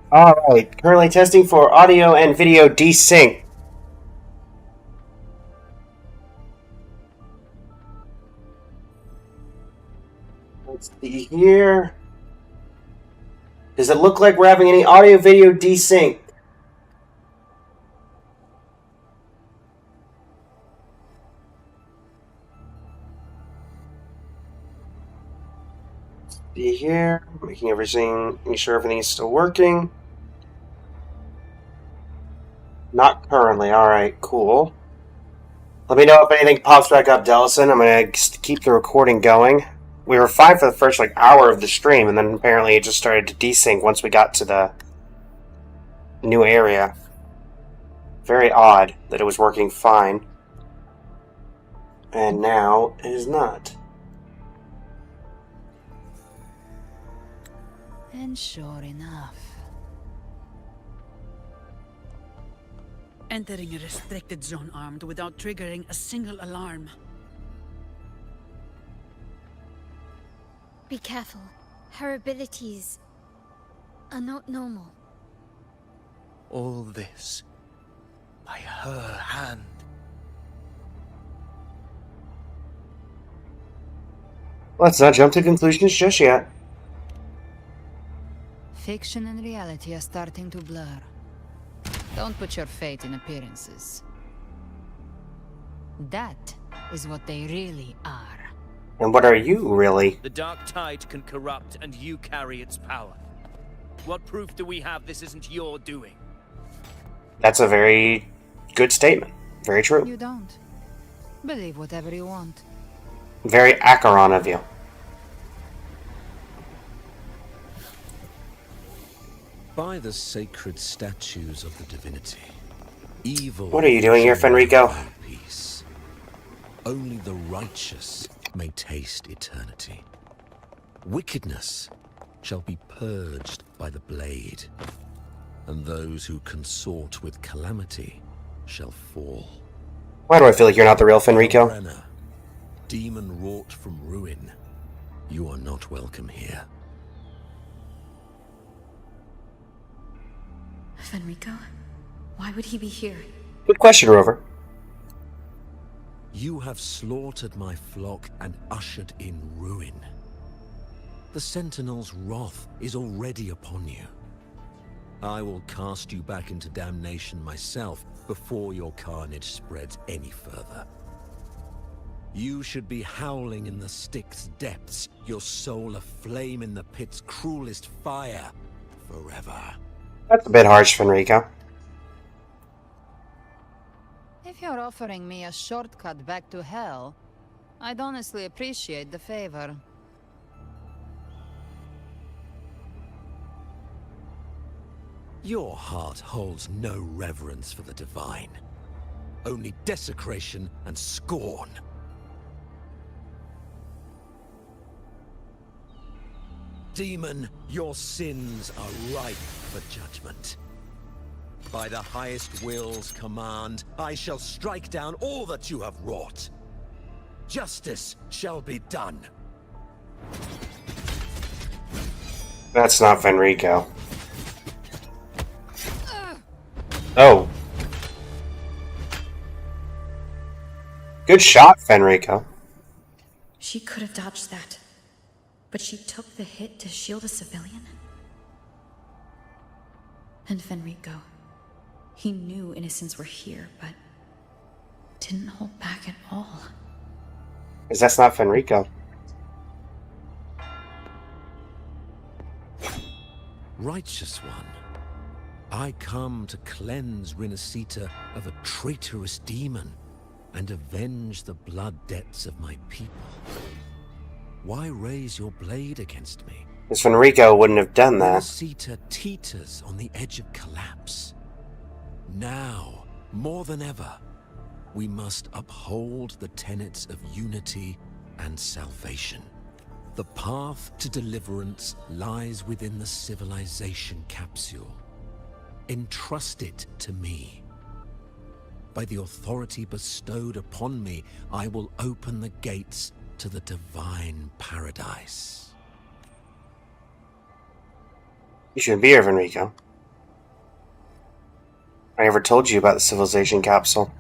Alright, currently testing for audio and video desync. Let's see here. Does it look like we're having any audio video desync? See here, making sure everything is still working. Not currently. Alright, cool. Let me know if anything pops back up, Dellison. I'm gonna keep the recording going. We were fine for the first hour of the stream, and then apparently it just started to desync once we got to the new area. Very odd that it was working fine. And now it is not. And sure enough. Entering a restricted zone armed without triggering a single alarm. Be careful. Her abilities are not normal. All this by her hand. Let's not jump to conclusions just yet. Fiction and reality are starting to blur. Don't put your faith in appearances. That is what they really are. And what are you, really? The dark tide can corrupt, and you carry its power. What proof do we have this isn't your doing? That's a very good statement. Very true. You don't. Believe whatever you want. Very Acheron of you. By the sacred statues of the divinity, evil... What are you doing here, Fenrico? Peace. Only the righteous may taste eternity. Wickedness shall be purged by the blade, and those who consort with calamity shall fall. Why do I feel like you're not the real Fenrico? Brenna, demon wrought from ruin, you are not welcome here. Fenrico? Why would he be here? Good question, Rover. You have slaughtered my flock and ushered in ruin. The Sentinel's wrath is already upon you. I will cast you back into damnation myself before your carnage spreads any further. You should be howling in the Styx's depths, your soul aflame in the pit's cruelest fire, forever. That's a bit harsh, Fenrico. If you're offering me a shortcut back to hell, I'd honestly appreciate the favor. Your heart holds no reverence for the divine. Only desecration and scorn. Demon, your sins are ripe for judgment. By the highest will's command, I shall strike down all that you have wrought. Justice shall be done. That's not Fenrico. Oh. Good shot, Fenrico. She could have dodged that. But she took the hit to shield a civilian? And Fenrico. He knew innocents were here, but didn't hold back at all. Because that's not Fenrico. Righteous one, I come to cleanse Rinascita of a traitorous demon and avenge the blood debts of my people. Why raise your blade against me? Because Fenrico wouldn't have done that. Rinascita teeters on the edge of collapse. Now, more than ever, we must uphold the tenets of unity and salvation. The path to deliverance lies within the civilization capsule. Entrust it to me. By the authority bestowed upon me, I will open the gates to the divine paradise. You shouldn't be here, Fenrico. I never told you about the civilization capsule.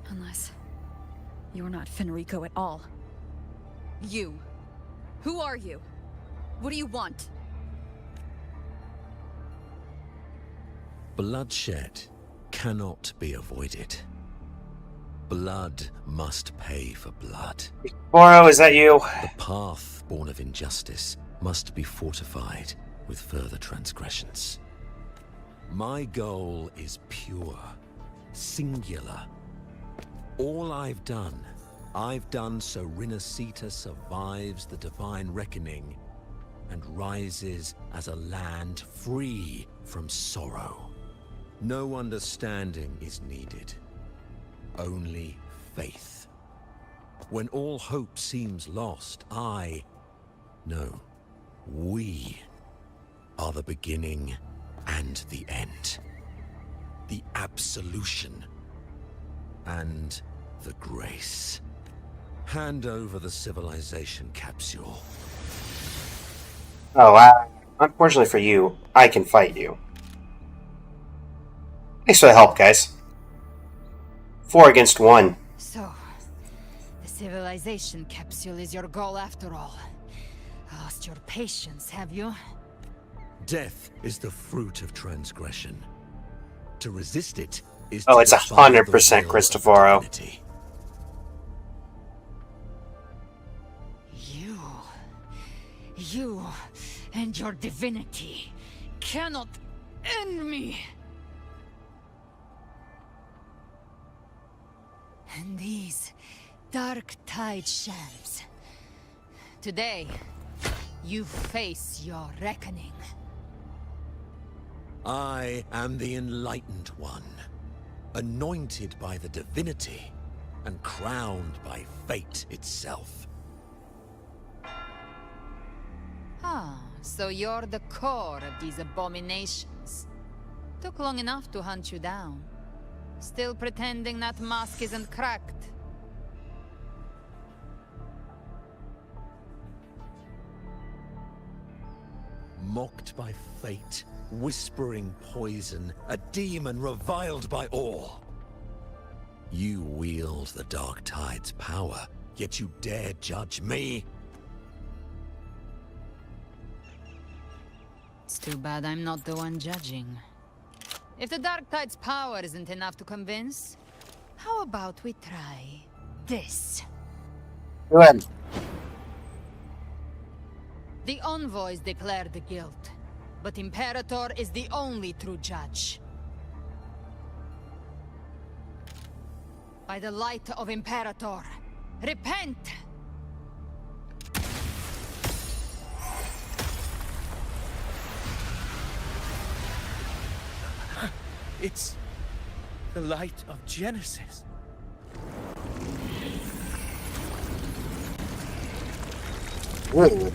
Unless you're not Fenrico at all. You. Who are you? What do you want? Bloodshed cannot be avoided. Blood must pay for blood. Moro, is that you? The path born of injustice must be fortified with further transgressions. My goal is pure, singular. All I've done so Rinascita survives the divine reckoning and rises as a land free from sorrow. No understanding is needed, only faith. When all hope seems lost, we are the beginning and the end. The absolution and the grace. Hand over the civilization capsule. Oh, unfortunately for you, I can fight you. Thanks for the help, guys. 4 against 1. So, the civilization capsule is your goal after all. Lost your patience, have you? Death is the fruit of transgression. To resist it is Oh, to it's defy the 100% will of Cristoforo. divinity. You and your divinity cannot end me. And these dark tide shams. Today, you face your reckoning. I am the Enlightened One, anointed by the divinity and crowned by fate itself. Ah, so you're the core of these abominations. Took long enough to hunt you down. Still pretending that mask isn't cracked. Mocked by fate, whispering poison, a demon reviled by all. You wield the Dark Tide's power, yet you dare judge me? It's too bad I'm not the one judging. If the Dark Tide's power isn't enough to convince, how about we try this? Go ahead. The envoys declare the guilt, but Imperator is the only true judge. By the light of Imperator, repent! It's the light of Genesis. Ooh.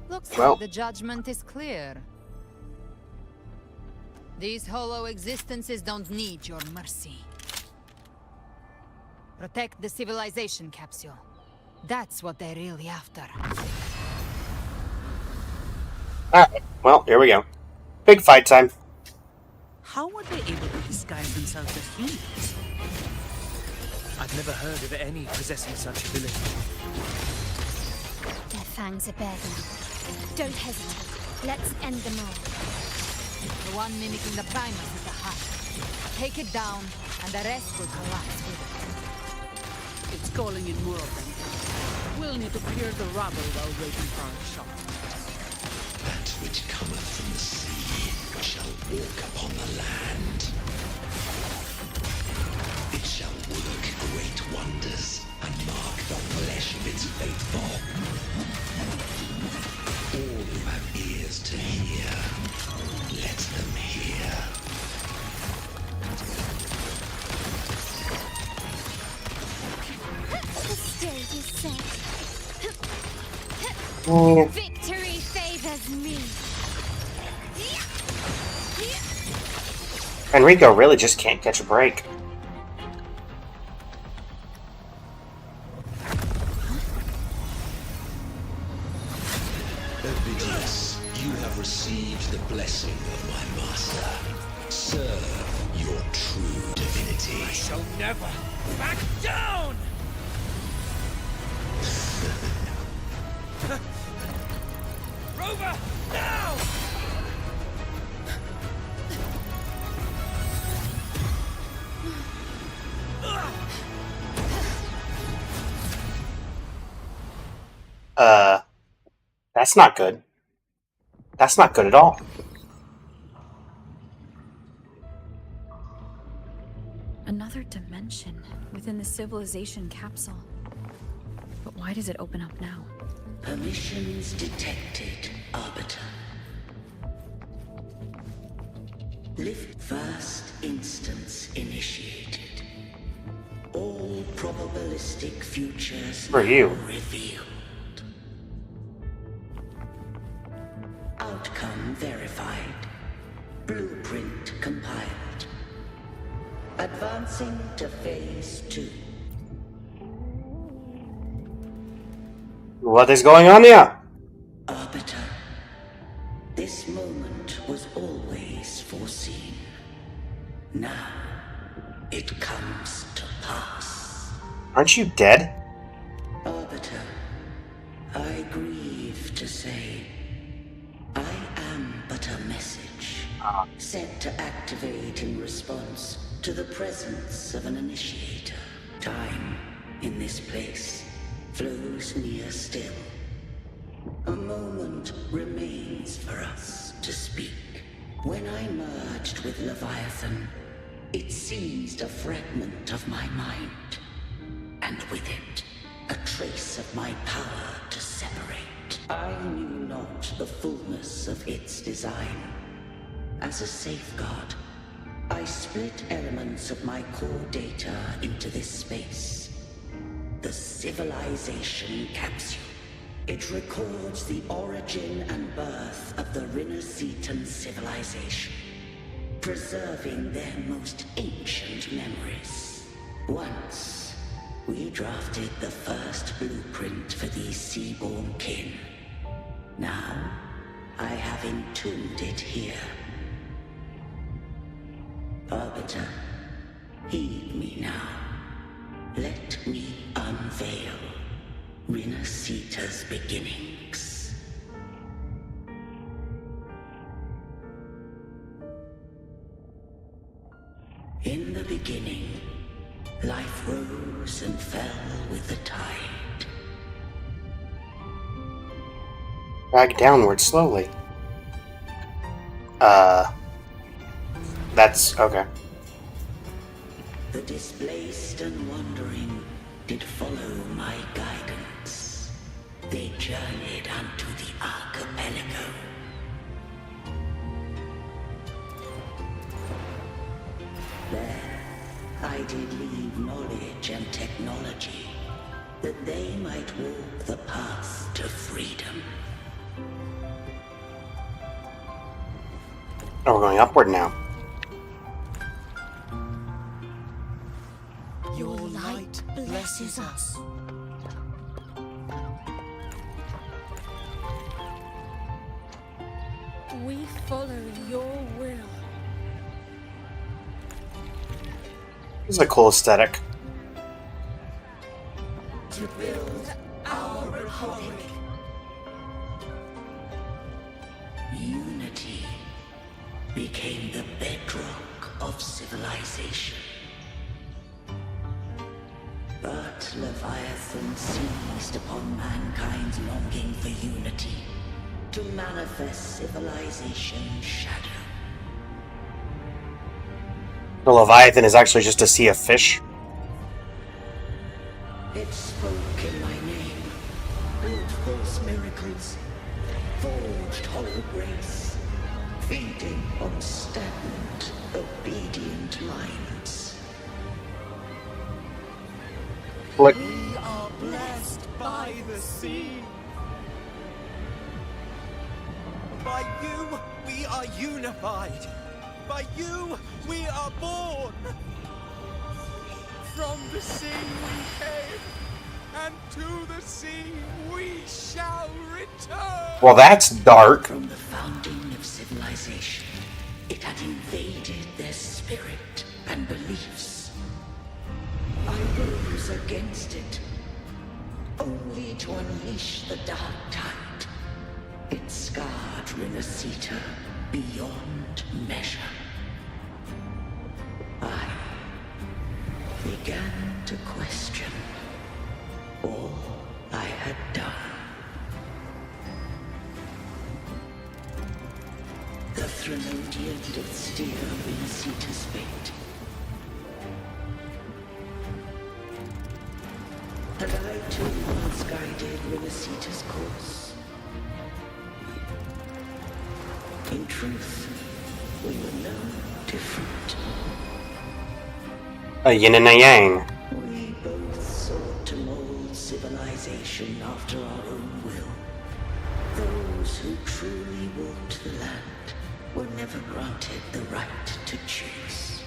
Looks Well. like the judgment is clear. These hollow existences don't need your mercy. Protect the civilization capsule. That's what they're really after. Alright, well, here we go. Big fight time. How were they able to disguise themselves as humans? I've never heard of any possessing such ability. Their fangs are bared now. Don't hesitate. Let's end them all. The one mimicking the Primus is the heart. Take it down, and the rest will collapse with it. It's calling in more of them. We'll need to clear the rubble while waiting for our shot. That which cometh from the sea shall walk upon the land. It shall work great wonders and mark the flesh of its faithful. All who have ears to hear, let them hear. The stage is set. Mm, Victory favors me. Enrico really just can't catch a break. Ovidius, you received the blessing of my master. Serve your true divinity. I shall never back down! Rover, now! That's not good. That's not good at all. Another dimension within the civilization capsule. But why does it open up now? Permissions detected, Arbiter. Lift first instance initiated. All probabilistic futures For you. now revealed. Outcome verified. Blueprint compiled. Advancing to phase 2. What is going on here? Arbiter, this moment was always foreseen. Now, it comes to pass. Aren't you dead? Arbiter, I grieve to say, I am but a message, sent to activate in response to the presence of an initiator. Time, in this place, flows near still. A moment remains for us to speak. When I merged with Leviathan, it seized a fragment of my mind, and with it, a trace of my power to separate. I knew not the fullness of its design. As a safeguard, I split elements of my core data into this space. The civilization capsule. It records the origin and birth of the Rinneseton civilization, preserving their most ancient memories. Once, we drafted the first blueprint for these seaborn kin. Now, I have entombed it here. Arbiter, heed me now. Let me unveil Rinneseta's beginnings. In the beginning, life rose and fell with the tide. Drag downward slowly. That's okay. The displaced and wandering did follow my guidance. They journeyed unto the archipelago. There, I did leave knowledge and technology, that they might walk the path to freedom. Oh, we're going upward now. Your light blesses us. We follow your will. This is a cool aesthetic. To build our republic. Unity became the bedrock of civilization. But Leviathan seized upon mankind's longing for unity to manifest civilization's shadow. The Leviathan is actually just a sea of fish. It spoke in my name, built false miracles, forged hollow grace, feeding on stagnant, obedient minds. Look, We are blessed by the sea. By you, we are unified. By you, we are born. From the sea we came, and to the sea we shall return. well, that's dark. From the founding against it, only to unleash the dark tide. It scarred Renacita beyond measure. I began to question all I had done. The Threnodian did steer Renacita's fate. And I too once guided Renacita's course. In truth, we were no different. A yin and a yang. We both sought to mold civilization after our own will. Those who truly walked the land were never granted the right to choose.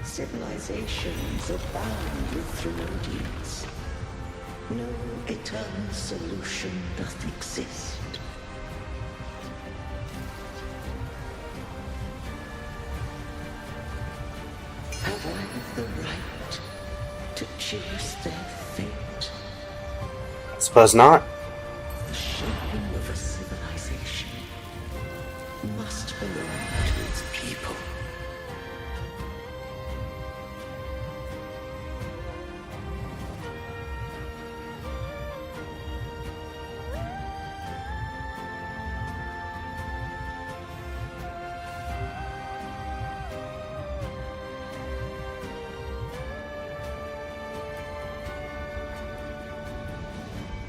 Civilizations abound with Threnodians. No eternal solution doth exist. Have I the right to choose their fate? I suppose not. The shaping of a civilization must belong to its people.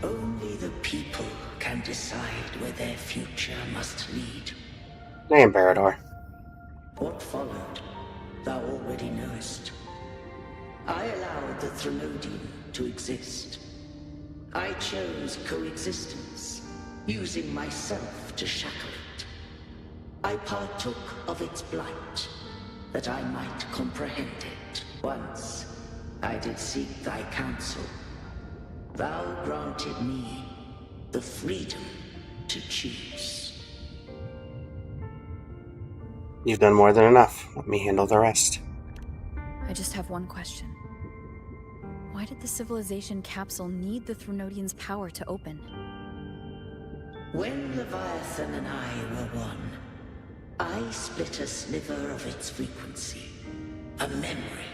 Only the people can decide where their future must lead. Name Parador. What followed, thou already knowest. I allowed the Threnodian to exist. I chose coexistence, using myself to shackle it. I partook of its blight, that I might comprehend it. Once, I did seek thy counsel. Thou granted me the freedom to choose. You've done more than enough. Let me handle the rest. I just have one question. Why did the civilization capsule need the Threnodian's power to open? When Leviathan and I were one, I split a sliver of its frequency. A memory.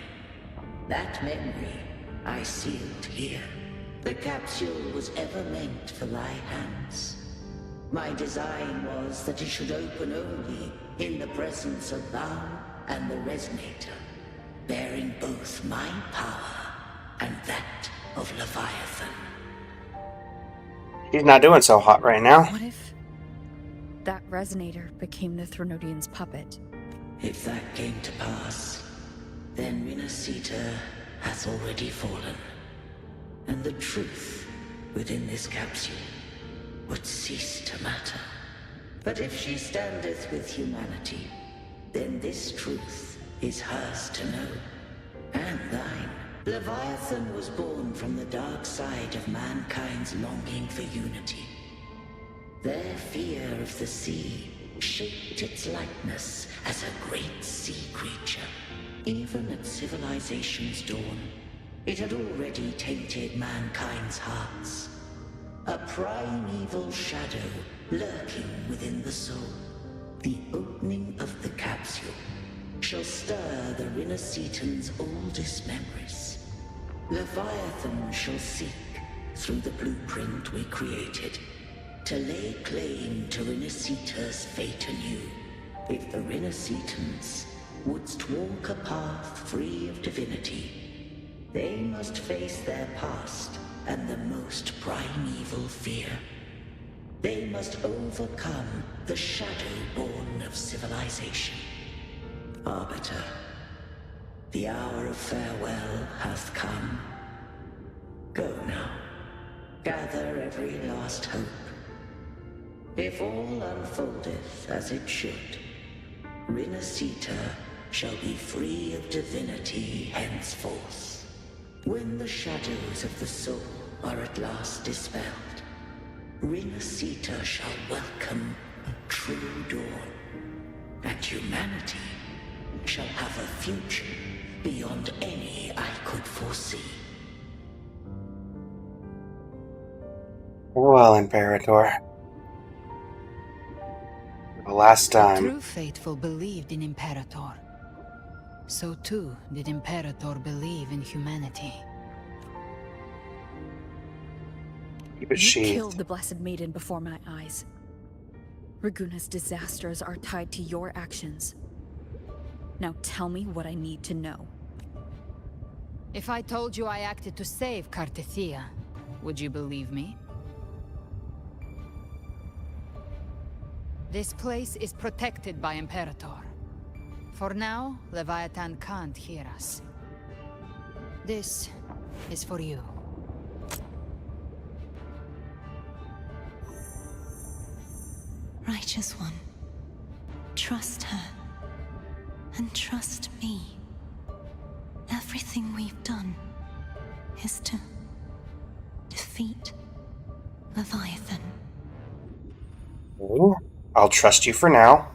That memory I sealed here. The capsule was ever meant for thy hands. My design was that it should open only in the presence of thou and the Resonator, bearing both my power and that of Leviathan. He's not doing so hot right now. What if that Resonator became the Threnodian's puppet? If that came to pass, then Renacita hath already fallen. And the truth within this capsule would cease to matter. But if she standeth with humanity, then this truth is hers to know, and thine. Leviathan was born from the dark side of mankind's longing for unity. Their fear of the sea shaped its likeness as a great sea creature. Even at civilization's dawn, it had already tainted mankind's hearts. A primeval shadow lurking within the soul. The opening of the capsule shall stir the Renacitan's oldest memories. Leviathan shall seek, through the blueprint we created, to lay claim to Renacita's fate anew. If the Renacitans wouldst walk a path free of divinity, they must face their past and the most primeval fear. They must overcome the shadow born of civilization. Arbiter, the hour of farewell hath come. Go now, gather every last hope. If all unfoldeth as it should, Renacita shall be free of divinity henceforth. When the shadows of the soul are at last dispelled, Renacita shall welcome a true dawn, and humanity shall have a future beyond any I could foresee. Well, Imperator. The last The time. true faithful believed in Imperator. So too did Imperator believe in humanity. Keep it You sheathed. killed the Blessed Maiden before my eyes. Raguna's disasters are tied to your actions. Now tell me what I need to know. If I told you I acted to save Cartethia, would you believe me? This place is protected by Imperator. For now, Leviathan can't hear us. This is for you. Righteous One, trust her. And trust me. Everything we've done is to defeat Leviathan. Ooh, I'll trust you for now.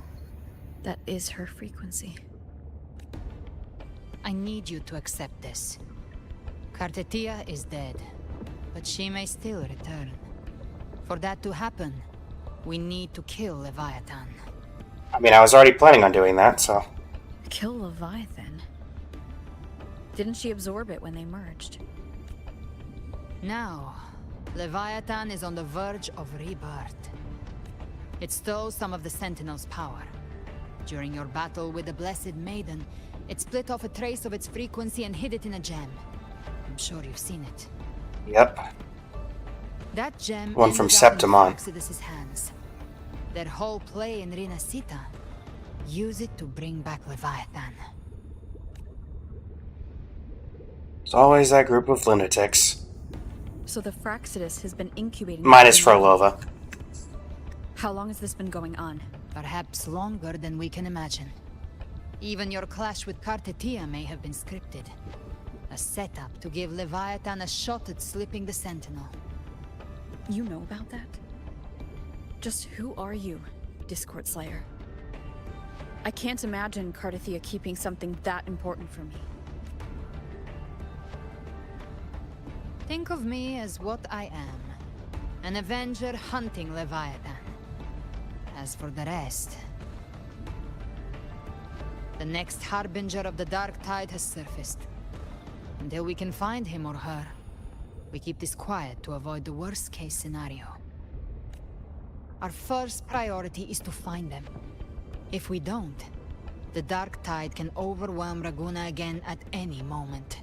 That is her frequency. I need you to accept this. Cartethia is dead, but she may still return. For that to happen, we need to kill Leviathan. I mean, I was already planning on doing that, so... Kill Leviathan? Didn't she absorb it when they merged? Now, Leviathan is on the verge of rebirth. It stole some of the Sentinel's power. During your battle with the Blessed Maiden, it split off a trace of its frequency and hid it in a gem. I'm sure you've seen it. Yep. That gem One from ended up in Septimon. Exodus's hands. Their whole play in Rinasita. Use it to bring back Leviathan. There's always that group of lunatics. So the Fraxidus has been incubating... Minus Frolova. How long has this been going on? Perhaps longer than we can imagine. Even your clash with Cartethia may have been scripted. A setup to give Leviathan a shot at slipping the Sentinel. You know about that? Just who are you, Discord Slayer? I can't imagine Cartethia keeping something that important from me. Think of me as what I am. An Avenger hunting Leviathan. As for the rest... The next Harbinger of the Dark Tide has surfaced. Until we can find him or her, we keep this quiet to avoid the worst-case scenario. Our first priority is to find them. If we don't, the Dark Tide can overwhelm Raguna again at any moment.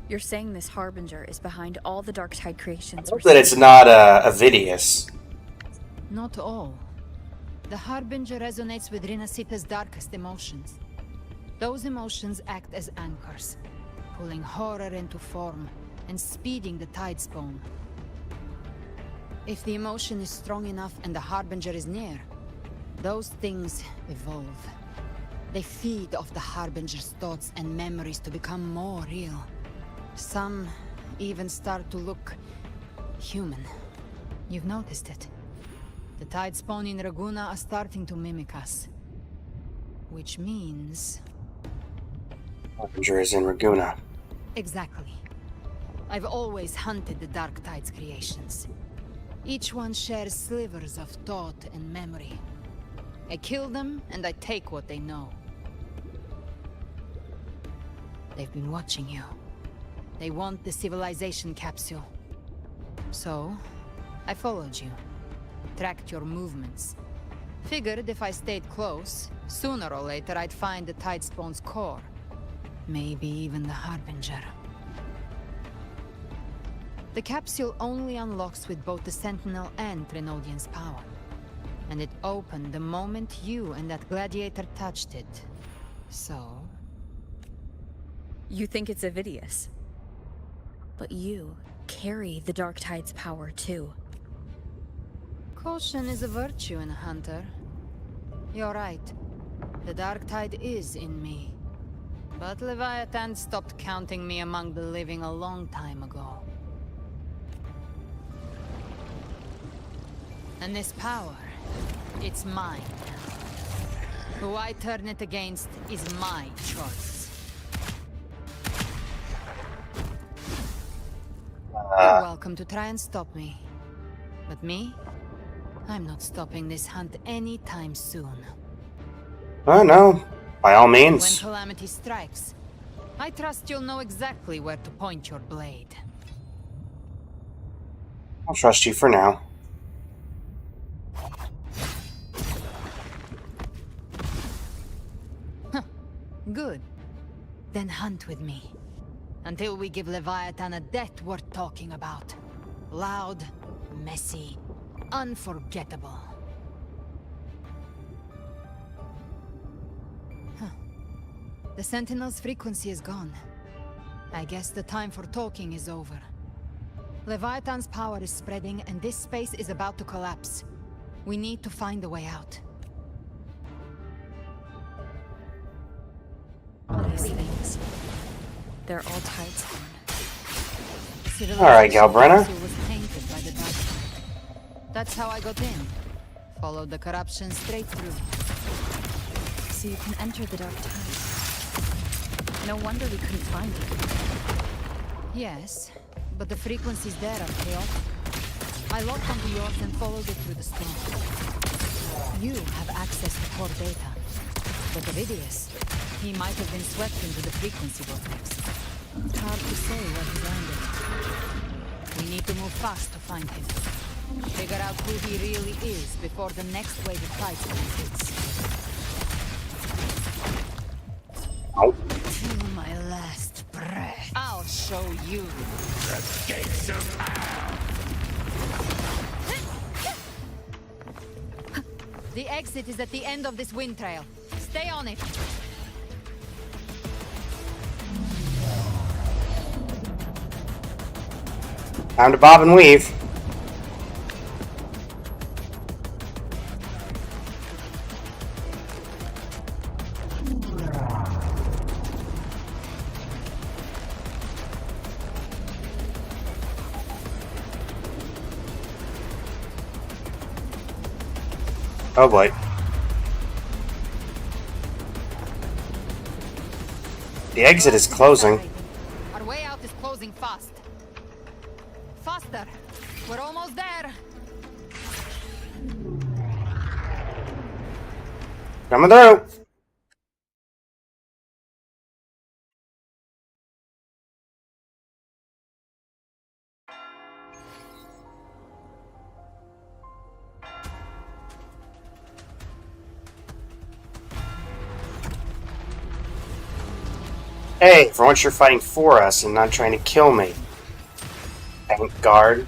You're saying this Harbinger is behind all the Dark Tide creations? Hope that it's not Avidius. Not all. The Harbinger resonates with Rinasita's darkest emotions. Those emotions act as anchors, pulling horror into form and speeding the tide spawn. If the emotion is strong enough and the Harbinger is near, those things evolve. They feed off the Harbinger's thoughts and memories to become more real. Some even start to look human. You've noticed it. The tide spawn in Raguna are starting to mimic us. Which means... Harbinger is in Raguna. Exactly. I've always hunted the Dark Tide's creations. Each one shares slivers of thought and memory. I kill them, and I take what they know. They've been watching you. They want the civilization capsule. So, I followed you. Tracked your movements. Figured if I stayed close, sooner or later I'd find the Tidespawn's core. Maybe even the Harbinger. The capsule only unlocks with both the Sentinel and Trinodian's power. And it opened the moment you and that gladiator touched it. So... You think it's Avidius. But you carry the Dark Tide's power too. Caution is a virtue in a hunter. You're right. The Dark Tide is in me. But Leviathan stopped counting me among the living a long time ago. And this power It's mine. Who I turn it against is my choice. You're welcome to try and stop me. But me? I'm not stopping this hunt anytime soon. Oh, no. By all means. When calamity strikes, I trust you'll know exactly where to point your blade. I'll trust you for now. Good. Then hunt with me. Until we give Leviathan a death worth talking about. Loud, messy, unforgettable. The Sentinel's frequency is gone. I guess the time for talking is over. Leviathan's power is spreading, and this space is about to collapse. We need to find a way out. These things. They're all tidespawn. Alright, Galbrenna. Was tainted by the dark side. That's how I got in. Followed the corruption straight through. So you can enter the dark tide. No wonder we couldn't find it. Yes, but the frequencies there are chaotic. I locked onto yours and followed it through the storm. You have access to core data. But Ovidius, he might have been swept into the frequency vortex. It's hard to say where he landed. We need to move fast to find him. Figure out who he really is before the next wave of tidestorm hits. Oh. Till my last breath, I'll show you. The gates of The exit is at the end of this wind trail. Stay on it. Time to bob and weave. Oh boy. The exit is closing. Our way out is closing fast. Faster. We're almost there. Coming through. Hey, for once you're fighting for us and not trying to kill me. Thank guard.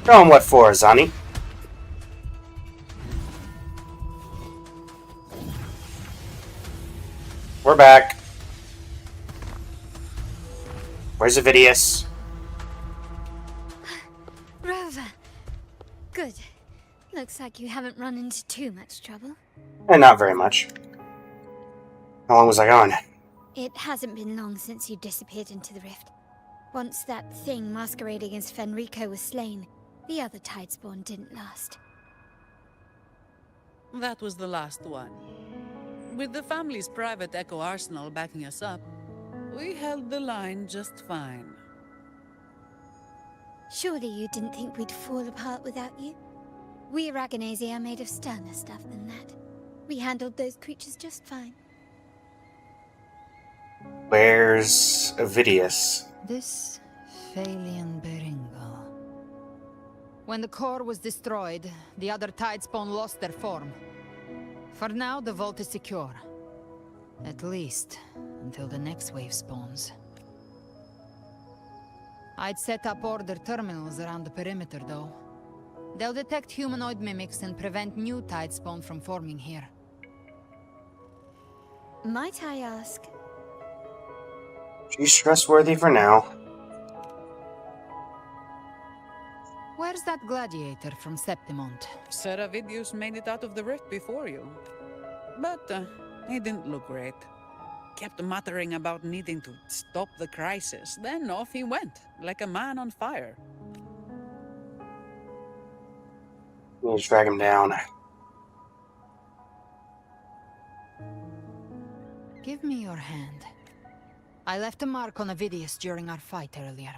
Going what for, Zani? We're back. Where's Ovidius? Rover. Good. Looks like you haven't run into too much trouble. Not very much. How long was I gone? It hasn't been long since you disappeared into the rift. Once that thing masquerading as Fenrico was slain, the other tidespawn didn't last. That was the last one. With the family's private Echo Arsenal backing us up, we held the line just fine. Surely you didn't think we'd fall apart without you? We Aragonese are made of sterner stuff than that. We handled those creatures just fine. Where's Ovidius? This Phalian Beringal. When the core was destroyed, the other tidespawn lost their form. For now, the vault is secure. At least, until the next wave spawns. I'd set up order terminals around the perimeter, though. They'll detect humanoid mimics and prevent new tidespawn from forming here. Might I ask? She's trustworthy for now. Where's that gladiator from Septimont? Seravidius made it out of the rift before you. But he didn't look great. kept muttering about needing to stop the crisis. Then off he went, like a man on fire. We'll just drag him down. Give me your hand. I left a mark on Avidius during our fight earlier.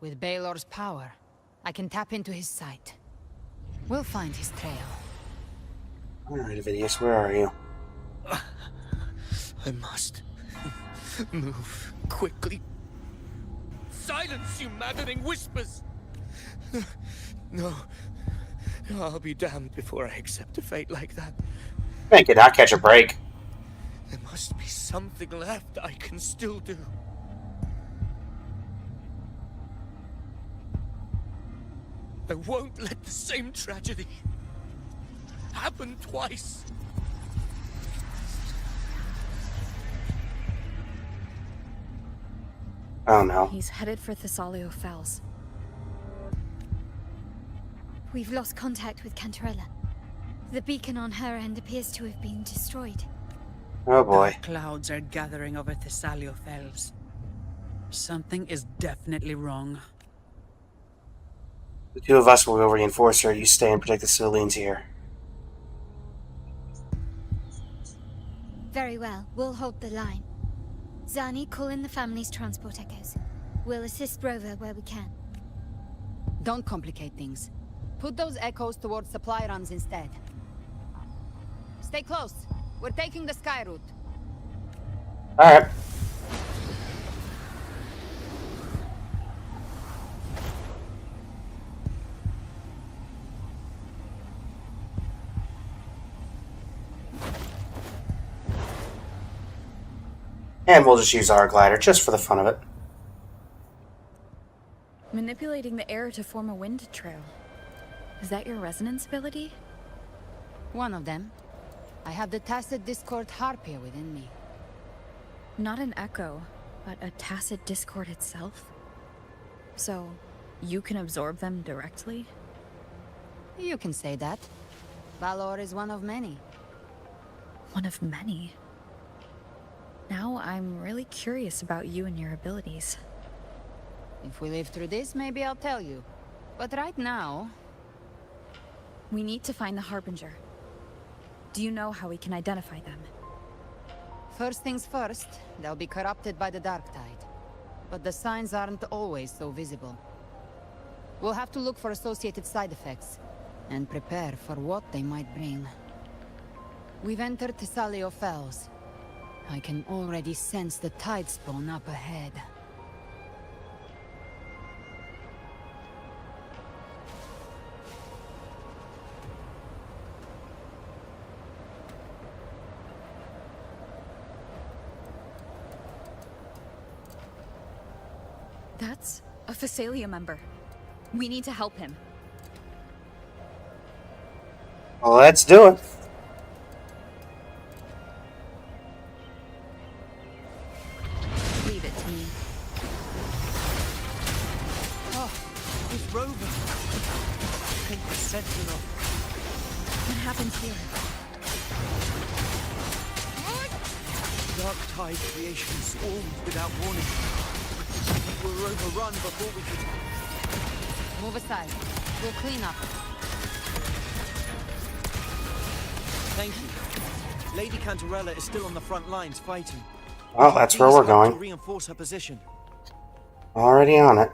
With Baylor's power, I can tap into his sight. We'll find his trail. Alright, Avidius, where are you? I must move quickly. Silence, you maddening whispers! No. I'll be damned before I accept a fate like that. Make it not catch a break. There must be something left I can still do. I won't let the same tragedy happen twice. Oh no. He's headed for Thessalio Fells. We've lost contact with Cantarella. The beacon on her end appears to have been destroyed. Oh boy. Dark clouds are gathering over Thessalio Fells. Something is definitely wrong. The two of us will go reinforce her. You stay and protect the civilians here. Very well, we'll hold the line. Zani, call in the family's transport echoes. We'll assist Rover where we can. Don't complicate things. Put those echoes towards supply runs instead. Stay close. We're taking the sky route. Alright. And we'll just use our glider, just for the fun of it. Manipulating the air to form a wind trail. Is that your resonance ability? One of them. I have the tacit discord harpia within me. Not an echo, but a tacit discord itself? So, you can absorb them directly? You can say that. Valor is one of many. One of many? Now I'm really curious about you and your abilities. If we live through this, maybe I'll tell you. But right now... We need to find the Harbinger. Do you know how we can identify them? First things first, they'll be corrupted by the Dark Tide. But the signs aren't always so visible. We'll have to look for associated side effects, and prepare for what they might bring. We've entered Thessalio Fells. I can already sense the tide spawn up ahead. That's a Phasalia member. We need to help him. Well, let's do it. Leave it to me. Oh, it's Rover. I think the Sentinel. What happened here? Dark Tide creation swarmed without warning. We were overrun before we could... Move aside. We'll clean up. Thank you. Lady Cantarella is still on the front lines fighting. Well, that's where we're Please help to going. reinforce her position. Already on it.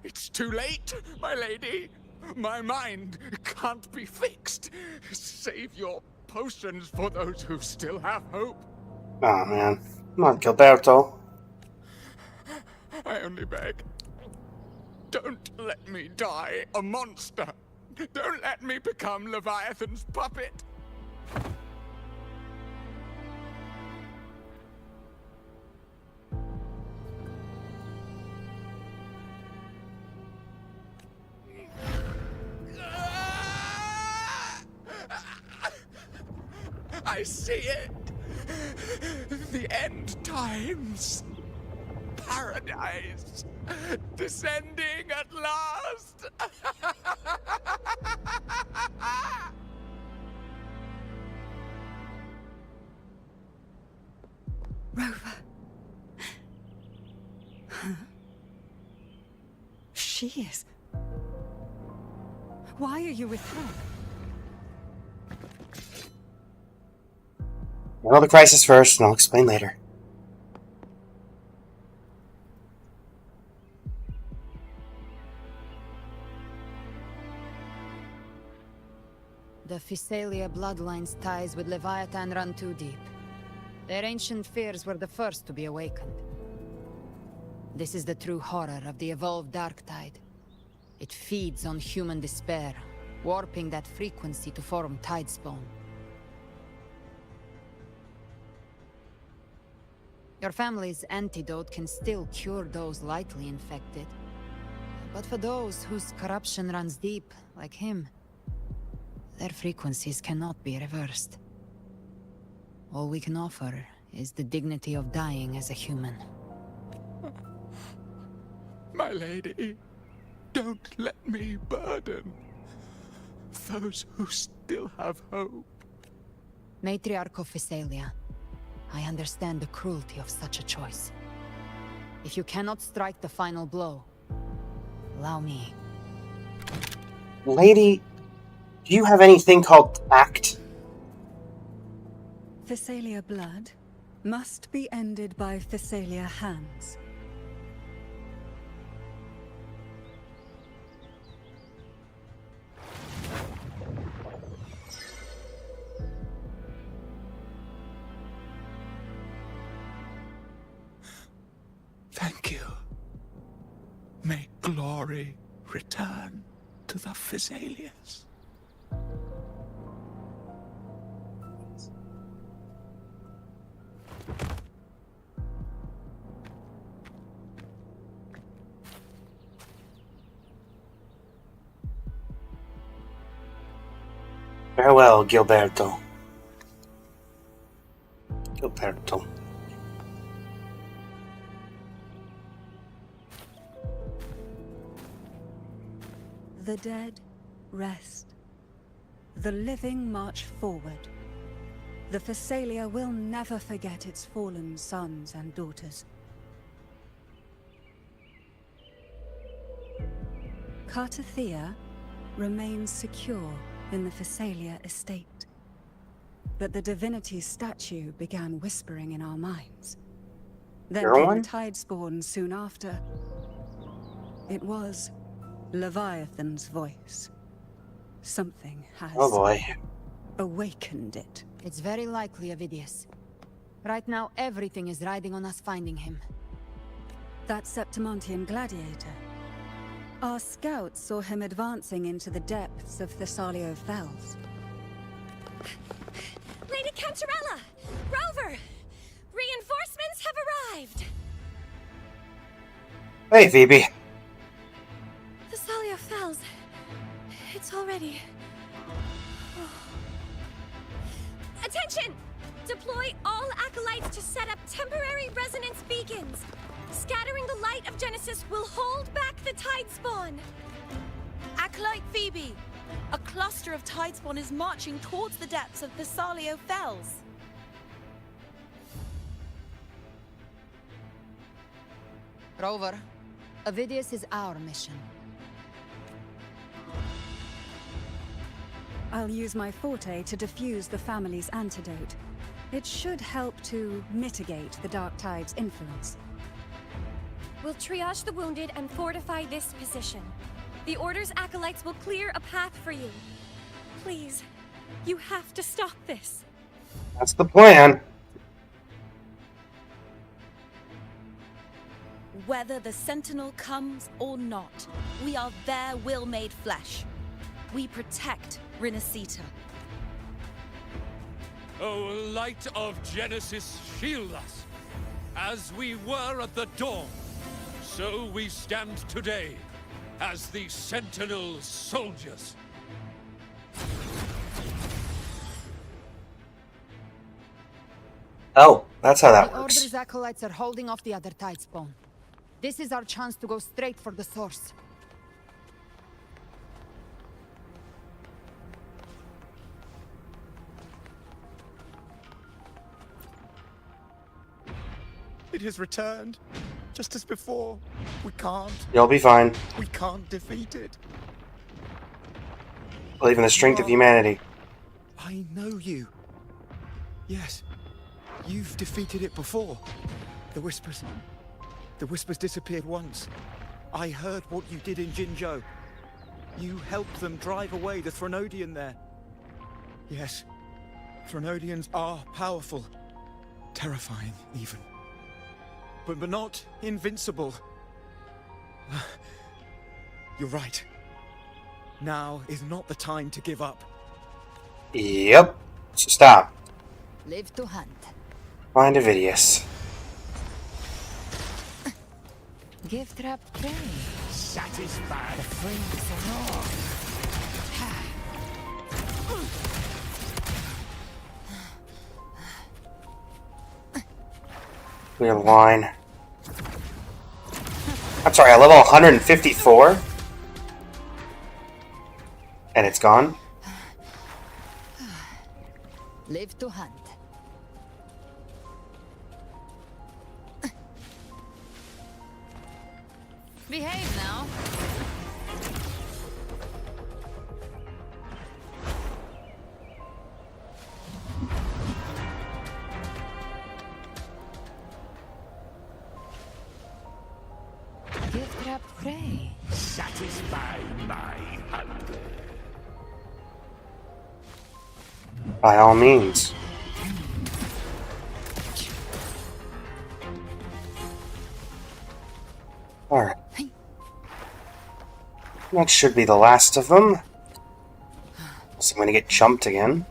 It's too late, my lady. My mind can't be fixed. Save your potions for those who still have hope. Oh man. Come on, Gilberto. I only beg. Don't let me die a monster. Don't let me become Leviathan's puppet. I see it. The end times. Paradise. Descending. ending at last! Rover. Huh? She is. Why are you with her? Handle the crisis first, and I'll explain later. The Physalia bloodline's ties with Leviathan run too deep. Their ancient fears were the first to be awakened. This is the true horror of the evolved dark tide. It feeds on human despair, warping that frequency to form tidespawn. Your family's antidote can still cure those lightly infected. But for those whose corruption runs deep, like him, their frequencies cannot be reversed. All we can offer is the dignity of dying as a human. My lady, don't let me burden those who still have hope. Matriarch of Physalia, I understand the cruelty of such a choice. If you cannot strike the final blow, allow me. Lady, do you have anything called tact? Physalia blood must be ended by Physalia hands. Thank you. May glory return to the Physalias. Farewell, Gilberto. Gilberto. The dead rest. The living march forward. The Physalia will never forget its fallen sons and daughters. Cartathea remains secure in the Physalia estate. But the divinity's statue began whispering in our minds. Then came the Tidespawn soon after. It was Leviathan's voice. Something has awakened it. It's very likely, Avidius. Right now, everything is riding on us finding him. That Septimontian gladiator. Our scouts saw him advancing into the depths of Thessalio Fells. Lady Cantarella! Rover! Reinforcements have arrived! Hey, Phoebe. Thessalio Fells. It's already... Oh. Attention! Deploy all acolytes to set up temporary resonance beacons. Scattering the light of Genesis will hold back the Tidespawn. Acolyte Phoebe, a cluster of Tidespawn is marching towards the depths of Thessalio Fells. Rover, Avidius is our mission. I'll use my forte to defuse the family's antidote. It should help to mitigate the Dark Tide's influence. We'll triage the wounded and fortify this position. The Order's acolytes will clear a path for you. Please, you have to stop this. That's the plan. Whether the Sentinel comes or not, we are their will made flesh. We protect Rinasita. O light of Genesis, shield us. As we were at the dawn, so we stand today as the Sentinel soldiers. Oh, that's how that the works. Order's acolytes are holding off the other Tidespawn. This is our chance to go straight for the source. It has returned, just as before. We can't. You'll be fine. We can't defeat it. Believe in the strength of humanity. I know you. Yes. You've defeated it before. The Whispers. The Whispers disappeared once. I heard what you did in Jinzhou. You helped them drive away the Threnodian there. Yes. Threnodians are powerful. Terrifying, even. But not invincible. You're right. Now is not the time to give up. Yep. So stop. Live to hunt. Find Avidius. Give trap prey. Satisfied. The flames are Clear the line. I'm sorry, I level 154? And it's gone? Live to hunt. Behave now. Give trap prey. Satisfy my hunger. By all means. Alright. That should be the last of them. So I'm gonna get jumped again.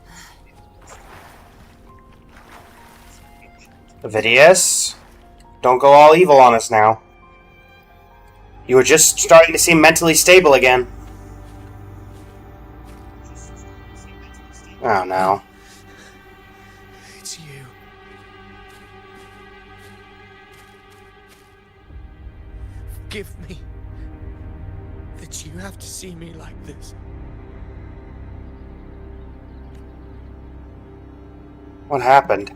Avidius, don't go all evil on us now. You were just starting to seem mentally stable again. Oh no. It's you. Forgive me that you have to see me like this. What happened?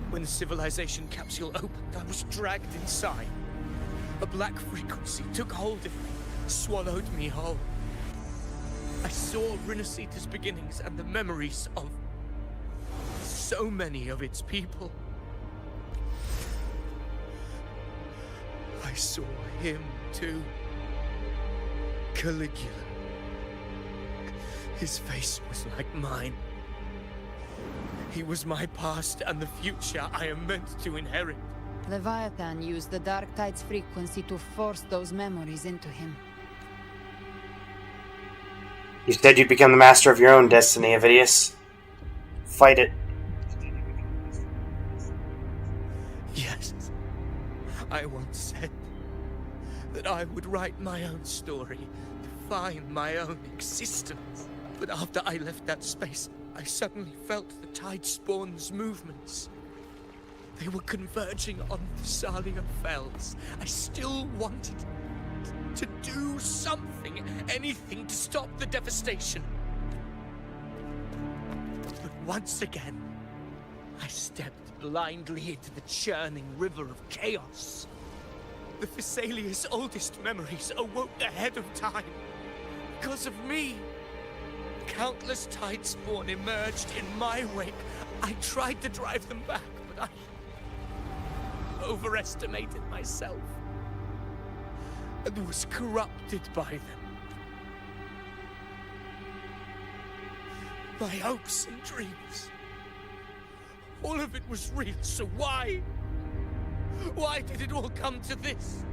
When the civilization capsule opened, I was dragged inside. A black frequency took hold of me, swallowed me whole. I saw Rinasita's beginnings and the memories of so many of its people. I saw him too. Caligula. His face was like mine. He was my past and the future I am meant to inherit. Leviathan used the Dark Tide's frequency to force those memories into him. You said you'd become the master of your own destiny, Avidius. Fight it. Yes. I once said that I would write my own story, define my own existence. But after I left that space, I suddenly felt the Tidespawn's movements. They were converging on the Thalia Fells. I still wanted to do something, anything to stop the devastation. But once again, I stepped blindly into the churning river of chaos. The Thessalia's oldest memories awoke ahead of time. Because of me. Countless Tidespawn emerged in my wake. I tried to drive them back, but I overestimated myself and was corrupted by them. My hopes and dreams, all of it was real, so why? Why did it all come to this?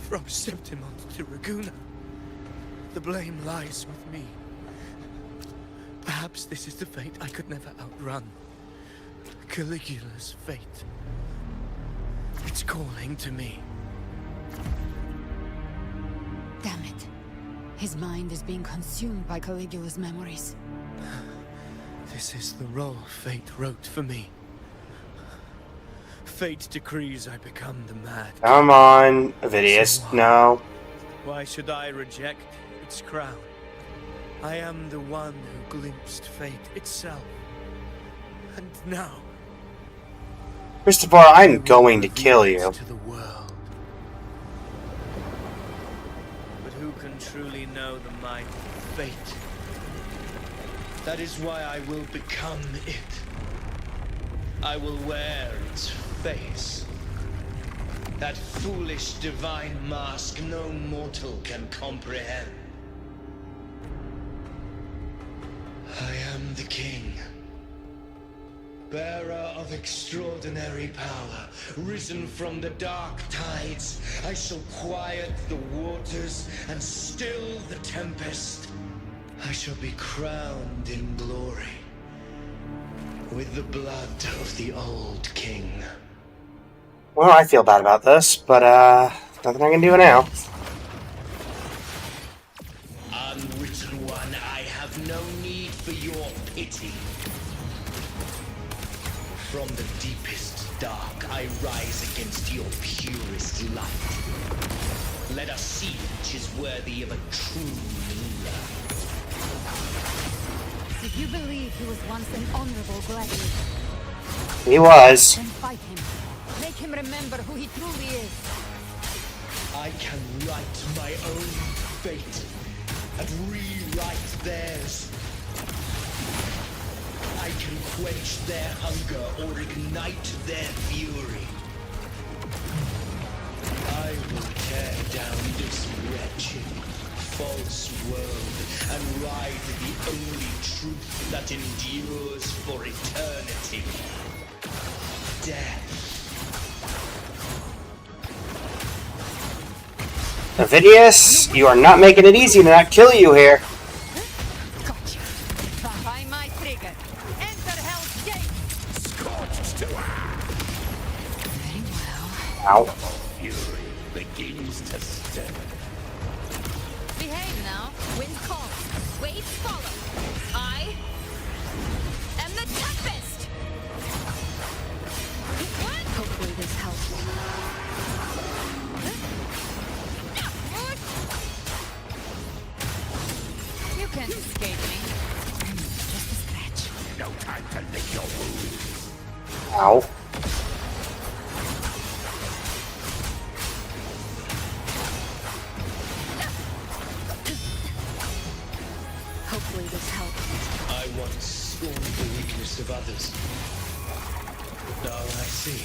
From Septimont to Raguna, the blame lies with me. Perhaps this is the fate I could never outrun. Caligula's fate. It's calling to me. Damn it. His mind is being consumed by Caligula's memories. This is the role fate wrote for me. Fate decrees I become the mad. Come on, Avidius. So, No. Why should I reject its crown? I am the one who glimpsed fate itself. And now... Christopher, I'm going to kill you. To the world. But who can truly know the might of fate? That is why I will become it. I will wear its face. That foolish divine mask no mortal can comprehend. I am the king. Bearer of extraordinary power, risen from the dark tides, I shall quiet the waters and still the tempest. I shall be crowned in glory with the blood of the old king. Well, I feel bad about this, but nothing I can do now. Unwritten one, I have no need for your pity. From the deepest dark, I rise against your purest light. Let us see which is worthy of a true ruler. If you believe he was once an honorable gladiator, He was. then fight him. Make him remember who he truly is. I can write my own fate and rewrite theirs. I can quench their hunger or ignite their fury. I will tear down this wretched, false world and ride the only truth that endures for eternity. Death. Avidius, you are not making it easy to not kill you here. Gotcha. By my trigger. Enter Hell's Gate. Scorched to Very well. Ow. fury begins to stir. Behave now. Wind calls. Waves follow. I am the Tempest! What? Hopefully this helps. You can't escape me. Just a scratch. No time to lick your wounds. Ow. Hopefully this helps. I once scorned the weakness of others. Now I see.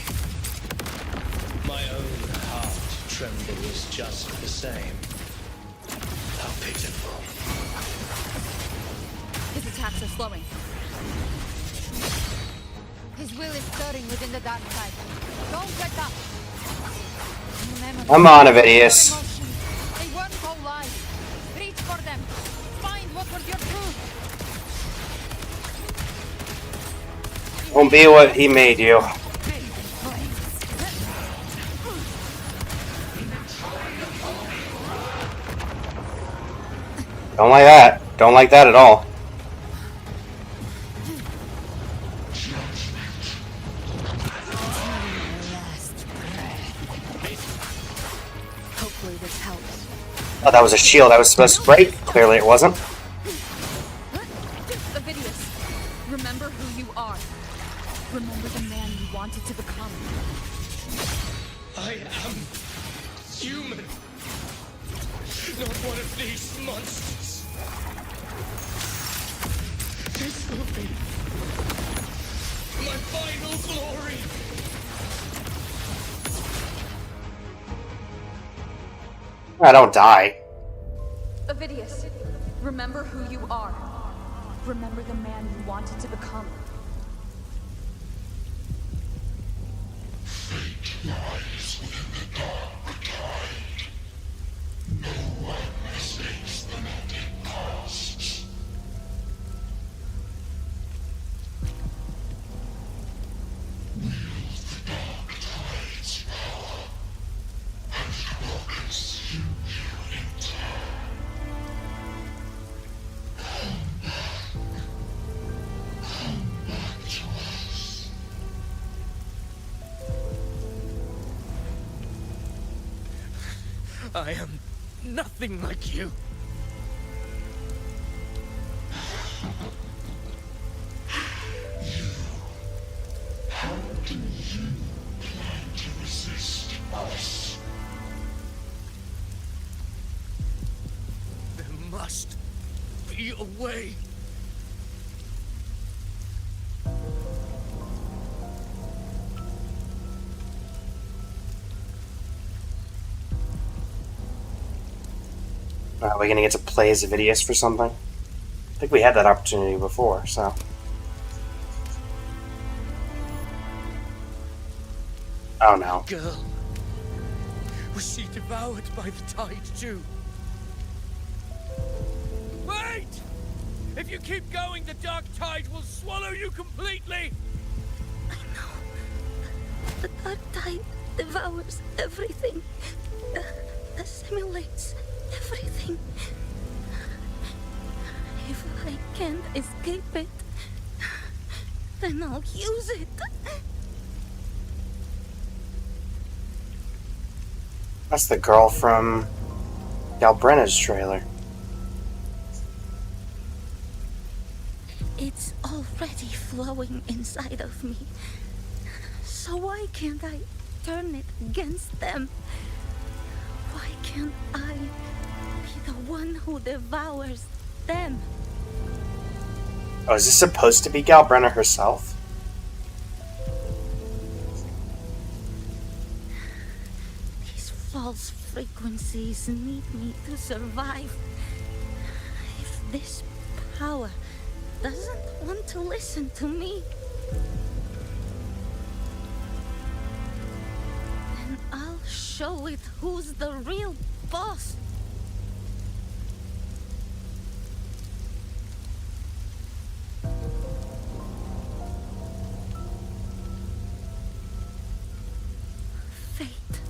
My own heart trembles just the same. How pitiful. His attacks are slowing. His will is stirring within the dark side. Don't let up. Remember, Come on, Avidius. emotions, they weren't all lies. Reach for them. Find what was your truth. Won't be what he made you. Don't like that. Don't like that at all. Hopefully this helps. Oh, that was a shield I was supposed to break. Clearly it wasn't. Avidius, remember who you are. Remember the man you wanted to become. I am human. Not one of these monsters. This will be my final glory. I don't die. Avidius, remember who you are. Remember the man you wanted to become. Fate lies within the dark tide. No one mistakes the net it casts. Wield the dark tide's power, and it will consume you in turn. Come back to us. I am nothing like you. How do you plan to resist us? There must be a way. Are we gonna get to play as Avidius for something? I think we had that opportunity before, so. Oh no. Girl. Was she devoured by the tide too? Wait! If you keep going, the dark tide will swallow you completely! I know. The dark tide devours everything. Assimilates everything. If I can't escape it, then I'll use it. That's the girl from Galbrenna's trailer. It's already flowing inside of me. So why can't I turn it against them? Why can't I be the one who devours them? Oh, is this supposed to be Galbrenna herself? These false frequencies need me to survive. If this power doesn't want to listen to me, then I'll show it who's the real boss. Fate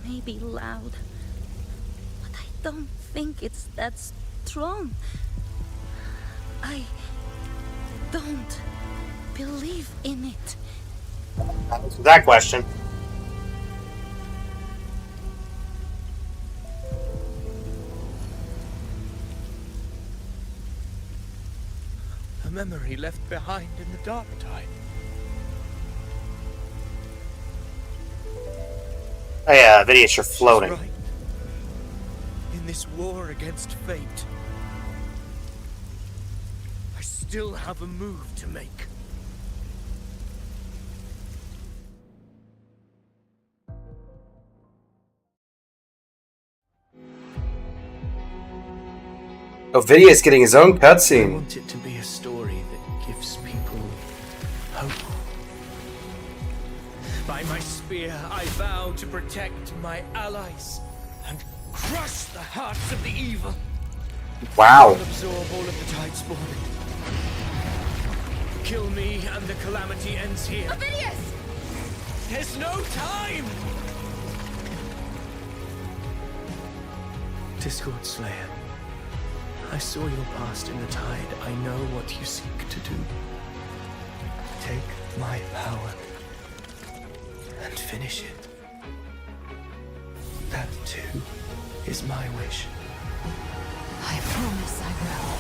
may be loud, but I don't think it's that strong. I don't believe in it. That question. A memory left behind in the dark tide. Oh yeah, Avidius, you're floating. She's right. In this war against fate, I still have a move to make. Avidius getting his own I cutscene. want it to be a story that gives people hope. By my spear, I vow to protect my allies and crush the hearts of the evil. Wow. I'll absorb all of the tide spawn. Kill me and the calamity ends here. Avidius! There's no time! Discord Slayer, I saw your past in the tide. I know what you seek to do. Take my power and finish it. That too is my wish. I promise I will.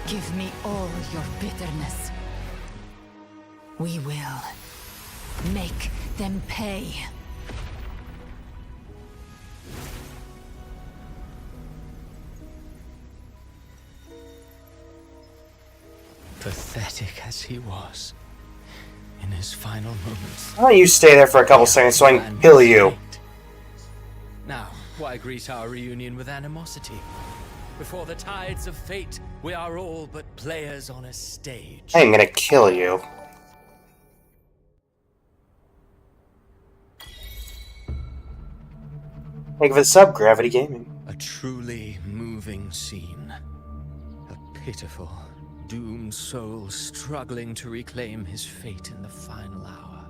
Give me all your bitterness. We will make them pay. Pathetic as he was, in his final moments. Why don't you stay there for a couple seconds so I can kill you? Now, why greet our reunion with animosity? Before the tides of fate, we are all but players on a stage. I am gonna kill you. Thank you for the sub, Gravity Gaming. A truly moving scene. A pitiful, doomed soul struggling to reclaim his fate in the final hour.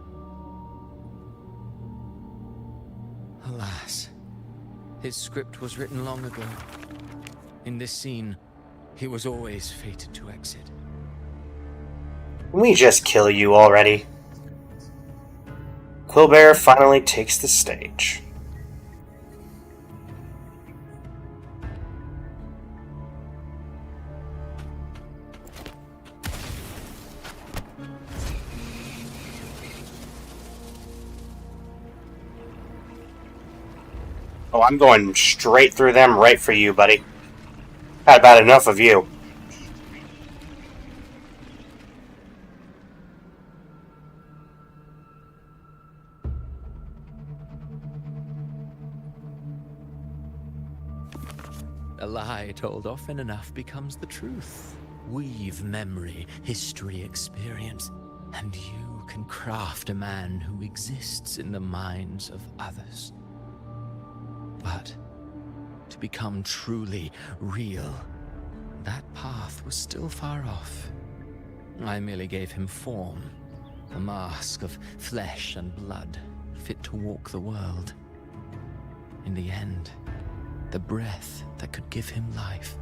Alas, his script was written long ago. In this scene, he was always fated to exit. Can we just kill you already? Quillbear finally takes the stage. Oh, I'm going straight through them right for you, buddy. Had about enough of you. A lie told often enough becomes the truth. Weave memory, history, experience, and you can craft a man who exists in the minds of others. But to become truly real, that path was still far off. I merely gave him form, a mask of flesh and blood, fit to walk the world. In the end, the breath that could give him life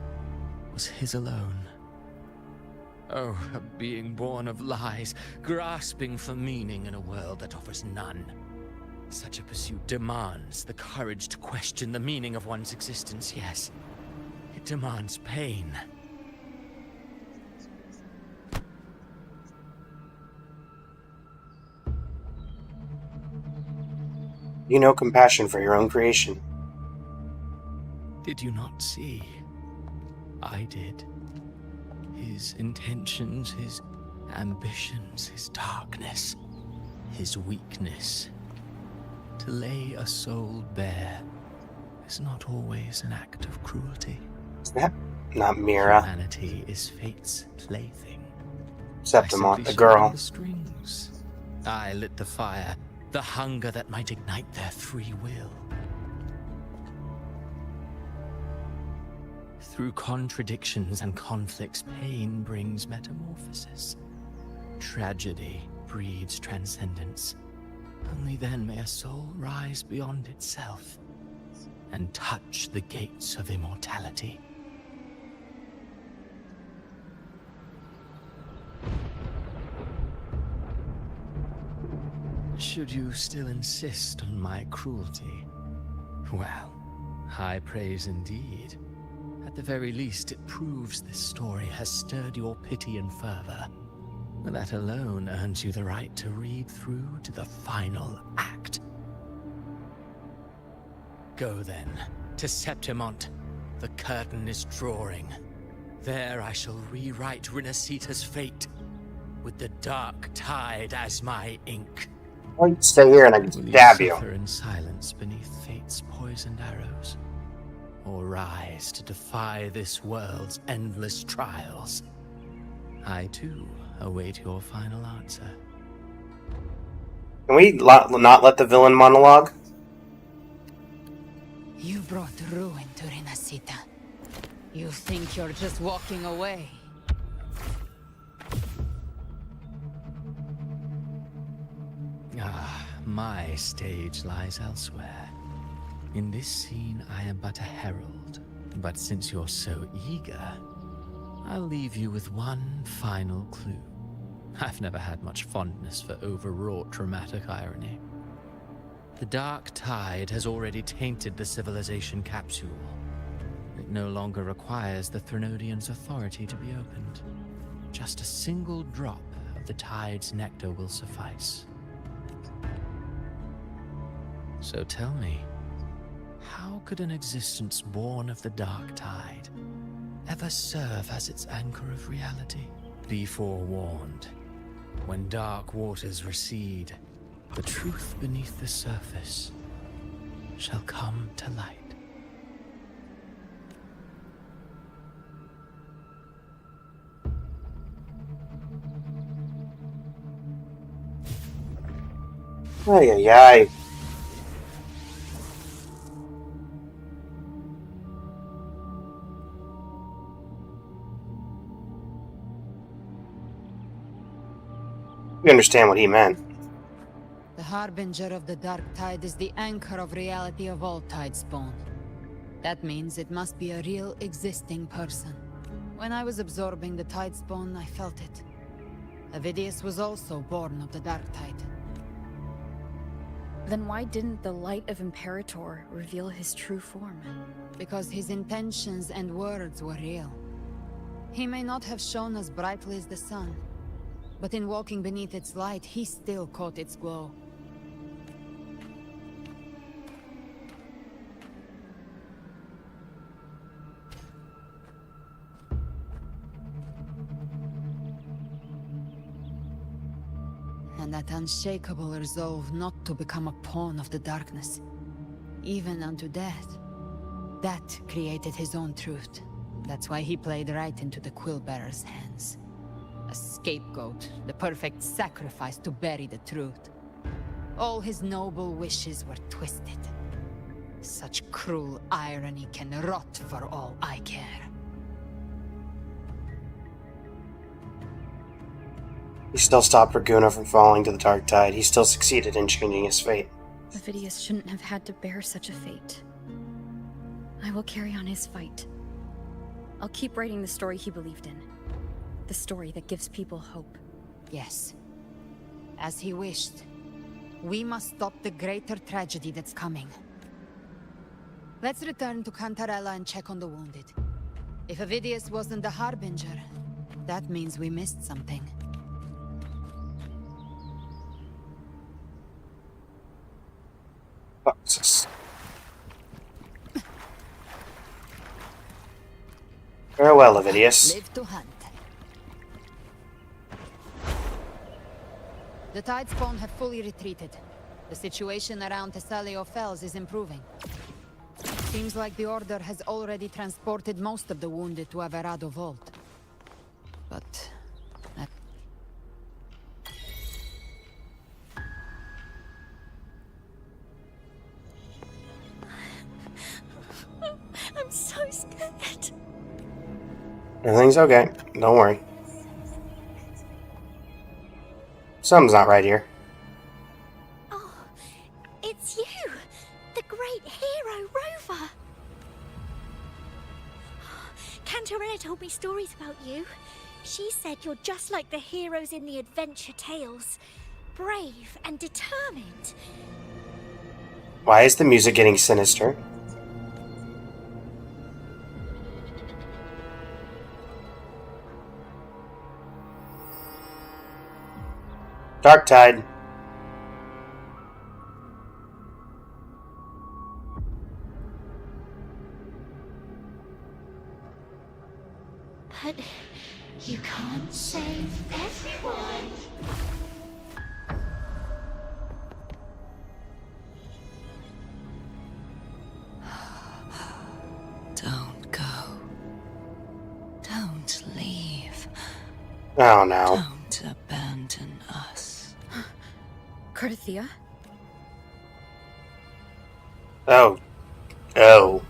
was his alone. Oh, a being born of lies, grasping for meaning in a world that offers none. Such a pursuit demands the courage to question the meaning of one's existence, yes. It demands pain. You know compassion for your own creation. Did you not see? I did. His intentions, his ambitions, his darkness, his weakness. To lay a soul bare is not always an act of cruelty. Is that not Mira? Humanity is fate's plaything. Septimont, the girl. The strings. I lit the fire, the hunger that might ignite their free will. Through contradictions and conflicts, pain brings metamorphosis. Tragedy breeds transcendence. Only then may a soul rise beyond itself and touch the gates of immortality. Should you still insist on my cruelty? Well, high praise indeed. At the very least, it proves this story has stirred your pity and fervor. That alone earns you the right to read through to the final act. Go then, to Septimont. The curtain is drawing. There I shall rewrite Rinasita's fate, with the dark tide as my ink. Why don't you stay here and I can stab you? Suffer in silence beneath fate's poisoned arrows, or rise to defy this world's endless trials. I too await your final answer. Can we not let the villain monologue? You brought ruin to Rinasita. You think you're just walking away? Ah, my stage lies elsewhere. In this scene, I am but a herald. But since you're so eager, I'll leave you with one final clue. I've never had much fondness for overwrought dramatic irony. The dark tide has already tainted the civilization capsule. It no longer requires the Threnodians' authority to be opened. Just a single drop of the tide's nectar will suffice. So tell me, how could an existence born of the dark tide ever serve as its anchor of reality? Be forewarned. When dark waters recede, the truth beneath the surface shall come to light. Ay, ay, ay. We understand what he meant. The Harbinger of the Dark Tide is the anchor of reality of all Tidespawn. That means it must be a real, existing person. When I was absorbing the Tidespawn, I felt it. Avidius was also born of the Dark Tide. Then why didn't the light of Imperator reveal his true form? Because his intentions and words were real. He may not have shone as brightly as the sun, but in walking beneath its light, he still caught its glow. and that unshakable resolve not to become a pawn of the darkness, even unto death. That created his own truth. That's why he played right into the Quill-Bearer's hands. A scapegoat, the perfect sacrifice to bury the truth. All his noble wishes were twisted. Such cruel irony can rot for all I care. He still stopped Raguna from falling to the dark tide. He still succeeded in changing his fate. Ovidius shouldn't have had to bear such a fate. I will carry on his fight. I'll keep writing the story he believed in. The story that gives people hope. Yes. As he wished. We must stop the greater tragedy that's coming. Let's return to Cantarella and check on the wounded. If Ovidius wasn't the Harbinger, that means we missed something. Boxes. Farewell, Ovidius. Live to hunt. The Tidespawn have fully retreated. The situation around Thessalio Fells is improving. Seems like the Order has already transported most of the wounded to Averado Vault. But... I'm so scared. Everything's okay. Don't worry. Something's not right here. Oh, it's you! The great hero, Rover! Cantarella told me stories about you. She said you're just like the heroes in the adventure tales. Brave and determined. Why is the music getting sinister? Dark Tide. But you can't save everyone. Don't go. Don't leave. Oh no. Don't abandon us. Cartithia? Oh. Oh.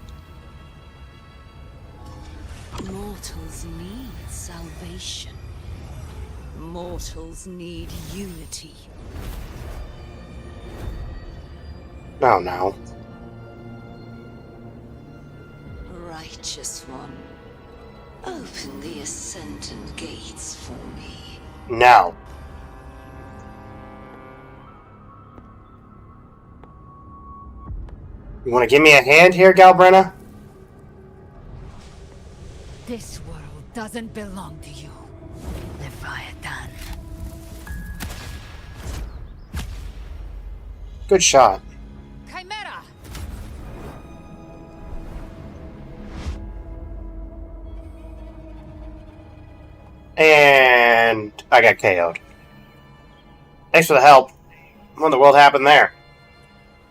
Mortals need salvation. Mortals need unity. Oh no. Righteous one, open the Ascendant gates for me. Now. You want to give me a hand here, Galbrenna? This world doesn't belong to you, Leviathan. Good shot. Chimera! And I got KO'd. Thanks for the help. What in the world happened there?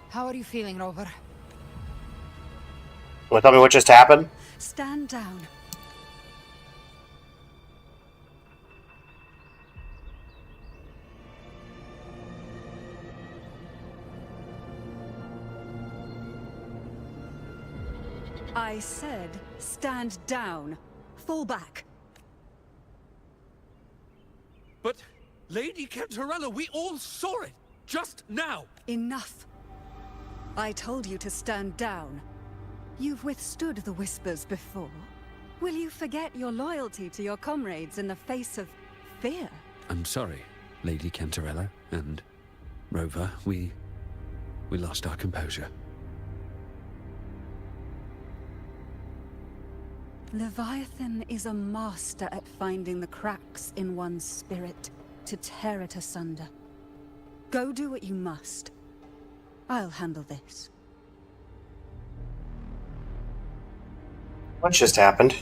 How are you feeling, Rover? Want to tell me what just happened? Stand down. I said, stand down. Fall back. But, Lady Cantarella, we all saw it! Just now! Enough. I told you to stand down. You've withstood the whispers before. Will you forget your loyalty to your comrades in the face of fear? I'm sorry, Lady Cantarella and Rover. We lost our composure. Leviathan is a master at finding the cracks in one's spirit to tear it asunder. Go do what you must. I'll handle this. What just happened?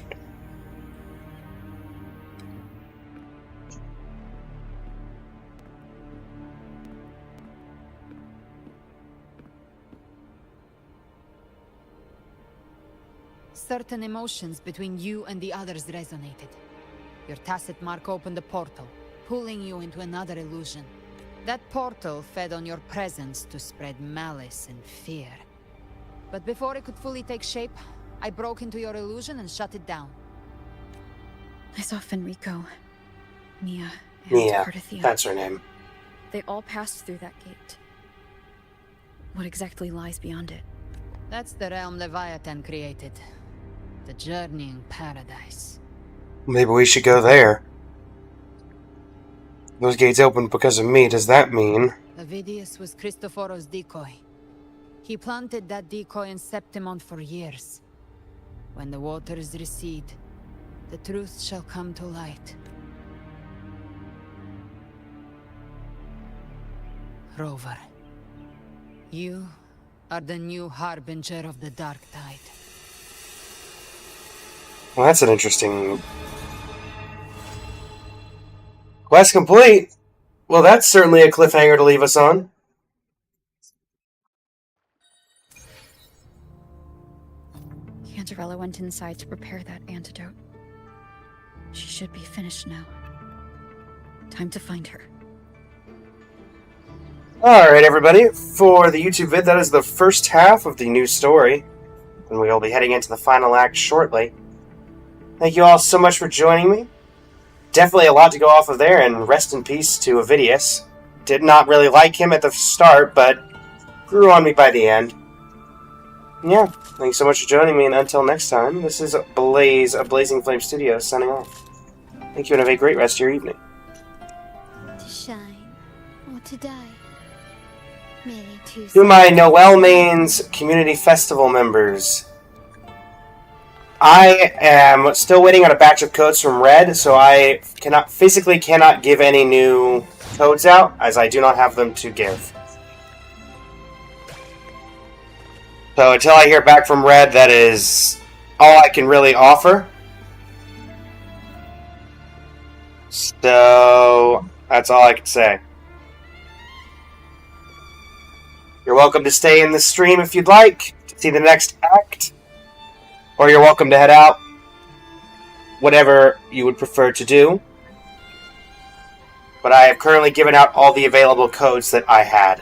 Certain emotions between you and the others resonated. Your tacit mark opened a portal, pulling you into another illusion. That portal fed on your presence to spread malice and fear. But before it could fully take shape, I broke into your illusion and shut it down. I saw Fenrico, Mia, and Mia, Cartithia. that's her name. They all passed through that gate. What exactly lies beyond it? That's the realm Leviathan created. The journeying paradise. Maybe we should go there. Those gates opened because of me. Does that mean... Avidius was Cristoforo's decoy. He planted that decoy in Septimont for years. When the waters recede, the truth shall come to light. Rover, you are the new harbinger of the Dark Tide. Well, that's an interesting... Quest complete! Well, that's certainly a cliffhanger to leave us on. Cantarella went inside to prepare that antidote. She should be finished now. Time to find her. Alright, everybody. For the YouTube vid, that is the first half of the new story. And we'll be heading into the final act shortly. Thank you all so much for joining me. Definitely a lot to go off of there, and rest in peace to Avidius. Did not really like him at the start, but grew on me by the end. Yeah, thanks so much for joining me, and until next time, this is Blaze of Blazing Flame Studios signing off. Thank you, and have a great rest of your evening. To shine or to die. Merely two To my Noel Mains Community Festival members, I am still waiting on a batch of codes from Red, so I physically cannot give any new codes out, as I do not have them to give. So until I hear back from Red, that is all I can really offer. So that's all I can say. You're welcome to stay in the stream if you'd like to see the next act. Or you're welcome to head out. Whatever you would prefer to do. But I have currently given out all the available codes that I had.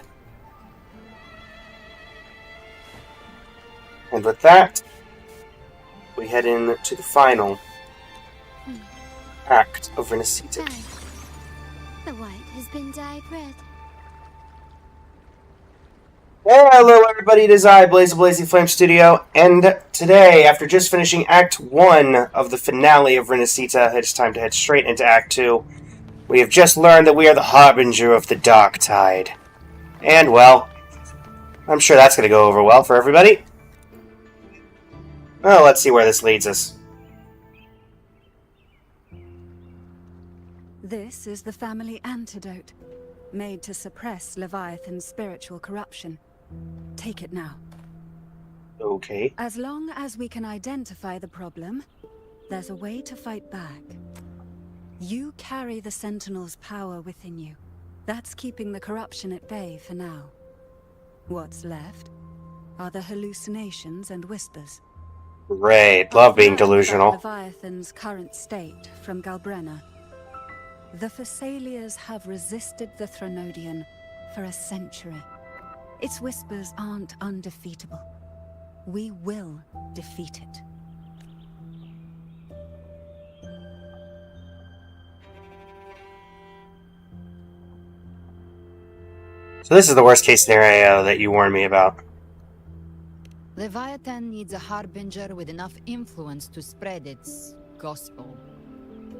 And with that, we head into the final act of Renacita. The white has been dyed red. Hello everybody, it is I, Blaze of Blazing Flame Studio, and today, after just finishing Act 1 of the finale of Renacita, it's time to head straight into Act 2. We have just learned that we are the Harbinger of the Dark Tide. And, well, I'm sure that's going to go over well for everybody. Well, let's see where this leads us. This is the family antidote, made to suppress Leviathan's spiritual corruption. Take it now. Okay. As long as we can identify the problem, there's a way to fight back. You carry the Sentinel's power within you. That's keeping the corruption at bay for now. What's left are the hallucinations and whispers. Great. Love being I've learned delusional. about Leviathan's current state from Galbrenna. The Thessalians have resisted the Threnodian for a century. Its whispers aren't undefeatable. We will defeat it. So this is the worst case scenario that you warned me about. Leviathan needs a harbinger with enough influence to spread its gospel.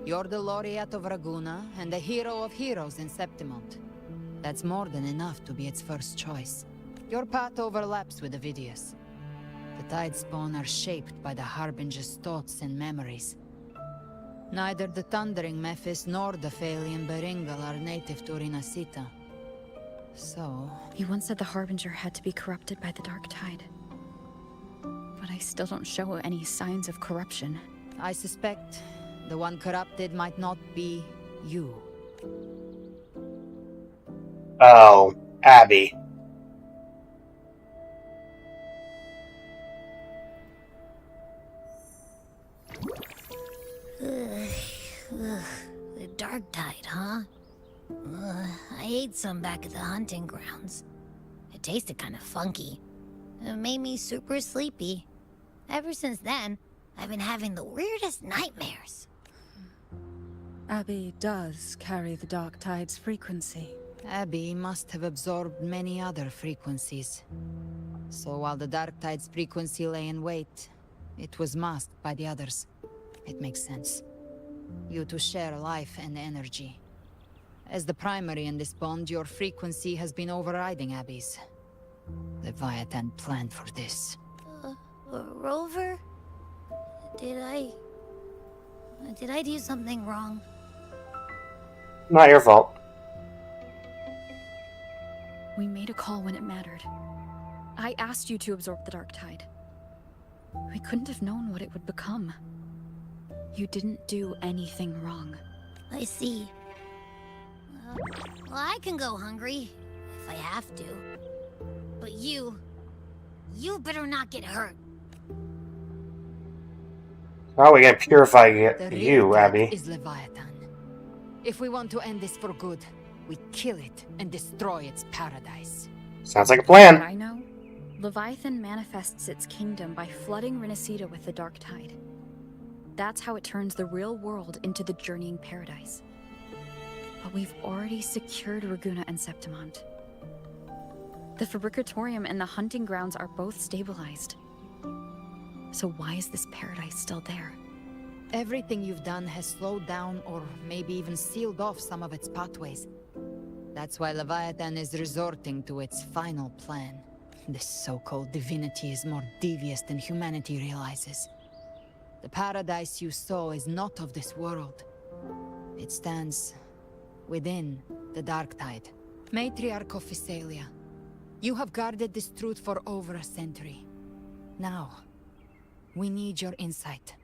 You're the laureate of Raguna and the hero of heroes in Septimont. That's more than enough to be its first choice. Your path overlaps with Avidius. The Tidespawn are shaped by the harbinger's thoughts and memories. Neither the Thundering Mephis nor the Phalian Beringal are native to Renacita. So... You once said the Harbinger had to be corrupted by the Dark Tide. But I still don't show any signs of corruption. I suspect the one corrupted might not be you. Oh, Abby. ate some back at the hunting grounds. It tasted kind of funky. It made me super sleepy. Ever since then, I've been having the weirdest nightmares. Abby does carry the Dark Tide's frequency. Abby must have absorbed many other frequencies. So while the Dark Tide's frequency lay in wait, it was masked by the others. It makes sense. You two share life and energy. As the primary in this bond, your frequency has been overriding Abby's. Leviathan planned for this. Rover? Did I do something wrong? Not your fault. We made a call when it mattered. I asked you to absorb the Dark Tide. We couldn't have known what it would become. You didn't do anything wrong. I see. Well, I can go hungry, if I have to. But you better not get hurt. How are we gonna purify The real you, threat Abby? is Leviathan. If we want to end this for good, we kill it and destroy its paradise. Sounds like a plan. I know. Leviathan manifests its kingdom by flooding Renacita with the Dark Tide. That's how it turns the real world into the journeying paradise. But we've already secured Raguna and Septimont. The Fabricatorium and the hunting grounds are both stabilized. So why is this paradise still there? Everything you've done has slowed down or maybe even sealed off some of its pathways. That's why Leviathan is resorting to its final plan. This so-called divinity is more devious than humanity realizes. The paradise you saw is not of this world. It stands within the Dark Tide. Matriarch of Physalia, you have guarded this truth for over a century. Now, we need your insight.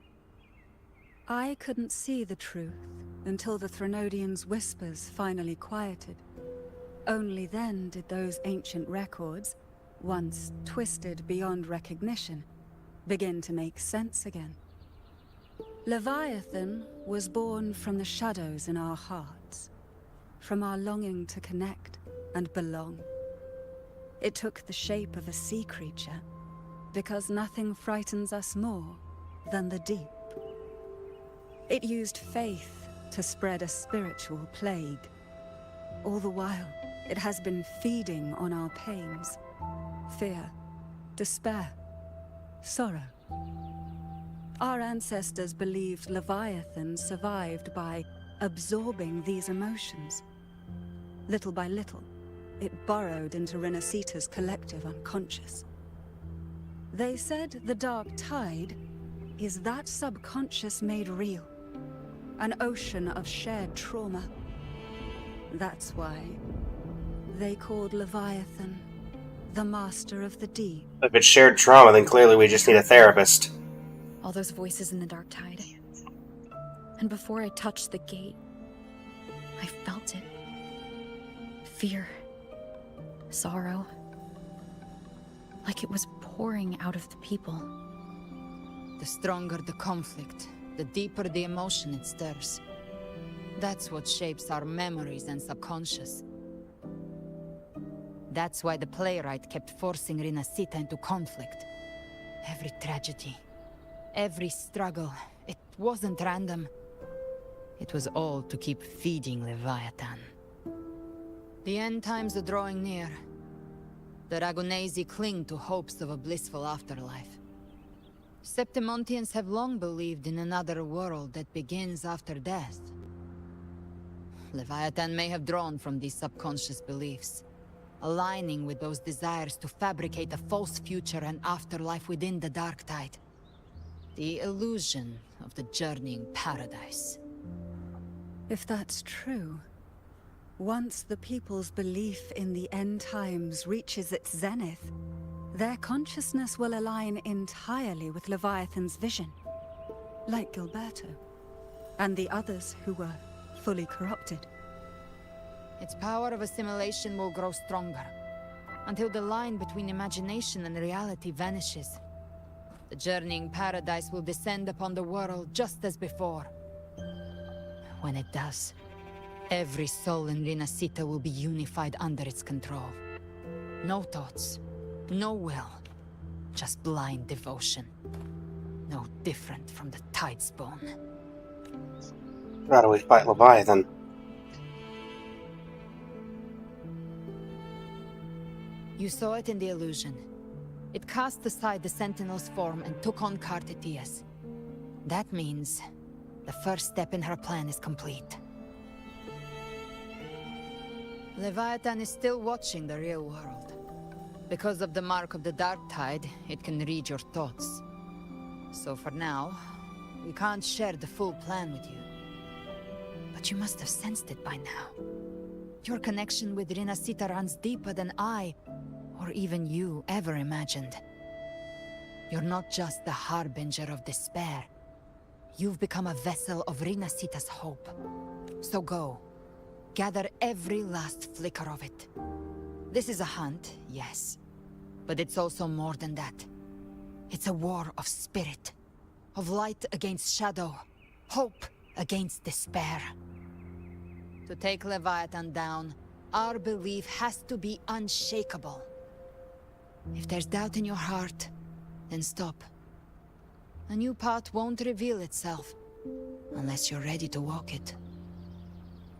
I couldn't see the truth until the Threnodians' whispers finally quieted. Only then did those ancient records, once twisted beyond recognition, begin to make sense again. Leviathan was born from the shadows in our hearts, from our longing to connect and belong. It took the shape of a sea creature, because nothing frightens us more than the deep. It used faith to spread a spiritual plague. All the while, it has been feeding on our pains. Fear, despair, sorrow. Our ancestors believed Leviathan survived by absorbing these emotions. Little by little, it burrowed into Renacita's collective unconscious. They said the Dark Tide is that subconscious made real. An ocean of shared trauma. That's why they called Leviathan the Master of the Deep. If it's shared trauma, then clearly we just need a therapist. All those voices in the Dark Tide. And before I touched the gate, I felt it. Fear. Sorrow. Like it was pouring out of the people. The stronger the conflict, the deeper the emotion it stirs. That's what shapes our memories and subconscious. That's why the playwright kept forcing Renacita into conflict. Every tragedy, every struggle, it wasn't random. It was all to keep feeding Leviathan. The end times are drawing near. The Ragonesi cling to hopes of a blissful afterlife. Septimontians have long believed in another world that begins after death. Leviathan may have drawn from these subconscious beliefs, aligning with those desires to fabricate a false future and afterlife within the Dark Tide. The illusion of the journeying paradise. If that's true, once the people's belief in the end times reaches its zenith, their consciousness will align entirely with Leviathan's vision, like Gilberto, and the others who were fully corrupted. Its power of assimilation will grow stronger, until the line between imagination and reality vanishes. The journeying paradise will descend upon the world just as before. When it does, Every soul in Rinascita will be unified under its control. No thoughts, no will, just blind devotion. No different from the Tidespawn. How do we fight Leviathan? You saw it in the illusion. It cast aside the Sentinel's form and took on Cartetius. That means the first step in her plan is complete. Leviathan is still watching the real world. Because of the mark of the Dark Tide, it can read your thoughts. So for now, we can't share the full plan with you. But you must have sensed it by now. Your connection with Rinascita runs deeper than I, or even you, ever imagined. You're not just the harbinger of despair. You've become a vessel of Rinascita's hope. So go. Gather every last flicker of it. This is a hunt, yes. But it's also more than that. It's a war of spirit. Of light against shadow. Hope against despair. To take Leviathan down, our belief has to be unshakable. If there's doubt in your heart, then stop. A new path won't reveal itself, unless you're ready to walk it.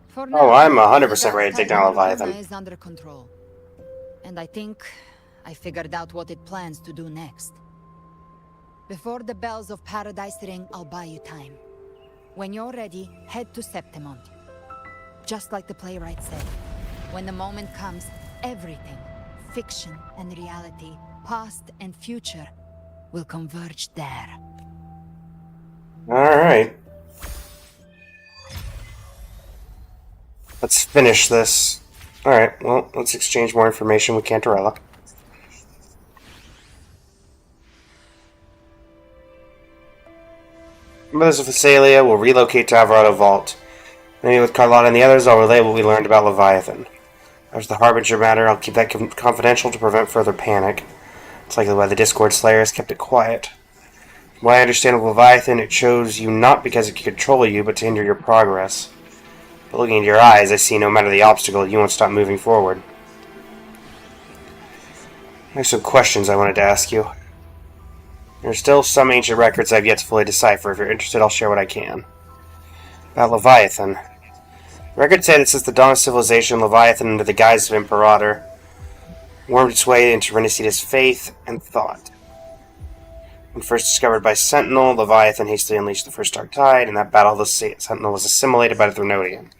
For now, I'm 100% ready to take down Leviathan. is under control. And I think I figured out what it plans to do next. Before the bells of Paradise ring, I'll buy you time. When you're ready, head to Septimont. Just like the playwright said, when the moment comes, everything, fiction and reality, past and future, will converge there. Alright. Let's finish this. Alright, well, let's exchange more information with Cantarella. Members of Thessalia will relocate to Alvarado Vault. Maybe with Carlotta and the others, I'll relay what we learned about Leviathan. As the Harbinger matter, I'll keep that confidential to prevent further panic. It's likely why the Discord Slayers kept it quiet. From what I understand of Leviathan, it chose you not because it could control you, but to hinder your progress. But looking into your eyes, I see no matter the obstacle, you won't stop moving forward. I have some questions I wanted to ask you. There are still some ancient records I've yet to fully decipher. If you're interested, I'll share what I can. About Leviathan. Records say that since the dawn of civilization, Leviathan, under the guise of Imperator, wormed its way into Rinascita's faith and thought. When first discovered by Sentinel, Leviathan hastily unleashed the first Dark Tide. In that battle, the Sentinel was assimilated by the Threnodian.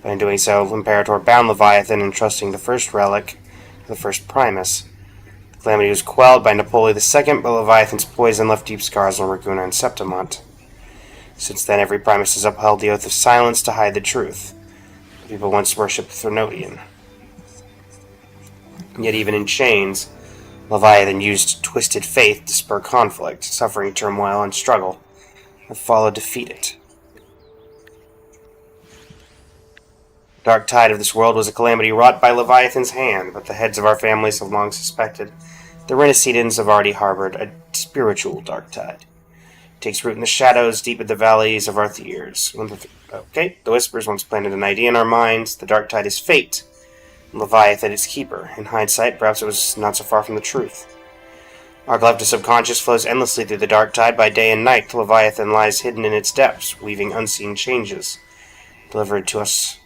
But in doing so, Imperator bound Leviathan, entrusting the first relic to the first Primus. The calamity was quelled by Napoleon II, but Leviathan's poison left deep scars on Raguna and Septimont. Since then, every Primus has upheld the oath of silence to hide the truth. People once worshipped the Threnodian. Yet even in chains, Leviathan used twisted faith to spur conflict, suffering, turmoil, and struggle that followed to feed it. The dark tide of this world was a calamity wrought by Leviathan's hand, but the heads of our families have long suspected the Rinascitans have already harbored a spiritual dark tide. It takes root in the shadows, deep in the valleys of our fears. The Whispers once planted an idea in our minds. The dark tide is fate, and Leviathan its keeper. In hindsight, perhaps it was not so far from the truth. Our collective subconscious flows endlessly through the dark tide. By day and night, Leviathan lies hidden in its depths, weaving unseen changes, delivered to us.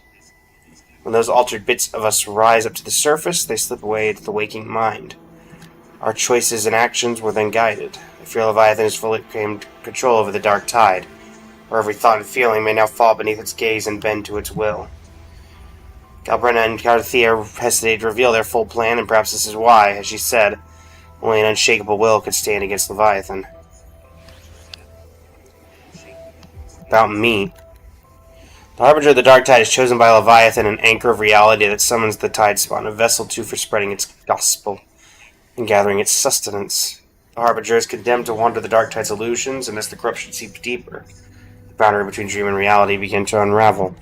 When those altered bits of us rise up to the surface, they slip away to the waking mind. Our choices and actions were then guided. I fear Leviathan has fully claimed control over the dark tide, where every thought and feeling may now fall beneath its gaze and bend to its will. Galbrenna and Carthea hesitated to reveal their full plan, and perhaps this is why, as she said, only an unshakable will could stand against Leviathan. About me. The Harbinger of the Dark Tide is chosen by Leviathan, an anchor of reality that summons the Tidespawn, a vessel too for spreading its gospel and gathering its sustenance. The Harbinger is condemned to wander the Dark Tide's illusions, and as the corruption seeps deeper, the boundary between dream and reality begin to unravel.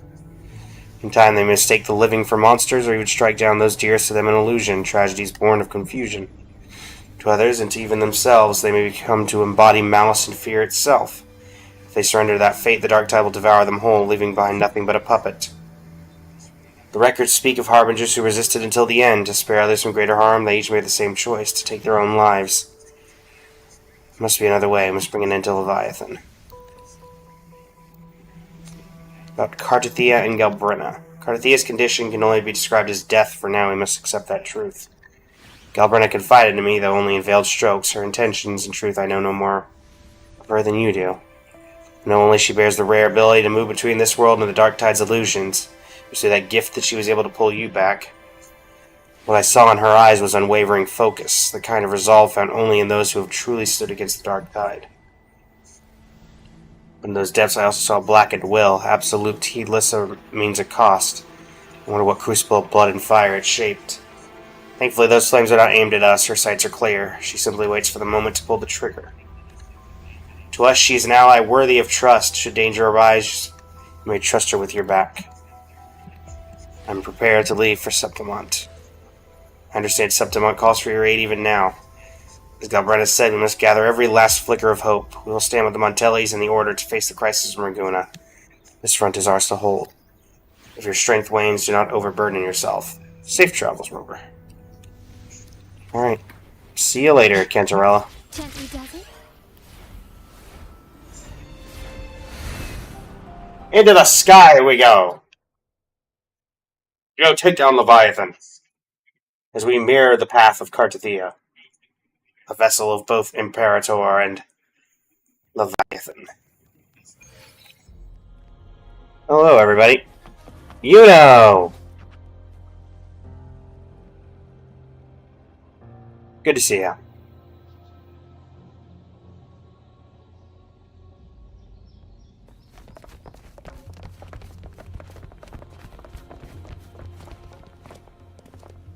In time, they mistake the living for monsters, or even strike down those dearest to them in illusion, tragedies born of confusion. To others, and to even themselves, they may become to embody malice and fear itself. If they surrender to that fate, the Dark Tide will devour them whole, leaving behind nothing but a puppet. The records speak of harbingers who resisted until the end. To spare others from greater harm, they each made the same choice, to take their own lives. Must be another way. Must bring an end to Leviathan. About Cartathea and Galbrenna. Cartathea's condition can only be described as death. For now, we must accept that truth. Galbrenna confided to me, though only in veiled strokes. Her intentions, in truth, I know no more of her than you do. I know only she bears the rare ability to move between this world and the Dark Tide's illusions. You see that gift that she was able to pull you back. What I saw in her eyes was unwavering focus, the kind of resolve found only in those who have truly stood against the Dark Tide. But in those depths I also saw blackened will, absolute heedless of means of cost. I wonder what crucible of blood and fire it shaped. Thankfully those flames are not aimed at us, her sights are clear. She simply waits for the moment to pull the trigger. To us she is an ally worthy of trust. Should danger arise, you may trust her with your back. I'm prepared to leave for Septimont. I understand Septimont calls for your aid even now. As Galbrenna said, we must gather every last flicker of hope. We will stand with the Montellis and the Order to face the crisis in Raguna. This front is ours to hold. If your strength wanes, do not overburden yourself. Safe travels, Rover. Alright. See you later, Cantarella. Gently does it? Into the sky we go! Go take down Leviathan. As we mirror the path of Cartathea. A vessel of both Imperator and Leviathan. Hello, everybody. Good to see you.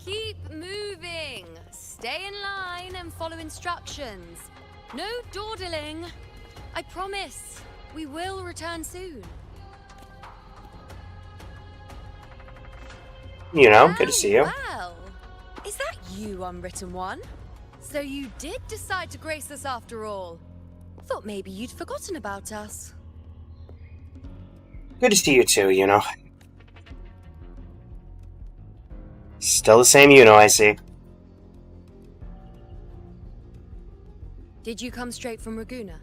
Keep moving. Stay in line and follow instructions. No dawdling. I promise, we will return soon. Good to see you. Well, is that you, Unwritten One? So you did decide to grace us after all. Thought maybe you'd forgotten about us. Good to see you too, Still the same, I see. Did you come straight from Raguna?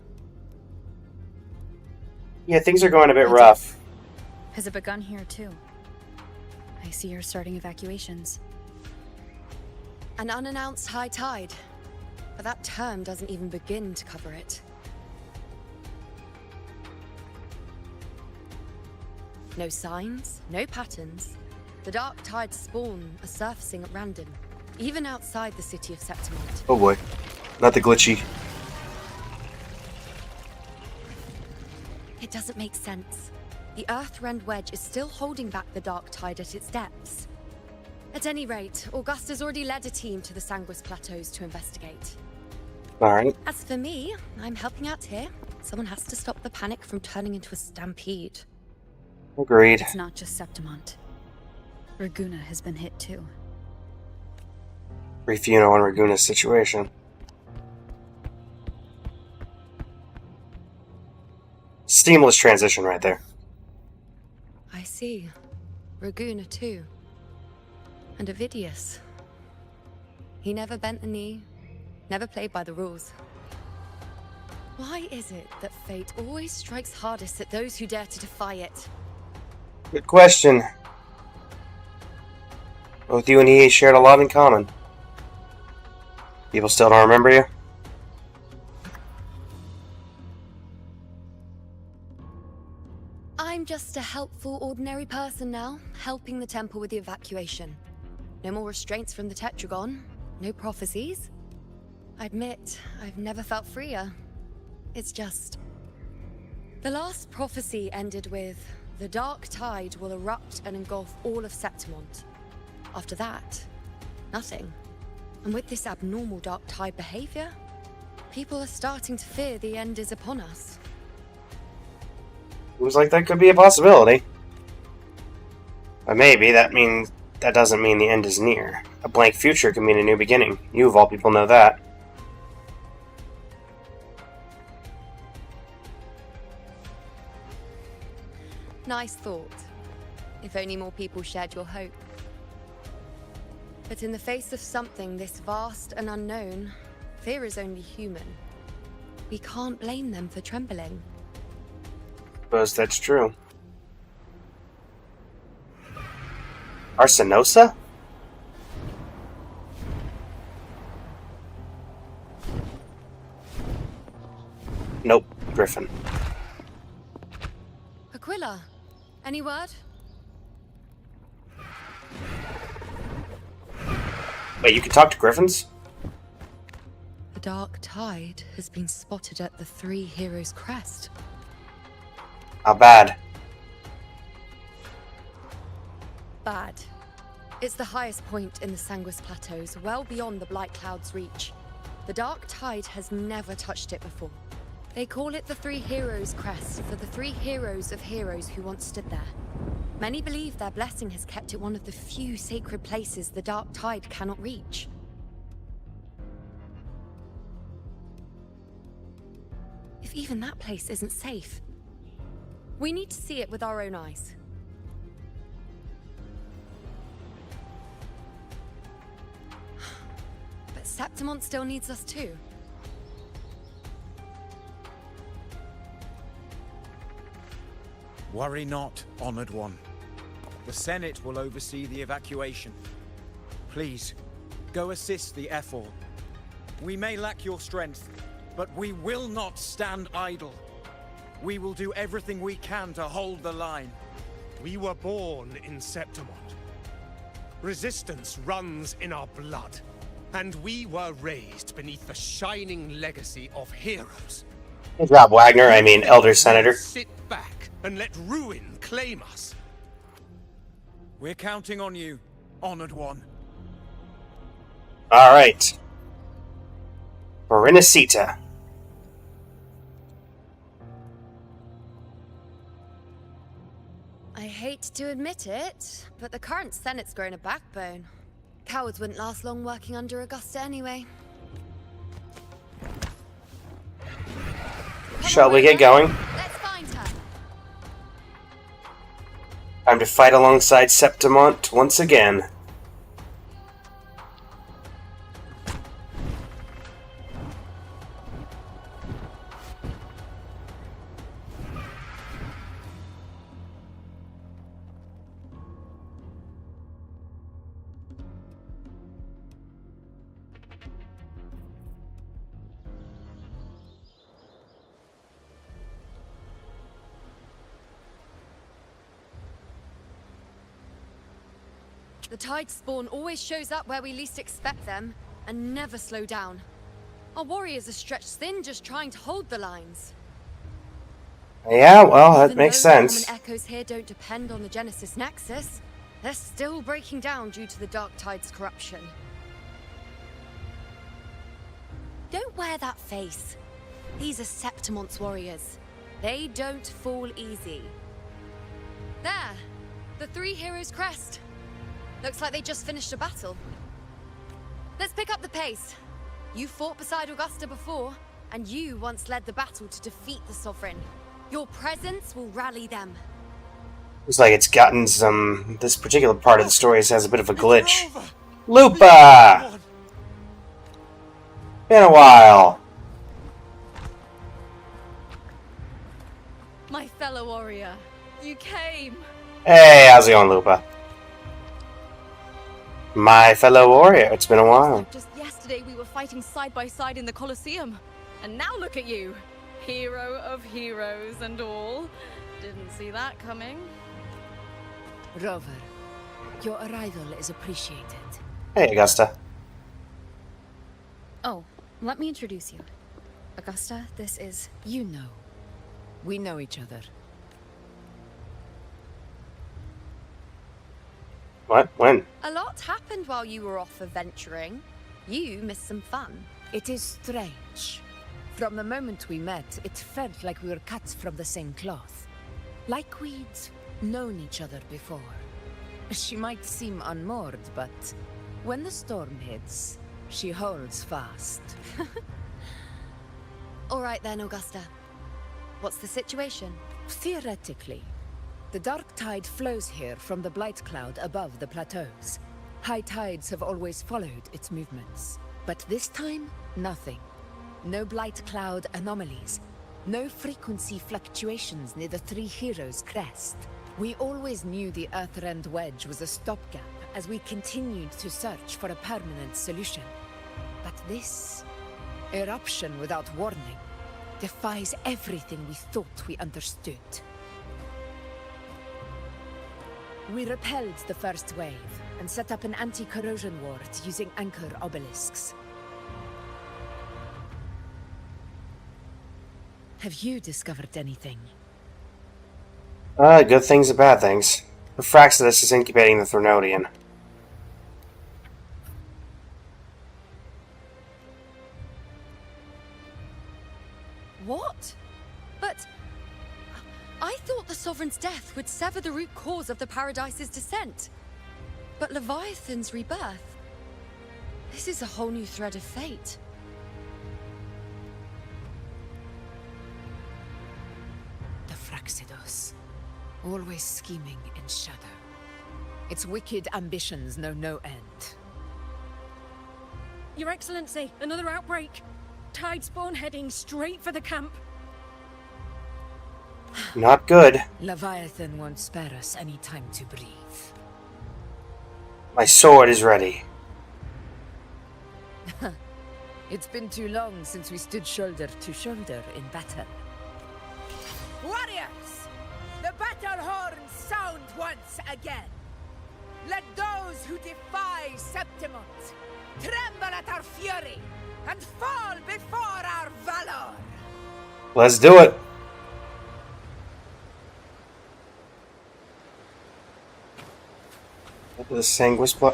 Yeah, things are going a bit rough. Has it begun here too? I see you're starting evacuations. An unannounced high tide. But that term doesn't even begin to cover it. No signs, no patterns. The Dark Tide's spawn are surfacing at random, even outside the city of Septimont. Oh boy. Not the glitchy. It doesn't make sense. The Earthrend Wedge is still holding back the Dark Tide at its depths. At any rate, Augusta's already led a team to the Sanguis Plateaus to investigate. Alright. As for me, I'm helping out here. Someone has to stop the panic from turning into a stampede. Agreed. It's not just Septimont. Raguna has been hit too. Brief on Raguna's situation. Seamless transition right there. I see. Raguna too. And Ovidius. He never bent a knee, never played by the rules. Why is it that fate always strikes hardest at those who dare to defy it? Good question. Both you and he shared a lot in common. People still don't remember you? I'm just a helpful, ordinary person now, helping the temple with the evacuation. No more restraints from the Tetragon, no prophecies. I admit, I've never felt freer. It's just... The last prophecy ended with, the Dark Tide will erupt and engulf all of Septimont. After that, nothing. And with this abnormal Dark Tide behavior, people are starting to fear the end is upon us. Seems like that could be a possibility. But maybe that doesn't mean the end is near. A blank future can mean a new beginning. You of all people know that. Nice thought. If only more people shared your hope. But in the face of something this vast and unknown, fear is only human. We can't blame them for trembling. Suppose that's true. Arsenosa? Nope, Griffin. Aquila, any word? Wait, you can talk to griffins? The dark tide has been spotted at the Three Heroes' crest. How bad? Bad. It's the highest point in the Sanguis Plateaus, well beyond the Blight Cloud's reach. The dark tide has never touched it before. They call it the Three Heroes' crest for the three heroes of heroes who once stood there. Many believe their blessing has kept it one of the few sacred places the dark tide cannot reach. If even that place isn't safe, we need to see it with our own eyes. But Septimont still needs us too. Worry not, Honored One. The Senate will oversee the evacuation. Please, go assist the Ephor. We may lack your strength, but we will not stand idle. We will do everything we can to hold the line. We were born in Septimont. Resistance runs in our blood. And we were raised beneath the shining legacy of heroes. Good job, Wagner. I mean, Elder Senator. Sit back and let ruin claim us. We're counting on you, Honored One. Alright. Berenacita. I hate to admit it, but the current Senate's grown a backbone. Cowards wouldn't last long working under Augusta anyway. Shall we get going? Let's find her. Time to fight alongside Septimont once again. The tide spawn always shows up where we least expect them, and never slow down. Our warriors are stretched thin just trying to hold the lines. Yeah, well, that Even makes though the sense. common echoes here don't depend on the Genesis Nexus, they're still breaking down due to the Dark Tide's corruption. Don't wear that face. These are Septimont's warriors. They don't fall easy. There! The Three Heroes' crest. Looks like they just finished a battle. Let's pick up the pace. You fought beside Augusta before, and you once led the battle to defeat the Sovereign. Your presence will rally them. Looks like it's gotten some... This particular part of the story has a bit of a glitch. Lupa! Been a while. My fellow warrior, you came. Hey, how's it going, Lupa? My fellow warrior, it's been a while. Just yesterday we were fighting side by side in the Colosseum. And now look at you. Hero of heroes and all. Didn't see that coming. Rover, your arrival is appreciated. Hey, Augusta. Oh, let me introduce you. Augusta, this is... You know. We know each other. What? When? A lot happened while you were off adventuring. You missed some fun. It is strange. From the moment we met, it felt like we were cut from the same cloth. Like we'd known each other before. She might seem unmoored, but when the storm hits, she holds fast. All right then, Augusta. What's the situation? Theoretically, The dark tide flows here from the blight cloud above the plateaus. High tides have always followed its movements. But this time, nothing. No blight cloud anomalies. No frequency fluctuations near the Three Heroes crest. We always knew the Earthrend Wedge was a stopgap as we continued to search for a permanent solution. But this eruption without warning defies everything we thought we understood. We repelled the first wave and set up an anti-corrosion ward using anchor obelisks. Have you discovered anything? Good things and bad things. Refraxidus is incubating the Threnodian. What? But I thought the Sovereign's death would sever the root cause of the Paradise's descent. But Leviathan's rebirth... This is a whole new thread of fate. The Fraxidos. Always scheming in shadow. Its wicked ambitions know no end. Your Excellency, another outbreak. Tidespawn heading straight for the camp. Not good. Leviathan won't spare us any time to breathe. My sword is ready. It's been too long since we stood shoulder to shoulder in battle. Warriors! The battle horns sound once again. Let those who defy Septimont tremble at our fury and fall before our valor. Let's do it. The Sanguis blood.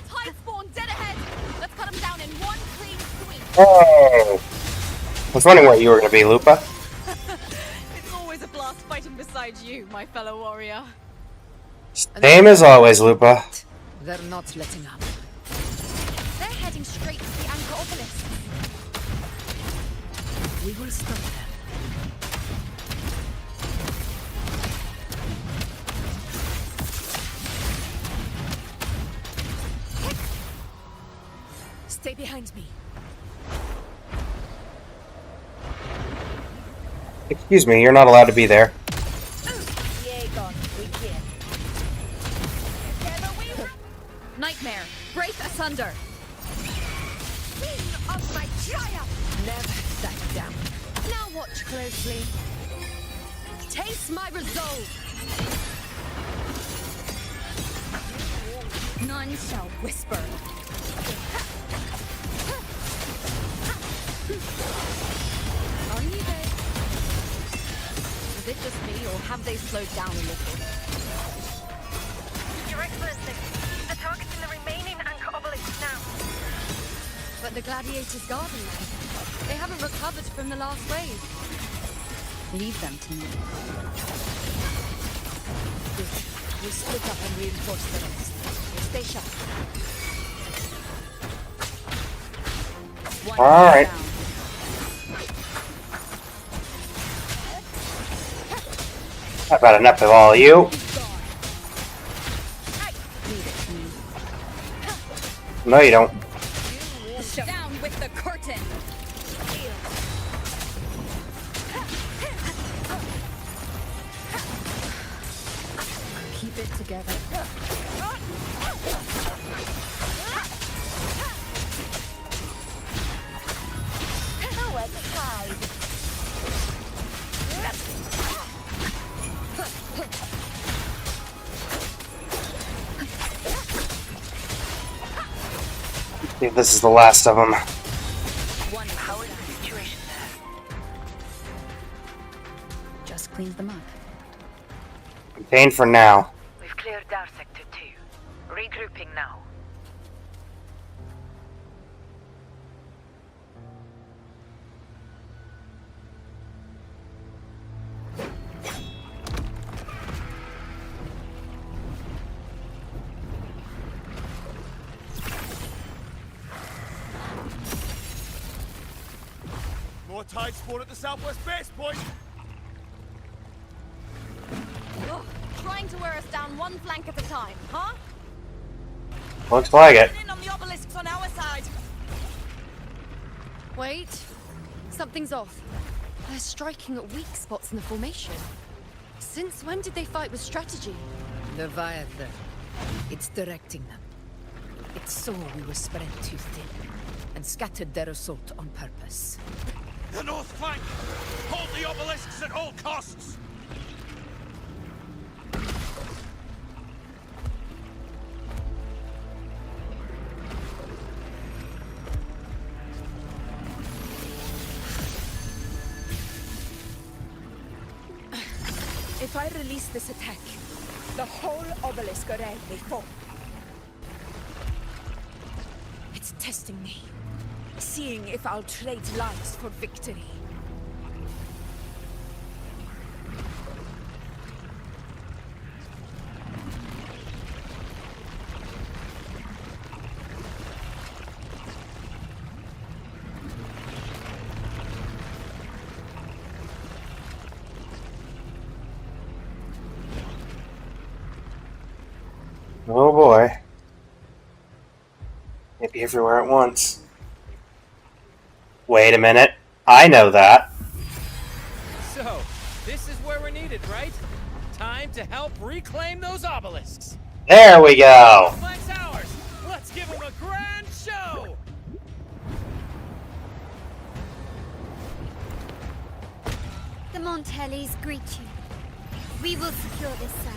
Tidespawn dead ahead! Let's cut him down in one clean sweep! Oh! I was wondering what you were going to be, Lupa. It's always a blast fighting beside you, my fellow warrior. Same as always, Lupa. They're not letting up. They're heading straight to the anchor obelisk. We will stop them. Stay behind me. Excuse me, you're not allowed to be there. Nightmare, break asunder. King of my triumph! Never back down. Now watch closely. Taste my resolve. None shall whisper. Are you there? Is it just me, or have they slowed down a little? Your Excellency, the target's in the remaining anchor obelisk now. But the gladiators guard them now. They haven't recovered from the last wave. Leave them to me. Good. We'll split up and reinforce the rest. Stay sharp. Alright. I've had enough of all of you. No, you don't. Down with the curtain. Keep it together. Nowhere to hide. I think this is the last of them. How is the situation there? Just cleans them up. Contained for now. We've cleared our sector 2. Regrouping now. More tide spawn at the southwest base point. Ugh, trying to wear us down one flank at a time, huh? Looks like it. In on the obelisks on our side. Wait, something's off. They're striking at weak spots in the formation. Since when did they fight with strategy? Leviathan. It's directing them. It saw we were spread too thin, and scattered their assault on purpose. The north flank! Hold the obelisks at all costs! If I release this attack, the whole obelisk array may fall. It's testing me, seeing if I'll trade lives for victory. Oh boy. Can't be everywhere at once. Wait a minute. I know that. So, this is where we're needed, right? Time to help reclaim those obelisks. There we go. Flank's ours. Let's give them a grand show. The Montellis greet you. We will secure this side.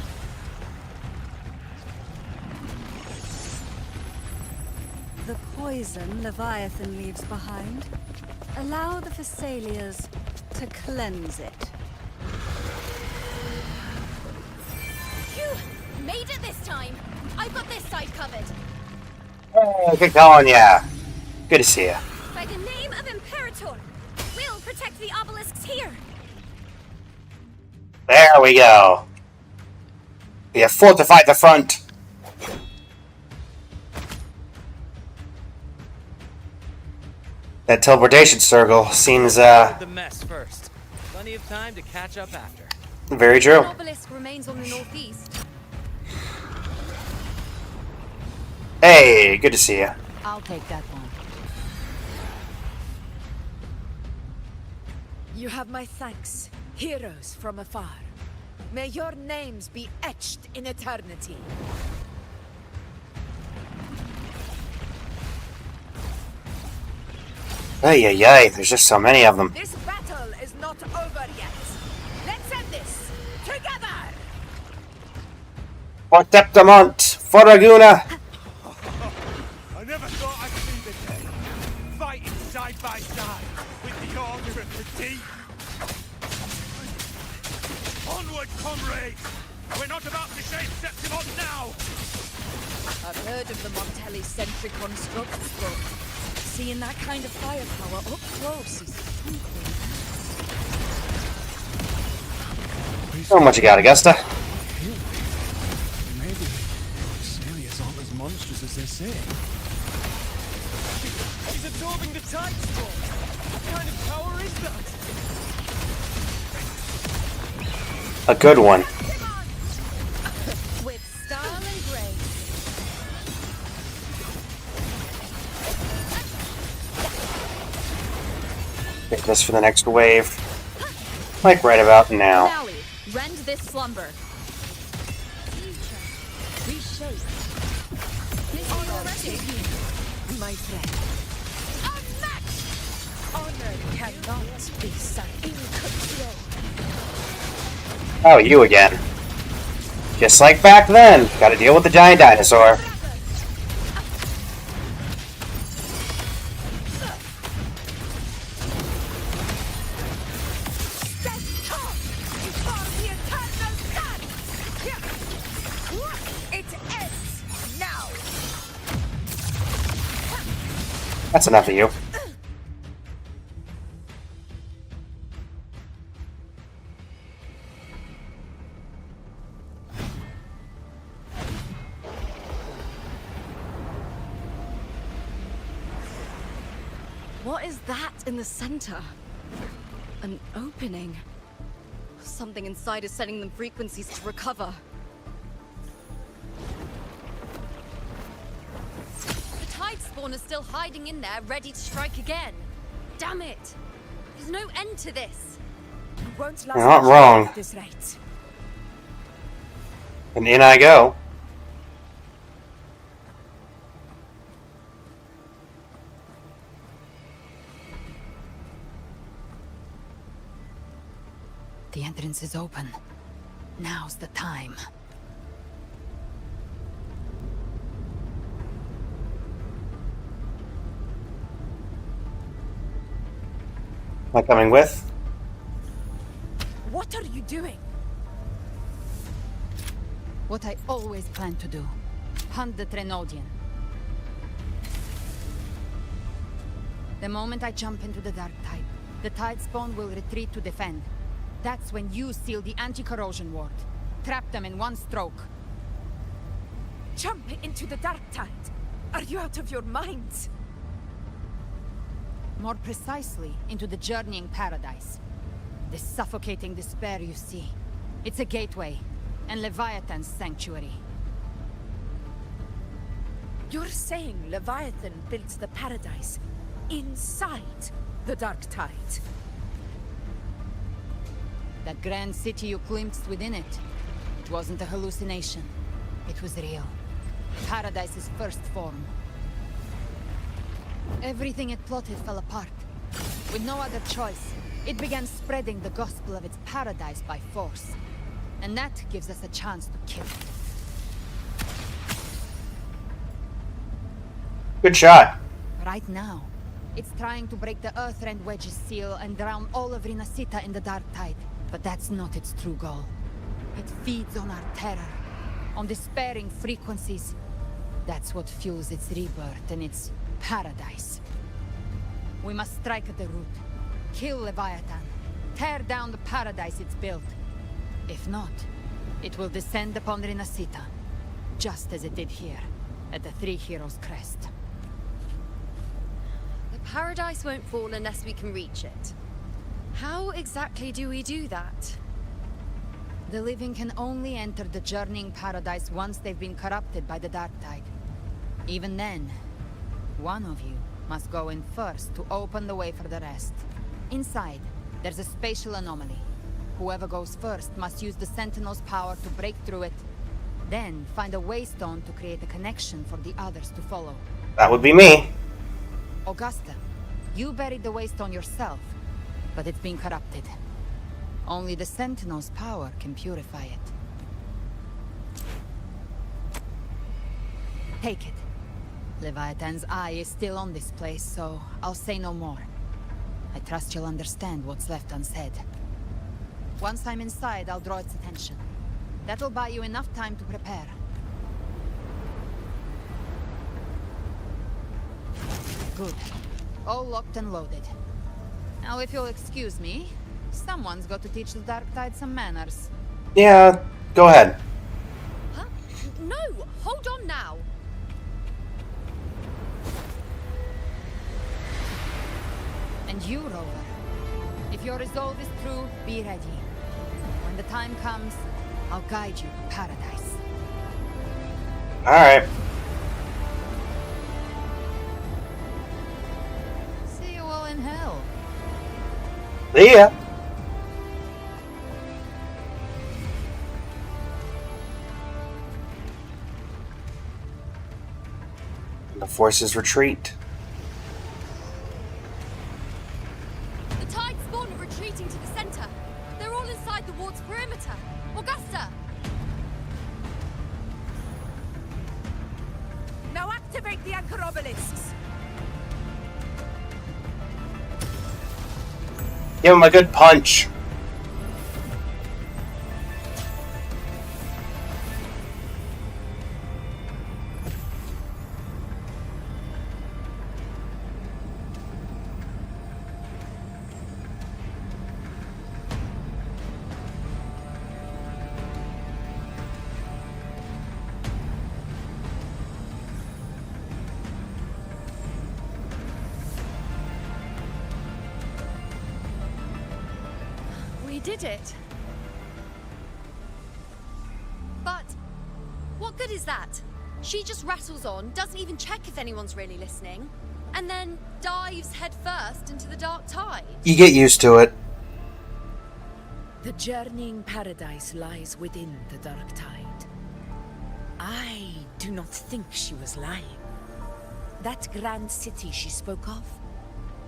The poison Leviathan leaves behind. Allow the Thessalians to cleanse it. Phew! Made it this time! I've got this side covered. Hey, good calling, yeah. Good to see you. By the name of Imperator, we'll protect the obelisks here. There we go. We have fortified the front. That teleportation circle seems, The mess first. Plenty of time to catch up after. very true. The obelisk remains on the northeast. Hey, good to see you. I'll take that one. You have my thanks, heroes from afar. May your names be etched in eternity. Ay, ay, ay, there's just so many of them. This battle is not over yet. Let's end this together! Forteptamont, Foraguna. I never thought I'd see the day. Fighting side by side with the Order of the Deep. Onward, comrades! We're not about to shave Septimon now! I've heard of the Montelli-centric constructs, but seeing that kind of firepower up close is something. How much you got, Augusta? Maybe Thessalians aren't as monstrous as they say. He's absorbing the tide storm. What kind of power is that? A good one. With style and grace. Take this for the next wave. Like right about now. Finale, rend this slumber. Reshape. My friend. Honor cannot be such in control. Oh, you again. Just like back then. Gotta deal with the giant dinosaur. It ends now. That's enough of you. What is that in the center? An opening. Something inside is sending them frequencies to recover. The tide spawn is still hiding in there, ready to strike again. Damn it! There's no end to this. You won't last You're not much wrong. at this rate. And in I go. The entrance is open. Now's the time. Am I coming with? What are you doing? What I always planned to do. Hunt the Trenodian. The moment I jump into the dark tide, the tide spawn will retreat to defend. That's when you seal the anti-corrosion ward. Trap them in one stroke. Jump into the dark tide. Are you out of your minds? More precisely, into the journeying paradise. The suffocating despair you see. It's a gateway, and Leviathan's sanctuary. You're saying Leviathan built the paradise inside the dark tide? That grand city you glimpsed within it, it wasn't a hallucination. It was real. Paradise's first form. Everything it plotted fell apart. With no other choice, it began spreading the gospel of its paradise by force. And that gives us a chance to kill it. Good shot. Right now, it's trying to break the Earthrend Wedge's seal and drown all of Rinasita in the dark tide. But that's not its true goal. It feeds on our terror, on despairing frequencies. That's what fuels its rebirth and its paradise. We must strike at the root, kill Leviathan, tear down the paradise it's built. If not, it will descend upon Rinasita, just as it did here, at the Three Heroes Crest. The paradise won't fall unless we can reach it. How exactly do we do that? The living can only enter the journeying paradise once they've been corrupted by the dark tide. Even then, one of you must go in first to open the way for the rest. Inside, there's a spatial anomaly. Whoever goes first must use the Sentinel's power to break through it, then find a waystone to create a connection for the others to follow. That would be me. Augusta, you buried the waystone yourself, but it's been corrupted. Only the Sentinel's power can purify it. Take it. Leviathan's eye is still on this place, so I'll say no more. I trust you'll understand what's left unsaid. Once I'm inside, I'll draw its attention. That'll buy you enough time to prepare. Good. All locked and loaded. Now, if you'll excuse me, someone's got to teach the Dark Tide some manners. Yeah, go ahead. Huh? No! Hold on now! And you, Rover. If your resolve is true, be ready. When the time comes, I'll guide you to paradise. Alright. See you all in hell. See ya. The forces retreat. The tide spawn are retreating to the center. They're all inside the ward's perimeter. Augusta! Now activate the anchor obelisks. Give him a good punch. We did it. But what good is that? She just rattles on, doesn't even check if anyone's really listening, and then dives headfirst into the dark tide. You get used to it. The journeying paradise lies within the dark tide. I do not think she was lying. That grand city she spoke of,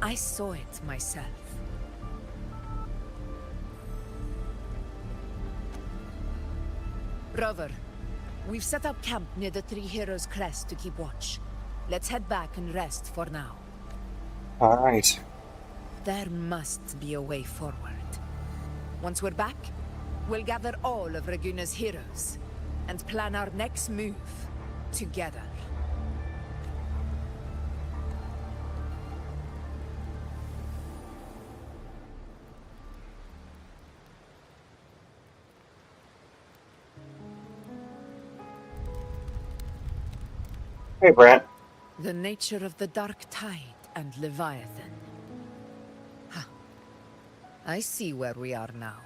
I saw it myself. Rover, we've set up camp near the Three Heroes Crest to keep watch. Let's head back and rest for now. Alright. There must be a way forward. Once we're back, we'll gather all of Raguna's heroes and plan our next move together. Hey, Brent. The nature of the dark tide and Leviathan. Huh. I see where we are now.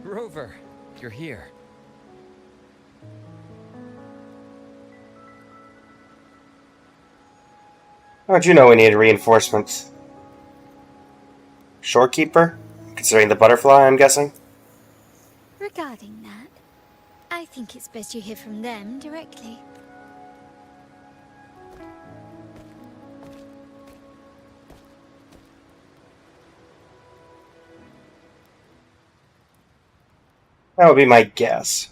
Rover, you're here. How'd you know we needed reinforcements? Shorekeeper? Considering the butterfly, I'm guessing? Regarding that, I think it's best you hear from them directly. That would be my guess.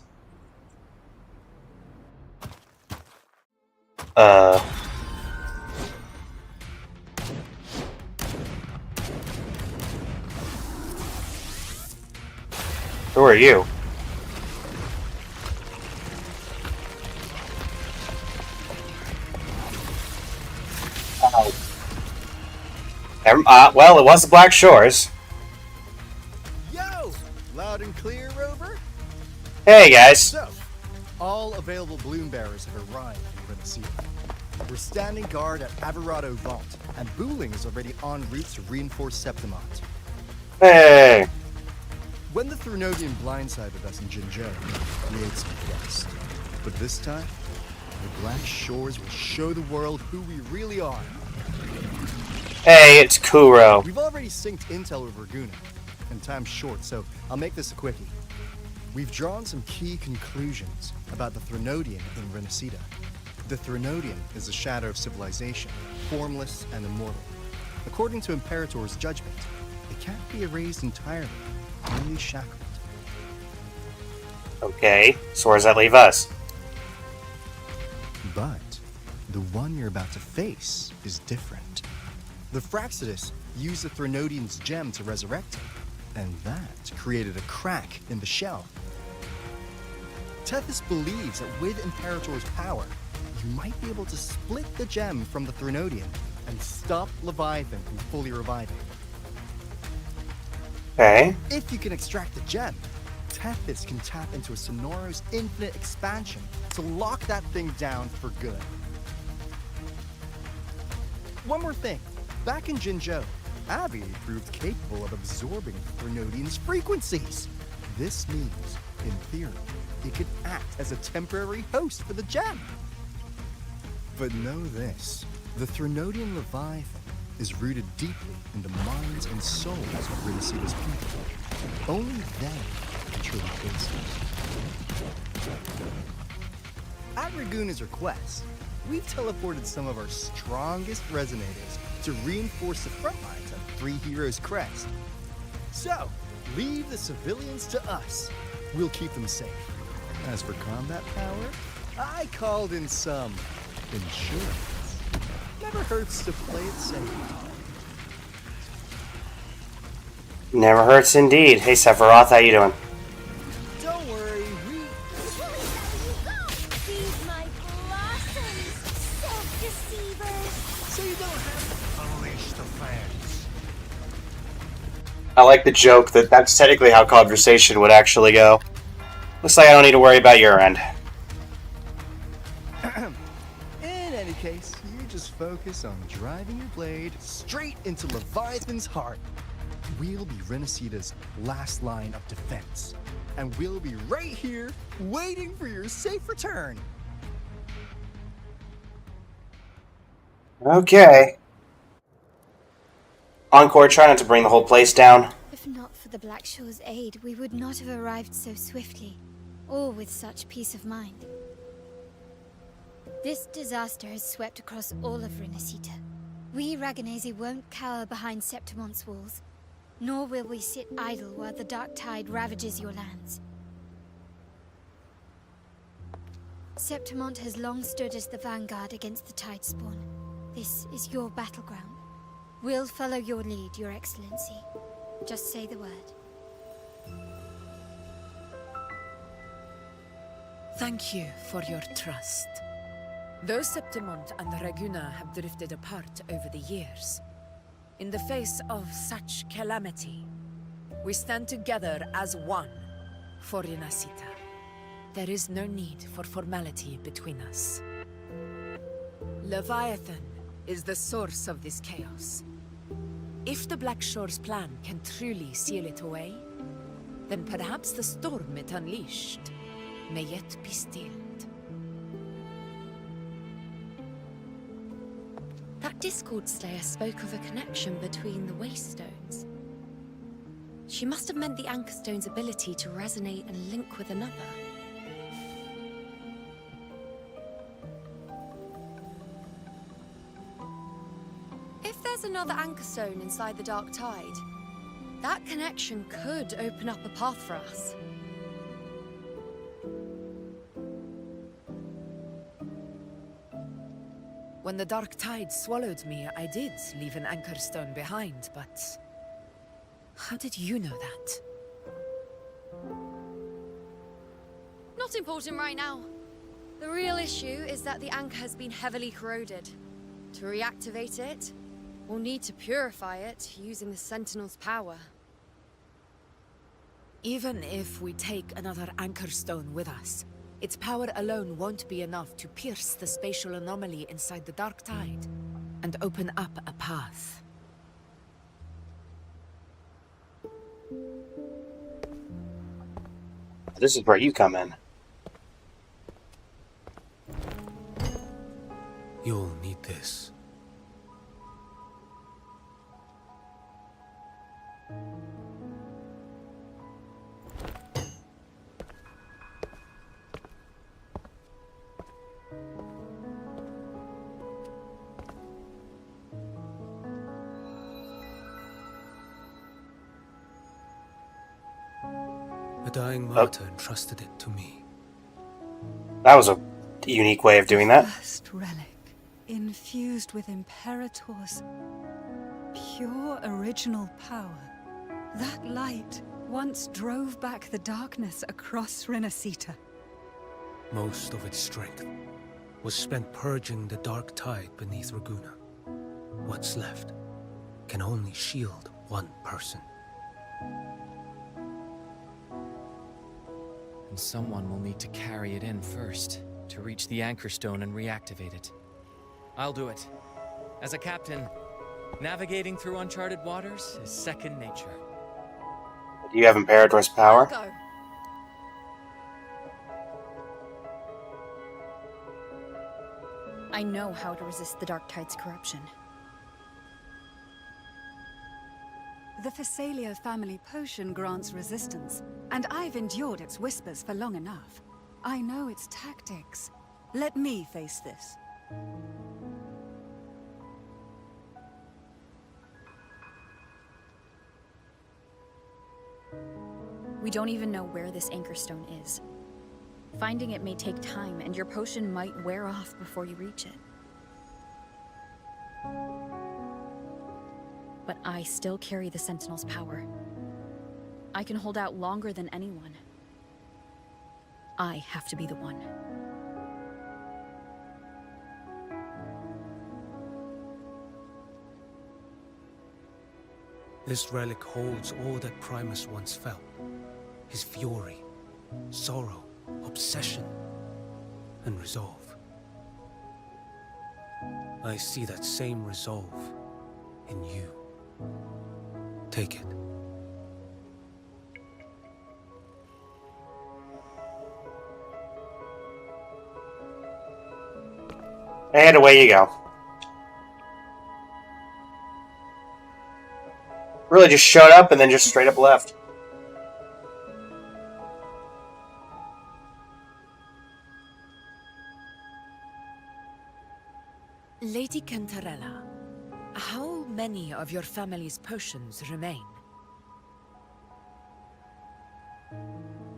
Who are you? Well, it was the Black Shores. Yo! Loud and clear, Rover? Hey, guys. So, all available bloom bearers have arrived in Renaissance. We're standing guard at Averado Vault, and Booling is already en route to reinforce Septimont. Hey! When the Thrunodian blindsided us in Jinzhou, we ate some dust. But this time, the Black Shores will show the world who we really are. Hey, it's Kuro. We've already synced intel with Raguna, and time's short, so I'll make this a quickie. We've drawn some key conclusions about the Thrunodian in Renaissance. The Thrunodian is the shadow of civilization, formless and immortal. According to Imperator's judgment, it can't be erased entirely, only shackled. Okay, so where does that leave us? But the one you're about to face is different. The Fraxidus used the Thrunodian's gem to resurrect him, and that created a crack in the shell. Tethys believes that with Imperator's power, you might be able to split the gem from the Thrunodian and stop Leviathan from fully reviving. Okay. If you can extract the gem, Tethys can tap into a Sonoro's infinite expansion to lock that thing down for good. One more thing. Back in Jinzhou, Abby proved capable of absorbing Thrunodian's frequencies. This means, in theory, it could act as a temporary host for the gem. But know this, the Thrunodian Leviathan is rooted deeply in the minds and souls of Renaissance people. Only they can truly face it. At Raguna's request, we've teleported some of our strongest resonators to reinforce the front lines of Three Heroes Crest. So, leave the civilians to us. We'll keep them safe. As for combat power, I called in some insurance. Never hurts to play it safe. Never hurts indeed. Hey, Sephiroth, how you doing? Don't worry, Feed my blossoms, self-deceivers. So you don't have to unleash the fans. I like the joke that that's technically how conversation would actually go. Looks like I don't need to worry about your end. In any case, you just focus on driving your blade straight into Leviathan's heart. We'll be Renacita's last line of defense. And we'll be right here, waiting for your safe return. Okay. Encore, try not to bring the whole place down. If not for the Blackshaw's aid, we would not have arrived so swiftly, or with such peace of mind. This disaster has swept across all of Renacita. We Ragganese won't cower behind Septimon's walls, nor will we sit idle while the dark tide ravages your lands. Septimont has long stood as the vanguard against the Tidespawn. This is your battleground. We'll follow your lead, Your Excellency. Just say the word. Thank you for your trust. Though Septimont and Raguna have drifted apart over the years, in the face of such calamity, we stand together as one for Renacita. There is no need for formality between us. Leviathan is the source of this chaos. If the Blackshore's plan can truly seal it away, then perhaps the storm it unleashed may yet be stilled. That Discord Slayer spoke of a connection between the Wastestones. She must have meant the Anchorstone's ability to resonate and link with another. If there's another Anchorstone inside the Dark Tide, that connection could open up a path for us. When the Dark Tide swallowed me, I did leave an Anchorstone behind, but... how did you know that? Not important right now. The real issue is that the anchor has been heavily corroded. To reactivate it, we'll need to purify it using the Sentinel's power. Even if we take another Anchorstone with us, its power alone won't be enough to pierce the spatial anomaly inside the Dark Tide and open up a path. This is where you come in. You'll need this. A dying martyr entrusted it to me. That was a unique way of doing that. First relic, infused with Imperator's pure original power. That light once drove back the darkness across Renacita. Most of its strength was spent purging the dark tide beneath Raguna. What's left can only shield one person. And someone will need to carry it in first, to reach the Anchorstone and reactivate it. I'll do it. As a captain, navigating through uncharted waters is second nature. Do you have Imperator's power? Go. I know how to resist the Dark Tide's corruption. The Phasalia family potion grants resistance, and I've endured its whispers for long enough. I know its tactics. Let me face this. We don't even know where this Anchorstone is. Finding it may take time, and your potion might wear off before you reach it. But I still carry the Sentinel's power. I can hold out longer than anyone. I have to be the one. This relic holds all that Primus once felt. His fury, sorrow, obsession, and resolve. I see that same resolve in you. Take it. And away you go. Really just showed up and then just straight up left. Lady Cantarella, how many of your family's potions remain?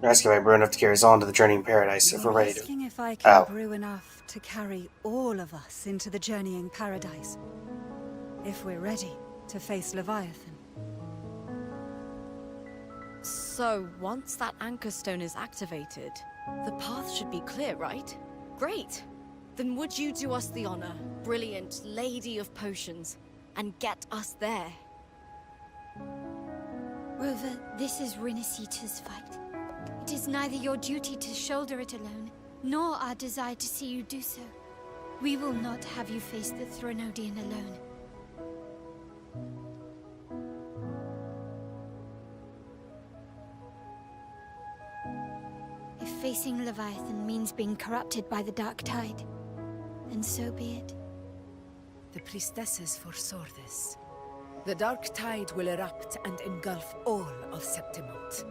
Rescue might brew enough to carry us on to the journeying paradise if we're ready to. Asking if I can brew enough to carry all of us into the journeying paradise. If we're ready to face Leviathan. So, once that anchor stone is activated, the path should be clear, right? Great! Then would you do us the honor, brilliant Lady of Potions, and get us there? Rover, this is Rinasita's fight. It is neither your duty to shoulder it alone, nor our desire to see you do so. We will not have you face the Threnodian alone. If facing Leviathan means being corrupted by the dark tide, then so be it. The priestesses foresaw this. The dark tide will erupt and engulf all of Septimont.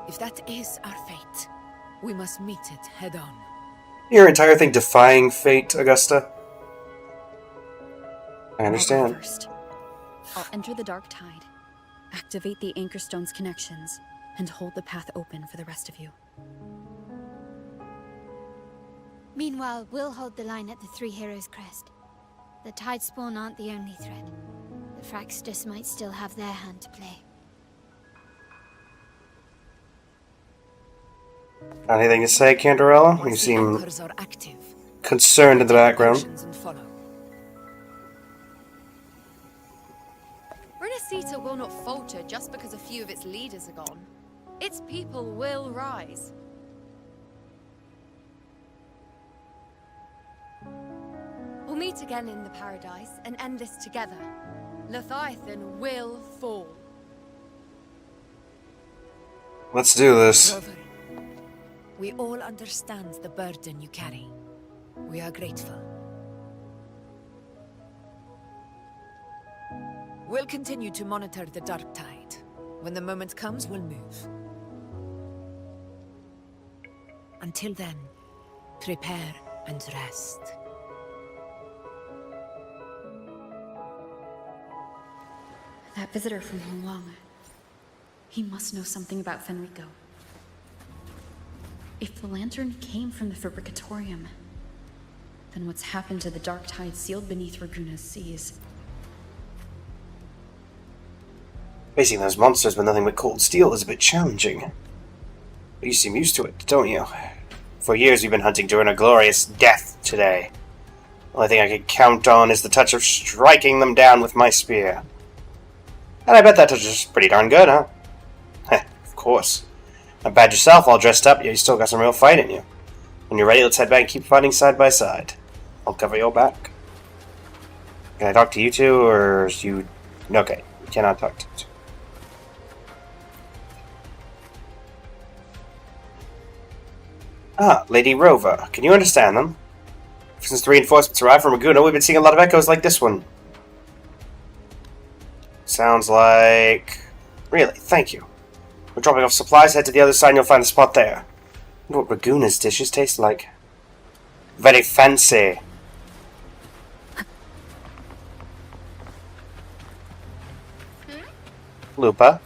If that is our fate, we must meet it head-on. Your entire thing defying fate, Augusta? I understand. First, I'll enter the dark tide, activate the anchor stone's connections, and hold the path open for the rest of you. Meanwhile, we'll hold the line at the Three Heroes Crest. The Tidespawn aren't the only threat. The Fraxters might still have their hand to play. Anything to say, Cantarella? You seem concerned in the background. Rinasita will not falter just because a few of its leaders are gone. Its people will rise. We'll meet again in the paradise and end this together. Leviathan will fall. Let's do this. Rover, we all understand the burden you carry. We are grateful. We'll continue to monitor the dark tide. When the moment comes, we'll move. Until then, prepare and rest. That visitor from Huang, he must know something about Fenrico. If the lantern came from the Fabricatorium, then what's happened to the dark tide sealed beneath Raguna's seas? Facing those monsters with nothing but cold steel is a bit challenging. But you seem used to it, don't you? For years you've been hunting to earn a glorious death today. The only thing I could count on is the touch of striking them down with my spear. And I bet that touch is pretty darn good, huh? Heh, of course. Not bad yourself, all dressed up, yet you still got some real fight in you. When you're ready, let's head back and keep fighting side by side. I'll cover your back. Can I talk to you two, or you... Okay, you cannot talk to you two. Ah, Lady Rover. Can you understand them? Since the reinforcements arrived from Raguna, we've been seeing a lot of echoes like this one. Sounds like... Really, thank you. We're dropping off supplies, head to the other side and you'll find the spot there. I wonder what Raguna's dishes taste like. Very fancy. Lupa.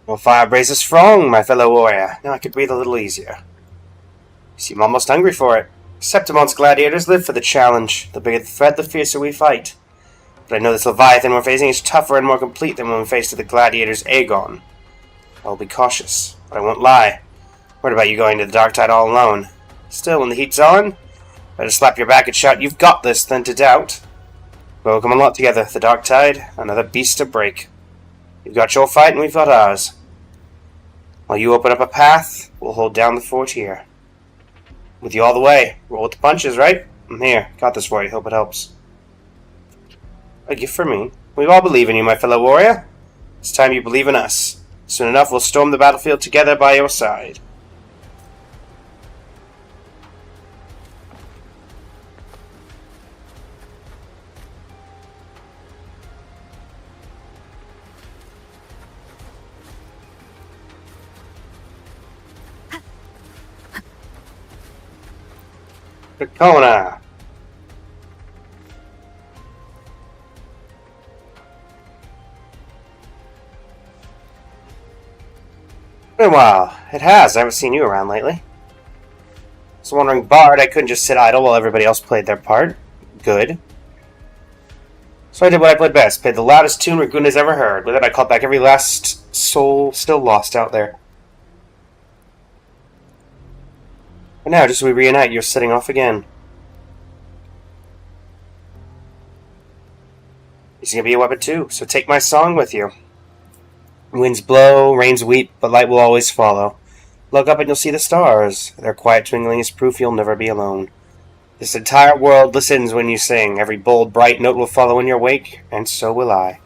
Well, fire braces strong, my fellow warrior. Now I could breathe a little easier. You seem almost hungry for it. Septimont's gladiators live for the challenge. The bigger the threat, the fiercer we fight. But I know this Leviathan we're facing is tougher and more complete than when we faced the gladiators Aegon. I'll be cautious, but I won't lie. Worried about you going to the dark tide all alone. Still, when the heat's on, better slap your back and shout, "You've got this," than to doubt. We'll come along together. The dark tide, another beast to break. You've got your fight and we've got ours. While you open up a path, we'll hold down the fort here. With you all the way. Roll with the punches, right? I'm here. Got this for you. Hope it helps. A gift for me. We all believe in you, my fellow warrior. It's time you believe in us. Soon enough, we'll storm the battlefield together by your side. Kona. Been a while. It has. I haven't seen you around lately. I was wondering, Bard, I couldn't just sit idle while everybody else played their part. Good. So I did what I played best. Played the loudest tune Ragunda's ever heard. With it, I called back every last soul still lost out there. But now, just as we reunite, you're setting off again. It's going to be a weapon too, so take my song with you. Winds blow, rains weep, but light will always follow. Look up and you'll see the stars. Their quiet twinkling is proof you'll never be alone. This entire world listens when you sing. Every bold, bright note will follow in your wake, and so will I.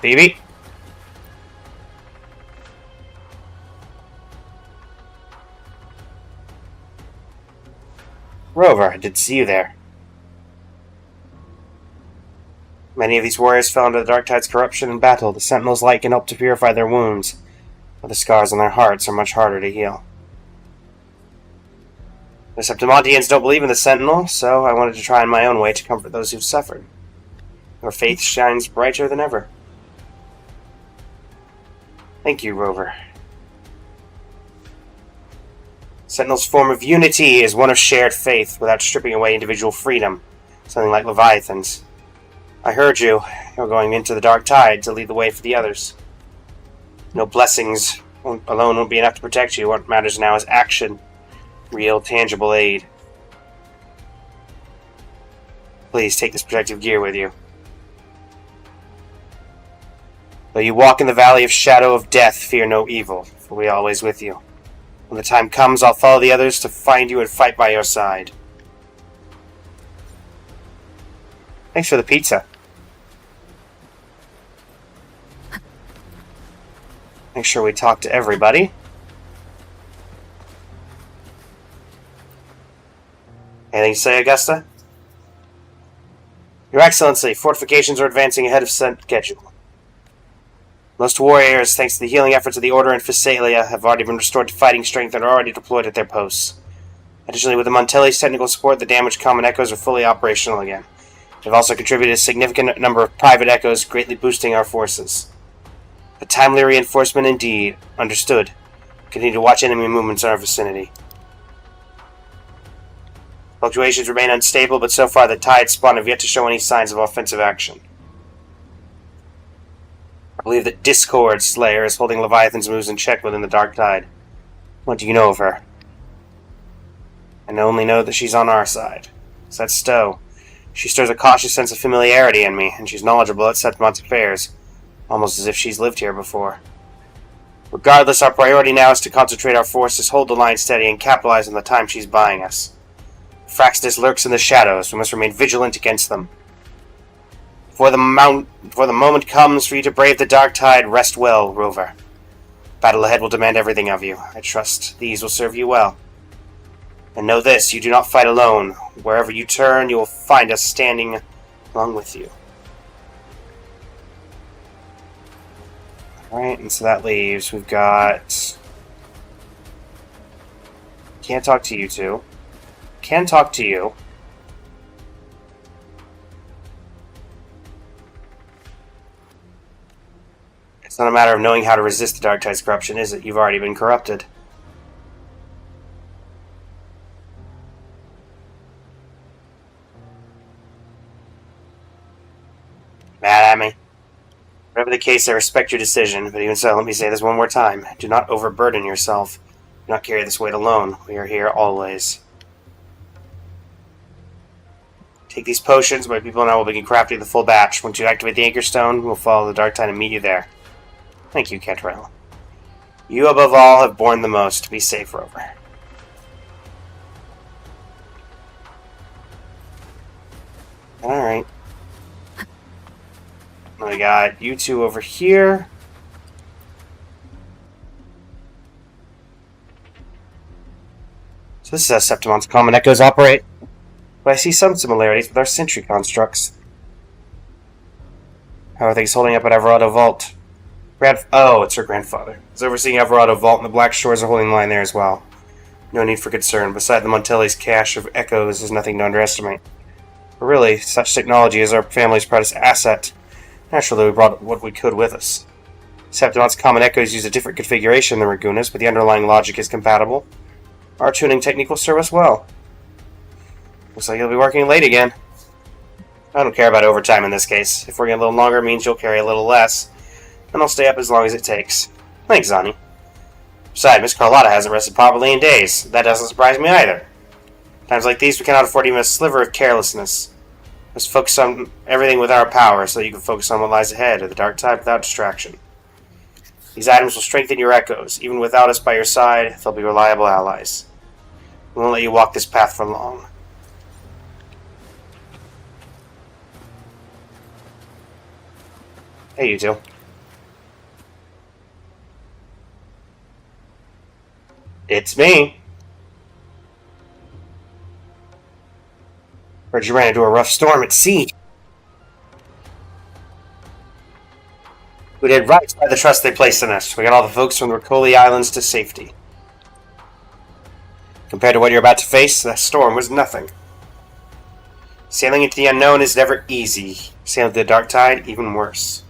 Phoebe? Rover, I did see you there. Many of these warriors fell under the Dark Tide's corruption in battle. The Sentinel's light can help to purify their wounds, but the scars on their hearts are much harder to heal. The Septimontians don't believe in the Sentinel, so I wanted to try in my own way to comfort those who've suffered. Your faith shines brighter than ever. Thank you, Rover. Sentinel's form of unity is one of shared faith without stripping away individual freedom, something like Leviathan's. I heard you. You're going into the Dark Tide to lead the way for the others. No blessings alone won't be enough to protect you. What matters now is action. Real, tangible aid. Please take this protective gear with you. Though you walk in the valley of shadow of death, fear no evil, for we are always with you. When the time comes, I'll follow the others to find you and fight by your side. Thanks for the pizza. Make sure we talk to everybody. Anything to say, Augusta? Your Excellency, fortifications are advancing ahead of schedule. Most warriors, thanks to the healing efforts of the Order and Physalia, have already been restored to fighting strength and are already deployed at their posts. Additionally, with the Montelli's technical support, the damaged common echoes are fully operational again. They've also contributed a significant number of private echoes, greatly boosting our forces. A timely reinforcement indeed. Understood. Continue to watch enemy movements in our vicinity. Fluctuations remain unstable, but so far the Tide spawn have yet to show any signs of offensive action. I believe that Discord Slayer is holding Leviathan's moves in check within the Dark Tide. What do you know of her? I only know that she's on our side. So that's Stowe. She stirs a cautious sense of familiarity in me, and she's knowledgeable at Septimon's affairs, almost as if she's lived here before. Regardless, our priority now is to concentrate our forces, hold the line steady, and capitalize on the time she's buying us. Fraxtus lurks in the shadows. We must remain vigilant against them. Before the moment comes for you to brave the Dark Tide, rest well, Rover. Battle ahead will demand everything of you. I trust these will serve you well. And know this, you do not fight alone. Wherever you turn, you will find us standing along with you. Alright, and so that leaves, we've got... Can't talk to you two. Can talk to you. It's not a matter of knowing how to resist the Dark Tide's corruption, is it? You've already been corrupted. Mad at me? Whatever the case, I respect your decision, but even so, let me say this one more time. Do not overburden yourself. Do not carry this weight alone. We are here always. Take these potions, my people and I will begin crafting the full batch. Once you activate the Anchor Stone, we'll follow the Dark Tide and meet you there. Thank you, Cantarella. You, above all, have borne the most. Be safe, Rover. Alright. I got you two over here. So this is how Septimon's common echoes operate. But I see some similarities with our sentry constructs. How are things holding up at Everardo Vault? Oh, it's her grandfather. He's overseeing Everardo Vault, and the Black Shores are holding the line there as well. No need for concern. Beside the Montelli's cache of echoes is nothing to underestimate. But really, such technology is our family's proudest asset. Naturally, we brought what we could with us. Septimon's common echoes use a different configuration than Raguna's, but the underlying logic is compatible. Our tuning technique will serve us well. Looks like you'll be working late again. I don't care about overtime in this case. If working a little longer means you'll carry a little less, and I'll stay up as long as it takes. Thanks, Zani. Besides, Miss Carlotta hasn't rested properly in days. That doesn't surprise me either. Times like these, we cannot afford even a sliver of carelessness. Let's focus on everything with our power so that you can focus on what lies ahead of the Dark Tide without distraction. These items will strengthen your echoes. Even without us by your side, they'll be reliable allies. We won't let you walk this path for long. Hey, you two. It's me. Heard you ran into a rough storm at sea. We did right by the trust they placed in us. We got all the folks from the Ricoli Islands to safety. Compared to what you're about to face, that storm was nothing. Sailing into the unknown is never easy. Sailing through the Dark Tide, even worse.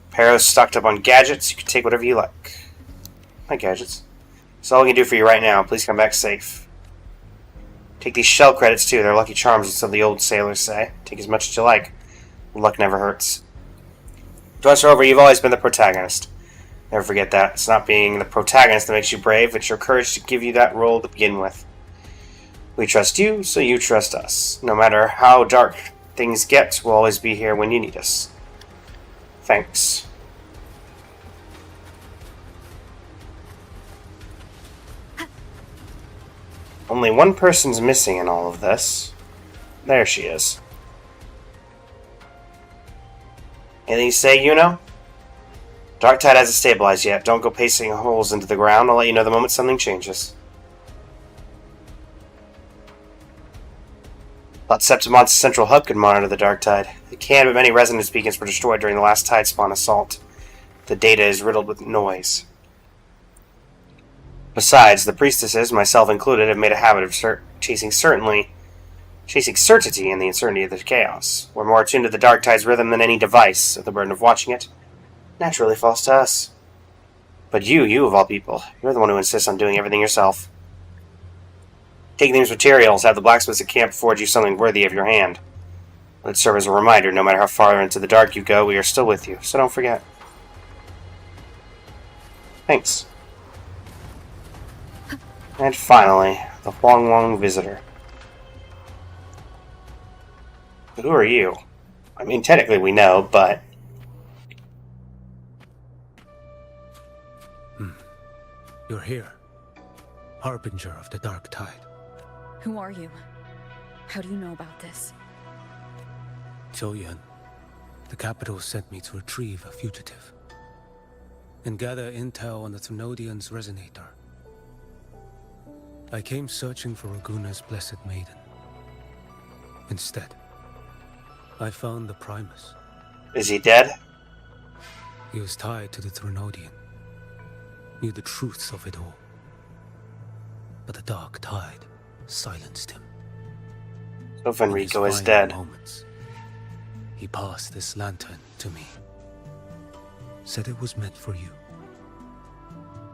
Pero's stocked up on gadgets. You can take whatever you like. My gadgets. That's all we can do for you right now. Please come back safe. Take these shell credits too. They're lucky charms, as some of the old sailors say. Take as much as you like. Luck never hurts. To us, Rover, you've always been the protagonist. Never forget that. It's not being the protagonist that makes you brave. It's your courage to give you that role to begin with. We trust you, so you trust us. No matter how dark things get, we'll always be here when you need us. Thanks. Only one person's missing in all of this. There she is. Anything you say, Yuno? Dark Tide hasn't stabilized yet. Don't go pasting holes into the ground. I'll let you know the moment something changes. Thought Septimon's central hub could monitor the Dark Tide. It can, but many resonance beacons were destroyed during the last Tide Spawn assault. The data is riddled with noise. Besides, the priestesses, myself included, have made a habit of chasing certainty in the uncertainty of the chaos. We're more attuned to the Dark Tide's rhythm than any device, so the burden of watching it naturally falls to us. But you of all people, you're the one who insists on doing everything yourself. Take these materials, have the blacksmiths at camp forge you something worthy of your hand. Let it serve as a reminder, no matter how far into the dark you go, we are still with you, so don't forget. Thanks. And finally, the Huang visitor. But who are you? I mean, technically we know, but... You're here. Harbinger of the Dark Tide. Who are you? How do you know about this? Choyan, the capital sent me to retrieve a fugitive and gather intel on the Thenodian's resonator. I came searching for Raguna's Blessed Maiden. Instead, I found the Primus. Is he dead? He was tied to the Thenodian. Knew the truths of it all. But the Dark Tide silenced him. So Fenrico is dead. Moments, he passed this lantern to me. Said it was meant for you.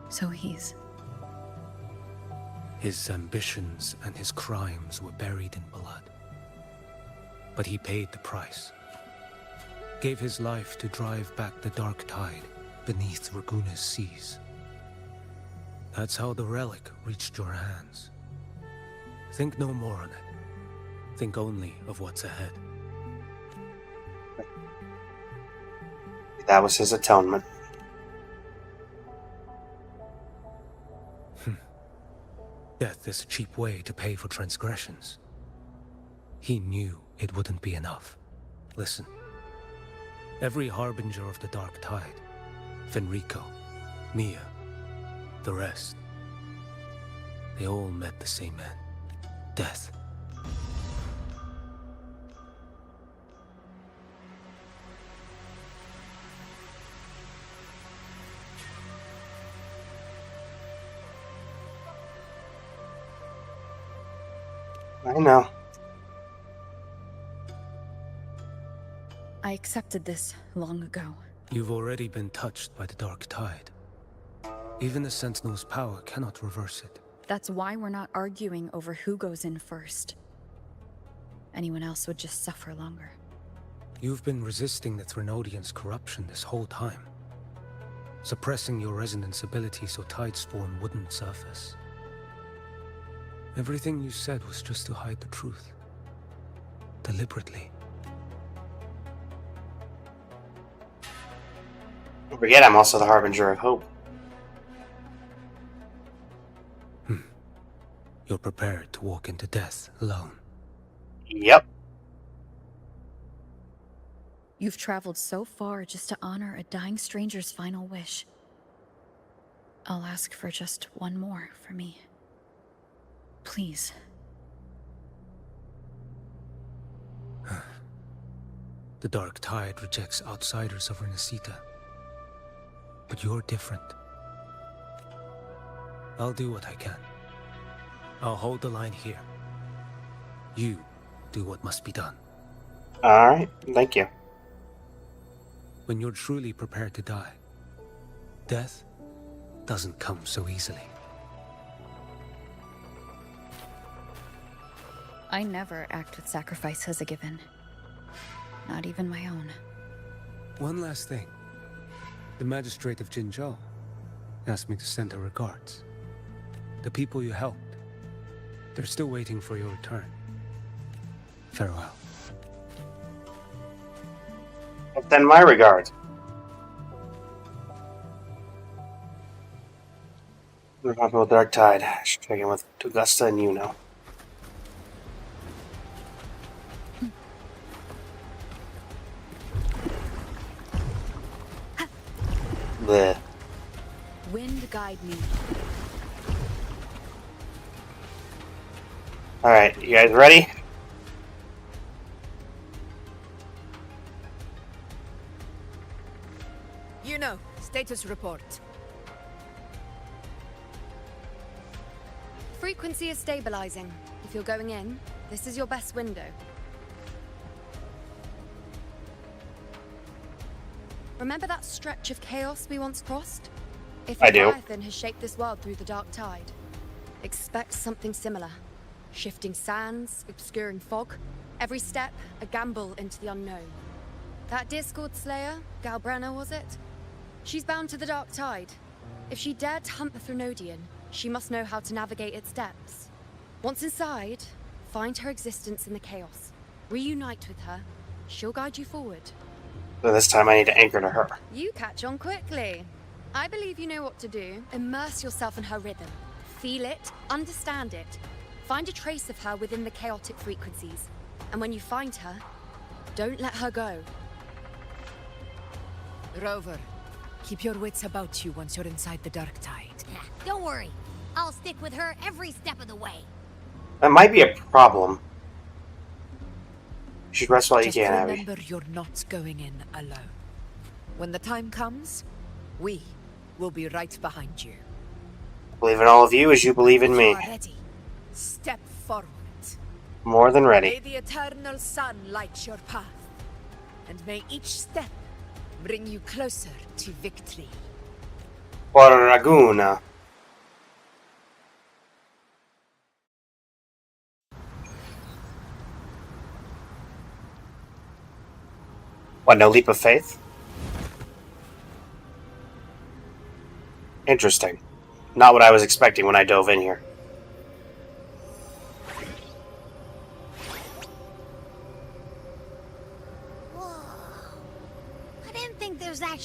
So he's... His ambitions and his crimes were buried in blood. But he paid the price. Gave his life to drive back the Dark Tide beneath Raguna's seas. That's how the relic reached your hands. Think no more on it. Think only of what's ahead. That was his atonement. Death is a cheap way to pay for transgressions. He knew it wouldn't be enough. Listen. Every harbinger of the Dark Tide, Fenrico, Mia, the rest, they all met the same end. Death. I know. I accepted this long ago. You've already been touched by the Dark Tide. Even the Sentinel's power cannot reverse it. That's why we're not arguing over who goes in first. Anyone else would just suffer longer. You've been resisting the Threnodians' corruption this whole time. Suppressing your resonance ability so Tidespawn wouldn't surface. Everything you said was just to hide the truth. Deliberately. Don't forget, I'm also the Harbinger of Hope. You're prepared to walk into death alone. Yep. You've traveled so far just to honor a dying stranger's final wish. I'll ask for just one more for me. Please. The Dark Tide rejects outsiders of Renacita. But you're different. I'll do what I can. I'll hold the line here. You do what must be done. Alright, thank you. When you're truly prepared to die, death doesn't come so easily. I never act with sacrifice as a given. Not even my own. One last thing. The magistrate of Jinzhou asked me to send her regards. The people you helped, they're still waiting for your return. Farewell. Then my regards. We're talking about Dark Tide. I should check in with Augusta and Yuno. Bleh. Wind guide me. Alright, you guys ready? You know, status report. Frequency is stabilizing. If you're going in, this is your best window. Remember that stretch of chaos we once crossed? If I do. Leviathan has shaped this world through the Dark Tide, expect something similar. Shifting sands, obscuring fog. Every step, a gamble into the unknown. That Discord Slayer, Galbrenna was it? She's bound to the Dark Tide. If she dared to hunt the Threnodian, she must know how to navigate its depths. Once inside, find her existence in the chaos. Reunite with her. She'll guide you forward. So this time I need to anchor to her. You catch on quickly. I believe you know what to do. Immerse yourself in her rhythm. Feel it, understand it. Find a trace of her within the chaotic frequencies. And when you find her, don't let her go. Rover, keep your wits about you once you're inside the Dark Tide. Don't worry. I'll stick with her every step of the way. That might be a problem. You should rest while you Just can, Abby. remember you're not going in alone. When the time comes, we will be right behind you. I believe in all of you as you believe in If me. you are ready, step forward. More than May ready. the eternal sun light your path, and may each step bring you closer to victory. Por Raguna. What, no leap of faith? Interesting. Not what I was expecting when I dove in here.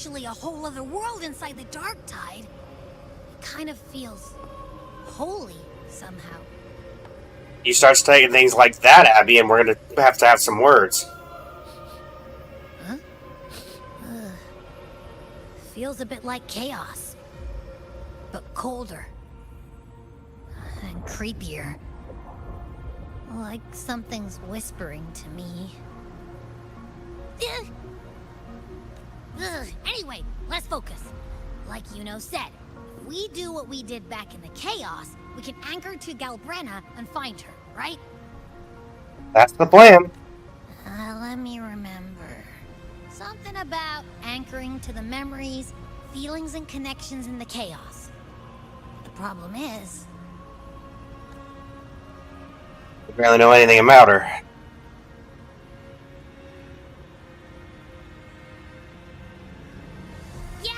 actually a whole other world inside the Dark Tide. It kind of feels holy somehow. You start saying things like that, Abby, and we're gonna have to have some words. Huh? Ugh. Feels a bit like chaos, but colder and creepier. Like something's whispering to me. Ugh. Anyway, let's focus. Like Yuno said, if we do what we did back in the chaos, we can anchor to Galbrenna and find her, right? That's the plan. Let me remember. Something about anchoring to the memories, feelings, and connections in the chaos. The problem is... I barely know anything about her. Yeah!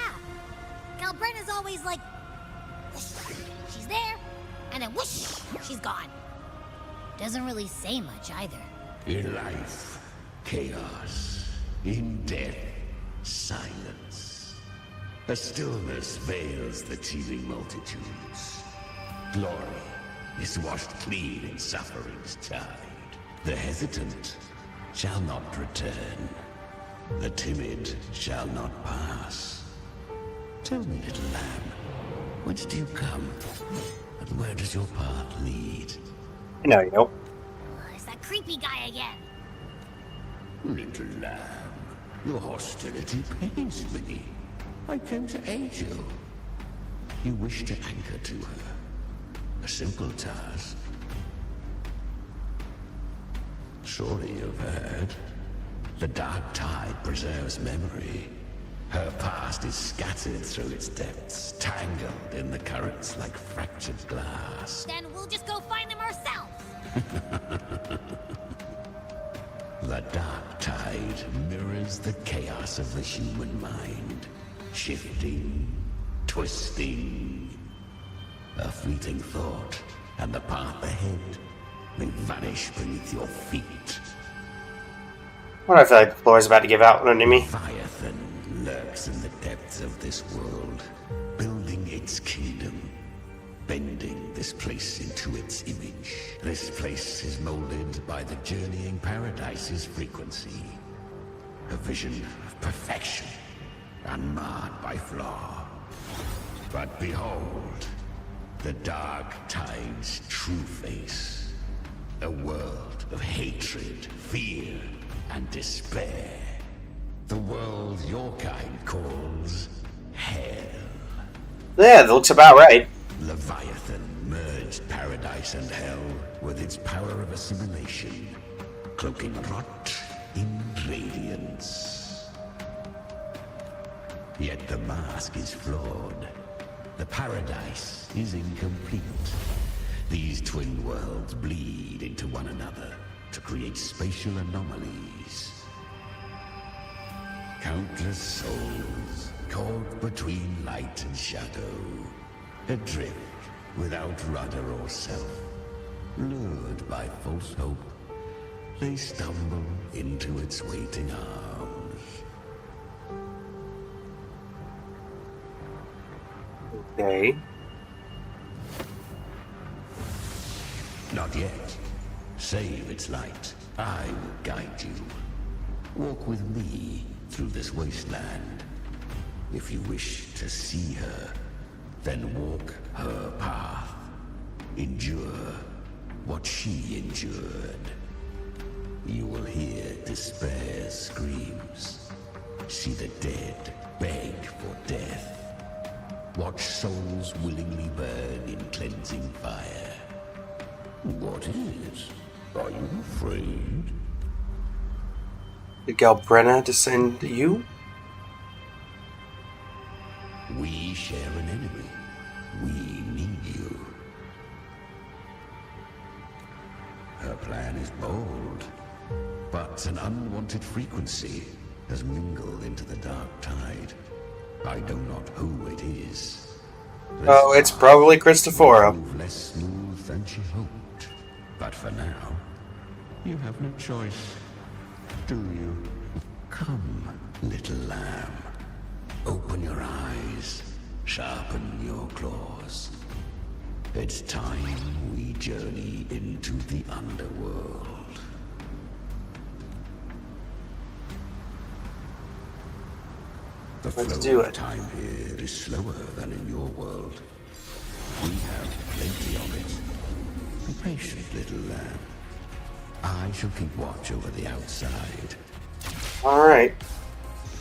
Galbrenna's always like... whoosh, she's there, and then whoosh, she's gone. Doesn't really say much either. In life, chaos. In death, silence. A stillness veils the teeming multitudes. Glory is washed clean in suffering's tide. The hesitant shall not return. The timid shall not pass. Tell me, little lamb, whence do you come? And where does your path lead? No, you don't. It's that creepy guy again. Little lamb, your hostility pains me. I came to aid you. You wish to anchor to her. A simple task. Surely you've heard. The Dark Tide preserves memory. Her past is scattered through its depths, tangled in the currents like fractured glass. Then we'll just go find them ourselves. The Dark Tide mirrors the chaos of the human mind. Shifting, twisting. A fleeting thought, and the path ahead may vanish beneath your feet. What I feel like the floor is about to give out under me. Leviathan lurks in the depths of this world, building its kingdom, bending this place into its image. This place is molded by the journeying paradise's frequency. A vision of perfection, unmarred by flaw. But behold, the Dark Tide's true face. A world of hatred, fear, and despair. The world your kind calls hell. Yeah, that looks about right. Leviathan merged paradise and hell with its power of assimilation, cloaking rot in radiance. Yet the mask is flawed. The paradise is incomplete. These twin worlds bleed into one another to create spatial anomalies. Countless souls caught between light and shadow, adrift without rudder or self, lured by false hope, they stumble into its waiting arms. Okay. Not yet. Save its light. I will guide you. Walk with me through this wasteland. If you wish to see her, then walk her path. Endure what she endured. You will hear despair's screams. See the dead beg for death. Watch souls willingly burn in cleansing fire. What is? Are you afraid? Did Galbrenna descend to you? We share an enemy. We need you. Her plan is bold, but an unwanted frequency has mingled into the Dark Tide. I know not who it is. Oh, it's probably Christophora. Less smooth than she hoped. But for now, you have no choice. Do you? Come, little lamb. Open your eyes, sharpen your claws. It's time we journey into the underworld. The flow of time here is slower than in your world. We have plenty of it. Be patient, little lamb. I shall keep watch over the outside. Alright.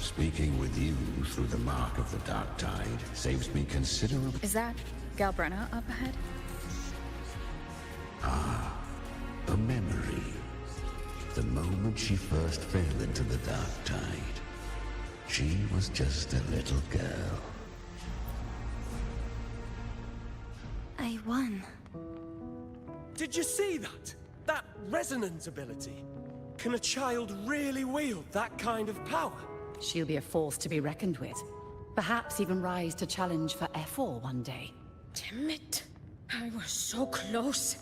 Speaking with you through the mark of the dark tide saves me considerable. Is that Galbrenna up ahead? Ah, a memory. The moment she first fell into the dark tide, she was just a little girl. I won. Did you see that? That resonance ability? Can a child really wield that kind of power? She'll be a force to be reckoned with. Perhaps even rise to challenge for F4 one day. Damn it. I was so close.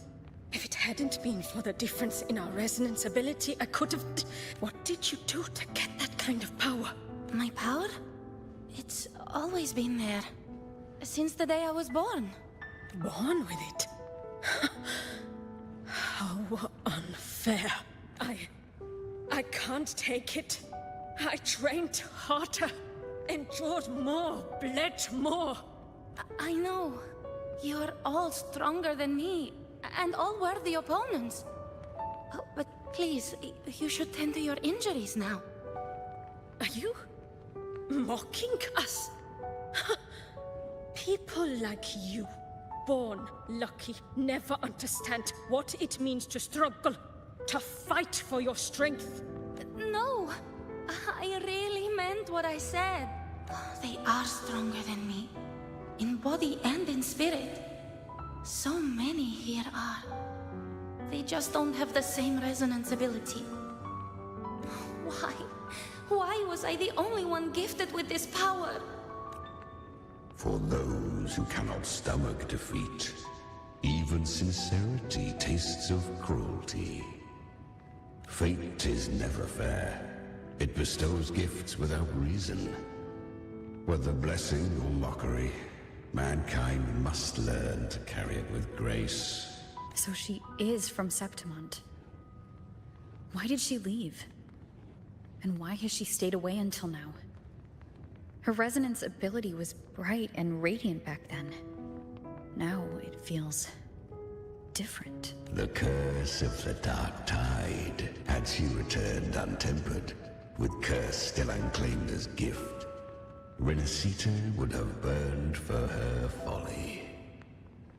If it hadn't been for the difference in our resonance ability, I could have... What did you do to get that kind of power? My power? It's always been there. Since the day I was born. Born with it? How unfair. I can't take it. I trained harder, endured more, bled more. I know. You're all stronger than me, and all worthy opponents. Oh, but please, you should tend to your injuries now. Are you mocking us? People like you, born lucky, never understand what it means to struggle, to fight for your strength. No, I really meant what I said. They are stronger than me, in body and in spirit. So many here are. They just don't have the same resonance ability. Why? Why was I the only one gifted with this power? For those who cannot stomach defeat, even sincerity tastes of cruelty. Fate is never fair. It bestows gifts without reason. Whether blessing or mockery, mankind must learn to carry it with grace. So she is from Septimont. Why did she leave? And why has she stayed away until now? Her resonance ability was bright and radiant back then. Now it feels different. The curse of the dark tide had she returned untempered, with curse still unclaimed as gift. Renacita would have burned for her folly.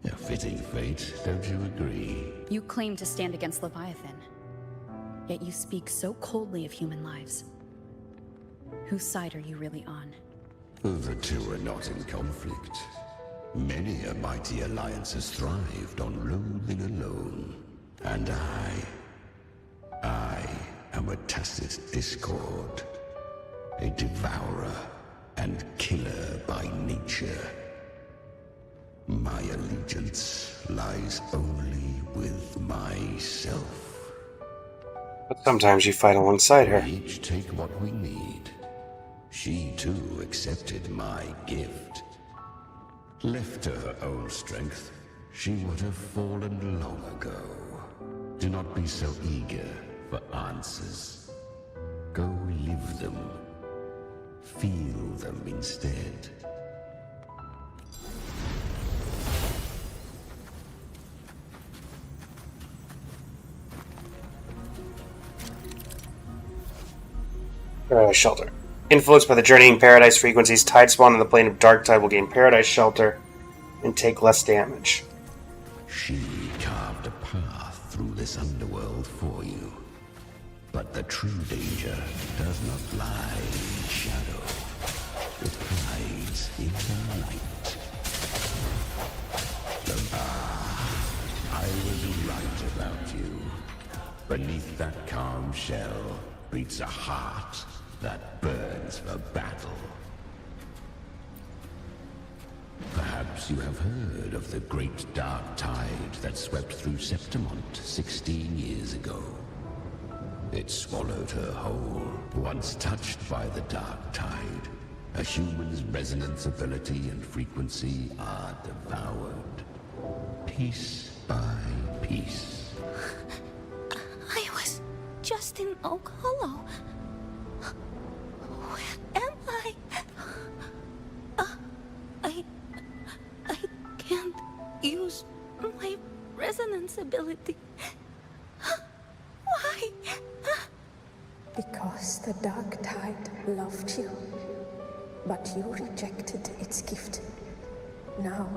A fitting fate, don't you agree? You claim to stand against Leviathan, yet you speak so coldly of human lives. Whose side are you really on? The two are not in conflict. Many a mighty alliance has thrived on loathing alone. And I am a tacit discord. A devourer and killer by nature. My allegiance lies only with myself. But sometimes you fight alongside her. We each take what we need. She too accepted my gift. Left to her own strength, she would have fallen long ago. Do not be so eager for answers. Go live them. Feel them instead. Shelter. Influenced by the journeying paradise frequencies, tide spawn in the plane of dark tide will gain paradise shelter and take less damage. She carved a path through this underworld for you. But the true danger does not lie in shadow. It hides in the light. I was right about you. Beneath that calm shell beats a heart that burns for battle. Perhaps you have heard of the great dark tide that swept through Septimont 16 years ago. It swallowed her whole. Once touched by the dark tide, A human's resonance ability and frequency are devoured, piece by piece. I was just in Oak Hollow. Where am I? I can't use my resonance ability. Why? Because the Dark Tide loved you, but you rejected its gift. Now,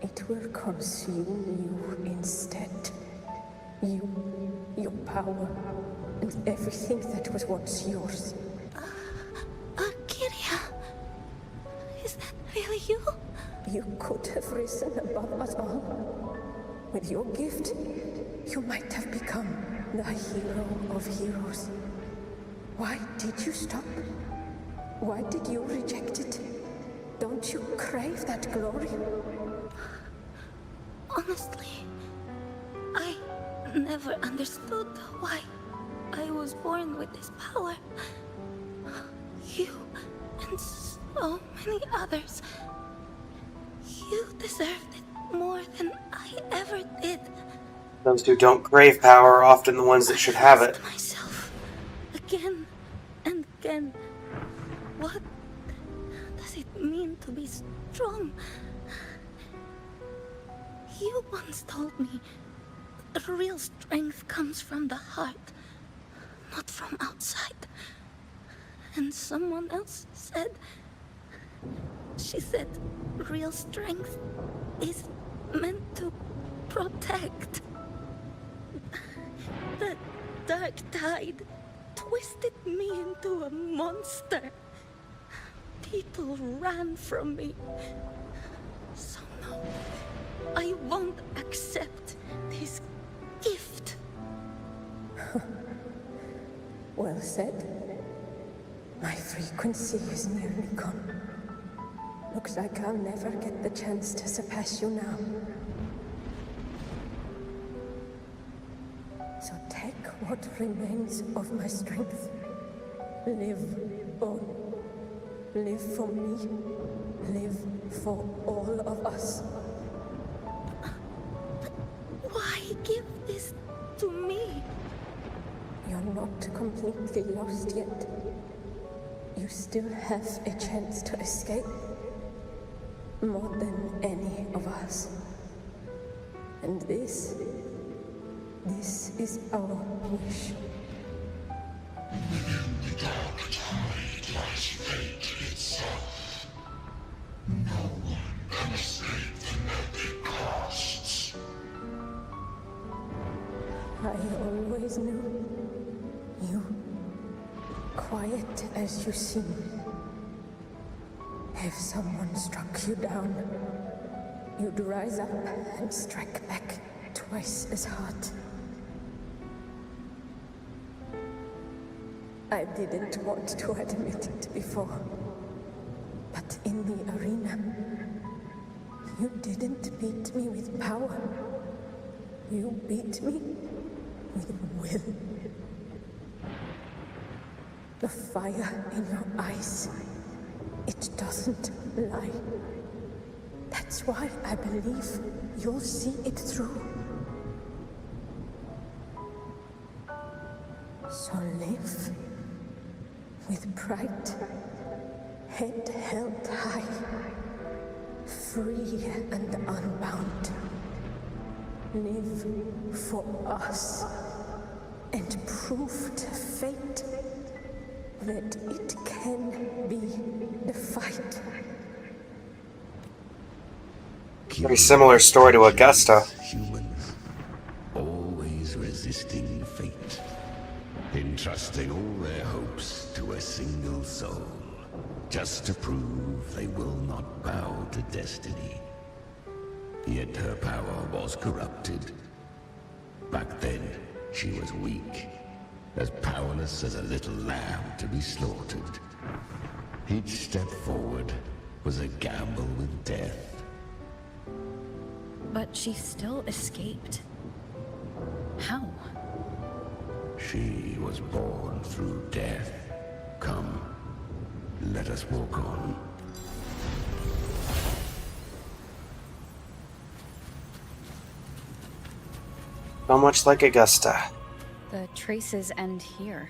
it will consume you instead. You, your power, and everything that was once yours. Kiria, is that really you? You could have risen above us all. With your gift, you might have become the hero of heroes. Why did you stop? Why did you reject it? Don't you crave that glory? Honestly, I never understood why I was born with this power. You and so many others. You deserved it more than I ever did. Those who don't crave power are often the ones that should have it. Myself again and again. What does it mean to be strong? You once told me that real strength comes from the heart, not from outside. And someone else said, she said, real strength is meant to protect. The Dark Tide twisted me into a monster. People ran from me. So no, I won't accept this gift. Well said. My frequency is nearly gone. Looks like I'll never get the chance to surpass you now. So take what remains of my strength. Live on. Live for me. Live for all of us. But why give this to me? You're not completely lost yet. You still have a chance to escape. More than any of us. And this is our wish. Within the Dark Tide lies fate itself. No one can escape the net it casts. I always knew you, quiet as you seem. If someone struck you down, you'd rise up and strike back twice as hard. I didn't want to admit it before, but in the arena, you didn't beat me with power. You beat me with will. The fire in your eyes, it doesn't lie. That's why I believe you'll see it through. So live with pride, head held high, free and unbound. Live for us and prove to fate that it can be defied. Very similar story to Augusta. Humans, always resisting fate, entrusting all their hopes to a single soul, just to prove they will not bow to destiny. Yet her power was corrupted. Back then, she was weak, as powerless as a little lamb to be slaughtered. Each step forward was a gamble with death. But she still escaped. How? She was born through death. Come, Let us walk on. So much like Augusta. The traces end here.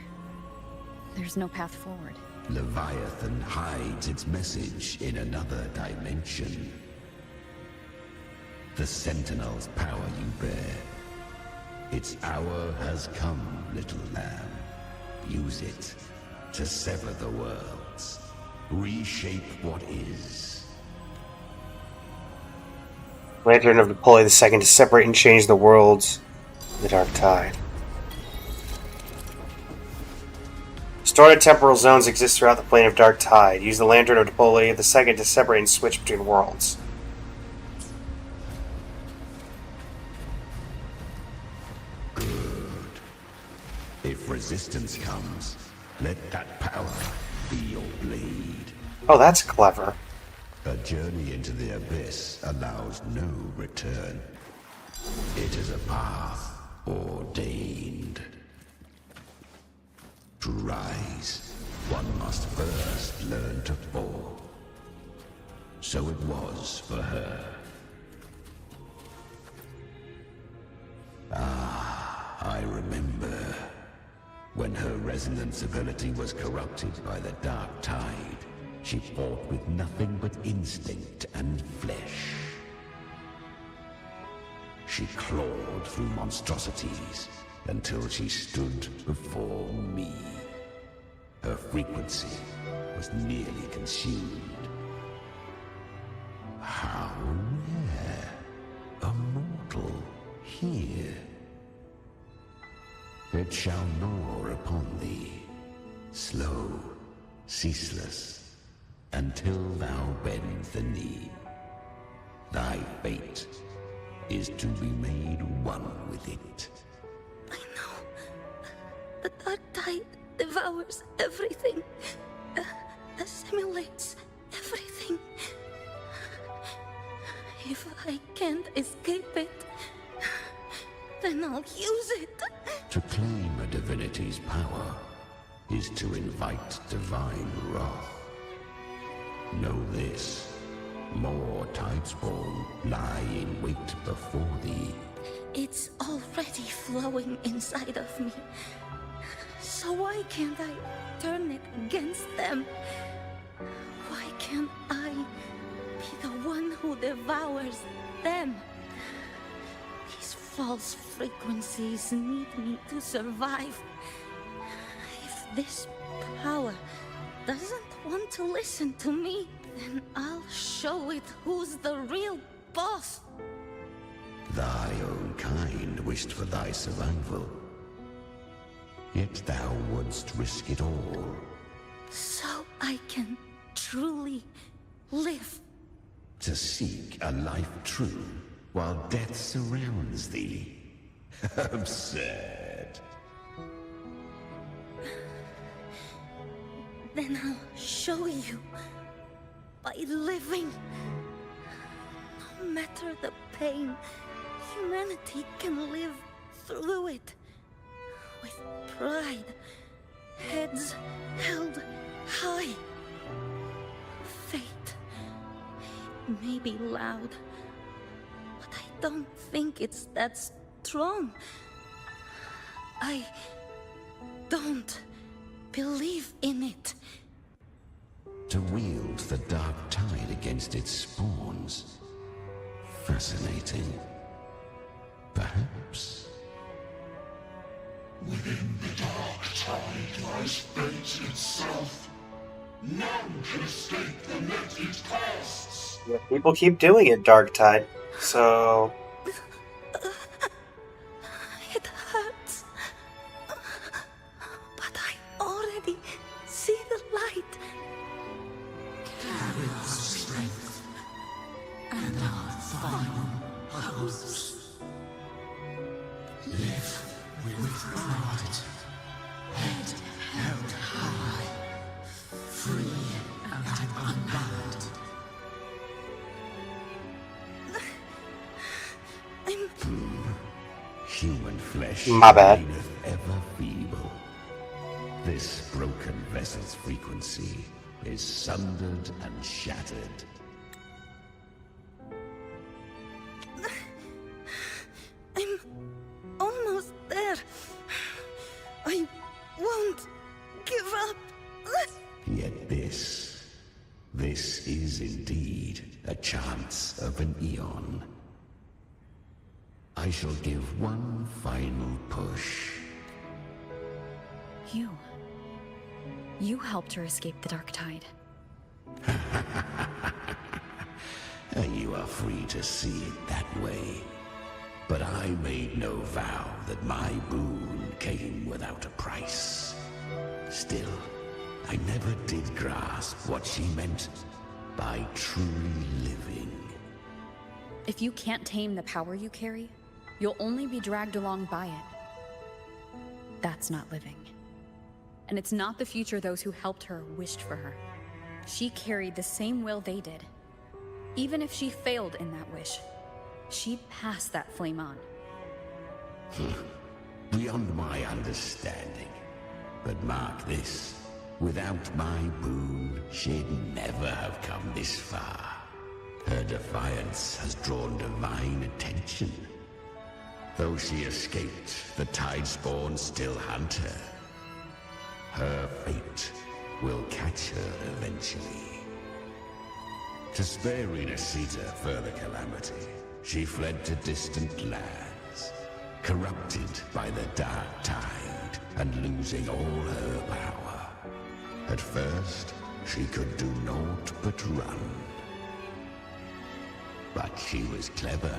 There's no path forward. Leviathan hides its message in another dimension. The Sentinel's power you bear. Its hour has come, little lamb. Use it to sever the worlds. Reshape what is. Lantern of Napoleon II to separate and change the worlds. The Dark Tide. Distorted temporal zones exist throughout the plane of Dark Tide. Use the Lantern of Napoleon II to separate and switch between worlds. Good. If resistance comes, let that power be your blade. Oh, that's clever. A journey into the abyss allows no return. It is a path ordained. To rise, one must first learn to fall. So it was for her. Ah, I remember. When her resonance ability was corrupted by the Dark Tide, she fought with nothing but instinct and flesh. She clawed through monstrosities until she stood before me. Her frequency was nearly consumed. How rare a mortal here. It shall gnaw upon thee, slow, ceaseless, until thou bend the knee. Thy fate is to be made one with it. I know. The Dark Tide devours everything. Assimilates everything. If I can't escape it, then I'll use it. To claim a divinity's power is to invite divine wrath. Know this. More Tidespawn lie in wait before thee. It's already flowing inside of me. So why can't I turn it against them? Why can't I be the one who devours them? These false frequencies need me to survive. If this power doesn't want to listen to me, then I'll show it who's the real boss. Thy own kind wished for thy survival. Yet thou wouldst risk it all. So I can truly live. To seek a life true while death surrounds thee. Absurd. Then I'll show you. By living. No matter the pain, humanity can live through it. With pride. Heads held high. Fate. It may be loud. But I don't think it's that strong. I don't believe in it. To wield the Dark Tide against its spawns. Fascinating. Perhaps. Within the Dark Tide lies fate itself. None can escape the net it casts. Yeah, people keep doing it, Dark Tide. So It hurts. But I already see the light. Carry our strength and our final hopes. Live with pride, head held high, free and unbound. Human flesh My bad. remaineth ever feeble. This broken vessel's frequency is sundered and shattered. I'm almost there. I won't give up. Yet this is indeed a chance of an eon. I shall give one final push. You helped her escape the Dark Tide. You are free to see it that way. But I made no vow that my boon came without a price. Still, I never did grasp what she meant by truly living. If you can't tame the power you carry, you'll only be dragged along by it. That's not living. And it's not the future those who helped her wished for her. She carried the same will they did. Even if she failed in that wish, she'd pass that flame on. Beyond my understanding. But mark this, without my boon, she'd never have come this far. Her defiance has drawn divine attention. Though she escaped, the Tidespawn still hunt her. Her fate will catch her eventually. To spare Renacita further calamity, she fled to distant lands, corrupted by the Dark Tide and losing all her power. At first, she could do naught but run. But she was clever.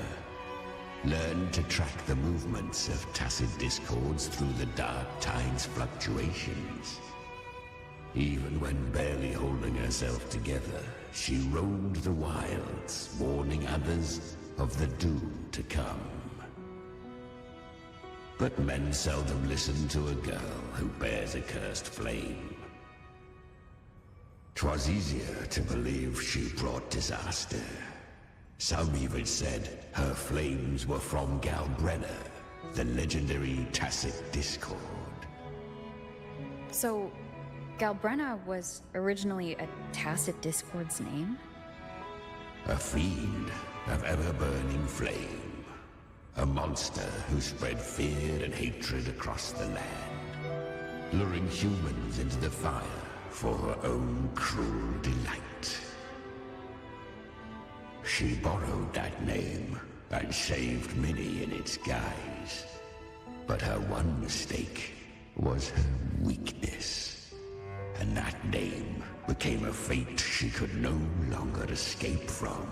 Learned to track the movements of tacit discords through the Dark Tide's fluctuations. Even when barely holding herself together, she roamed the wilds, warning others of the doom to come. But men seldom listen to a girl who bears a cursed flame. 'Twas easier to believe she brought disaster. Some even said her flames were from Galbrenna, the legendary tacit discord. So, Galbrenna was originally a tacit discord's name? A fiend of ever-burning flame. A monster who spread fear and hatred across the land, luring humans into the fire for her own cruel delight. She borrowed that name and saved many in its guise. But her one mistake was her weakness. And that name became a fate she could no longer escape from.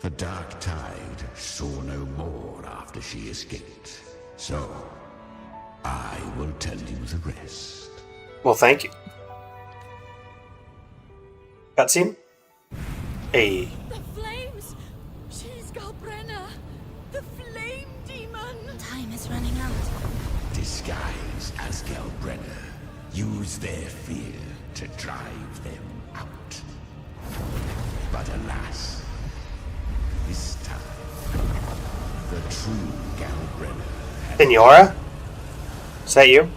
The Dark Tide saw no more after she escaped. So, I will tell you the rest. Well, thank you. Cutscene? Hey. The flames! She's Galbrenna! The flame demon! Time is running out. Disguised as Galbrenna, use their fear to drive them out. But alas, this time, the true Galbrenna has... Senora? Is that you?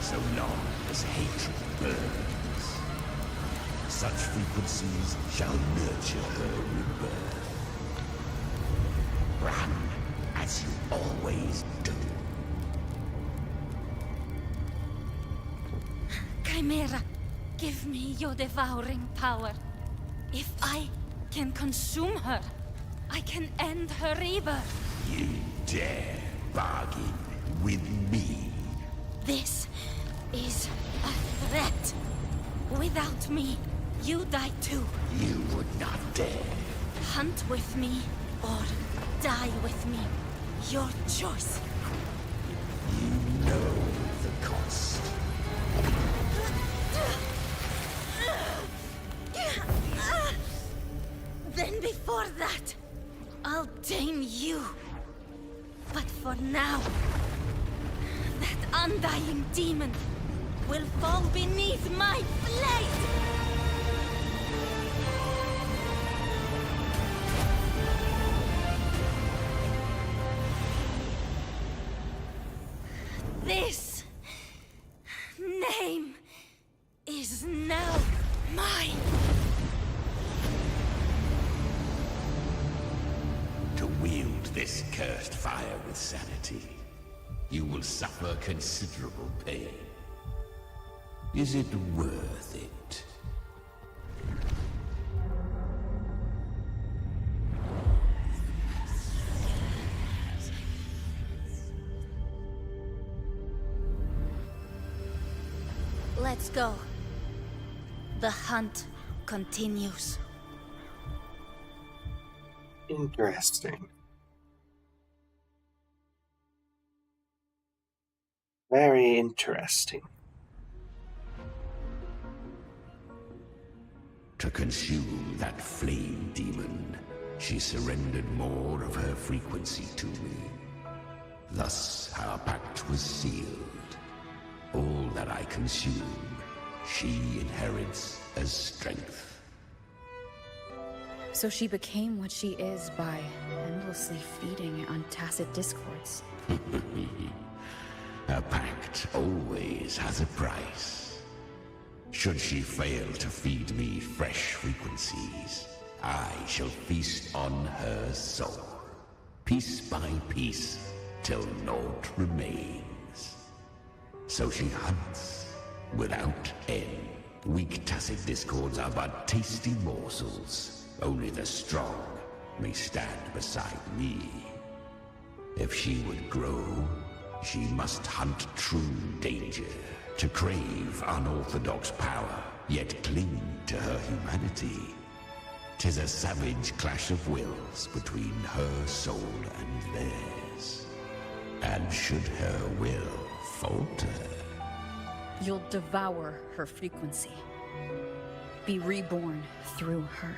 So long as hatred burns, such frequencies shall nurture her rebirth. Run as you always do. Chimera, give me your devouring power. If I can consume her, I can end her rebirth. You dare bargain with me? This is a threat. Without me, you die too. You would not dare. Hunt with me or die with me. Your choice. You know the cost. Then before that, I'll tame you. But for now, that undying demon will fall beneath my blade! This name this cursed fire with sanity, you will suffer considerable pain. Is it worth it? Let's go. The hunt continues. Interesting. Very interesting. To consume that flame demon, she surrendered more of her frequency to me. Thus, our pact was sealed. All that I consume, she inherits as strength. So she became what she is by endlessly feeding on tacit discords. A pact always has a price. Should she fail to feed me fresh frequencies, I shall feast on her soul, piece by piece, till naught remains. So she hunts without end. Weak tacit discords are but tasty morsels. Only the strong may stand beside me. If she would grow, she must hunt true danger. To crave unorthodox power, yet cling to her humanity. 'Tis a savage clash of wills between her soul and theirs. And should her will falter, You'll devour her frequency. Be reborn through her.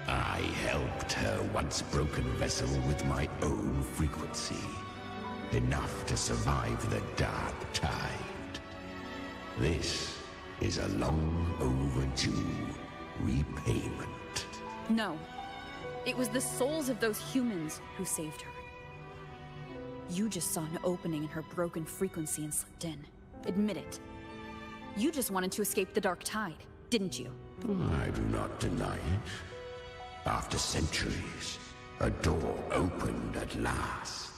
I helped her once broken vessel with my own frequency. Enough to survive the dark tide. This is a long overdue repayment. No. It was the souls of those humans who saved her. You just saw an opening in her broken frequency and slipped in. Admit it. You just wanted to escape the dark tide, didn't you? I do not deny it. After centuries, a door opened at last.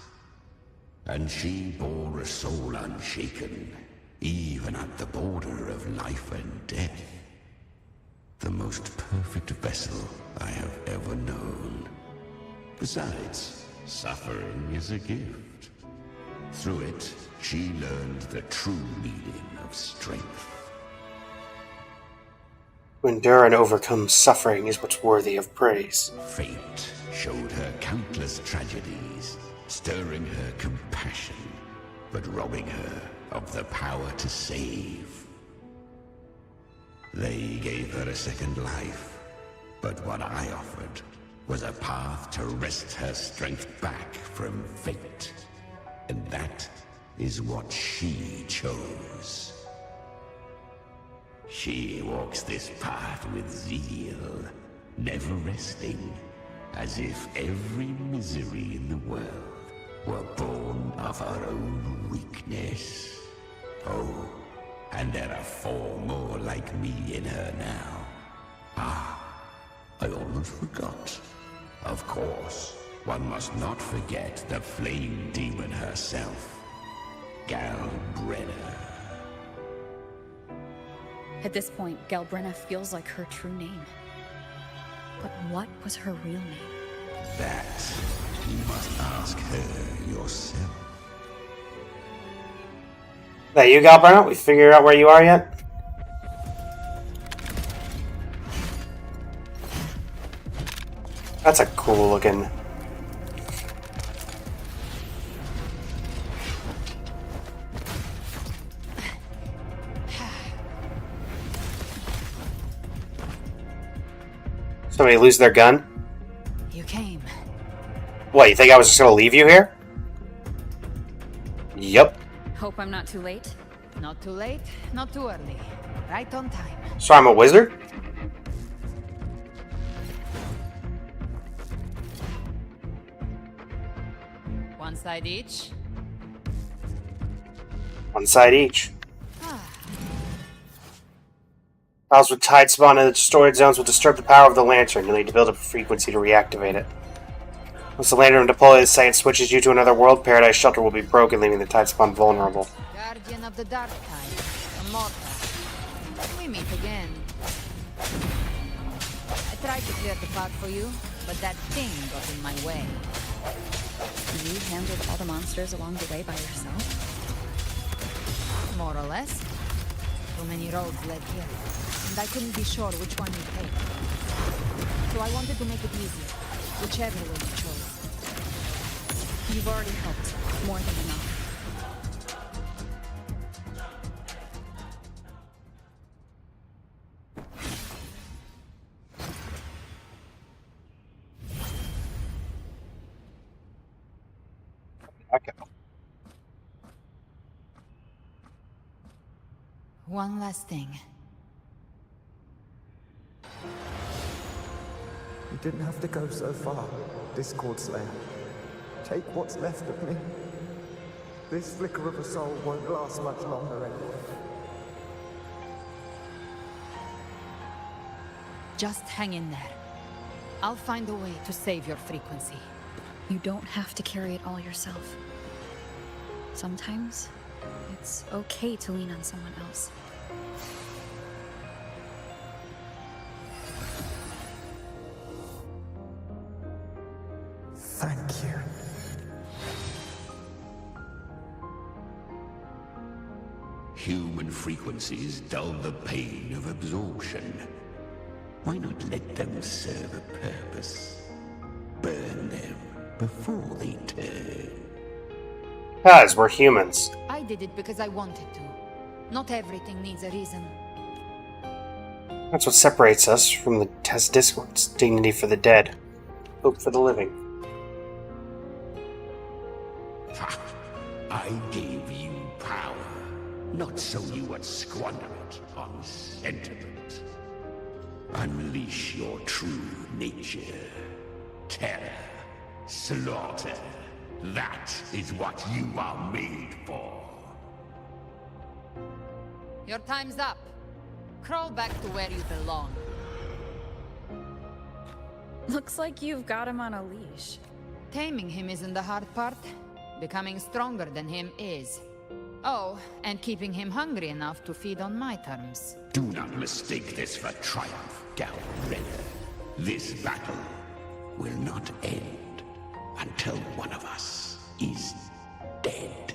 And she bore a soul unshaken, even at the border of life and death. The most perfect vessel I have ever known. Besides, suffering is a gift. Through it, she learned the true meaning of strength. To endure and overcome suffering is what's worthy of praise. Fate showed her countless tragedies, stirring her compassion, but robbing her of the power to save. They gave her a second life, but what I offered was a path to wrest her strength back from fate. And that is what she chose. She walks this path with zeal, never resting, as if every misery in the world were born of her own weakness. Oh, and there are 4 more like me in her now. Ah, I almost forgot. Of course, one must not forget the flame demon herself, Galbrenna. At this point, Galbrenna feels like her true name. But what was her real name? That you must ask her yourself. That you, Galbrenna? We figured out where you are yet? That's a cool looking... Somebody lose their gun? You came. What, you think I was just gonna leave you here? Yep. Hope I'm not too late. Not too late, not too early. Right on time. So I'm a wizard? One side each. One side each. Tiles with tide spawn in the storage zones will disturb the power of the lantern. You'll need to build up a frequency to reactivate it. Once the lander deploys, site switches you to another world, Paradise Shelter will be broken, leaving the Tide Spawn vulnerable. Guardian of the Dark Tide, Immortal. We meet again. I tried to clear the path for you, but that thing got in my way. You handled all the monsters along the way by yourself? More or less. Too many roads led here, and I couldn't be sure which one you'd take. So I wanted to make it easy, whichever way you chose. You've already helped, more than enough. Okay. One last thing. You didn't have to go so far, Discord Slayer. Take what's left of me. This flicker of a soul won't last much longer anyway. Just hang in there. I'll find a way to save your frequency. You don't have to carry it all yourself. Sometimes, it's okay to lean on someone else. Thank you. Human frequencies dull the pain of absorption. Why not let them serve a purpose? Burn them before they turn. Guys, we're humans. I did it because I wanted to. Not everything needs a reason. That's what separates us from the test Discords. Dignity for the dead. Hope for the living. Ha! I gave you power, not so you would squander it on sentiment. Unleash your true nature. Terror. Slaughter. That is what you are made for. Your time's up. Crawl back to where you belong. Looks like you've got him on a leash. Taming him isn't the hard part. Becoming stronger than him is. Oh, and keeping him hungry enough to feed on my terms. Do not mistake this for triumph, Gal Renner. This battle will not end until one of us is dead.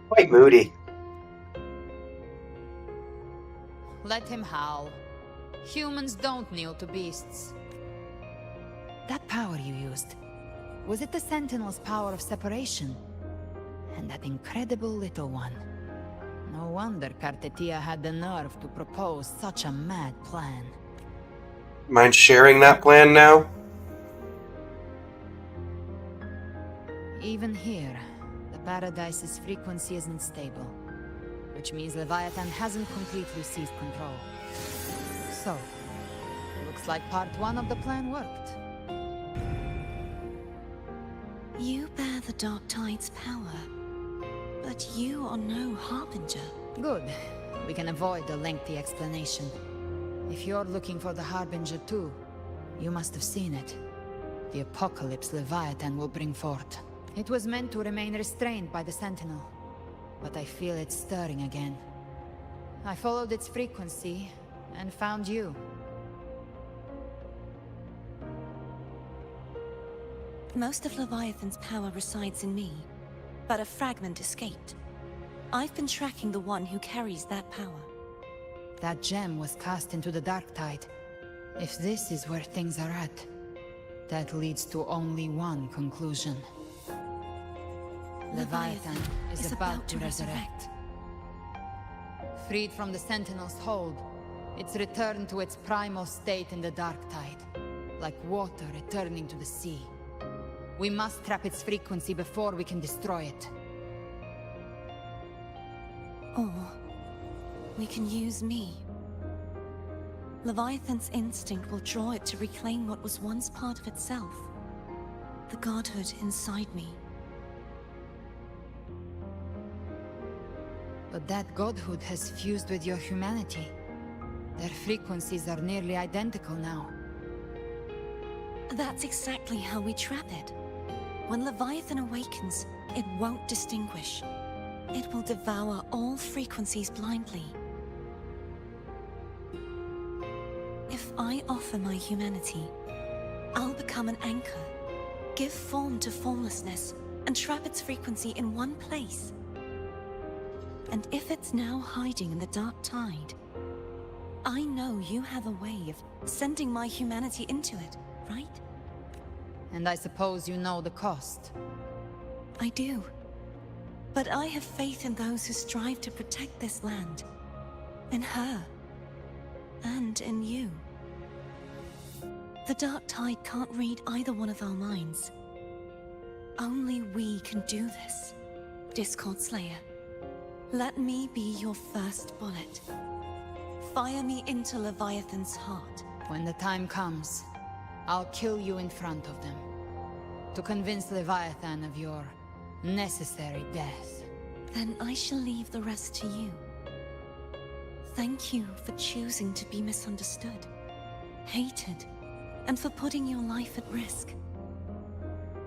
Quite moody. Let him howl. Humans don't kneel to beasts. That power you used, was it the Sentinel's power of separation? And that incredible little one. No wonder Cartetia had the nerve to propose such a mad plan. Mind sharing that plan now? Even here, the Paradise's frequency isn't stable. Which means Leviathan hasn't completely seized control. So, looks like part one of the plan worked. You bear the Dark Tide's power, but you are no Harbinger. Good. We can avoid a lengthy explanation. If you're looking for the Harbinger too, you must have seen it. The apocalypse Leviathan will bring forth. It was meant to remain restrained by the Sentinel, but I feel it stirring again. I followed its frequency and found you. Most of Leviathan's power resides in me, but a fragment escaped. I've been tracking the one who carries that power. That gem was cast into the Dark Tide. If this is where things are at, that leads to only one conclusion. Leviathan is about to resurrect. Freed from the Sentinel's hold, it's returned to its primal state in the Dark Tide, like water returning to the sea. We must trap its frequency before we can destroy it. Or we can use me. Leviathan's instinct will draw it to reclaim what was once part of itself. The godhood inside me. But that godhood has fused with your humanity. Their frequencies are nearly identical now. That's exactly how we trap it. When Leviathan awakens, it won't distinguish. It will devour all frequencies blindly. If I offer my humanity, I'll become an anchor, give form to formlessness, and trap its frequency in one place. And if it's now hiding in the dark tide, I know you have a way of sending my humanity into it, right? And I suppose you know the cost. I do. But I have faith in those who strive to protect this land. In her. And in you. The dark tide can't read either one of our minds. Only we can do this, Discord Slayer. Let me be your first bullet. Fire me into Leviathan's heart. When the time comes, I'll kill you in front of them. To convince Leviathan of your necessary death. Then I shall leave the rest to you. Thank you for choosing to be misunderstood, hated, and for putting your life at risk.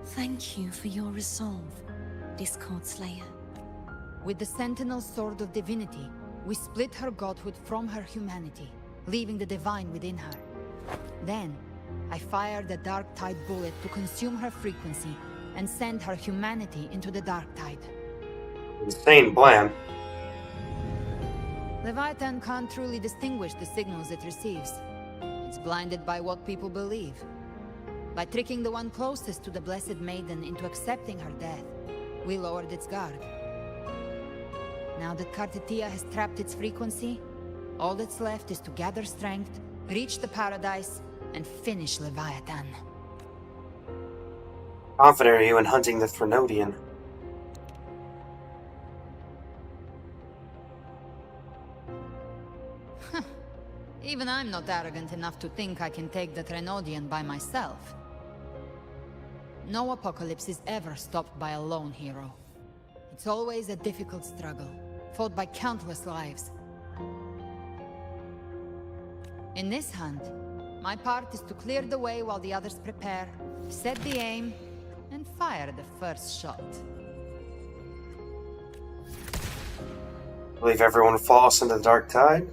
Thank you for your resolve, Discord Slayer. With the Sentinel Sword of Divinity, we split her godhood from her humanity, leaving the divine within her. Then, I fired the Dark Tide bullet to consume her frequency and send her humanity into the Dark Tide. Insane plan. Leviathan can't truly distinguish the signals it receives. It's blinded by what people believe. By tricking the one closest to the Blessed Maiden into accepting her death, we lowered its guard. Now that Kartetia has trapped its frequency, all that's left is to gather strength, reach the paradise, and finish Leviathan. Confident are you in hunting the Threnodian? Even I'm not arrogant enough to think I can take the Threnodian by myself. No apocalypse is ever stopped by a lone hero. It's always a difficult struggle, fought by countless lives. In this hunt, my part is to clear the way while the others prepare, set the aim, and fire the first shot. Believe everyone falls into the dark tide?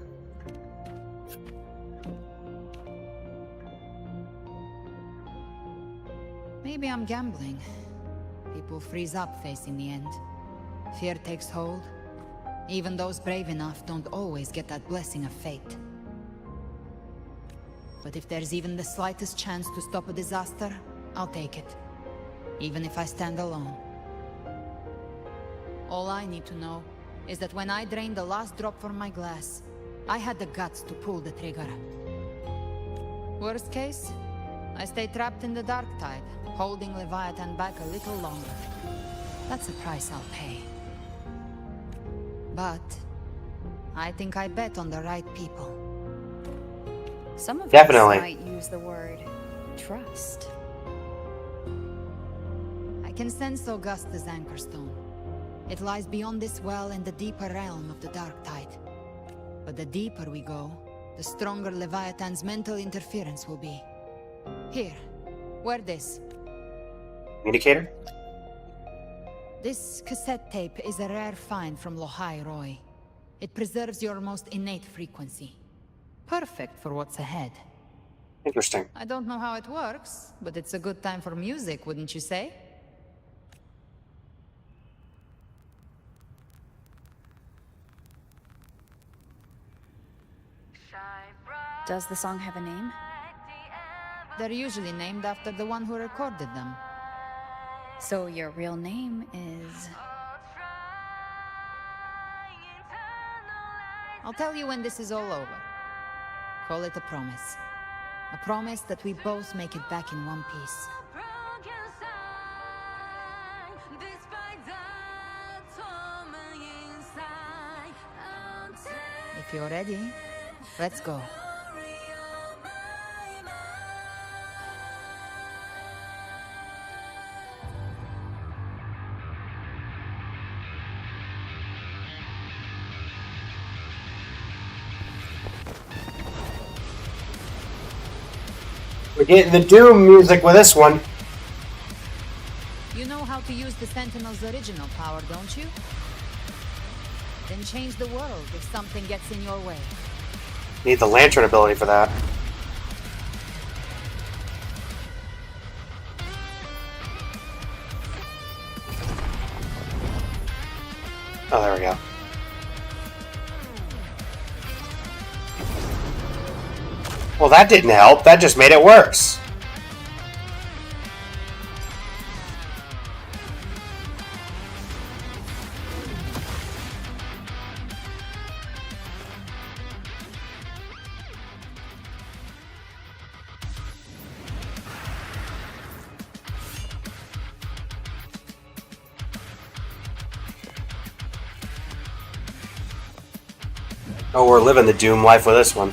Maybe I'm gambling. People freeze up facing the end. Fear takes hold. Even those brave enough don't always get that blessing of fate. But if there's even the slightest chance to stop a disaster, I'll take it. Even if I stand alone. All I need to know is that when I drained the last drop from my glass, I had the guts to pull the trigger. Worst case, I stay trapped in the dark tide, holding Leviathan back a little longer. That's the price I'll pay. But I think I bet on the right people. Some of Definitely. us might use the word trust. I can sense Augusta's anchorstone. It lies beyond this well in the deeper realm of the dark tide. But the deeper we go, the stronger Leviathan's mental interference will be. Here, wear this. Communicator? This cassette tape is a rare find from Lohai Roy. It preserves your most innate frequency. Perfect for what's ahead. Interesting. I don't know how it works, but it's a good time for music, wouldn't you say? Does the song have a name? They're usually named after the one who recorded them. So your real name is... I'll tell you when this is all over. Call it a promise. A promise that we both make it back in one piece. If you're ready, let's go. We're getting the Doom music with this one. You know how to use the Sentinel's original power, don't you? Then change the world if something gets in your way. Need the lantern ability for that. Oh, there we go. Well, that didn't help. That just made it worse. Oh, we're living the Doom life with this one.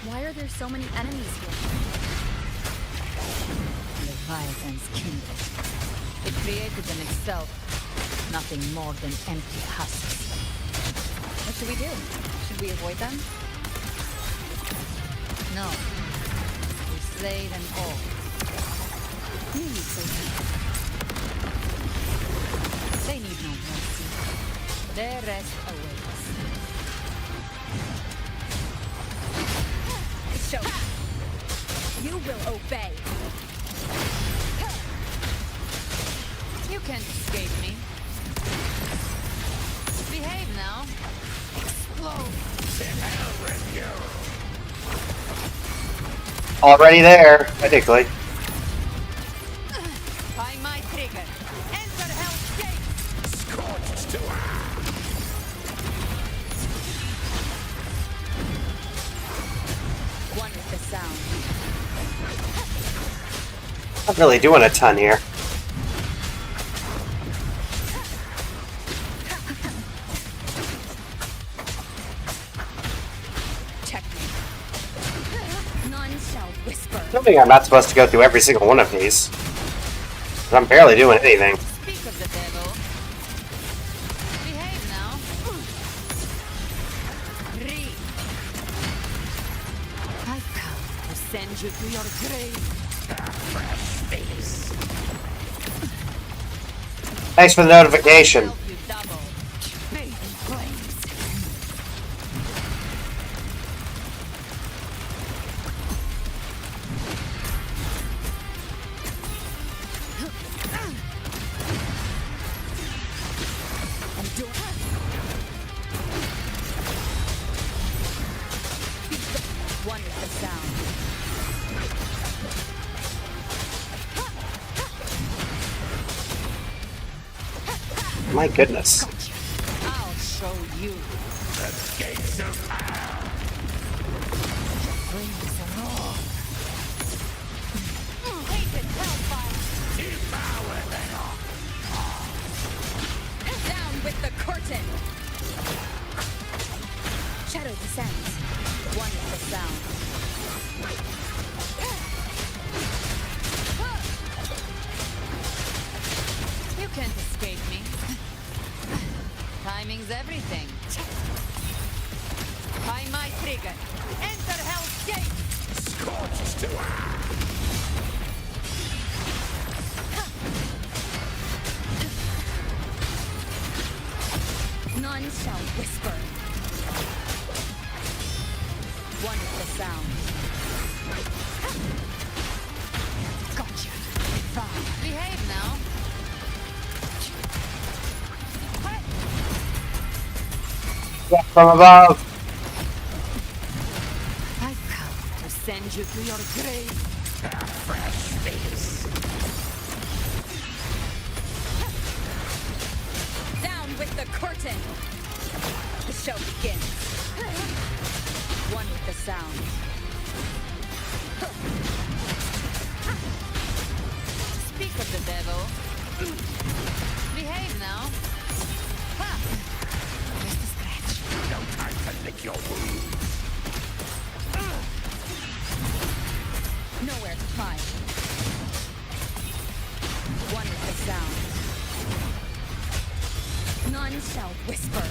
Why are there so many enemies here? Leviathan's kingdom. It created them itself. Nothing more than empty husks. What should we do? Should we avoid them? No. We slay them all. You need something. They need no mercy. Their rest awaits. Show. You will obey. You can't escape me. Behave now. Explode. To hell with you. Already there, technically. By my trigger. Enter Hell's Gate. Scorched to One with the sound. Not really doing a ton here. None shall whisper. I think I'm not supposed to go through every single one of these. But I'm barely doing anything. Speak of the devil. Behave now. Read. I've come to send you to your grave. fresh face. Thanks for the notification. You double. Bathe in flames. One with the sound. My goodness. I'll show you. The gates of hell. Flames are all. Hated hellfire. Devour them. Down with the curtain. Shadow descends. One with the sound. You can't escape me. Timing's everything. By my trigger. Enter Hell's Gate. Scorched to None shall whisper. One with the sound. Gotcha. Behave now. Yeah, from above. I've come to send you to your grave. a fresh face. Down with the curtain. The show begins. One with the sound. Speak of the devil. Behave now. Ha! Just a scratch. No time to lick your wounds. Nowhere to hide. One with the sound. None shall whisper.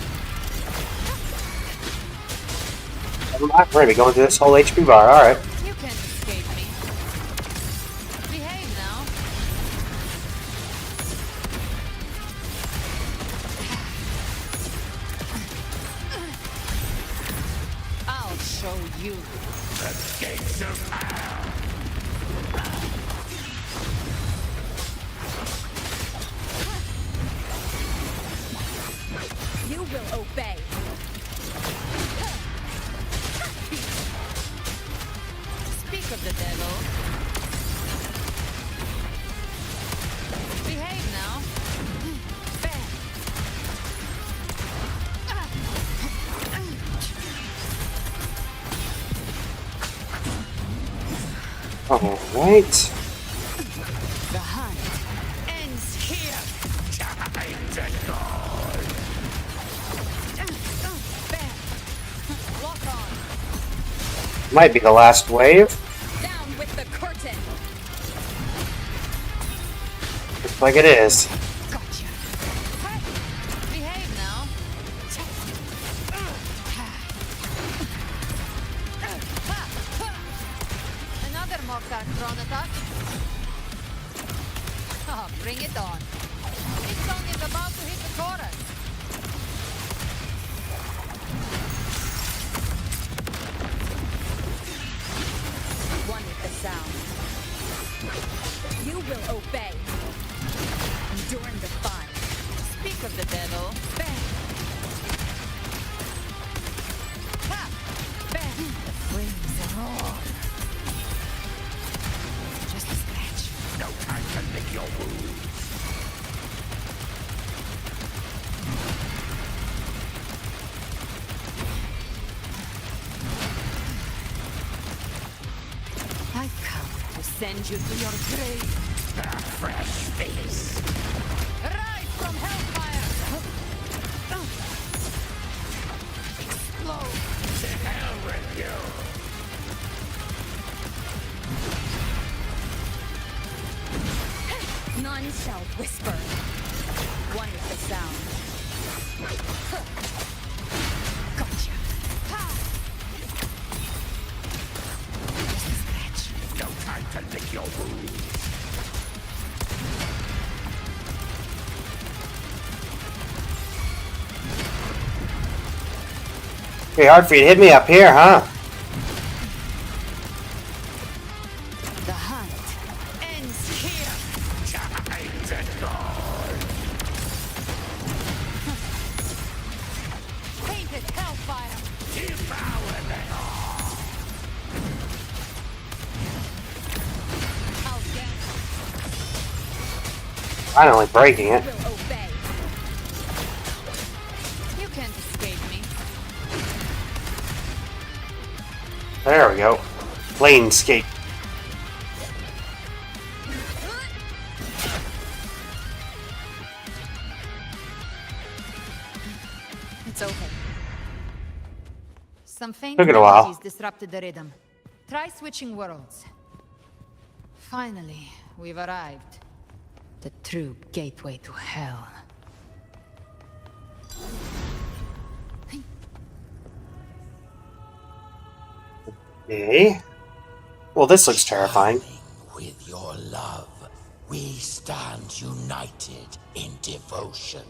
We're gonna be going through this whole HP bar, alright. You can't escape me. Behave now. I'll show you. The gates of hell. You will obey. Speak of the devil. Behave now. Alright. The hunt ends here. Time to go. Lock on. Might be the last wave. Down with the curtain. Looks like it is. Gotcha. Hey, behave now. Another mortar thrown at us. Oh, bring it on. This song is about to hit the chorus. One with the sound. You will obey. Endure the fire. Speak of the devil. Bang. Ha! Bang. The flames roar. Just a scratch. No time to lick your wounds. I've come to send you to your grave. A fresh face. Rise from hellfire! Explode! To hell with you. None shall whisper. One with the sound. Gotcha. Ha! Just a scratch. No time to lick your wounds. Pretty hard for you to hit me up here, huh? The hunt ends here. Time to go. Painted hellfire. Devour them all. I'll get Finally breaking it. will obey. You can't escape me. There we go. Planescape. It's over. Some faint Took it a while. melodies disrupted the rhythm. Try switching worlds. Finally, we've arrived. The true gateway to hell. Okay. Well, this looks terrifying. With your love, we stand united in devotion.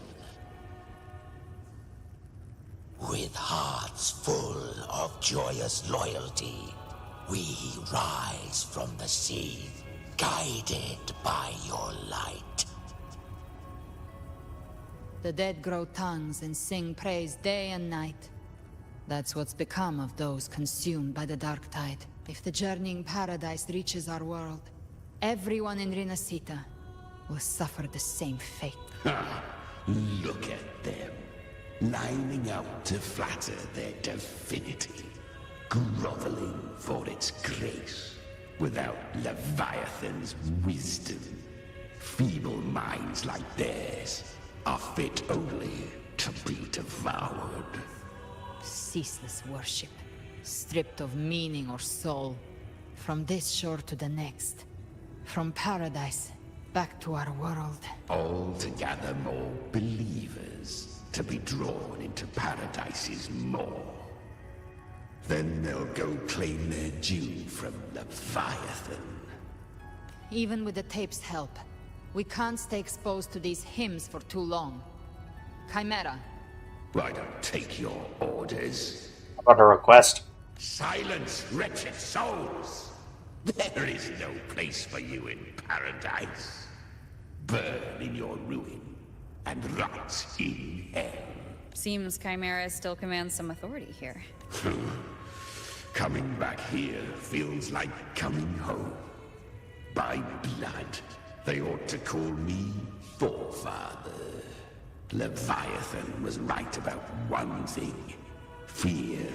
With hearts full of joyous loyalty, we rise from the sea, guided by your light. The dead grow tongues and sing praise day and night. That's what's become of those consumed by the dark tide. If the journeying paradise reaches our world, everyone in Rinasita will suffer the same fate. Look at them, lining up to flatter their divinity, groveling for its grace, without Leviathan's wisdom. Feeble minds like theirs are fit only to be devoured. Ceaseless worship, stripped of meaning or soul, from this shore to the next, from paradise back to our world. All to gather more believers, to be drawn into Paradise's maw. Then they'll go claim their due from Leviathan. Even with the tape's help, we can't stay exposed to these hymns for too long. Chimera. I don't take your orders. How about a request? Silence, wretched souls! There is no place for you in paradise. Burn in your ruin, and rot in hell. Seems Chimera still commands some authority here. Coming back here feels like coming home. By blood, they ought to call me Forefather. Leviathan was right about one thing. Fear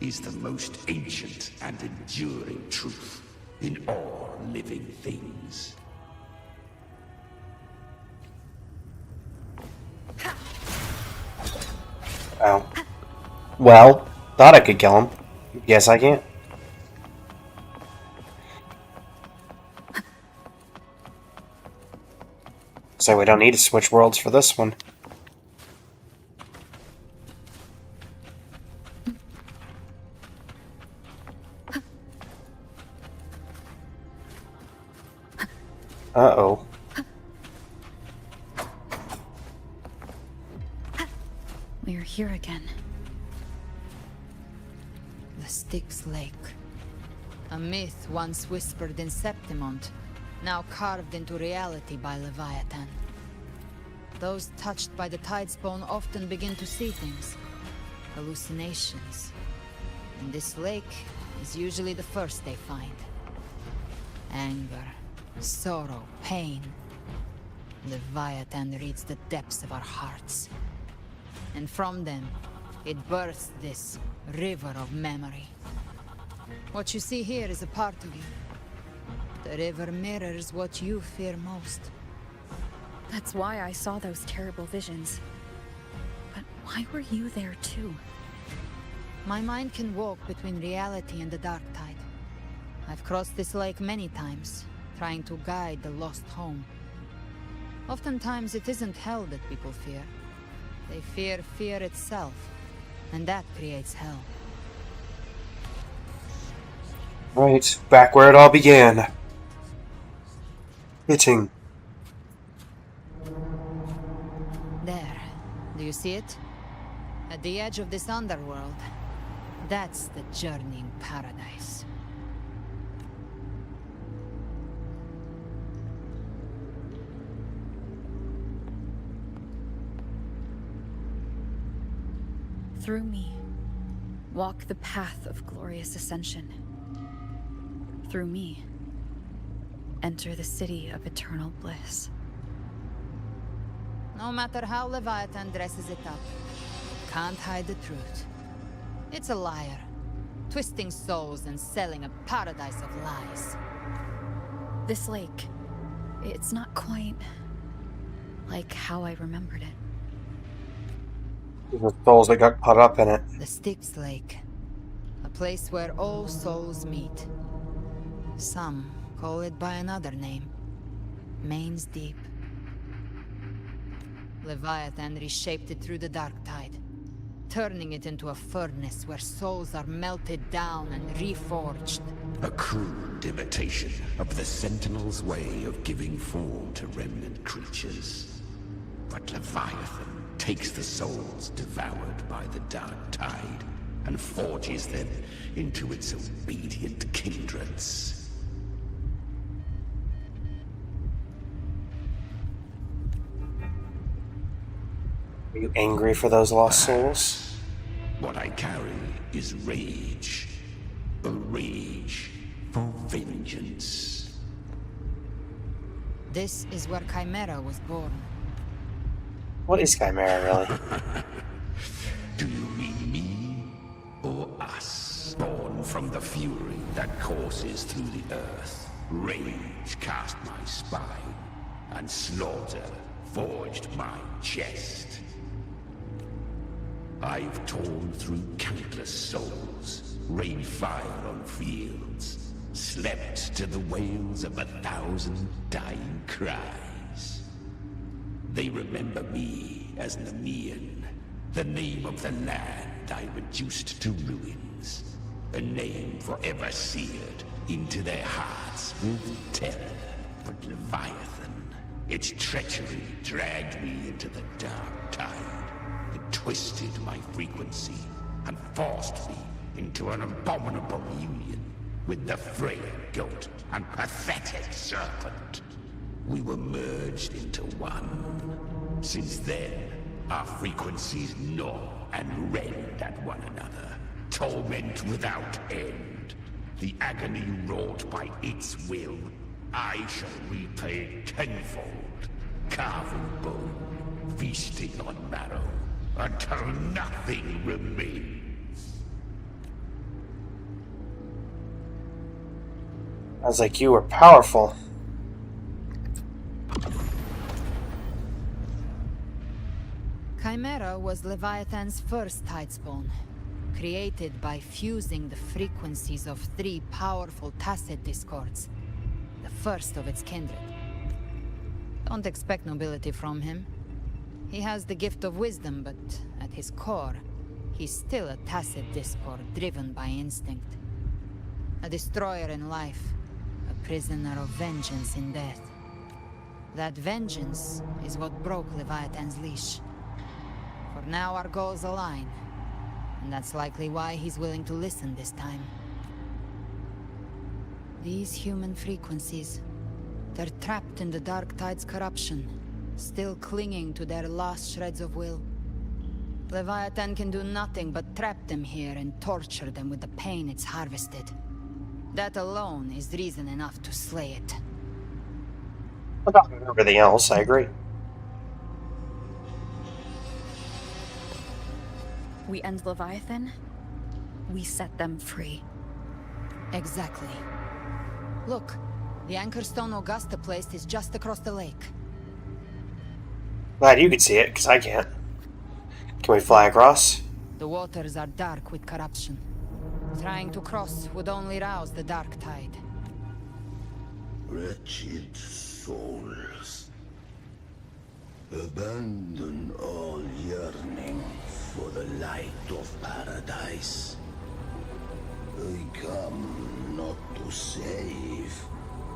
is the most ancient and enduring truth in all living things. Oh. Well, thought I could kill him. Guess I can't. So we don't need to switch worlds for this one. Uh-oh. We're here again. The Styx Lake. A myth once whispered in Septimont, now carved into reality by Leviathan. Those touched by the Tidespawn often begin to see things. Hallucinations. And this lake is usually the first they find. Anger, sorrow, pain. Leviathan reads the depths of our hearts. And from them, it births this river of memory. What you see here is a part of you. The river mirrors what you fear most. That's why I saw those terrible visions. But why were you there too? My mind can walk between reality and the dark tide. I've crossed this lake many times, trying to guide the lost home. Oftentimes it isn't hell that people fear. They fear fear itself, and that creates hell. Right, back where it all began. Hitting. There. Do you see it? At the edge of this underworld. That's the journeying paradise. Through me, walk the path of glorious ascension. Through me, enter the city of eternal bliss. No matter how Leviathan dresses it up, it can't hide the truth. It's a liar, twisting souls and selling a paradise of lies. This lake, it's not quite like how I remembered it. The souls that got caught up in it. The Styx Lake. A place where all souls meet. Some call it by another name. Main's Deep. Leviathan reshaped it through the dark tide, turning it into a furnace where souls are melted down and reforged. A crude imitation of the Sentinel's way of giving form to remnant creatures. But Leviathan takes the souls devoured by the dark tide and forges them into its obedient kindreds. Are you angry for those lost souls? What I carry is rage. A rage for vengeance. This is where Chimera was born. What is Chimera, really? Do you mean me or us? Born from the fury that courses through the earth, rage cast my spine, and slaughter forged my chest. I've torn through countless souls, rained fire on fields, slept to the wails of 1,000 dying cries. They remember me as Nemean, the name of the land I reduced to ruins. a name forever seared into their hearts with terror. But Leviathan, its treachery dragged me into the dark tide. It twisted my frequency and forced me into an abominable union with the frail goat and pathetic serpent. We were merged into one. Since then, our frequencies gnaw and rend at one another, torment without end. The agony wrought by its will, I shall repay tenfold, carving bone, feasting on marrow, until nothing remains. I was like, you were powerful. Chimera was Leviathan's first tidespawn, created by fusing the frequencies of 3 powerful tacit discords, the first of its kindred. Don't expect nobility from him. He has the gift of wisdom, but at his core, he's still a tacit discord driven by instinct. A destroyer in life, a prisoner of vengeance in death. That vengeance is what broke Leviathan's leash. For now our goals align, and that's likely why he's willing to listen this time. These human frequencies, they're trapped in the Dark Tide's corruption, still clinging to their last shreds of will. Leviathan can do nothing but trap them here and torture them with the pain it's harvested. That alone is reason enough to slay it. About everything else, I agree. We end Leviathan, we set them free. Exactly. Look, the Anchorstone Augusta place is just across the lake. Glad you can see it, because I can't. Can we fly across? The waters are dark with corruption. Trying to cross would only rouse the Dark Tide. Wretched souls, abandon all yearning for the light of paradise. I come not to save,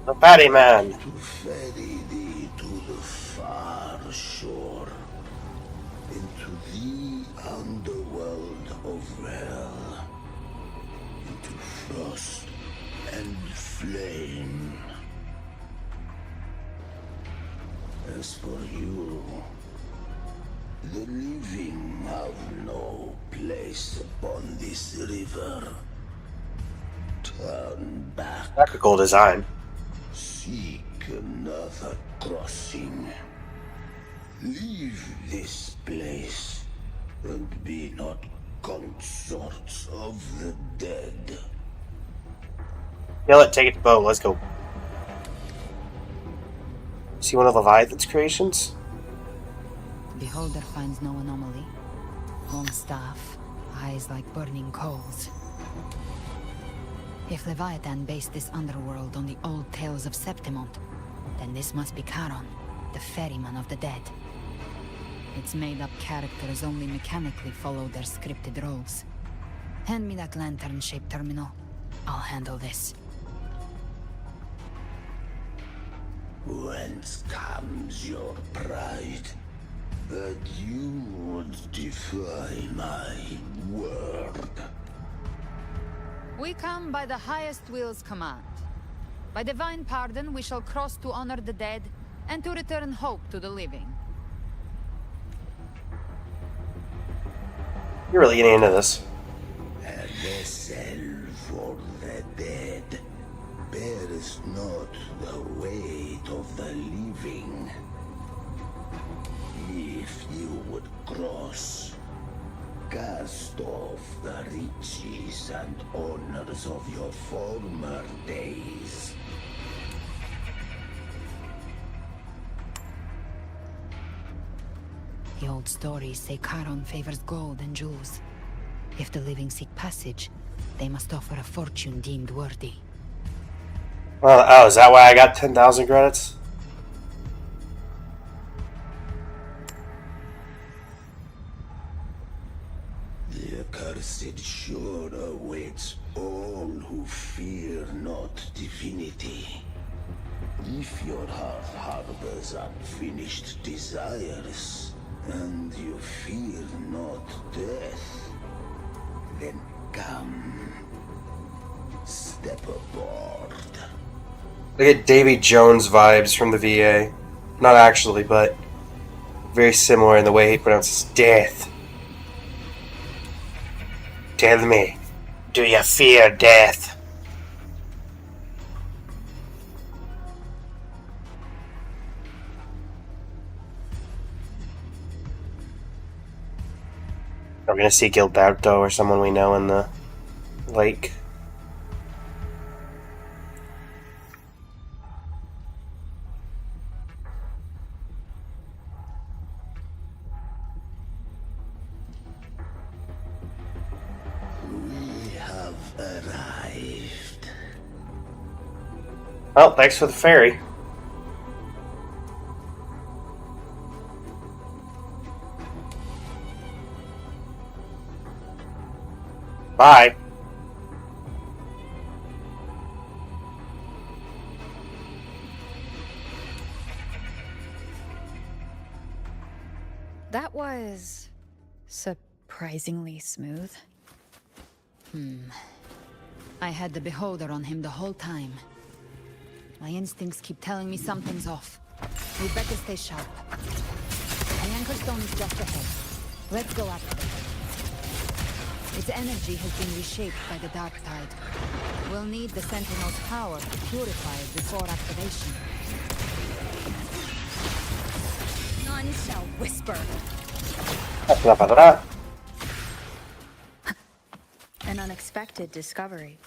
The Patty Man. to ferry thee to the far shore, into the underworld of hell, into frost and flame. As for you, the living have no place upon this river. Turn back. Technical design. Seek another crossing. Leave this place, and be not consorts of the dead. Yeah, let's take it to boat. Let's go. See one of Leviathan's creations? Beholder finds no anomaly. Long staff, eyes like burning coals. If Leviathan based this underworld on the old tales of Septimont, then this must be Charon, the ferryman of the dead. Its made-up characters only mechanically follow their scripted roles. Hand me that lantern-shaped terminal. I'll handle this. Whence comes your pride? That you would defy my word? We come by the highest will's command. By divine pardon, we shall cross to honor the dead, and to return hope to the living. You're really getting into this. A vessel for the dead bears not the weight of the living. If you would cross, cast off the riches and honors of your former days. The old stories say Charon favors gold and jewels. If the living seek passage, they must offer a fortune deemed worthy. Well, oh, is that why I got 10,000 credits? The accursed sure awaits all who fear not divinity. If your heart harbors unfinished desires, and you fear not death, then come. Step aboard. I get Davy Jones vibes from the VA. Not actually, but very similar in the way he pronounces death. Tell me, do you fear death? Are we gonna see Gilberto or someone we know in the lake? We have arrived. Well, thanks for the ferry. Bye. That was surprisingly smooth. I had the beholder on him the whole time. My instincts keep telling me something's off. We better stay sharp. The anchor stone is just ahead. Let's go after it. Its energy has been reshaped by the dark tide. We'll need the Sentinel's power to purify it before activation. None shall whisper. That's enough of that. An unexpected discovery.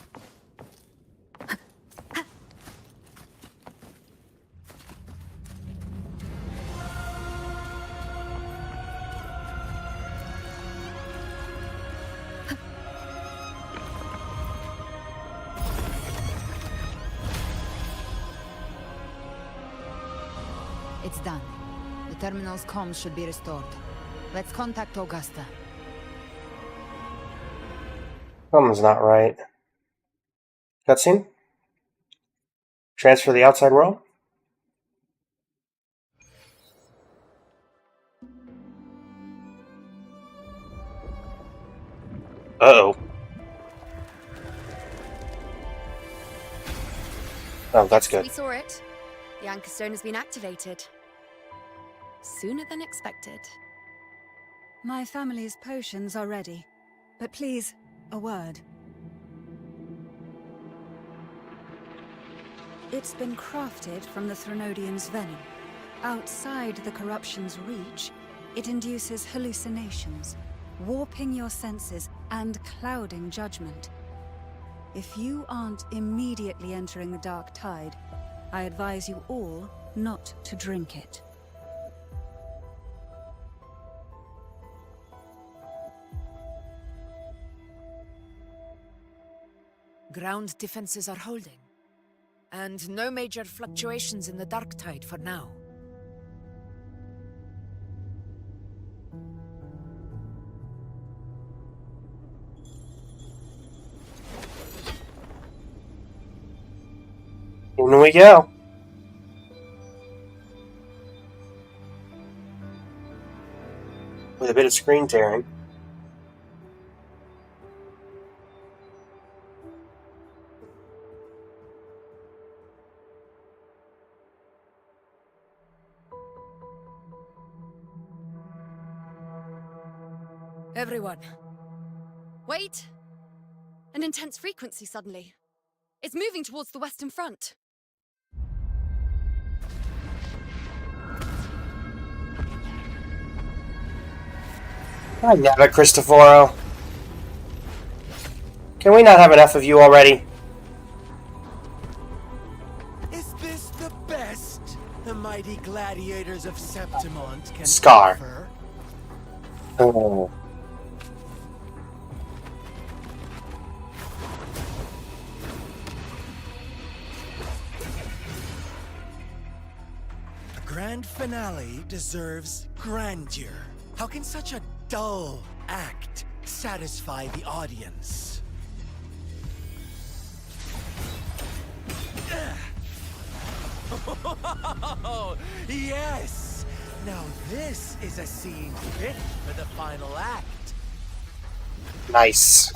It's done. The terminal's comms should be restored. Let's contact Augusta. Something's not right. Cutscene? Transfer to the outside world? Uh-oh. Oh, that's good. We saw it. The anchor stone has been activated. Sooner than expected. My family's potions are ready. But please, a word. It's been crafted from the Threnodian's venom. Outside the corruption's reach, it induces hallucinations, warping your senses and clouding judgment. If you aren't immediately entering the dark tide, I advise you all not to drink it. Ground defenses are holding. And no major fluctuations in the dark tide for now. In we go. With a bit of screen tearing. Everyone. Wait! An intense frequency suddenly. It's moving towards the Western Front. God damn it, Cristoforo. Can we not have enough of you already? Is this the best the mighty gladiators of Septimont can Scar. offer? Oh. The grand finale deserves grandeur. How can such a dull act satisfy the audience. Oh, yes! Now this is a scene fit for the final act. Nice.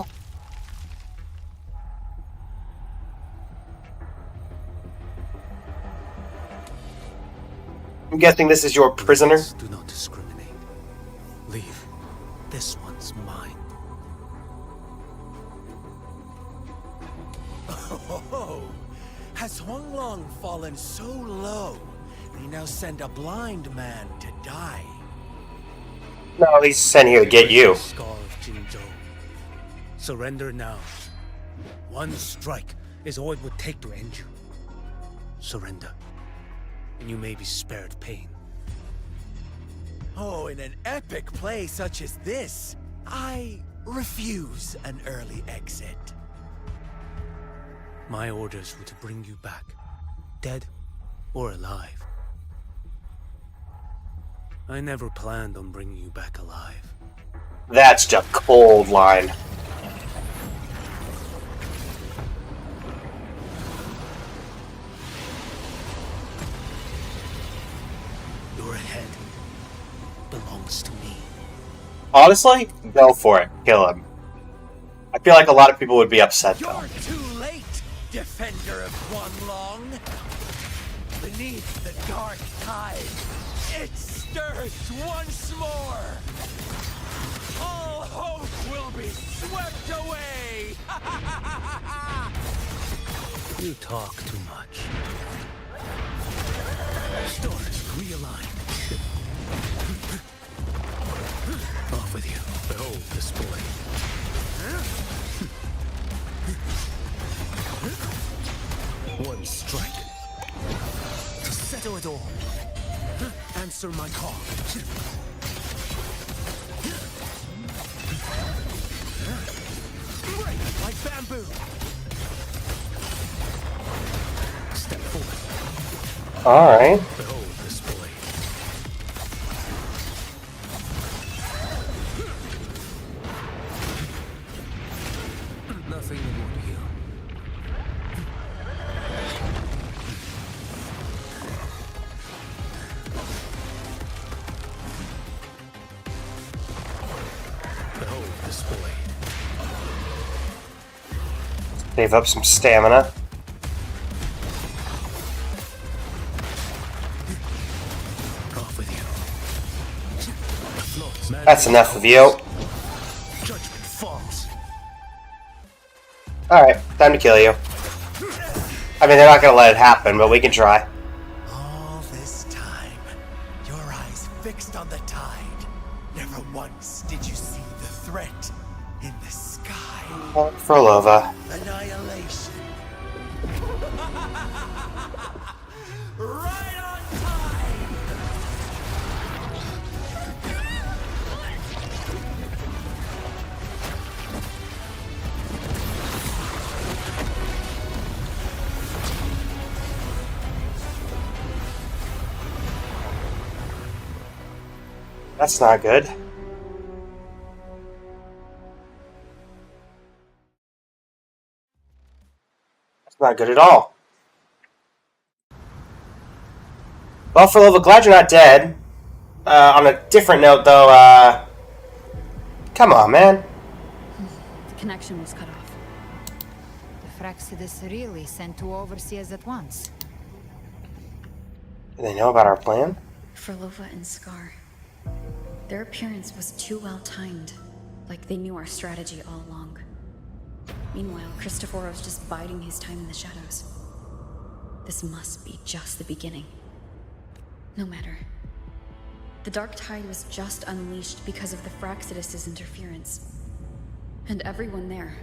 I'm guessing this is your prisoner? Do not discriminate. Leave. This one's mine. Oh, has Huanglong fallen so low, they now send a blind man to die? No, he's sent here to get you. Scar of Jinzhou. Surrender now. One strike is all it would take to end you. Surrender, and you may be spared pain. Oh, in an epic play such as this, I refuse an early exit. My orders were to bring you back, dead or alive. I never planned on bringing you back alive. That's just a cold line. Your head belongs to me. Honestly, go for it. Kill him. I feel like a lot of people would be upset though. You're too late, defender of Huanglong. Beneath the dark tide, it stirs once more. All hope will be swept away. You talk too much. Stars realign. Off with you. Behold this boy. One strike to settle it all. Answer my call. Break like bamboo. Step forward. Alright. Behold this boy. Nothing won't heal. Behold this boy. Save up some stamina. Off with you. That's enough of you. Judgment falls. Alright, time to kill you. I mean, they're not gonna let it happen, but we can try. All this time, your eyes fixed on the tide. Never once did you see the threat in the sky. Frolova. Annihilation. Right on time. That's not good. That's not good at all. Well, Frolova, glad you're not dead. On a different note, though, come on, man. The connection was cut off. The Fraxidus really sent two overseers at once. Do they know about our plan? Frolova and Scar. Their appearance was too well timed, like they knew our strategy all along. Meanwhile, Christopher was just biding his time in the shadows. This must be just the beginning. No matter. The Dark Tide was just unleashed because of the Fraxidus' interference. And everyone there,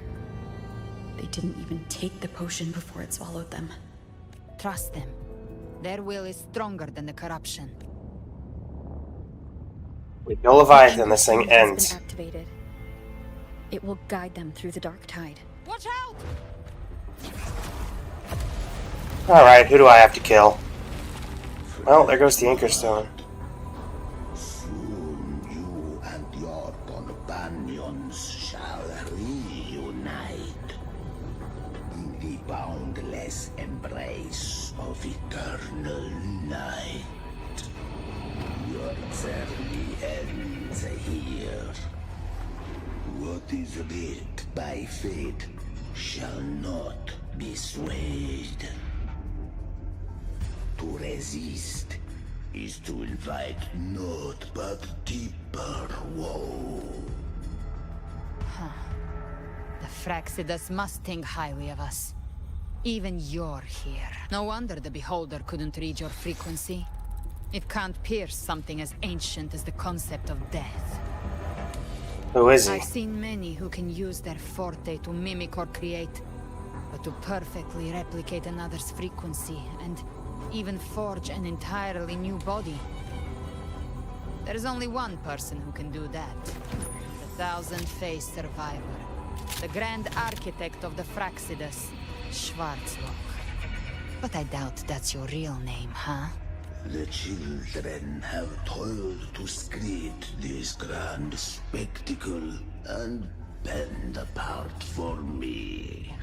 they didn't even take the potion before it swallowed them. Trust them. Their will is stronger than the corruption. We kill Leviathan, this thing ends. Has been activated. It will guide them through the Dark Tide. Watch out! Alright, who do I have to kill? Well, there goes the Anchor Stone. Soon you and your companions shall endless embrace of eternal night. Your journey ends here. What is writ by fate shall not be swayed. To resist is to invite naught but deeper woe. The Fraxidus must think highly of us. Even you're here. No wonder the Beholder couldn't read your frequency. It can't pierce something as ancient as the concept of death. Who is he? I've seen many who can use their forte to mimic or create, but to perfectly replicate another's frequency and even forge an entirely new body. There's only one person who can do that. The thousand-faced survivor. The Grand Architect of the Fraxidus, Schwarzlock. But I doubt that's your real name, huh? The children have toiled to script this grand spectacle and bend apart for me.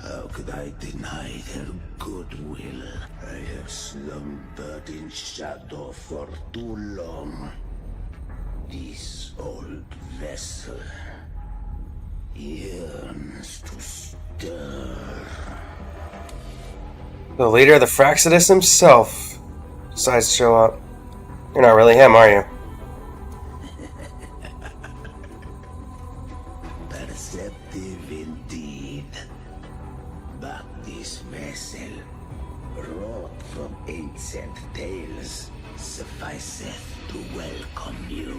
How could I deny their goodwill? I have slumbered in shadow for too long. This old vessel yearns to stir. The leader of the Fraxidus himself decides to show up. You're not really him, are you? Perceptive indeed. But this vessel, wrought from ancient tales, sufficeth to welcome you.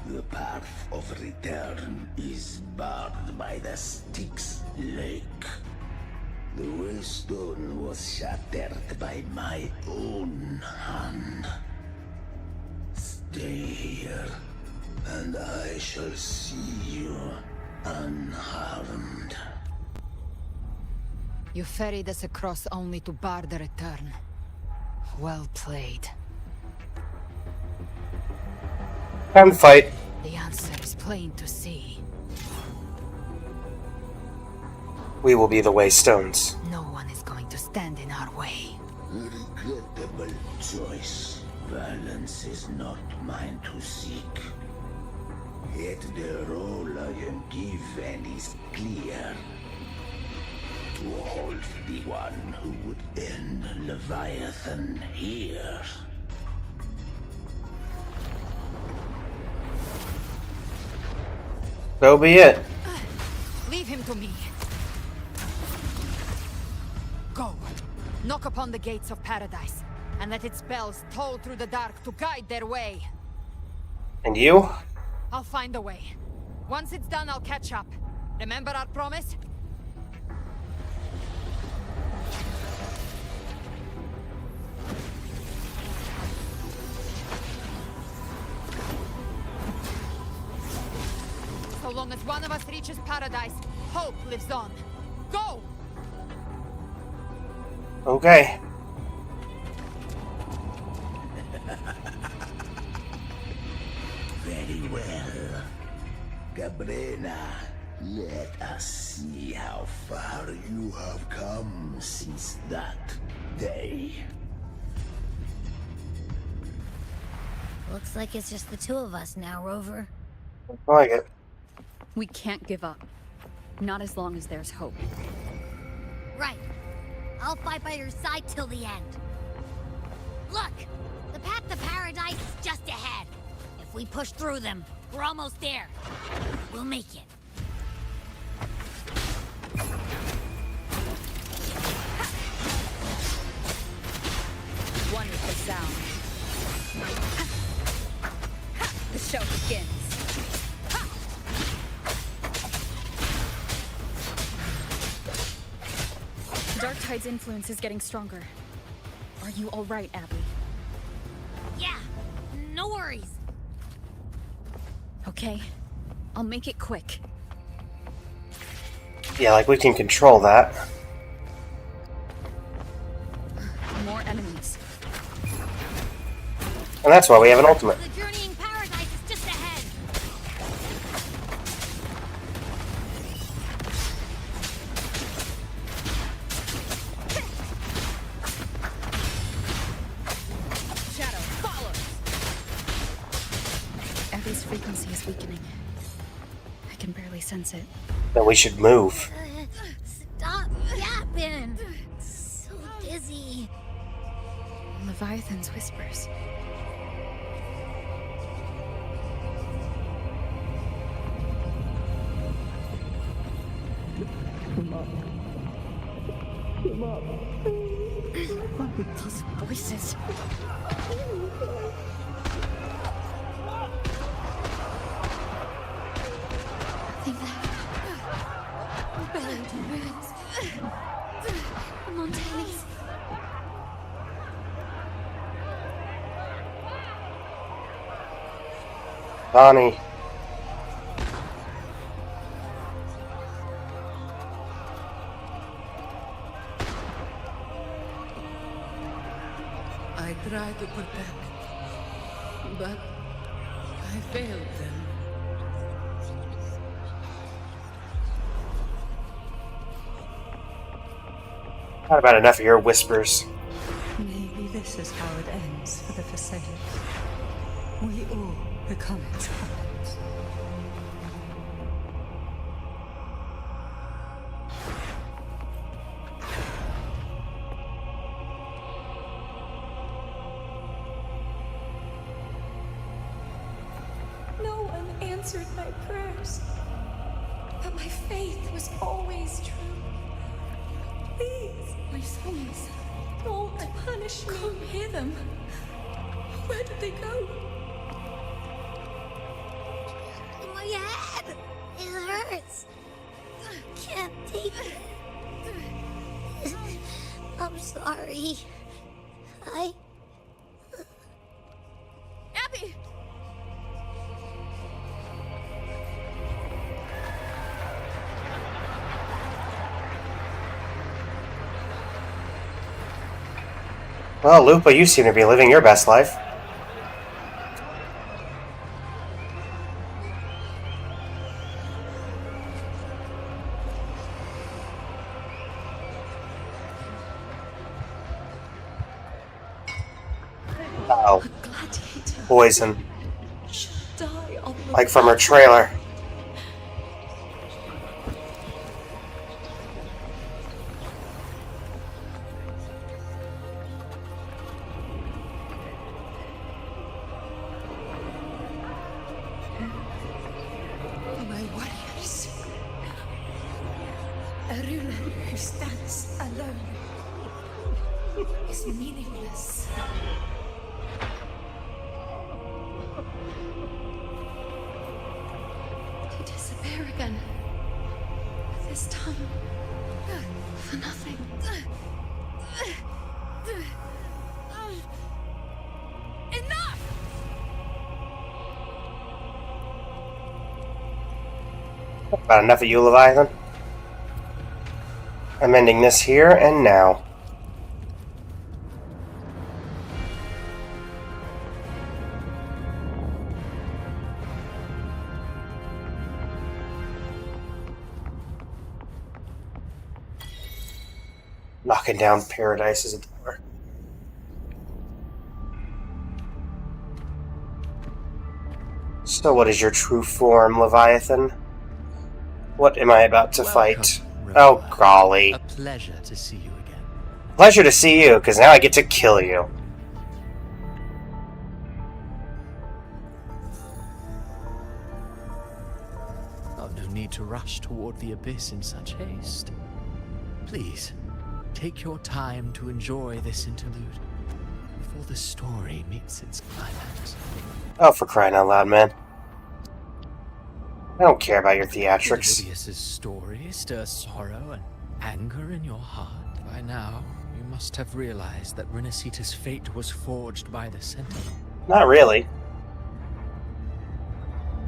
The path of return is barred by the Styx Lake. The waystone was shattered by my own hand. Stay here, and I shall see you unharmed. You ferried us across only to bar the return. Well played. Time to fight. The answer is plain to see. We will be the Waystones. No one is going to stand in our way. Regrettable choice. Violence is not mine to seek. Yet the role I am given is clear. To hold the one who would end Leviathan here. So be it. Leave him to me. Go. Knock upon the gates of paradise, and let its bells toll through the dark to guide their way. And you? I'll find a way. Once it's done, I'll catch up. Remember our promise? So long as one of us reaches paradise, hope lives on. Go! Okay. Very well. Cabrera, let us see how far you have come since that day. Looks like it's just the two of us now, Rover. I like it. We can't give up. Not as long as there's hope. Right. I'll fight by your side till the end. Look! The path to paradise is just ahead. If we push through them, we're almost there. We'll make it. Wonderful sound. The show begins. Dark Tide's influence is getting stronger. Are you all right, Abby? Yeah, no worries. Okay, I'll make it quick. Yeah, like we can control that. More enemies. And that's why we have an ultimate. The journeying paradise is just ahead. weakening. I can barely sense it. Then we should move. Stop yapping! So dizzy. Leviathan's whispers. What with these voices? Nothing there. Buried in ruins. Montanis. Bonnie. I tried to protect, but I failed them. Not about enough of your whispers. Maybe this is how it ends for the Thessalians. We all become its puppets. No one answered my prayers, but my faith was always true. Please, my sons, don't punish me. Come hear them. Where did they go? My head! It hurts! Can't take it. I'm sorry. Abby! Well, Lupa, you seem to be living your best life. Oh. Poison. Like from her trailer. My warriors. A ruler who stands alone is meaningless. To disappear again. This time, for nothing. Enough! About enough of you, Leviathan. I'm ending this here and now. Knocking down paradise is a door. So what is your true form, Leviathan? What am I about to fight? Oh, golly. A pleasure to see you again. Pleasure to see you, because now I get to kill you. Oh, no need to rush toward the abyss in such haste. Please, take your time to enjoy this interlude before the story meets its climax. Oh, for crying out loud, man. I don't care about your theatrics. Oblivious's story stirs sorrow and anger in your heart. By now, you must have realized that Renacita's fate was forged by the Sentinel. Not really.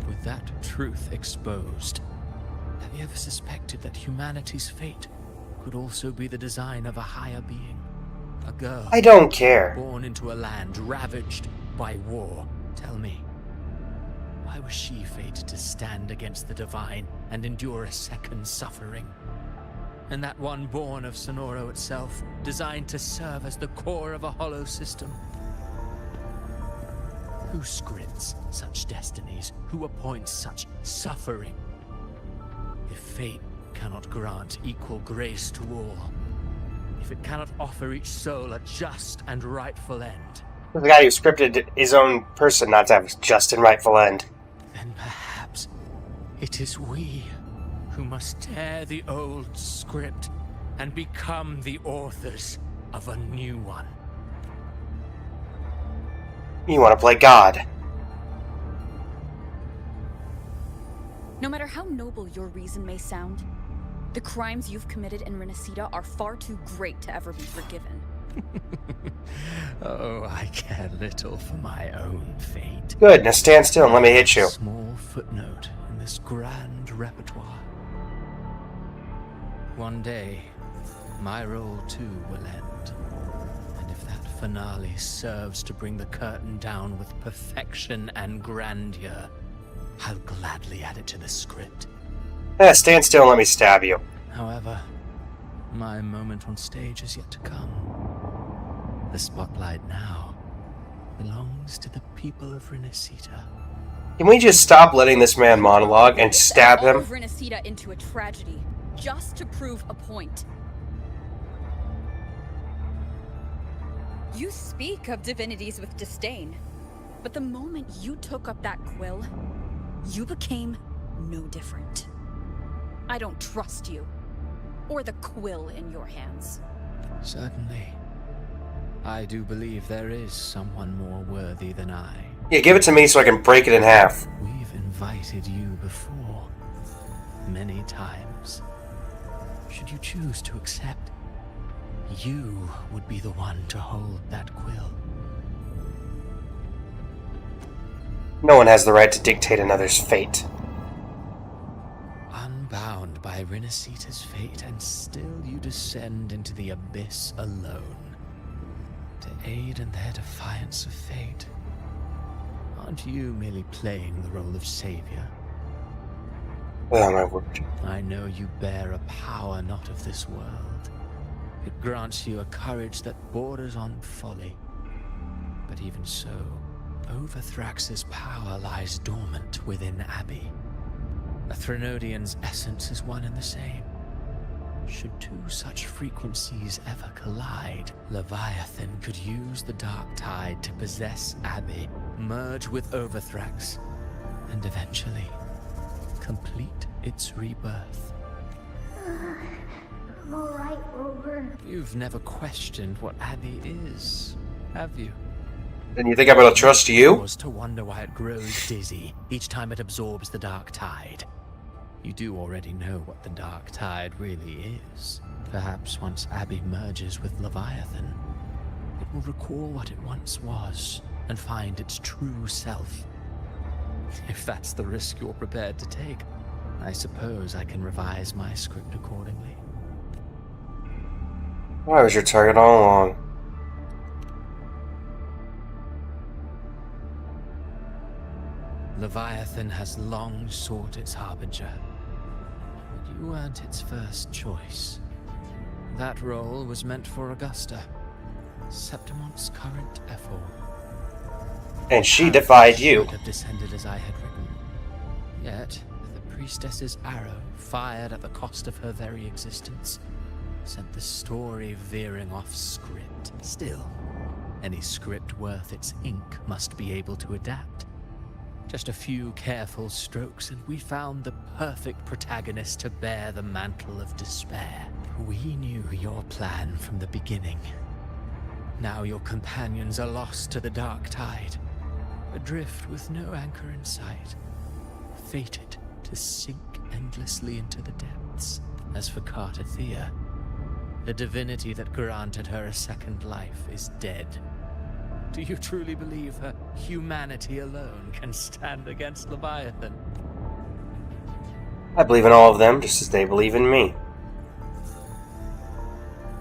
With that truth exposed, have you ever suspected that humanity's fate could also be the design of a higher being? A girl. I don't care. Born into a land ravaged by war. Tell me, why was she fated to stand against the divine and endure a second suffering? And that one born of Sonoro itself, designed to serve as the core of a hollow system? Who scripts such destinies? Who appoints such suffering? If fate cannot grant equal grace to all, if it cannot offer each soul a just and rightful end, The guy who scripted his own person not to have a just and rightful end. then perhaps it is we who must tear the old script and become the authors of a new one. You want to play God. No matter how noble your reason may sound, the crimes you've committed in Renacida are far too great to ever be forgiven. Oh, I care little for my own fate. Good, now stand still and let me hit you. A small footnote in this grand repertoire. One day, my role too will end. And if that finale serves to bring the curtain down with perfection and grandeur, I'll gladly add it to the script. Yeah, stand still and let me stab you. However, my moment on stage is yet to come. The spotlight now belongs to the people of Renacida. Can we just stop letting this man monologue and stab him? All of Renacida into a tragedy, just to prove a point. You speak of divinities with disdain, but the moment you took up that quill, you became no different. I don't trust you, or the quill in your hands. Certainly. I do believe there is someone more worthy than I. Yeah, give it to me so I can break it in half. We've invited you before, many times. Should you choose to accept, you would be the one to hold that quill. No one has the right to dictate another's fate. Unbound by Renacida's fate, and still you descend into the abyss alone. To aid in their defiance of fate. Aren't you merely playing the role of savior? Oh my word. I know you bear a power not of this world. It grants you a courage that borders on folly. But even so, Overthrax's power lies dormant within Abbey. A Threnodian's essence is one and the same. Should two such frequencies ever collide, Leviathan could use the dark tide to possess Abbey, merge with Overthrax, and eventually complete its rebirth. I'm alright, Rover. You've never questioned what Abbey is, have you? Then you think I'm gonna trust you? Pause to wonder why it grows dizzy each time it absorbs the dark tide. You do already know what the dark tide really is. Perhaps once Abbey merges with Leviathan, it will recall what it once was and find its true self. If that's the risk you're prepared to take, I suppose I can revise my script accordingly. I was your target all along. Leviathan has long sought its harbinger. But you weren't its first choice. That role was meant for Augusta, Septimon's current Ephor. And she defied you. Should have descended as I had written. Yet, the priestess's arrow, fired at the cost of her very existence, sent the story veering off script. Still, any script worth its ink must be able to adapt. Just a few careful strokes, and we found the perfect protagonist to bear the mantle of despair. We knew your plan from the beginning. Now your companions are lost to the dark tide, adrift with no anchor in sight, fated to sink endlessly into the depths. As for Cartathea, the divinity that granted her a second life is dead. Do you truly believe her humanity alone can stand against Leviathan? I believe in all of them, just as they believe in me.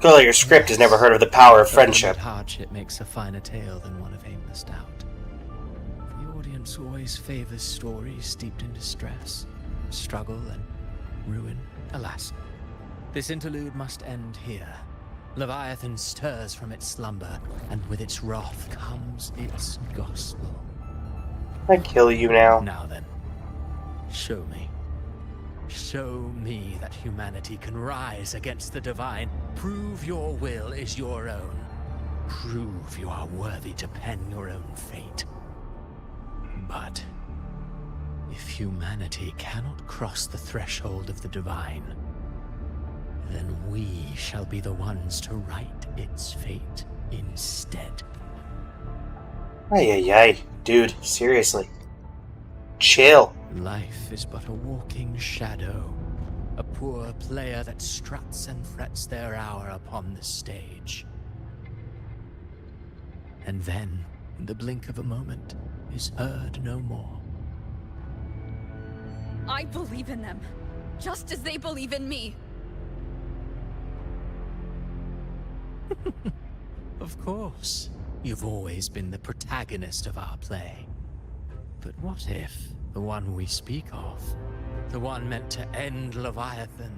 Clearly your script has never heard of the power of friendship. Hardship makes a finer tale than one of aimless doubt. The audience always favors stories steeped in distress, struggle, and ruin. Alas, this interlude must end here. Leviathan stirs from its slumber, and with its wrath comes its gospel. I kill you now. Now then, show me. Show me that humanity can rise against the divine. Prove your will is your own. Prove you are worthy to pen your own fate. But if humanity cannot cross the threshold of the divine, then we shall be the ones to write its fate instead. Ay, dude, seriously. Chill. Life is but a walking shadow, a poor player that struts and frets their hour upon the stage. And then, in the blink of a moment, is heard no more. I believe in them, just as they believe in me. Of course, you've always been the protagonist of our play. But what if the one we speak of, the one meant to end Leviathan,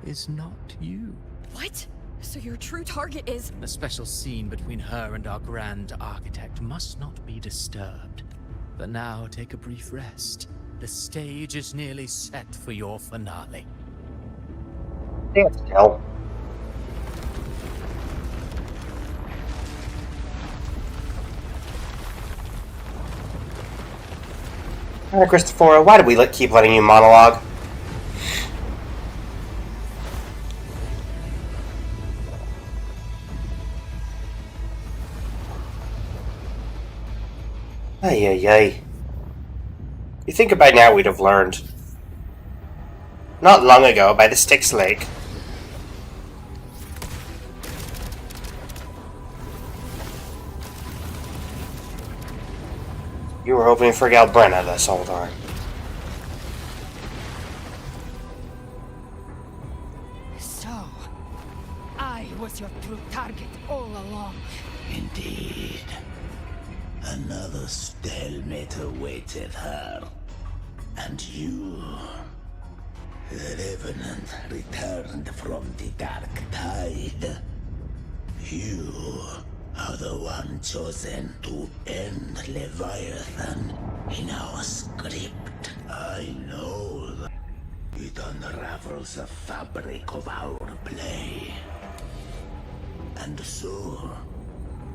is not you? What? So your true target is... The special scene between her and our grand architect must not be disturbed. But now take a brief rest. The stage is nearly set for your finale. Stand still. Alright, Christopher, why did we keep letting you monologue? Ay. You think by now we'd have learned. Not long ago, by the Styx Lake. You were hoping for Galbrenna this whole time. So, I was your true target all along. Indeed. Another stalemate awaited her. And you, the Revenant, returned from the Dark Tide. You are the one chosen to end Leviathan in our script. I know that it unravels the fabric of our play. And so,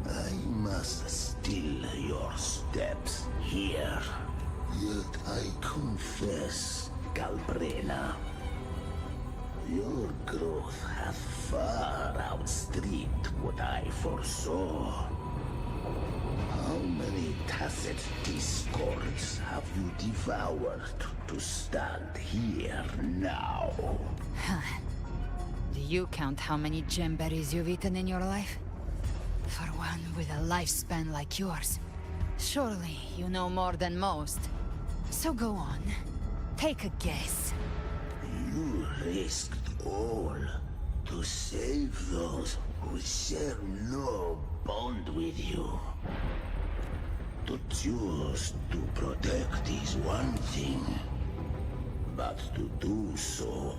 I must still your steps here. Yet I confess, Galbrenna, your growth hath far outstripped what I foresaw. How many tacit discords have you devoured to stand here now? Do you count how many gemberries you've eaten in your life? For one with a lifespan like yours, surely you know more than most. So go on, take a guess. You risked all to save those who share no bond with you. To choose to protect is one thing, but to do so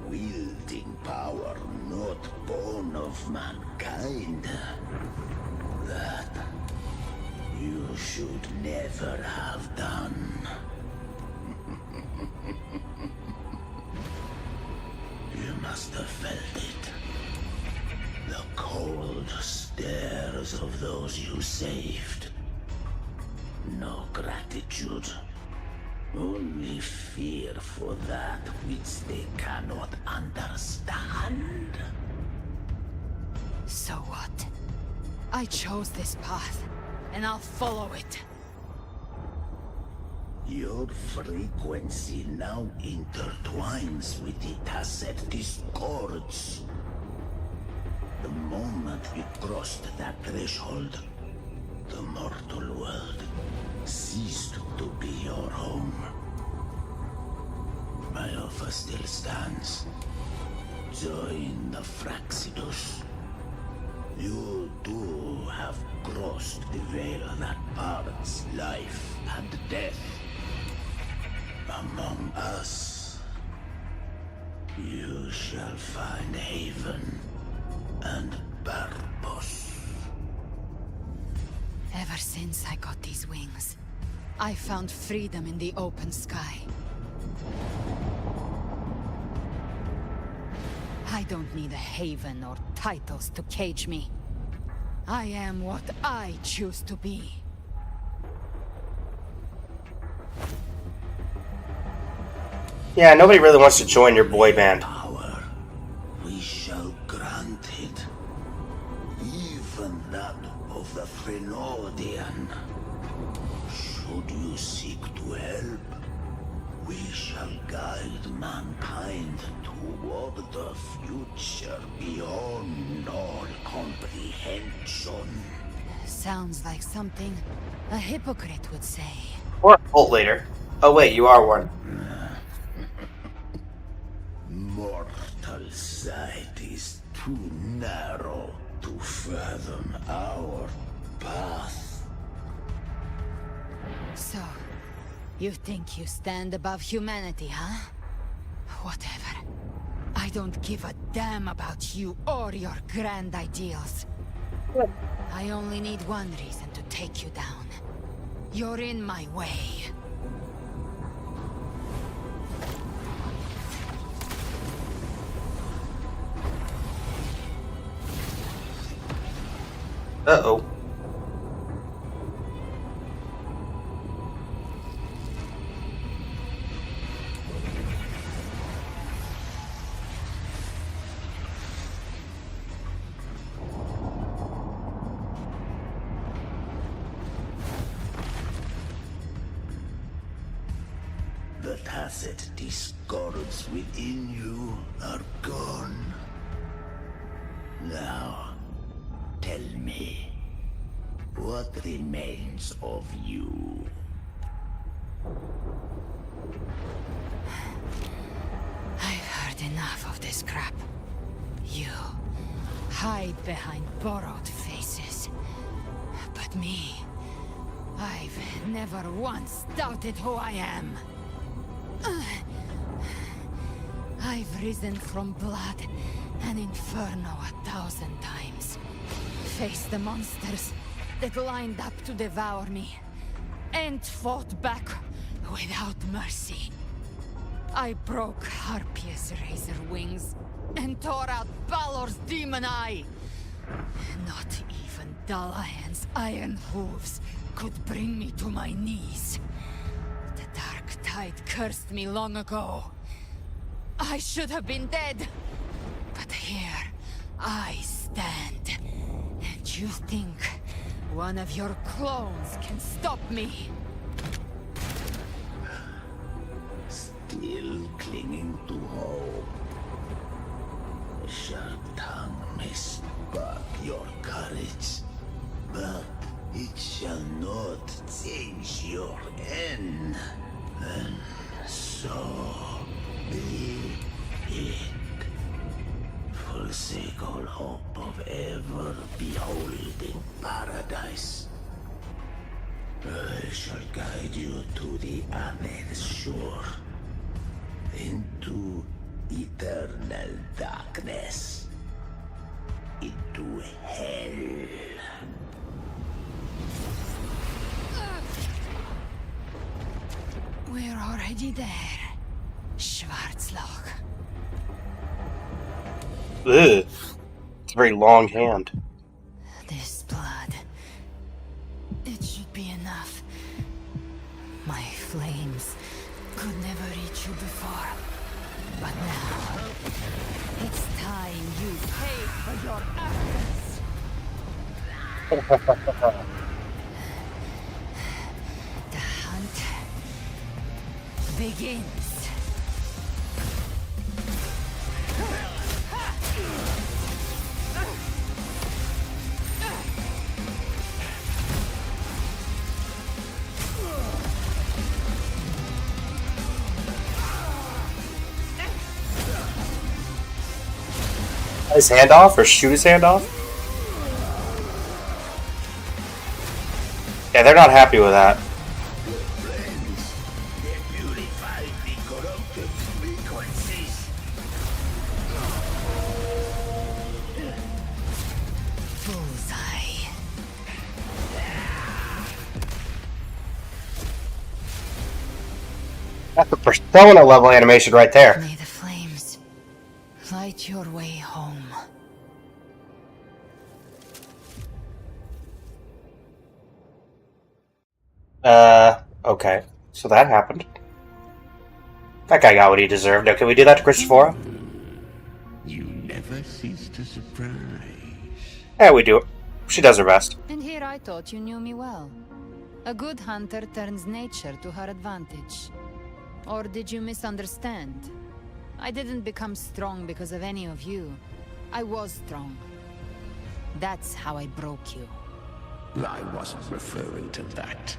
wielding power not born of mankind, that you should never have done. You must have felt it. The cold stares of those you saved. No gratitude. Only fear for that which they cannot understand. So what? I chose this path, and I'll follow it. Your frequency now intertwines with the tacit discords. The moment you crossed that threshold, the mortal world ceased to be your home. My offer still stands. Join the Fraxidus. You too have crossed the veil that parts life and death. Among us, you shall find haven and purpose. Ever since I got these wings, I found freedom in the open sky. I don't need a haven or titles to cage me. I am what I choose to be. Yeah, nobody really wants to join your boy band. Power, we shall grant it. Even that of the Frenodian. Should you seek to help, we shall guide mankind toward the future beyond all comprehension. Sounds like something a hypocrite would say. Or a cult leader. Oh wait, you are one. Mortal sight is too narrow to fathom our path. So, you think you stand above humanity, huh? Whatever. I don't give a damn about you or your grand ideals. I only need one reason to take you down. You're in my way. Uh-oh. The tacit discords within you are gone. Now, tell me, what remains of you? I've heard enough of this crap. You hide behind borrowed faces. But me, I've never once doubted who I am. I've risen from blood and inferno 1,000 times. Faced the monsters that lined up to devour me, and fought back without mercy. I broke Harpia's razor wings and tore out Balor's demon eye. Not even Dalahan's iron hooves could bring me to my knees. The dark tide cursed me long ago. I should have been dead. But here I stand. And you think one of your clones can stop me? Still clinging to hope. A sharp tongue may spark your courage, but it shall not change your end. And so be it. Forsake all hope of ever beholding paradise. I shall guide you to the Amet's shore, into eternal darkness, into hell. We're already there, Schwarzloch. Ugh. It's a very long hand. This blood. It should be enough. My flames could never reach you before. But now, it's time you pay for your actions. The hunt begins. His hand off or shoot his hand off? Yeah, they're not happy with that. That's a Persona level animation right there. May the flames light your way home. Okay. So that happened. That guy got what he deserved. Now, can we do that to Christophora? You never cease to surprise. Yeah, we do it. She does her best. And here I thought you knew me well. A good hunter turns nature to her advantage. Or did you misunderstand? I didn't become strong because of any of you. I was strong. That's how I broke you. I wasn't referring to that.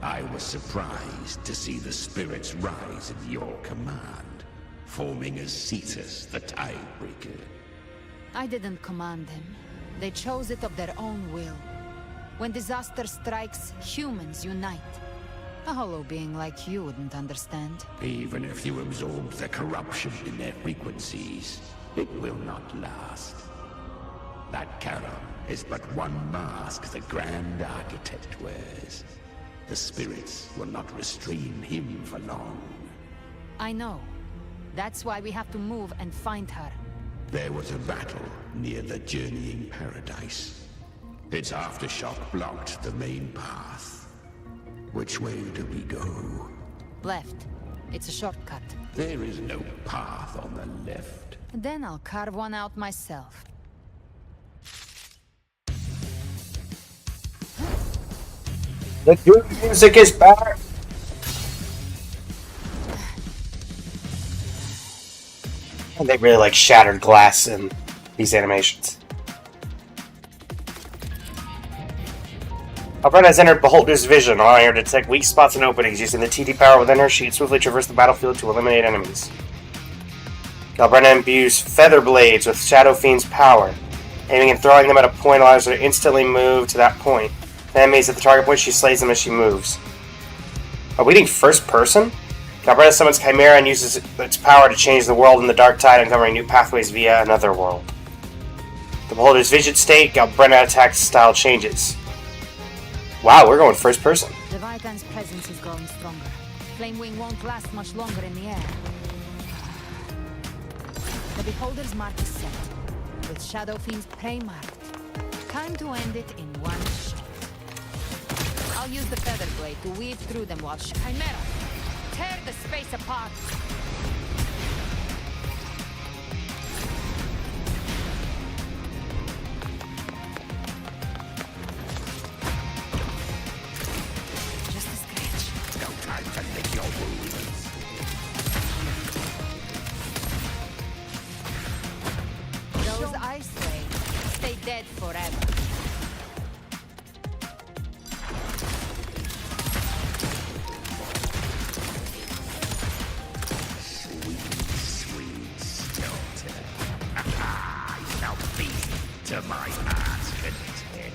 I was surprised to see the spirits rise at your command, forming as Cetus the Tidebreaker. I didn't command them. They chose it of their own will. When disaster strikes, humans unite. A hollow being like you wouldn't understand. Even if you absorb the corruption in their frequencies, it will not last. That Charon is but one mask the Grand Architect wears. The spirits will not restrain him for long. I know. That's why we have to move and find her. There was a battle near the Journeying Paradise. Its aftershock blocked the main path. Which way do we go? Left. It's a shortcut. There is no path on the left. Then I'll carve one out myself. The good music is back! And they really like shattered glass in these animations. Alberta has entered Beholder's vision, allowing her to detect weak spots and openings. Using the TD power within her, she can swiftly traverse the battlefield to eliminate enemies. Galbrena imbues feather blades with Shadow Fiend's power. Aiming and throwing them at a point allows her to instantly move to that point. The enemies at the target point, she slays them as she moves. Are we doing first person? Galbrena summons Chimera and uses its power to change the world in the Dark Tide, uncovering new pathways via another world. The Beholder's vision state, Galbrena attack style changes. Wow, we're going first person. The Vitan's presence is growing stronger. Flamewing won't last much longer in the air. The Beholder's mark is set, with Shadow Fiend's prey marked. Time to end it in one shot. I'll use the feather blade to weave through them while Chimera, tear the space apart. Just a scratch. No time to lick your wounds. Those ice rays stay dead forever. To my heart's content.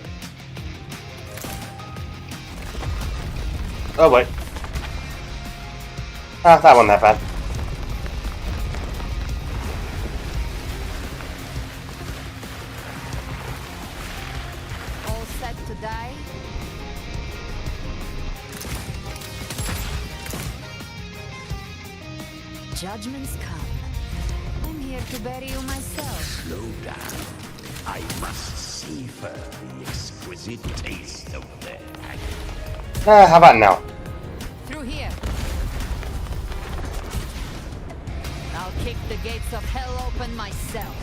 Oh boy. Ah, that wasn't that bad. All set to die? Judgments come. I'm here to bury you myself. Slow down. I must savor the exquisite taste of their agony. How about now? Through here. I'll kick the gates of hell open myself.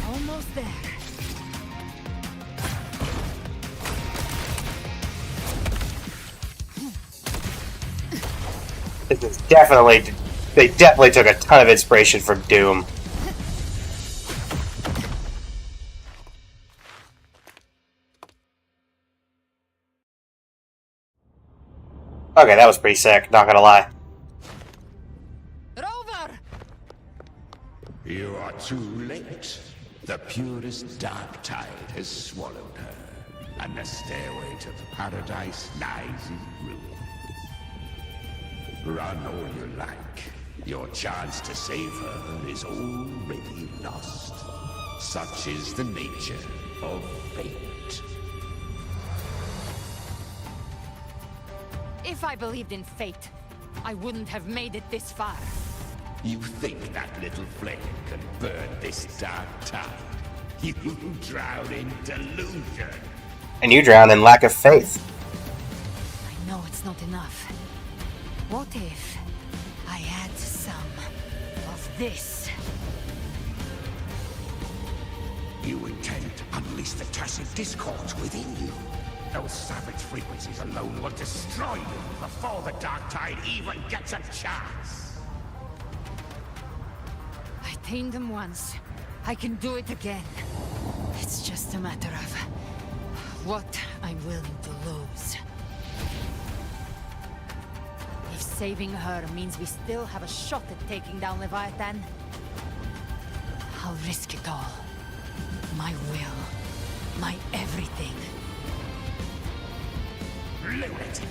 Almost there. This is definitely... They definitely took a ton of inspiration from Doom. Okay, that was pretty sick, not gonna lie. Rover! You are too late. The purest dark tide has swallowed her, and the stairway to the paradise lies in ruins. Run all you like. Your chance to save her is already lost. Such is the nature of fate. If I believed in fate, I wouldn't have made it this far. You think that little flame can burn this dark tide? You drown in delusion. And you drown in lack of faith. I know it's not enough. What if I add some of this? You intend to unleash the tacit discords within you. Those savage frequencies alone will destroy you before the dark tide even gets a chance. I tamed them once. I can do it again. It's just a matter of what I'm willing to lose. If saving her means we still have a shot at taking down Leviathan, I'll risk it all. My will. My everything. Lunatic.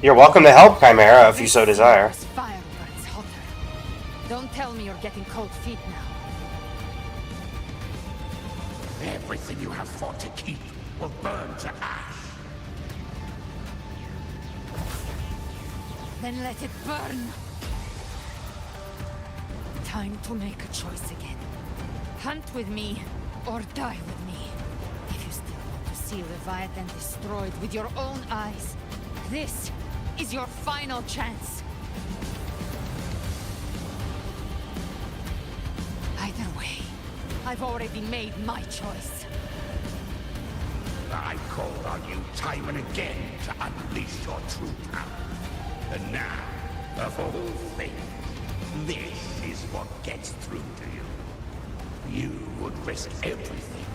You're welcome to help, Chimera, if you so desire. Fire burns hotter. Don't tell me you're getting cold feet now. Everything you have fought to keep will burn to ash. Then let it burn. Time to make a choice again. Hunt with me, or die with me. If you still want to see Leviathan destroyed with your own eyes, this is your final chance. Either way, I've already made my choice. I called on you time and again to unleash your true power. And now, of all things, this is what gets through to you. You would risk everything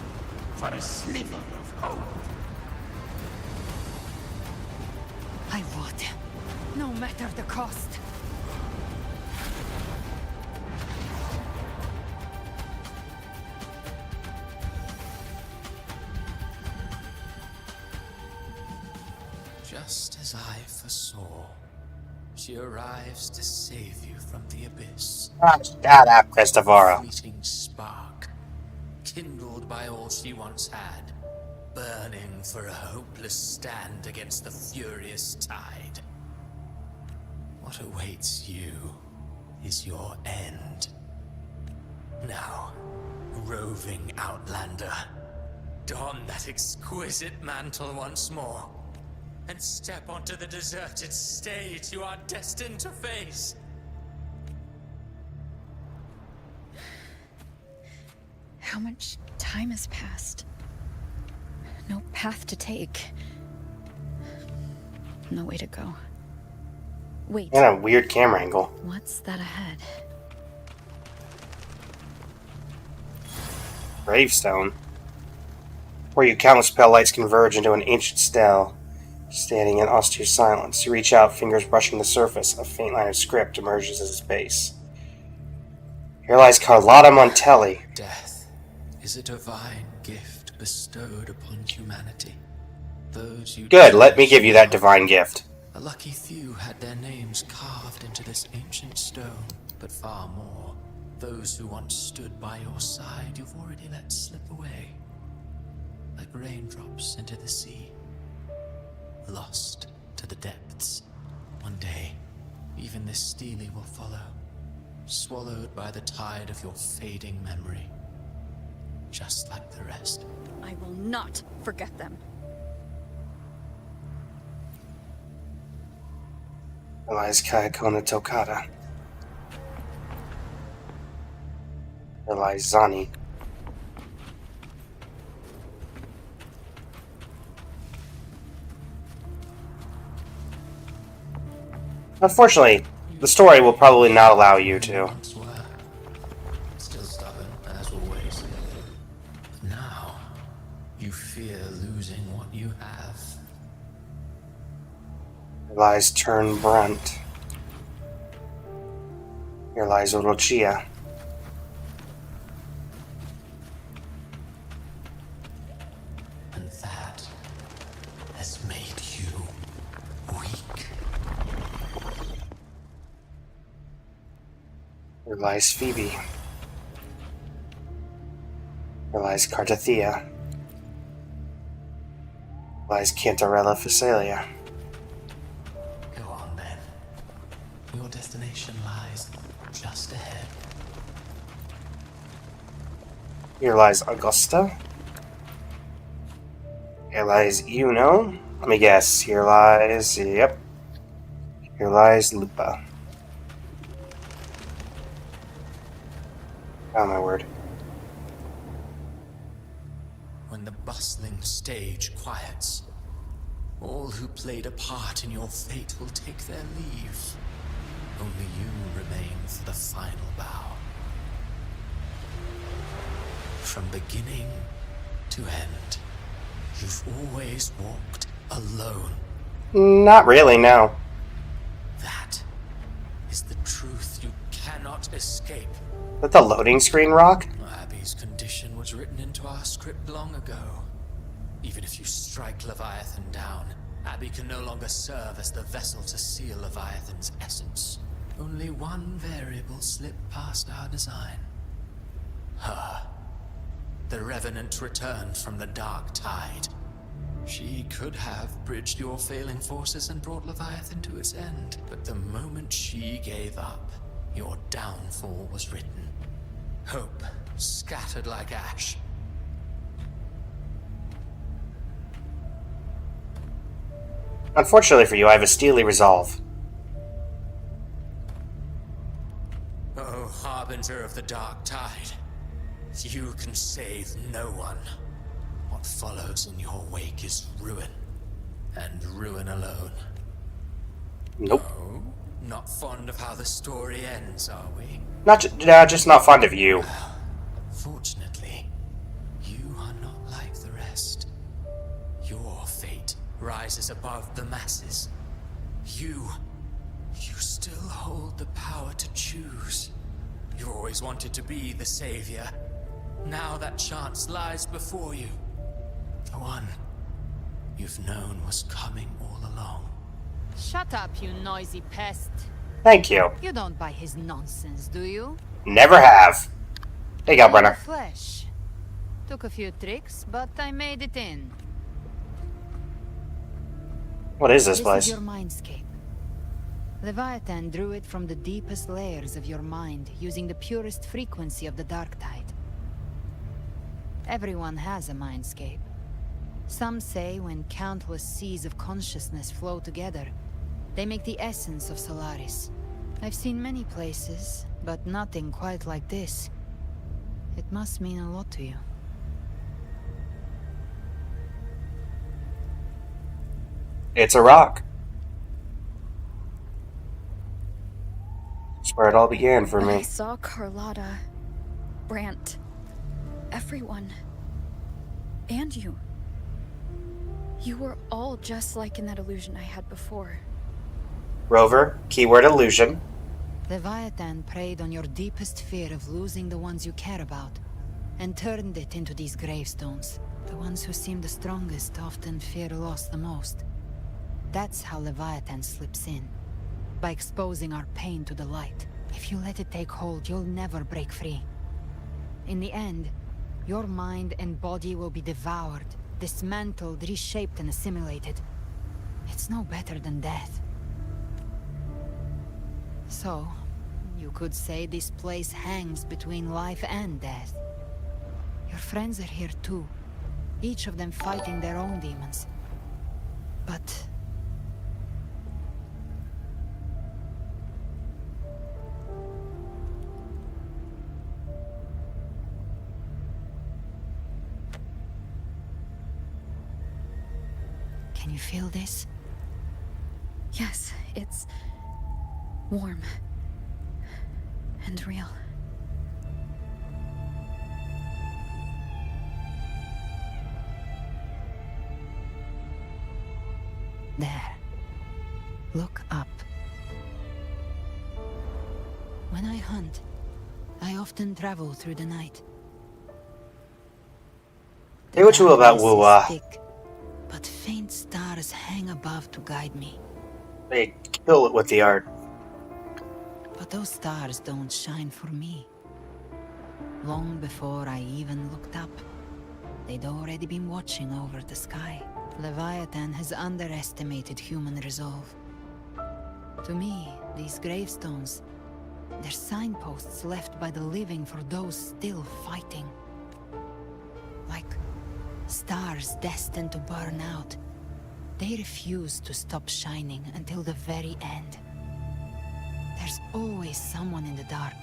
for a sliver of hope. I would, no matter the cost. Just as I foresaw, she arrives to save you from the abyss. Ah, shut up, Christopher. Fleeting spark, kindled by all she once had, burning for a hopeless stand against the furious tide. What awaits you is your end. Now, roving outlander, don that exquisite mantle once more, and step onto the deserted stage you are destined to face. How much time has passed? No path to take. No way to go. Wait. And a weird camera angle. What's that ahead? Gravestone. Where you countless pale lights converge into an ancient stele. Standing in austere silence, you reach out, fingers brushing the surface. A faint line of script emerges at its base. Here lies Carlotta Montelli. Death is a divine gift bestowed upon humanity. Those who Good, let me give you that divine gift. A lucky few had their names carved into this ancient stone, but far more, those who once stood by your side you've already let slip away. Like raindrops into the sea. Lost to the depths. One day, even this stele will follow, swallowed by the tide of your fading memory, just like the rest. I will not forget them. Here lies Kayakona Tokata. Here lies Zani. Unfortunately, the story will probably not allow you to. Still stubborn, as always. But now, you fear losing what you have. Here lies Turn Brunt. Here lies Orochia. And that has made you weak. Here lies Phoebe. Here lies Cartathea. lies Cantarella Phasalia. Go on then. Your destination lies just ahead. Here lies Augusta. Here lies Uno. Let me guess. Here lies... Yep. Here lies Lupa. Oh my word. When the bustling stage quiets, all who played a part in your fate will take their leave. Only you remain for the final bow. From beginning to end, you've always walked alone. Not really, no. That is the truth you cannot escape. Let the loading screen rock? Abby's condition was written into our script long ago. Even if you strike Leviathan down, Abby can no longer serve as the vessel to seal Leviathan's essence. Only one variable slipped past our design. Her. The Revenant returned from the Dark Tide. She could have bridged your failing forces and brought Leviathan to its end, but the moment she gave up, your downfall was written. Hope scattered like ash. Unfortunately for you, I have a steely resolve. Oh, harbinger of the Dark Tide. You can save no one. What follows in your wake is ruin. And ruin alone. Nope. No? Not fond of how the story ends, are we? Just not fond of you. Fortunately, you are not like the rest. Your fate rises above the masses. You still hold the power to choose. You always wanted to be the savior. Now that chance lies before you. The one you've known was coming all along. Shut up, you noisy pest. Thank you. You don't buy his nonsense, do you? Never have. There you go, Brenner. Flesh. Took a few tricks, but I made it in. What is this place? This is your mindscape. Leviathan drew it from the deepest layers of your mind, using the purest frequency of the Dark Tide. Everyone has a mindscape. Some say when countless seas of consciousness flow together, they make the essence of Solaris. I've seen many places, but nothing quite like this. It must mean a lot to you. It's a rock. That's where it all began for When I me. saw Carlotta, Brant, everyone, and you. You were all just like in that illusion I had before. Rover, keyword illusion. Leviathan preyed on your deepest fear of losing the ones you care about, and turned it into these gravestones. The ones who seem the strongest often fear loss the most. That's how Leviathan slips in, by exposing our pain to the light. If you let it take hold, you'll never break free. In the end, your mind and body will be devoured, dismantled, reshaped, and assimilated. It's no better than death. So, you could say this place hangs between life and death. Your friends are here too, each of them fighting their own demons. But... can you feel this? Yes, it's warm and real. There. Look up. When I hunt, I often travel through the night. Say what you will about darkness is Wua. thick, but faint stars hang above to guide me. They kill it with the art. But those stars don't shine for me. Long before I even looked up, they'd already been watching over the sky. Leviathan has underestimated human resolve. To me, these gravestones, they're signposts left by the living for those still fighting. Like stars destined to burn out. They refuse to stop shining until the very end. There's always someone in the dark,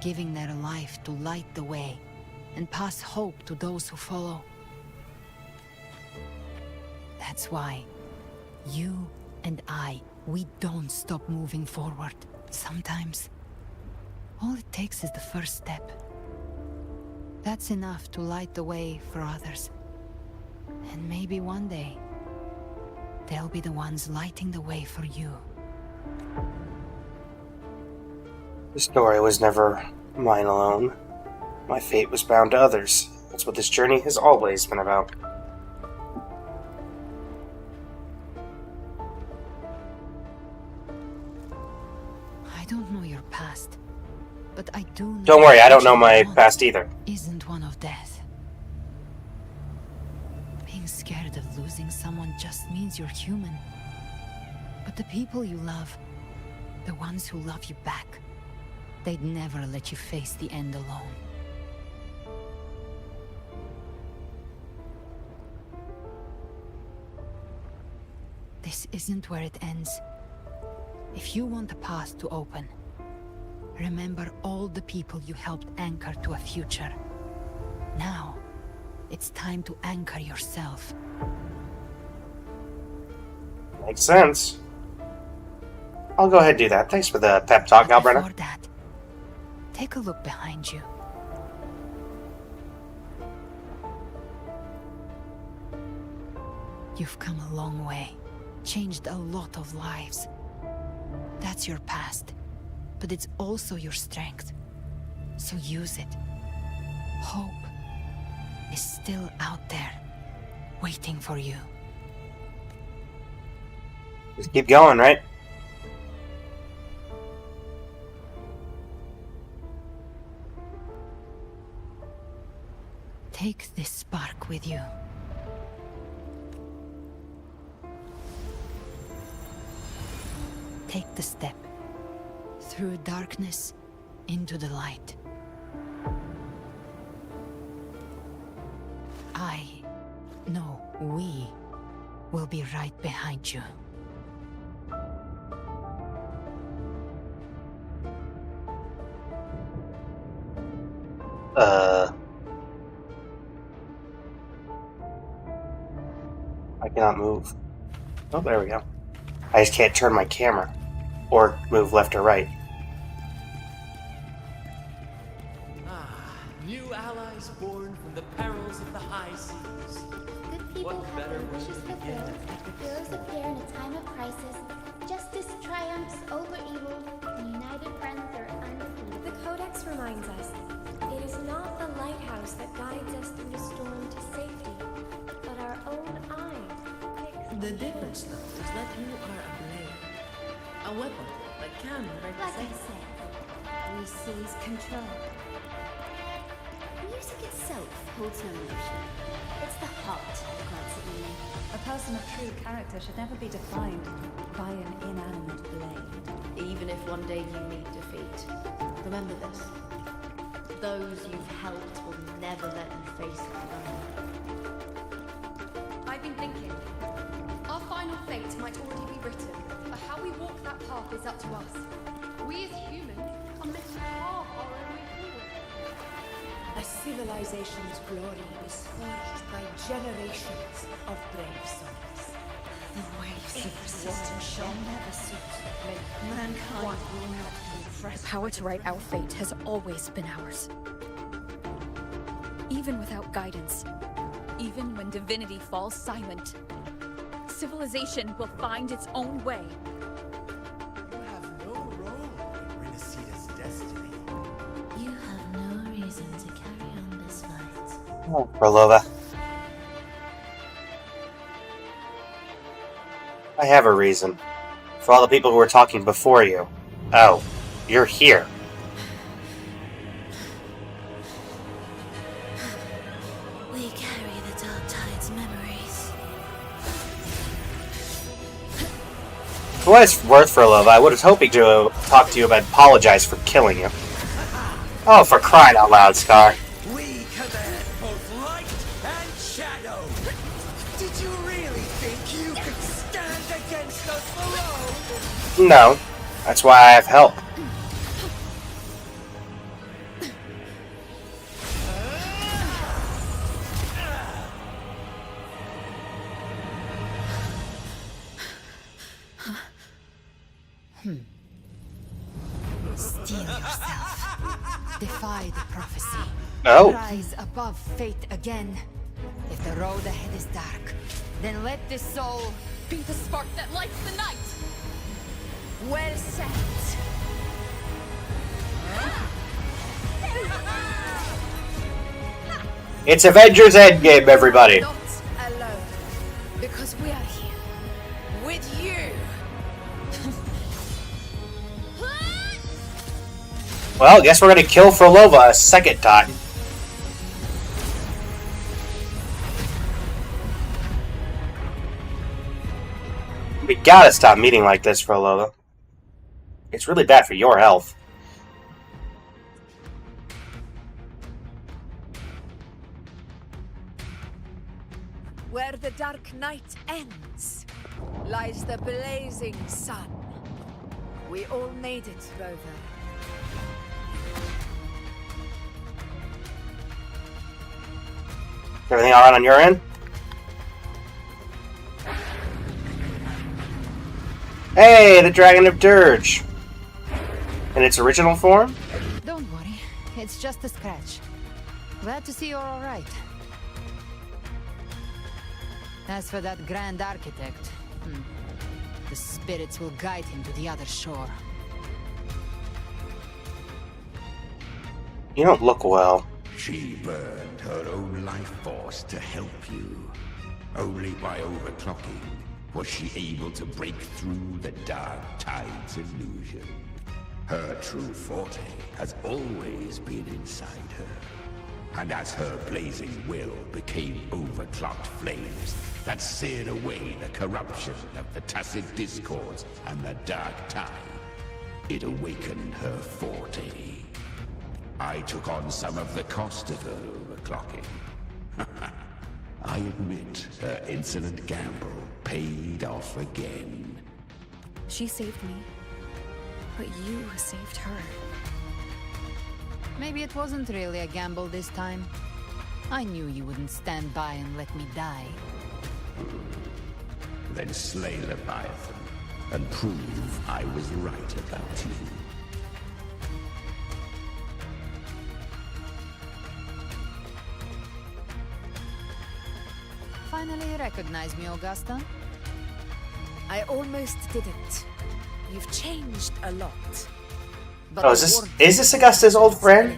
giving their life to light the way and pass hope to those who follow. That's why you and I, we don't stop moving forward. Sometimes, all it takes is the first step. That's enough to light the way for others. And maybe one day, they'll be the ones lighting the way for you. The story was never mine alone. My fate was bound to others. That's what this journey has always been about. I don't know your past, but I do know. Don't worry, I don't know my past either. Isn't one of death. Being scared of losing someone just means you're human. But the people you love, the ones who love you back, they'd never let you face the end alone. This isn't where it ends. If you want the path to open, remember all the people you helped anchor to a future. Now, it's time to anchor yourself. Makes sense. I'll go ahead and do that. Thanks for the pep talk, Alberta. Before that, take a look behind you. You've come a long way, changed a lot of lives. That's your past, but it's also your strength. So use it. Hope is still out there, waiting for you. Just keep going, right? Take this spark with you. Take the step. Through darkness, into the light. We will be right behind you. I cannot move. Oh, there we go. I just can't turn my camera. Or move left or right. New allies born from the perils of the high seas. Good people have their wishes fulfilled. Heroes appear in a time of crisis. Justice triumphs over evil, and united friends are undefeated. The Codex reminds us, it is not the lighthouse that guides us through the storm to safety, but our own eyes. The difference, though, is that you are a blade. A weapon that can break Like I said, we seize control. Music itself holds no emotion. It's the heart that grants it meaning. A person of true character should never be defined by an inanimate blade. Even if one day you meet defeat, remember this. Those you've helped will never let you face it alone. I've been thinking. Our final fate might already be written, but how we walk that path is up to us. We as humans are meant to carve our own way forward. A civilization's glory is forged by generations of brave souls. The waves of resistance shall never cease. Mankind will not be The oppressed. power to write our fate has always been ours. Even without guidance, even when divinity falls silent, civilization will find its own way. You have no role in Renacita's destiny. You have no reason to carry on this fight. Oh, Prolova. I have a reason. For all the people who were talking before you. Oh, you're here. We carry the Dark Tide's memories. For what it's worth, Frolova, I was hoping to talk to you about apologize for killing you. Oh, for crying out loud, Scar. We command both light and shadow. Did you really think you could stand against us alone? No. That's why I have help. Steel yourself. Defy the prophecy. Oh. Rise above fate again. If the road ahead is dark, then let this soul be the spark that lights the night. Well said. It's Avengers Endgame, everybody. Not alone, because we are here with you. Well, guess we're gonna kill Frolova a second time. We gotta stop meeting like this, Frolova. It's really bad for your health. Where the dark night ends, lies the blazing sun. We all made it, Rover. Everything alright on your end? Hey, the Dragon of Dirge! In its original form? Don't worry, it's just a scratch. Glad to see you're alright. As for that Grand Architect, the spirits will guide him to the other shore. You don't look well. She burned her own life force to help you. Only by overclocking was she able to break through the Dark Tide's illusion. Her true forte has always been inside her. And as her blazing will became overclocked flames that seared away the corruption of the Tacit Discords and the Dark Tide, it awakened her forte. I took on some of the cost of her overclocking. I admit her insolent gamble paid off again. She saved me, but you saved her. Maybe it wasn't really a gamble this time. I knew you wouldn't stand by and let me die. Then slay Leviathan and prove I was right about you. Finally recognize me, Augusta? I almost didn't. You've changed a lot. But Oh, is this Augusta's old friend?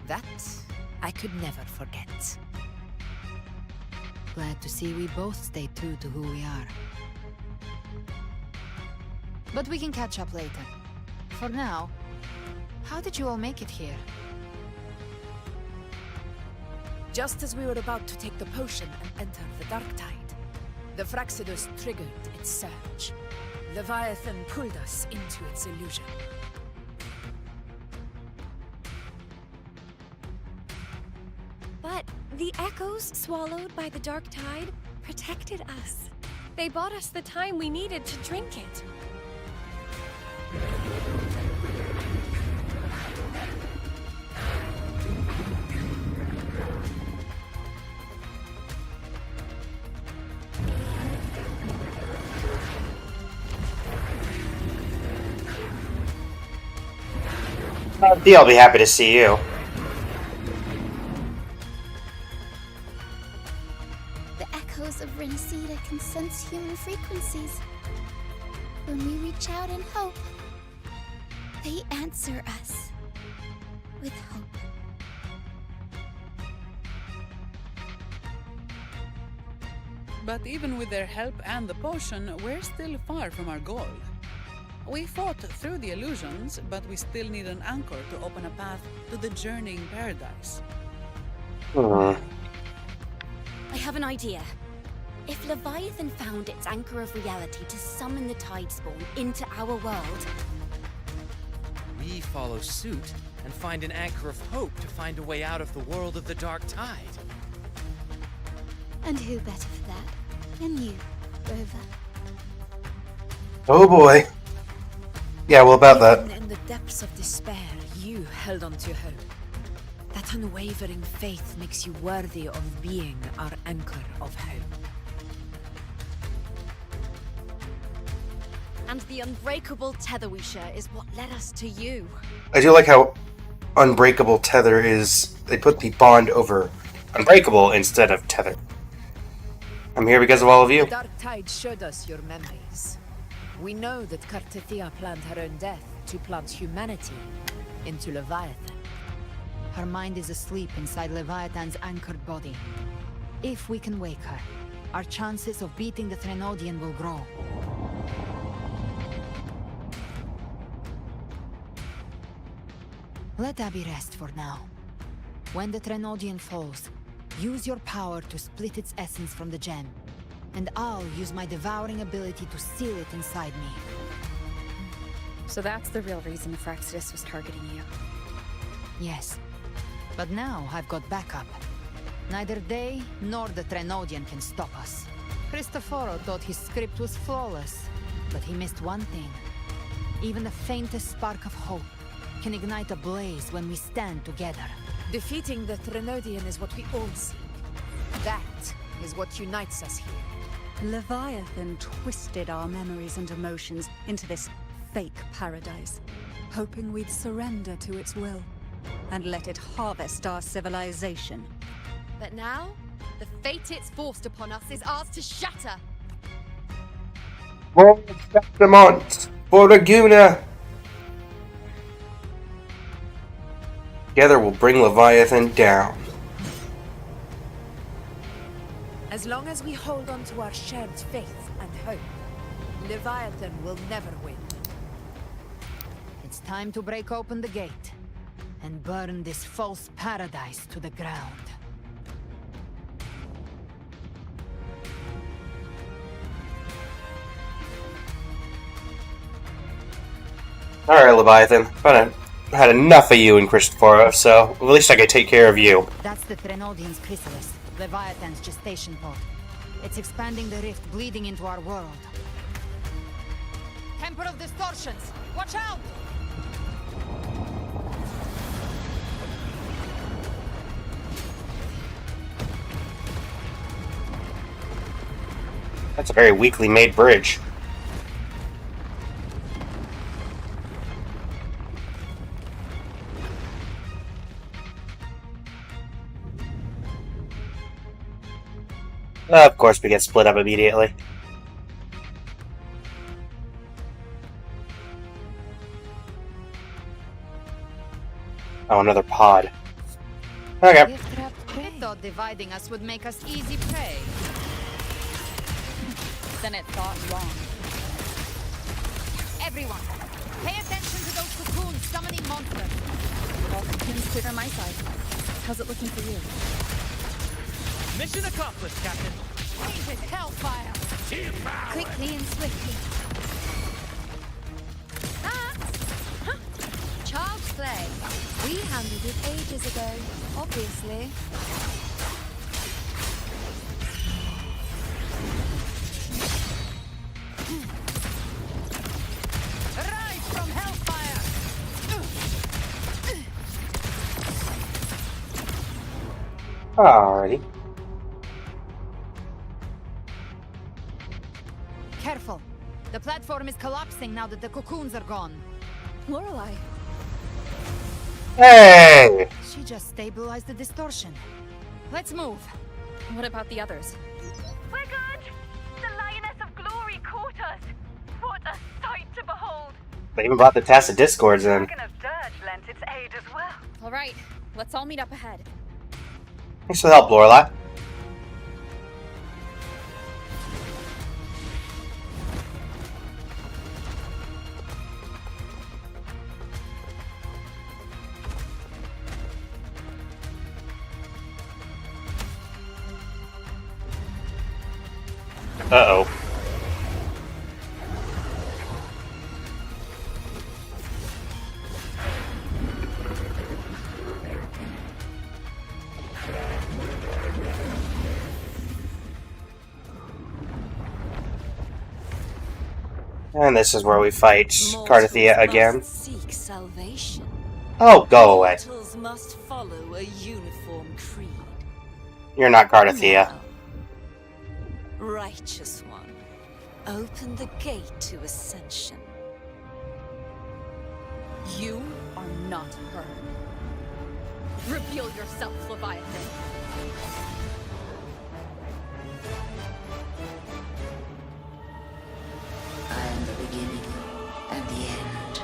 that I could never forget. Glad to see we both stay true to who we are. But we can catch up later. For now, how did you all make it here? Just as we were about to take the potion and enter the Dark Tide, the Fraxidus triggered its surge. Leviathan pulled us into its illusion. But the echoes swallowed by the Dark Tide protected us. They bought us the time we needed to drink it. I'll be happy to see you. The echoes of Renacida can sense human frequencies. When we reach out in hope, they answer us with hope. But even with their help and the potion, we're still far from our goal. We fought through the illusions, but we still need an anchor to open a path to the journeying paradise. I have an idea. If Leviathan found its anchor of reality to summon the tide spawn into our world, we follow suit and find an anchor of hope to find a way out of the world of the dark tide. And who better for that than you, Rover? Oh boy. Yeah, well, about that. Even in the depths of despair, you held on to hope. That unwavering faith makes you worthy of being our anchor of hope. and the unbreakable tether we share is what led us to you. I do like how unbreakable tether is. They put the bond over unbreakable instead of tether. I'm here because of all of you. The dark tide showed us your memories. We know that Kartathea planned her own death to plant humanity into Leviathan. Her mind is asleep inside Leviathan's anchored body. If we can wake her, our chances of beating the Threnodian will grow. Let Abby rest for now. When the Threnodian falls, use your power to split its essence from the gem. And I'll use my devouring ability to seal it inside me. So that's the real reason Fraxidus was targeting you. Yes. But now I've got backup. Neither they nor the Threnodian can stop us. Cristoforo thought his script was flawless, but he missed one thing. Even the faintest spark of hope can ignite a blaze when we stand together. Defeating the Threnodian is what we all seek. That is what unites us here. Leviathan twisted our memories and emotions into this fake paradise, hoping we'd surrender to its will and let it harvest our civilization. But now, the fate it's forced upon us is ours to shatter. Roll Septimont for Laguna! Together we'll bring Leviathan down. As long as we hold on to our shared faith and hope, Leviathan will never win. It's time to break open the gate and burn this false paradise to the ground. Alright, Leviathan. I had enough of you and Cristoforo, so at least I can take care of you. That's the Threnodian's chrysalis, Leviathan's gestation pod. It's expanding the rift, bleeding into our world. Temper of distortions! Watch out! That's a very weakly made bridge. Of course we get split up immediately. Oh, another pod. Okay. I thought dividing us would make us easy prey. Then it thought wrong. Everyone, pay attention to those cocoons summoning monsters. All cocoons cleared on my side. How's it looking for you? Mission accomplished, Captain. Painted hellfire. Quickly and swiftly. Child's play. We handled it ages ago, obviously. Rise from hellfire! Alrighty. Careful. The platform is collapsing now that the cocoons are gone. Lorelei. Hey! She just stabilized the distortion. Let's move. What about the others? We're good! The Lioness of Glory caught us! What a sight to behold! They even brought the Tacit Discords in. Dragon of Dirge lent its aid as well. All right, let's all meet up ahead. Thanks for the help, Lorelei. Uh-oh. And this is where we fight Cardathia again. Seek salvation. Oh, go away. Mortals must follow a uniform creed. You're not Cardathia. Righteous one, open the gate to ascension. You are not her. Reveal yourself, Leviathan. I am the beginning and the end,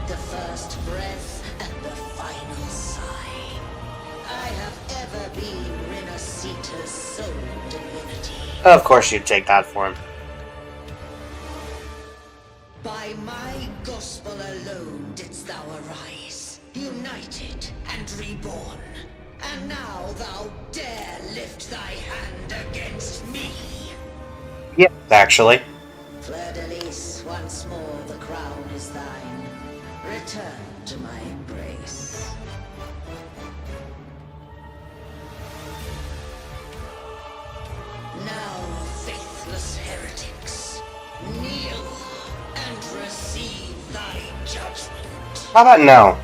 the first breath and the final sigh. I have ever been Renacita's sole divinity. Of course you'd take that for him. By my gospel alone didst thou arise, united and reborn. And now thou dare lift thy hand against me. Yep, actually. Fleur de Lis, once more the crown is thine. Return to my embrace. Now, faithless heretics, kneel and receive thy judgment. How about no?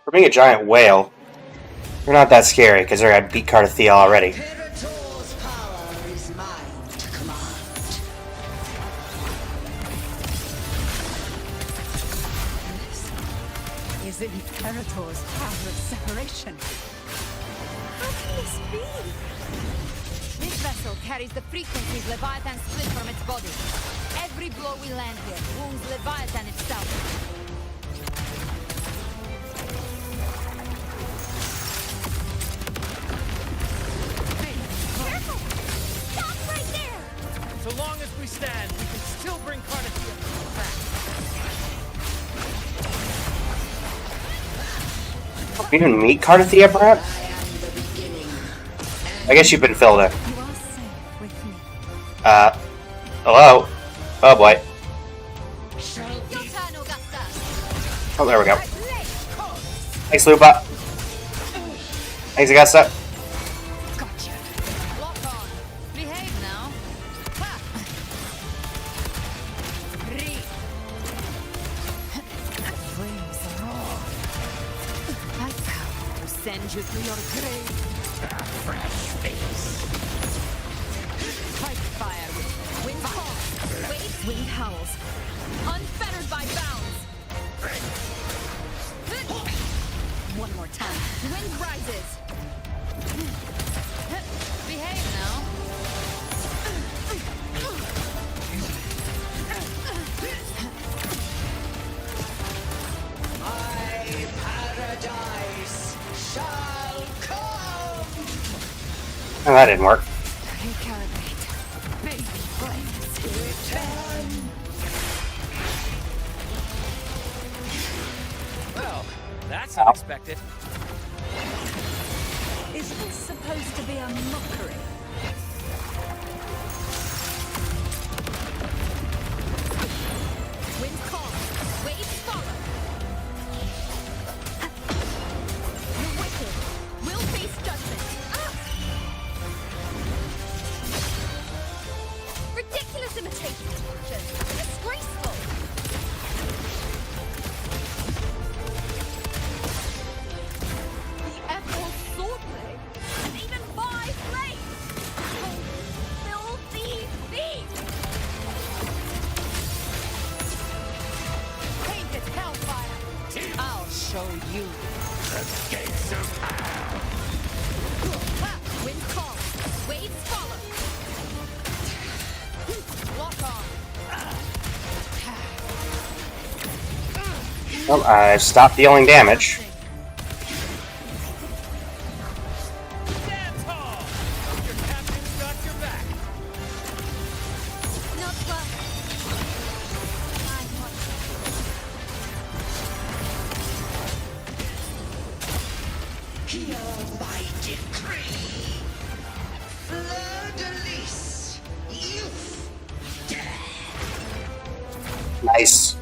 For being a giant whale, you're not that scary, because I beat Cardathia already. Imperator's power is mine to command. Is Imperator's power of separation? How can this be? This vessel carries the frequencies Leviathan split from its body. Every blow we land here wounds Leviathan itself. Careful! Stop right there! So long as we stand, we can still bring Cardathia back. You didn't meet Cardathia, perhaps? I guess you've been filled in. You are safe with me. Hello? Oh boy. Your turn, Augusta. Oh, there we go. Thanks, Lupa. Thanks, Augusta. Gotcha. Lock on. Behave now. Ha! Breathe. Flames roar. My power will send you to your grave. Fresh face. Fight fire with wind calls, waves, wind howls, unfettered by bounds. One more time. Wind rises. Behave now. My paradise shall come. Oh, that didn't work. Recarnate. Baby flames. Return. Well, that's unexpected. Is this supposed to be a mockery? Wind calls, waves follow. The wicked will face judgment. Ridiculous imitation torture. Disgraceful. The emerald swordblade, and even my blade! Oh, filthy thief! Painted hellfire. I'll show you. The gates of hell. Ha! Wind calls, waves follow. Lock on. Well, I've stopped dealing damage. Dance hall! Your captain's got your back. Not well. I want Hear my decree. Nice.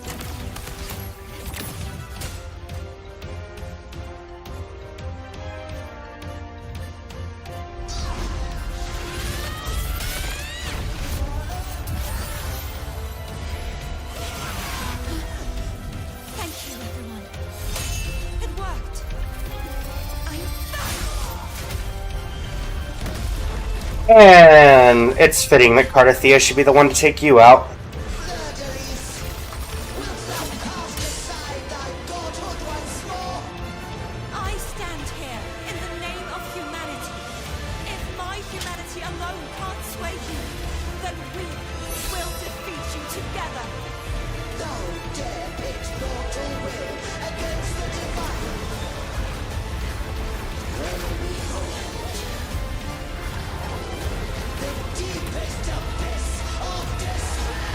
Thank you, everyone. It worked. And it's fitting that Cardathea should be the one to take you out. I stand here in the name of humanity. If my humanity alone can't sway you, then we will defeat you together. Thou dare pit mortal will against the divine. When we hold the deepest abyss of despair.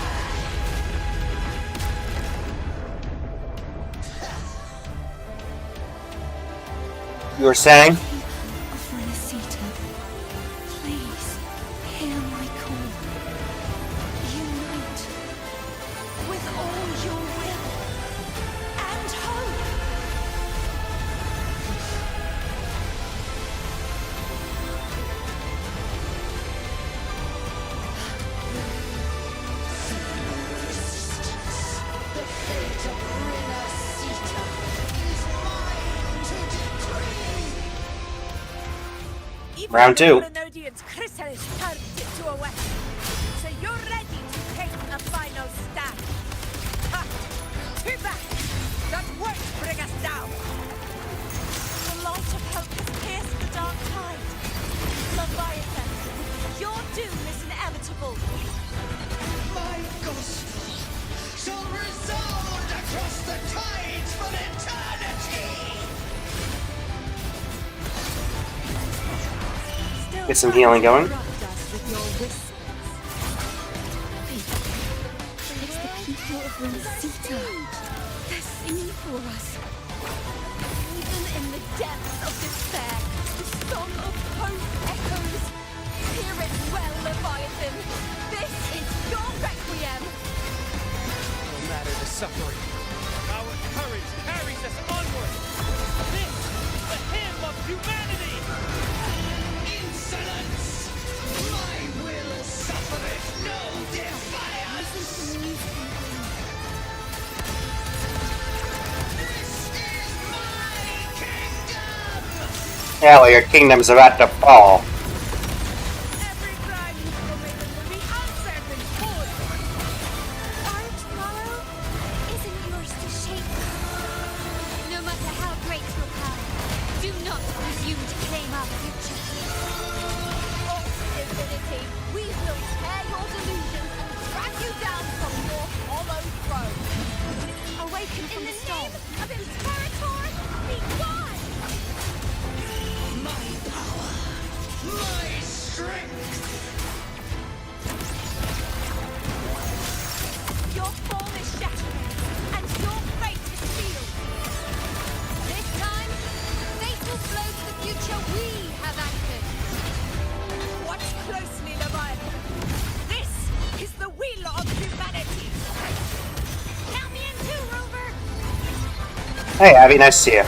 You were saying? Of Renesita, please hear my call. Unite with all your will and hope. The fate of Renesita is mine to decree. Round two. Grenadian's chrysalis turned into a weapon. So you're ready to take a final stand. Ha! Too bad. That won't bring us down. The light of hope has pierced the dark tide. Leviathan, your doom is inevitable. My gospel shall resound across the tides for eternity. Get some healing going. It's the people of Renesita. They're singing for us. Even in the depths of despair, the song of hope echoes. Hear it well, Leviathan. This is your requiem. No matter the suffering, our courage carries us onward. This is the hymn of humanity. Insolence! My will suffereth no defiance! Listen to the music. This is my kingdom! Yeah, well, your kingdom's about to fall. Every crime you committed will be answered in full. Our tomorrow isn't yours to shape. No matter how great your power, do not presume to claim our future. Oh, infinity, we will tear your delusions and drag you down from your hollow throne. Awaken from the storm. Of Imperator, be gone! My power! My strength! Your form is shattering, and your fate is sealed. This time, fate will flow to the future we have anchored. Watch closely, Leviathan. This is the will of humanity. Count me in too, Rover. Hey, Abby, nice to see you.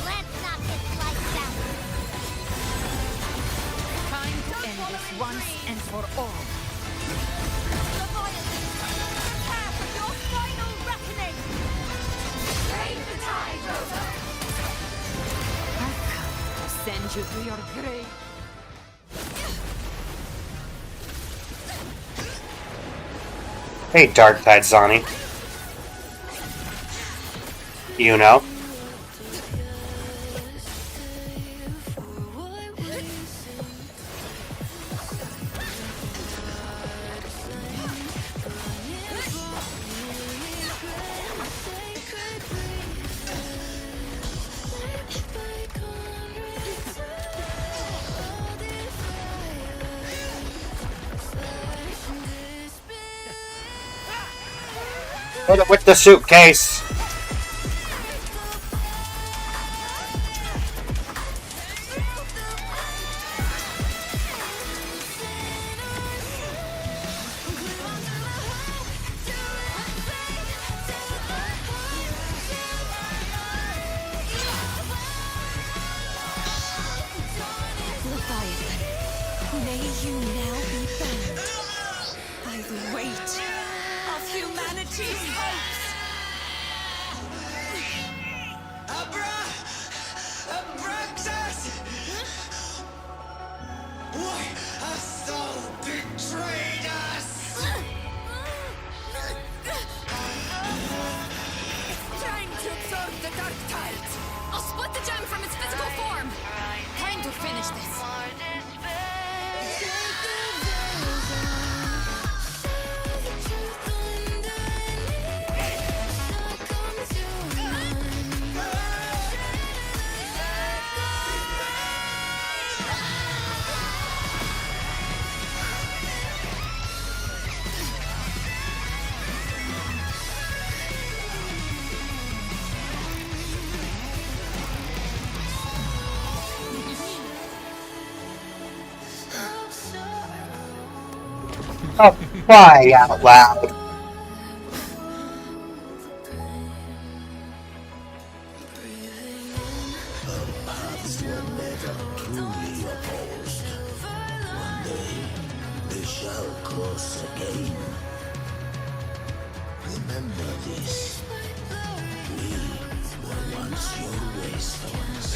Let's knock this lights out. Time to end this once and for all. Leviathan, prepare for your final reckoning. Raise the tide, Rover. I've come to send you to your grave. Hey, Dark Tide Zani. You know? Hit it with the suitcase! May you now be bound by the weight of humanity's hopes. Abraxas! Why has Sol betrayed us? It's trying to absorb the dark tide. I'll split the gem from its physical form. Time to finish this. Oh, cry out loud. Paths were never truly opposed. One day, they shall cross again. Remember this. We were once your wastelands.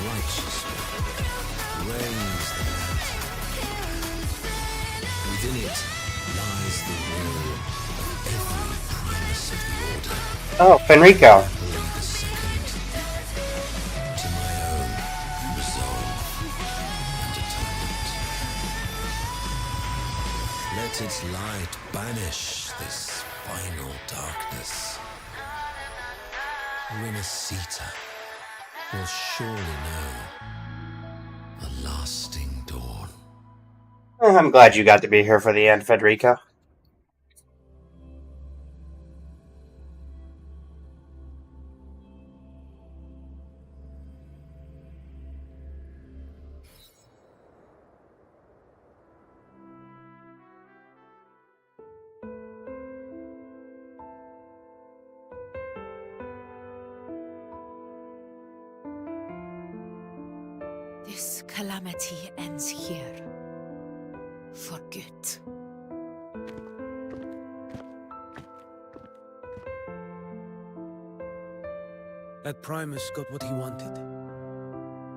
Righteousness reigns the land. Within it lies the will of every primus of the order. Oh, Fenrico. Only the second to my own resolve and atonement. Let its light banish this final darkness. Renacita will surely know a lasting dawn. I'm glad you got to be here for the end, Federico. This calamity ends here. For good. That Primus got what he wanted.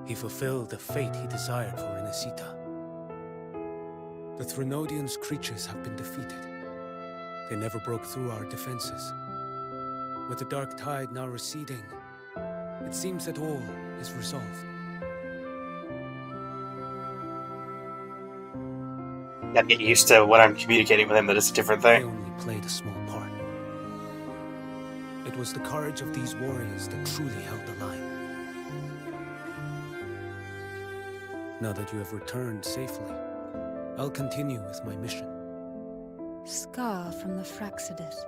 He fulfilled the fate he desired for Renacita. The Threnodians' creatures have been defeated. They never broke through our defenses. With the dark tide now receding, it seems that all is resolved. Gotta get used to when I'm communicating with him that it's a different I thing. only played a small part. It was the courage of these warriors that truly held the line. Now that you have returned safely, I'll continue with my mission. Scar from the Fraxidus.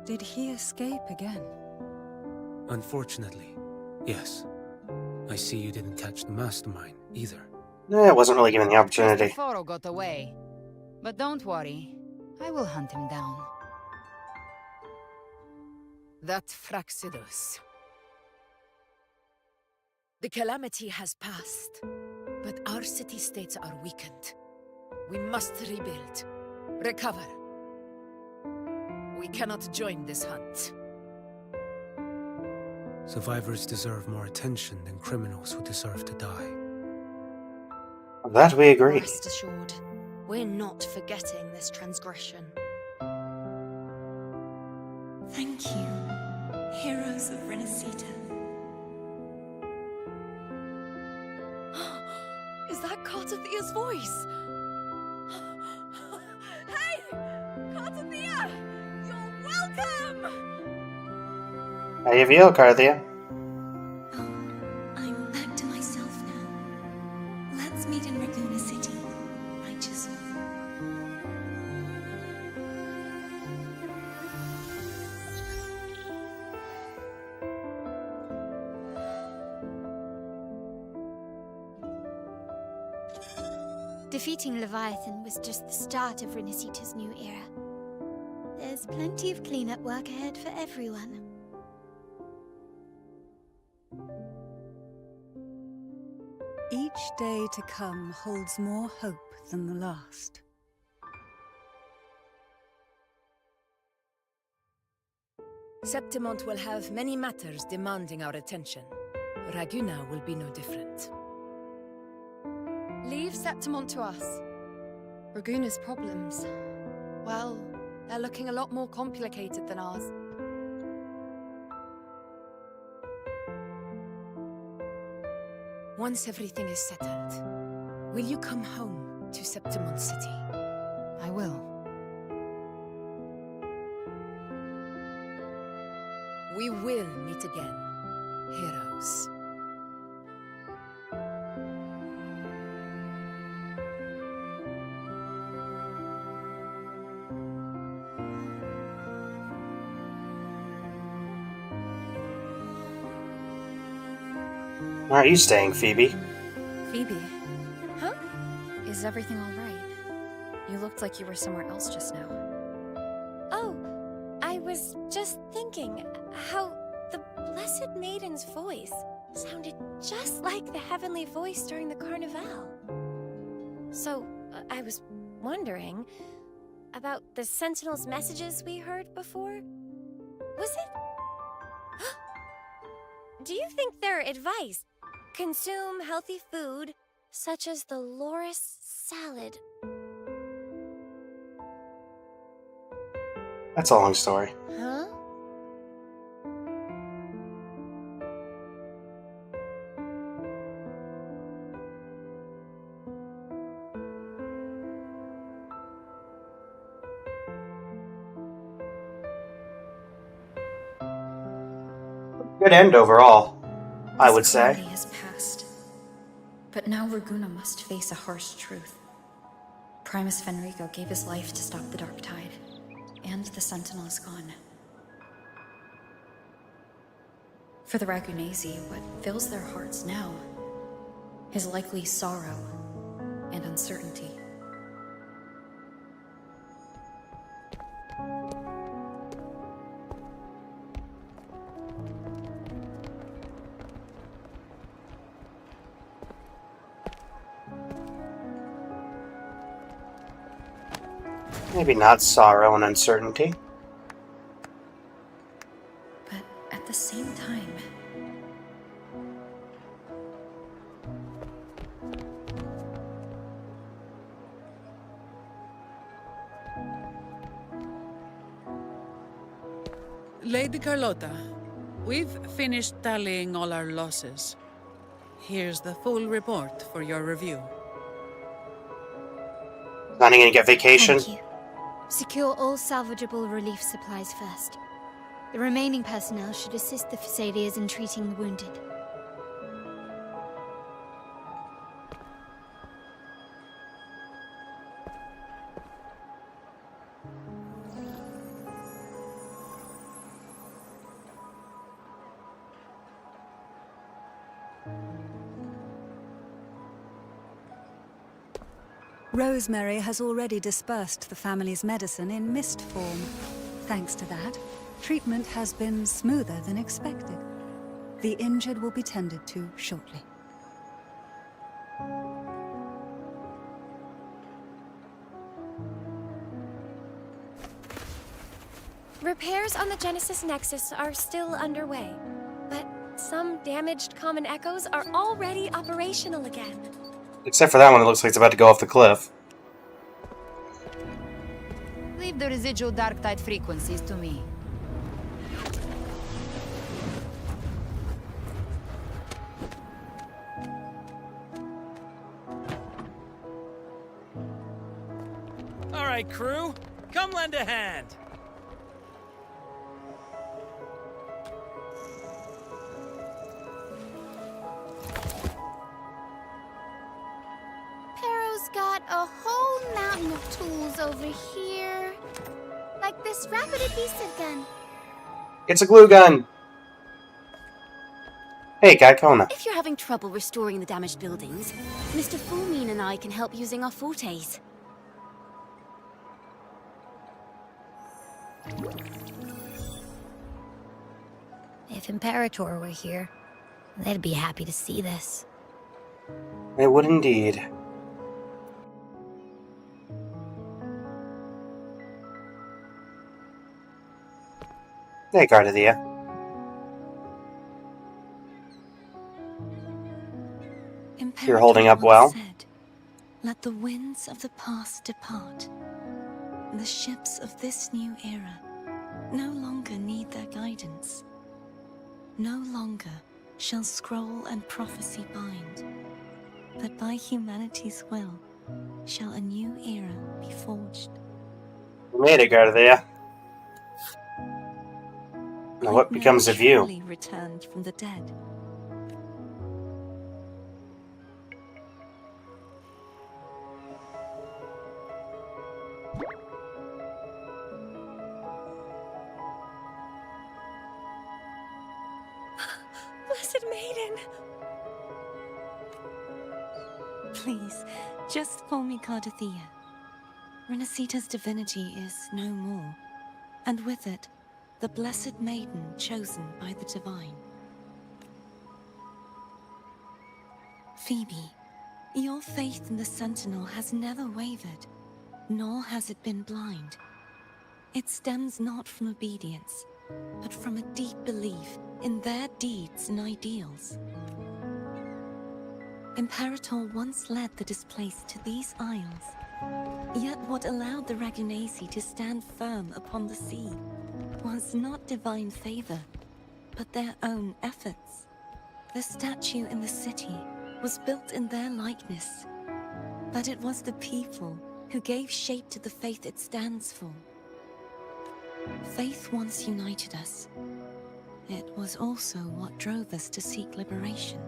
Did he escape again? Unfortunately, yes. I see you didn't catch the mastermind either. I wasn't really given the opportunity. Foro got away. But don't worry, I will hunt him down. That Fraxidus. The calamity has passed, but our city-states are weakened. We must rebuild, recover. We cannot join this hunt. Survivors deserve more attention than criminals who deserve to die. That we agree. Rest assured, we're not forgetting this transgression. Thank you, heroes of Renacita. Is that Cartathia's voice? Hey! Cartathia! You're welcome! How you feel, Carthia? I'm back to myself now. Let's meet in Raguna City, righteous one. Defeating Leviathan was just the start of Renacita's new era. There's plenty of cleanup work ahead for everyone. Each day to come holds more hope than the last. Septimont will have many matters demanding our attention. Raguna will be no different. Leave Septimont to us. Raguna's problems, well, they're looking a lot more complicated than ours. Once everything is settled, will you come home to Septimont City? I will. We will meet again, heroes. Why aren't you staying, Phoebe? Phoebe? Huh? Is everything all right? You looked like you were somewhere else just now. Oh, I was just thinking how the Blessed Maiden's voice sounded just like the heavenly voice during the Carnival. So, I was wondering about the Sentinel's messages we heard before. Was it? Do you think their advice? Consume healthy food, such as the loris salad. That's a long story. Huh? Good end overall, I would This say. calamity has passed. But now Raguna must face a harsh truth. Primus Fenrico gave his life to stop the Dark Tide, and the Sentinel is gone. For the Ragunesi, what fills their hearts now is likely sorrow and uncertainty. Maybe not sorrow and uncertainty. But at the same time, Lady Carlotta, we've finished tallying all our losses. Here's the full report for your review. Planning to get vacation? Thank you. Secure all salvageable relief supplies first. The remaining personnel should assist the Phasaelians in treating the wounded. Rosemary has already dispersed the family's medicine in mist form. Thanks to that, treatment has been smoother than expected. The injured will be tended to shortly. Repairs on the Genesis Nexus are still underway, but some damaged common echoes are already operational again. Except for that one that looks like it's about to go off the cliff. Leave the residual dark tide frequencies to me. All right, crew, come lend a hand. Pero's got a whole mountain of tools over here. Like this rapid adhesive gun. It's a glue gun! Hey, Gaikona. If you're having trouble restoring the damaged buildings, Mr. Fulmine and I can help using our fortes. If Imperator were here, they'd be happy to see this. It would indeed. Hey, Gardathia. You're holding up well. Said, "Let the winds of the past depart. The ships of this new era no longer need their guidance. No longer shall scroll and prophecy bind, but by humanity's will shall a new era be forged." You made it, Gardathia. Now what becomes of you? Truly returned from the dead. Blessed Maiden! Please, just call me Gardathia. Renacita's divinity is no more, and with it, the Blessed Maiden chosen by the Divine. Phoebe, your faith in the Sentinel has never wavered, nor has it been blind. It stems not from obedience, but from a deep belief in their deeds and ideals. Imperator once led the displaced to these isles, yet what allowed the Ragunasi to stand firm upon the sea was not divine favor, but their own efforts. The statue in the city was built in their likeness, but it was the people who gave shape to the faith it stands for. Faith once united us. It was also what drove us to seek liberation.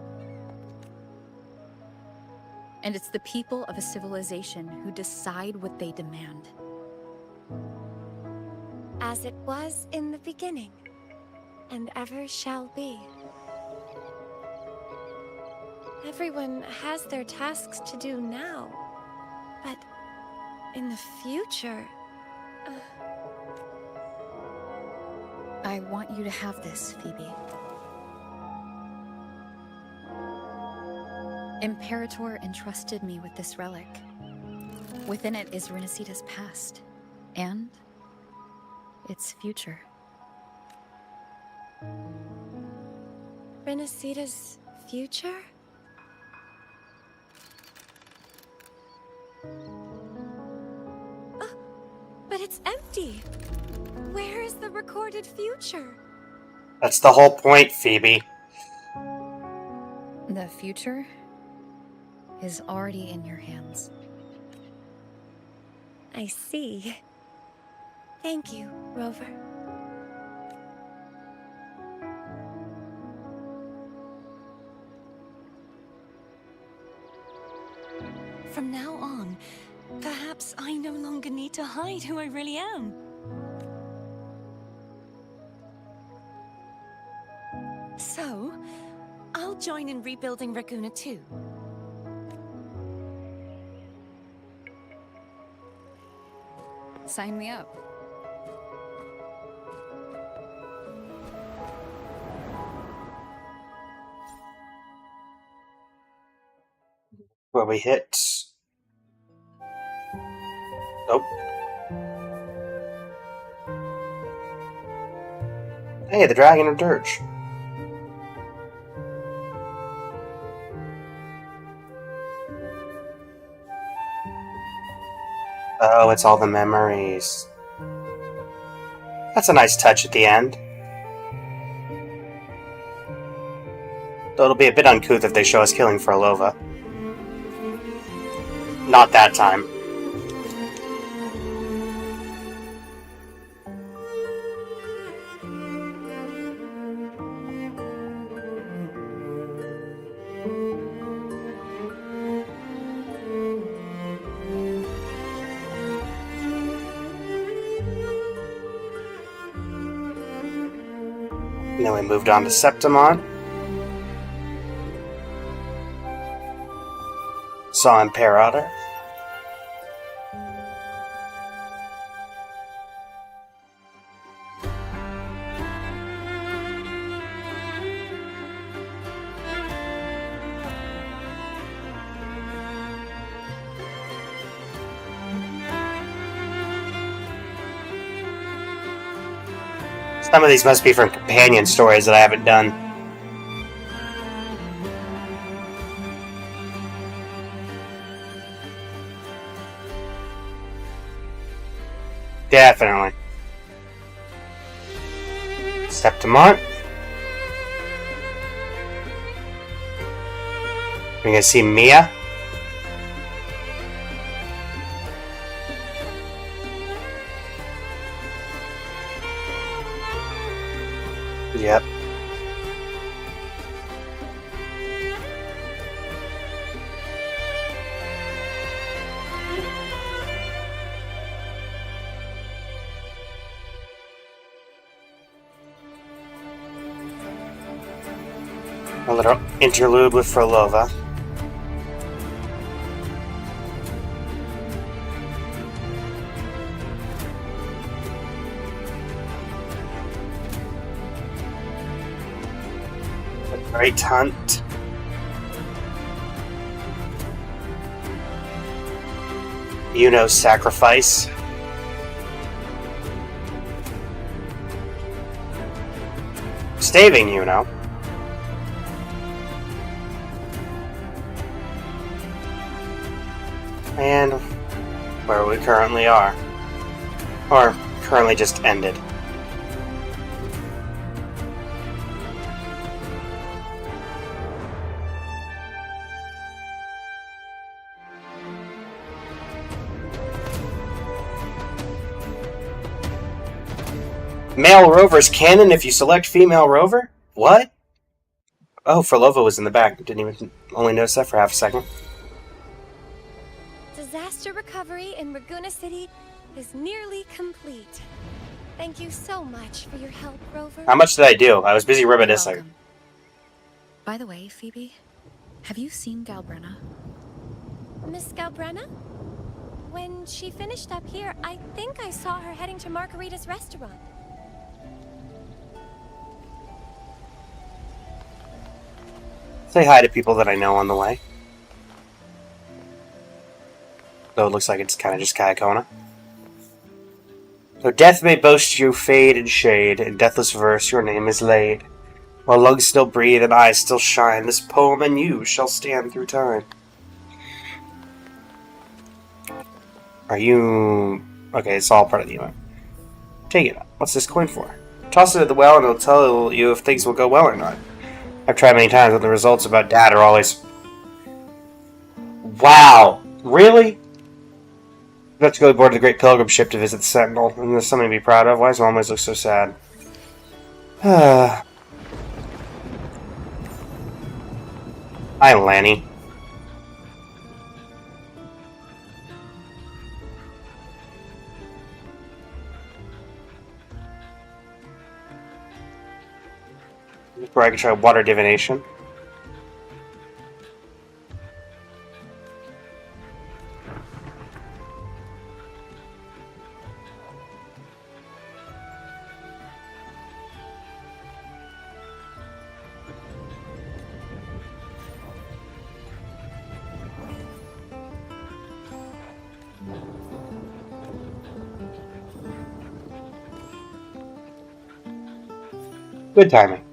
And it's the people of a civilization who decide what they demand. As it was in the beginning, and ever shall be. Everyone has their tasks to do now, but in the future... I want you to have this, Phoebe. Imperator entrusted me with this relic. Within it is Renacita's past, and its future. Renacita's future? Oh, but it's empty. Where is the recorded future? That's the whole point, Phoebe. The future is already in your hands. I see. Thank you, Rover. From now on, perhaps I no longer need to hide who I really am. So, I'll join in rebuilding Raguna too. Sign me up. Where we hit. Nope. Hey, the Dragon of Dirge. Oh, it's all the memories. That's a nice touch at the end. Though it'll be a bit uncouth if they show us killing Frolova. Not that time. And then we moved on to Septimon. Saw Imperator. Some of these must be from companion stories that I haven't done. Definitely. Septimont. We're gonna see Mia. Yep. A little interlude with Frolova. Great hunt. Sacrifice. Staving And where we currently are. Or currently just ended. Male rover's canon if you select female rover? What? Oh, Frolova was in the back. Didn't even only notice that for half a second. Disaster recovery in Raguna City is nearly complete. Thank you so much for your help, Rover. How much did I do? I was busy reminiscing. By the way, Phoebe, have you seen Galbrenna? Miss Galbrenna? When she finished up here, I think I saw her heading to Margarita's restaurant. Say hi to people that I know on the way. Though it looks like it's kind of just Kayakona. Though death may boast you fade and shade, in deathless verse your name is laid. While lungs still breathe and eyes still shine, this poem and you shall stand through time. Are you... Okay, it's all part of the event. Take it. What's this coin for? Toss it at the well and it'll tell you if things will go well or not. I've tried many times, but the results about Dad are always... Wow! Really? Let's go aboard the Great Pilgrim ship to visit the Sentinel. And there's something to be proud of. Why does Mom always look so sad? Hi, Lanny. Where I can try water divination. Good timing.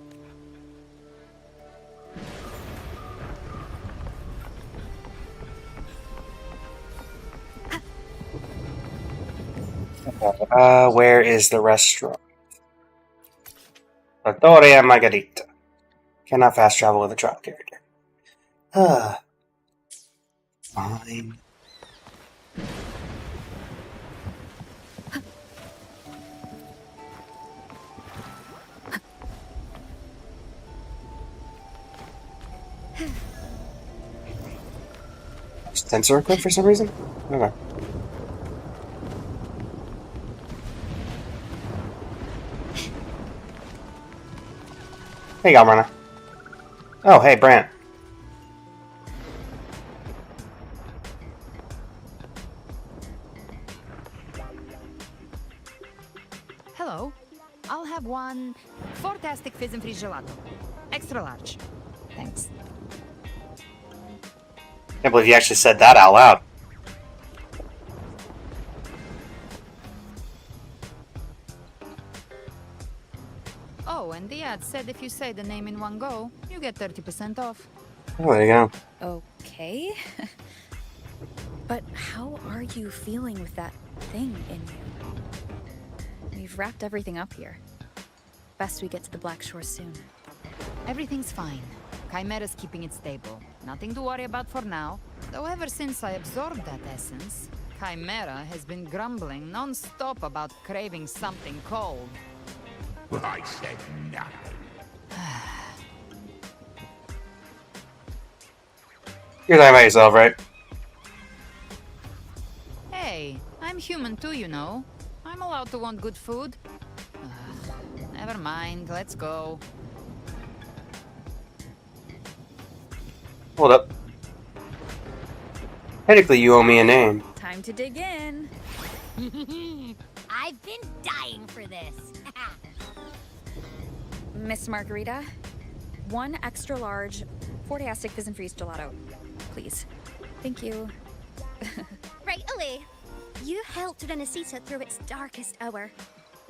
Where is the restaurant? Trattoria Margarita. Cannot fast travel with a trial character. Fine. Sensor equipped for some reason? Okay. Hey, Galbrenna. Oh, hey, Brant. Hello. I'll have one fantastic fizz and freeze gelato. Extra large. Thanks. Can't believe you actually said that out loud. Oh, and the ad said if you say the name in one go, you get 30% off. Oh, there you go. Okay. But how are you feeling with that thing in you? We've wrapped everything up here. Best we get to the Black Shore soon. Everything's fine. Chimera's keeping it stable. Nothing to worry about for now. Though ever since I absorbed that essence, Chimera has been grumbling non-stop about craving something cold. I said nothing. You're talking about yourself, right? Hey, I'm human too, you know. I'm allowed to want good food. Never mind, let's go. Hold up. Technically, you owe me a name. Time to dig in. I've been dying for this. Miss Margarita, one extra large, fantastic fizz and freeze gelato, please. Thank you. Right away. You helped Renesita through its darkest hour.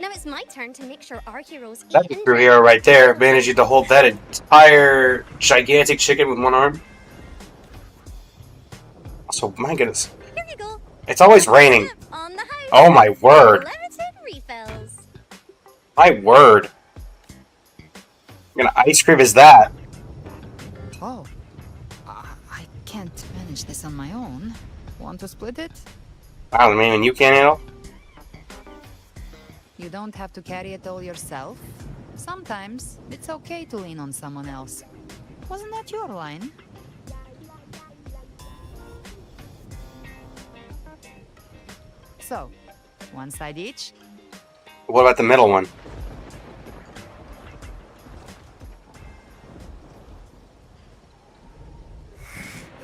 Now it's my turn to make sure our heroes That's a true hero right there, managing to hold that entire gigantic chicken with one arm. Also, my goodness. Here you go. It's always raining. On the house. Oh my word. Limited refills. My word. What kind of ice cream is that? Oh. I can't manage this on my own. Want to split it? Wow, I mean, you can't handle? You don't have to carry it all yourself. Sometimes it's okay to lean on someone else. Wasn't that your line? So, one side each? What about the middle one?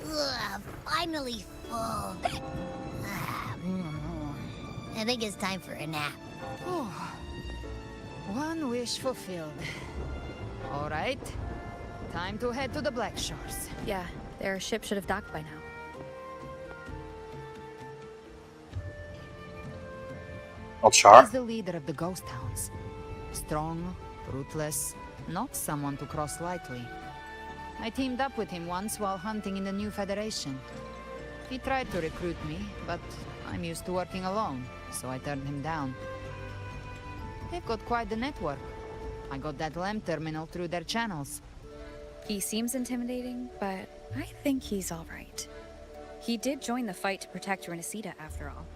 Ugh, finally full. I think it's time for a nap. One wish fulfilled. All right. Time to head to the Black Shores. Yeah, their ship should have docked by now. He's the leader of the Ghost Hounds. Strong, ruthless, not someone to cross lightly. I teamed up with him once while hunting in the New Federation. He tried to recruit me, but I'm used to working alone, so I turned him down. They've got quite the network. I got that LEM terminal through their channels. He seems intimidating, but I think he's all right. He did join the fight to protect Renesita, after all.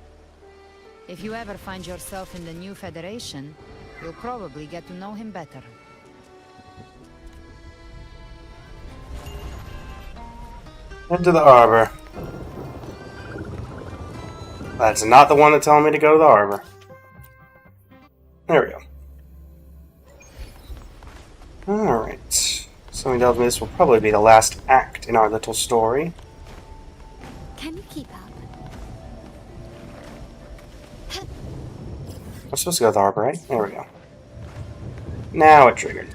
If you ever find yourself in the New Federation, you'll probably get to know him better. Into the harbor. That's not the one that's telling me to go to the harbor. There we go. Alright. So he tells me this will probably be the last act in our little story. Can you keep up? I'm supposed to go to the harbor, right? There we go. Now it triggered.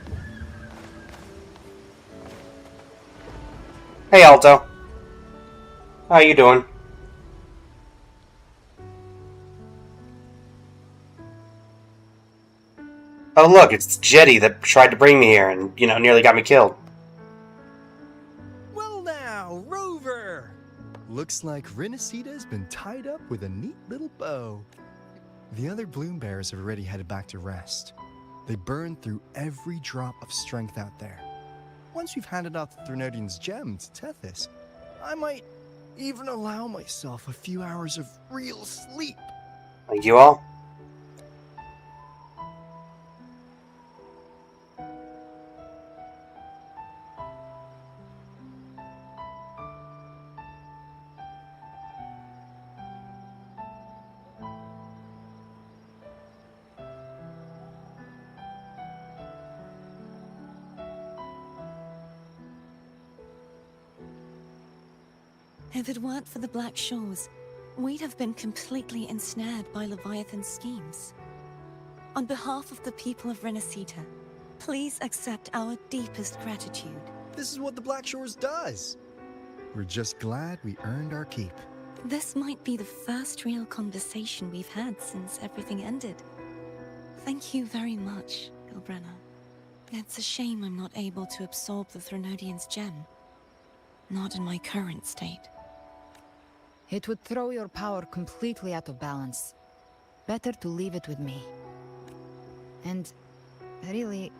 Hey, Alto. How you doing? Oh, look, it's Jetty that tried to bring me here and, you know, nearly got me killed. Well now, Rover! Looks like Renesita's been tied up with a neat little bow. The other Bloom Bears have already headed back to rest. They burned through every drop of strength out there. Once we've handed out the Threnodian's gem to Tethys, I might even allow myself a few hours of real sleep. Thank you all. If it weren't for the Black Shores, we'd have been completely ensnared by Leviathan's schemes. On behalf of the people of Renacita, please accept our deepest gratitude. This is what the Black Shores does. We're just glad we earned our keep. This might be the first real conversation we've had since everything ended. Thank you very much, Gilbrenna. It's a shame I'm not able to absorb the Threnodian's gem. Not in my current state. It would throw your power completely out of balance. Better to leave it with me. And really,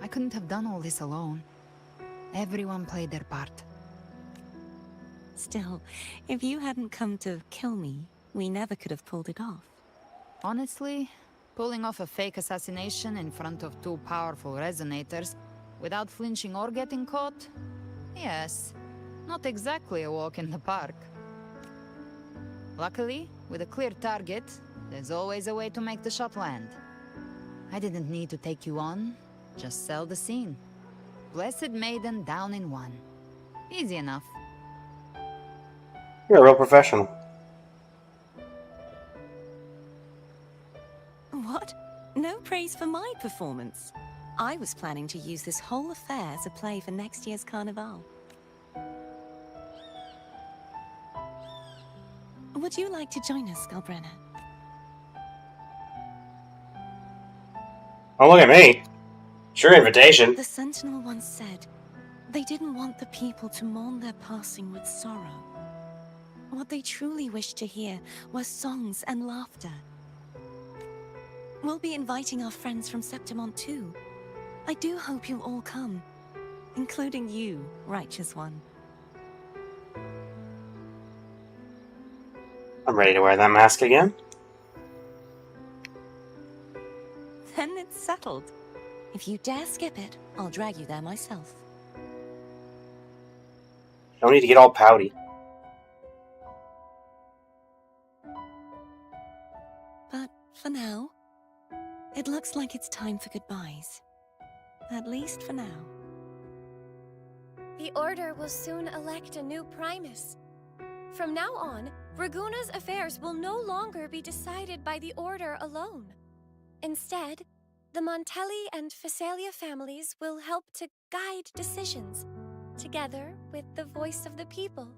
I couldn't have done all this alone. Everyone played their part. Still, if you hadn't come to kill me, we never could have pulled it off. Honestly, pulling off a fake assassination in front of two powerful resonators without flinching or getting caught? Yes, not exactly a walk in the park. Luckily, with a clear target, there's always a way to make the shot land. I didn't need to take you on, just sell the scene. Blessed Maiden down in one. Easy enough. You're a real professional. What? No praise for my performance. I was planning to use this whole affair as a play for next year's Carnival. Would you like to join us, Gilbrenna? Oh, look at me. It's your invitation. The Sentinel once said they didn't want the people to mourn their passing with sorrow. What they truly wished to hear were songs and laughter. We'll be inviting our friends from Septimont too. I do hope you'll all come, including you, Righteous One. I'm ready to wear that mask again. Then it's settled. If you dare skip it, I'll drag you there myself. No need to get all pouty. But for now, it looks like it's time for goodbyes. At least for now. The Order will soon elect a new Primus. From now on, Raguna's affairs will no longer be decided by the Order alone. Instead, the Montelli and Phasalia families will help to guide decisions, together with the voice of the people.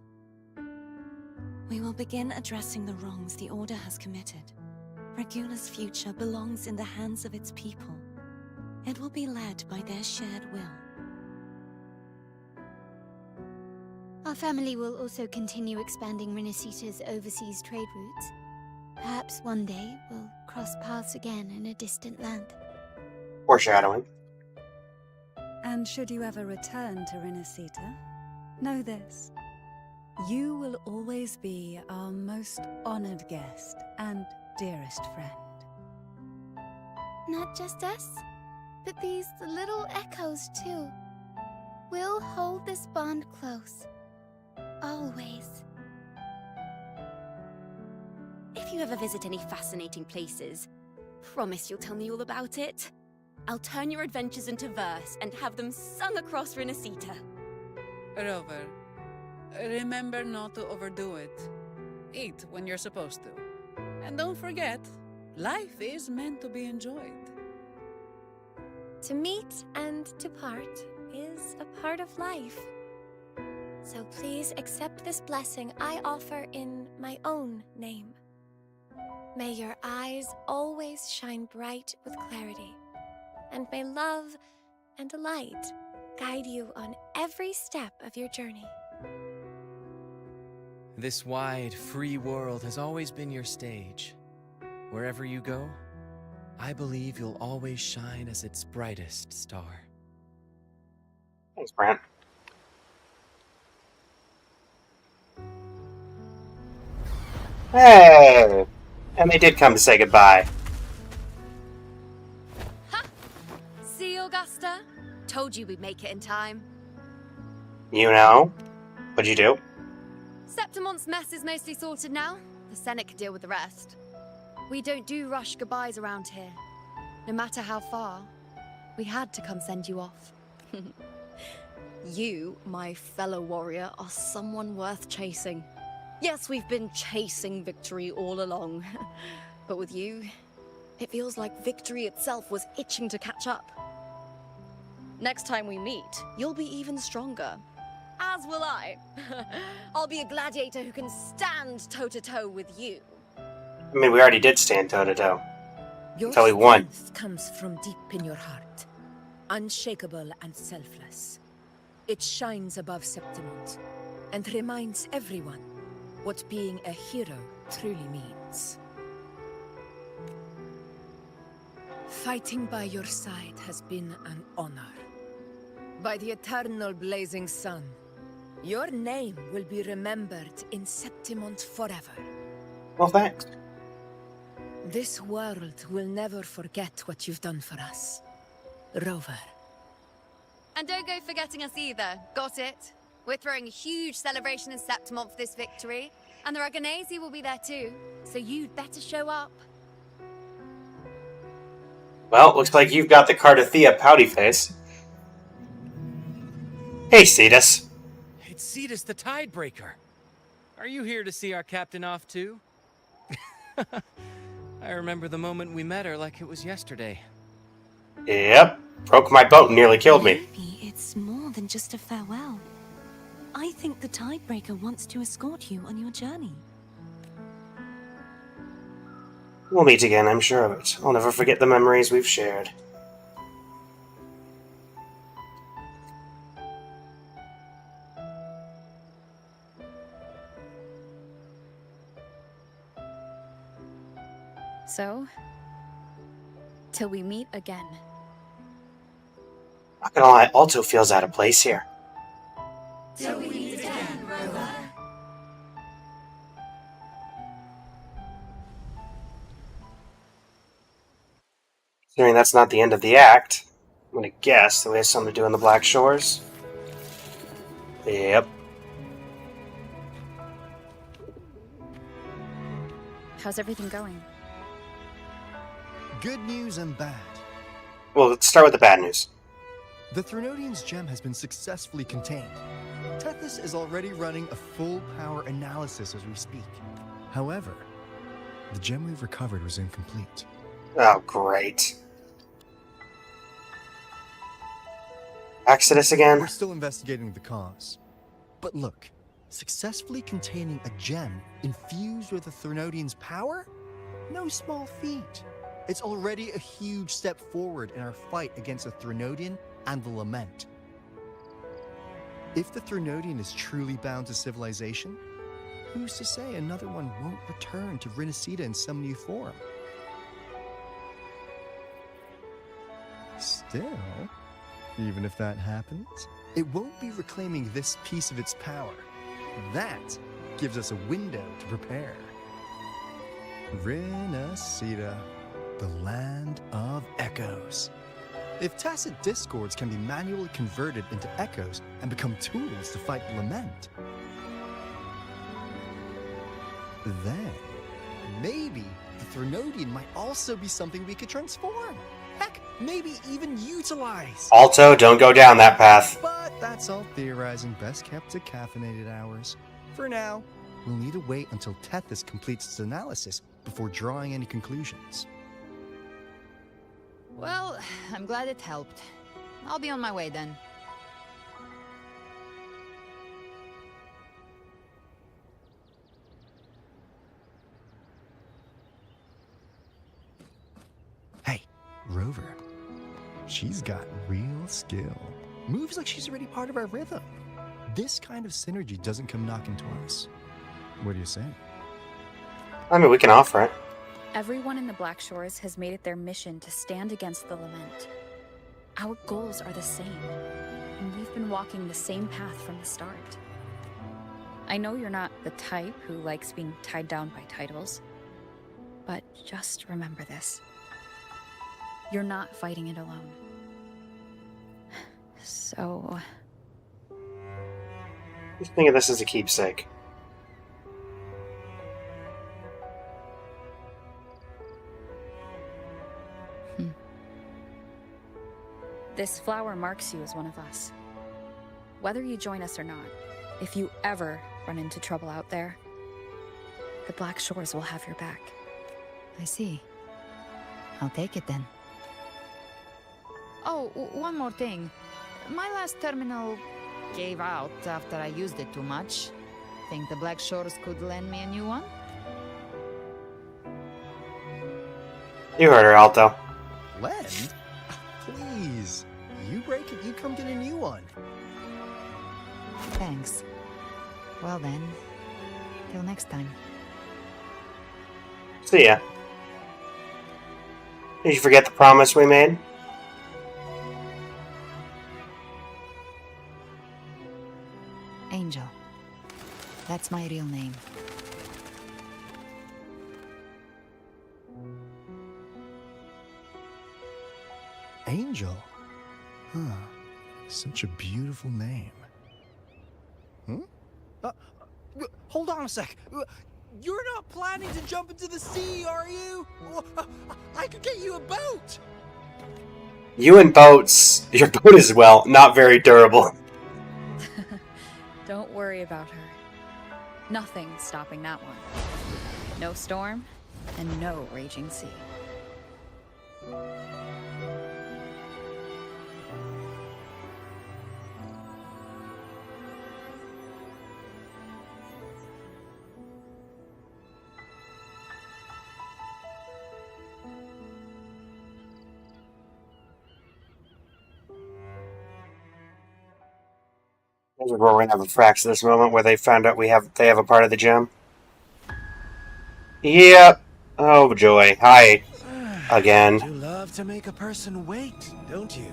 We will begin addressing the wrongs the Order has committed. Raguna's future belongs in the hands of its people. It will be led by their shared will. Our family will also continue expanding Renacita's overseas trade routes. Perhaps one day we'll cross paths again in a distant land. Foreshadowing. And should you ever return to Renacita, know this. You will always be our most honored guest and dearest friend. Not just us, but these little echoes too. We'll hold this bond close. Always. If you ever visit any fascinating places, promise you'll tell me all about it. I'll turn your adventures into verse and have them sung across Renacita. Rover, remember not to overdo it. Eat when you're supposed to. And don't forget, life is meant to be enjoyed. To meet and to part is a part of life. So please accept this blessing I offer in my own name. May your eyes always shine bright with clarity, and may love and light guide you on every step of your journey. This wide, free world has always been your stage. Wherever you go, I believe you'll always shine as its brightest star. Thanks, Brant. Hey! And they did come to say goodbye. See, Augusta? Told you we'd make it in time. You know? What'd you do? Septimont's mess is mostly sorted now. The Senate can deal with the rest. We don't do rush goodbyes around here. No matter how far, we had to come send you off. You, my fellow warrior, are someone worth chasing. Yes, we've been chasing victory all along. But with you, It feels like victory itself was itching to catch up. Next time we meet, you'll be even stronger. As will I. I'll be a gladiator who can stand toe-to-toe with you. I mean, we already did stand toe-to-toe. Your Until we won. strength comes from deep in your heart, unshakable and selfless. It shines above Septimont, and reminds everyone what being a hero truly means. Fighting by your side has been an honor. By the eternal blazing sun, your name will be remembered in Septimont forever. Well, thanks. This world will never forget what you've done for us, Rover. And don't go forgetting us either, got it? We're throwing a huge celebration in Septimont for this victory, and the Raganesi will be there too, so you'd better show up. Well, looks like you've got the Cardathea pouty face. Hey, Cetus. It's Cetus the Tidebreaker. Are you here to see our captain off too? I remember the moment we met her like it was yesterday. Yep. Broke my boat and nearly killed me. Maybe it's more than just a farewell. I think the Tidebreaker wants to escort you on your journey. We'll meet again, I'm sure of it. I'll never forget the memories we've shared. So, till we meet again. Not gonna lie, Alto feels out of place here. Till we meet again, Rover. Considering that's not the end of the act, I'm gonna guess that we have something to do in the Black Shores. Yep. How's everything going? Good news and bad. Well, let's start with the bad news. The Threnodian's gem has been successfully contained. Tethys is already running a full power analysis as we speak. However, the gem we've recovered was incomplete. Oh, great. Exodus again? We're still investigating the cause. But look, successfully containing a gem infused with the Threnodian's power? No small feat. It's already a huge step forward in our fight against the Threnodian and the Lament. If the Threnodian is truly bound to civilization, who's to say another one won't return to Rinasida in some new form? Still, even if that happens, it won't be reclaiming this piece of its power. That gives us a window to prepare. Rinasida, the land of echoes. If tacit discords can be manually converted into echoes and become tools to fight the Lament, then maybe the Threnodian might also be something we could transform. Heck, maybe even utilize. Alto, don't go down that path. But that's all theorizing, best kept to caffeinated hours. For now, we'll need to wait until Tethys completes its analysis before drawing any conclusions. Well, I'm glad it helped. I'll be on my way then. Hey, Rover. She's got real skill. Moves like she's already part of our rhythm. This kind of synergy doesn't come knocking twice. What do you say? I mean, we can offer it. Everyone in the Black Shores has made it their mission to stand against the Lament. Our goals are the same, and we've been walking the same path from the start. I know you're not the type who likes being tied down by titles, but just remember this. You're not fighting it alone. So... Just think of this as a keepsake. This flower marks you as one of us. Whether you join us or not, if you ever run into trouble out there, the Black Shores will have your back. I see. I'll take it then. Oh, one more thing. My last terminal gave out after I used it too much. Think the Black Shores could lend me a new one? You heard her, Alto. Lend? Please. You break it, you come get a new one. Thanks. Well then, till next time. See ya. Did you forget the promise we made? Angel. That's my real name. Angel? Huh. Such a beautiful name. Hold on a sec. You're not planning to jump into the sea, are you? I could get you a boat. You and boats. Your boat is, well, not very durable. Don't worry about her. Nothing's stopping that one. No storm, and no raging sea. We're going to have a fraction of this moment where they found out they have a part of the gem. Yep. Oh joy. Hi. Again. You love to make a person wait, don't you?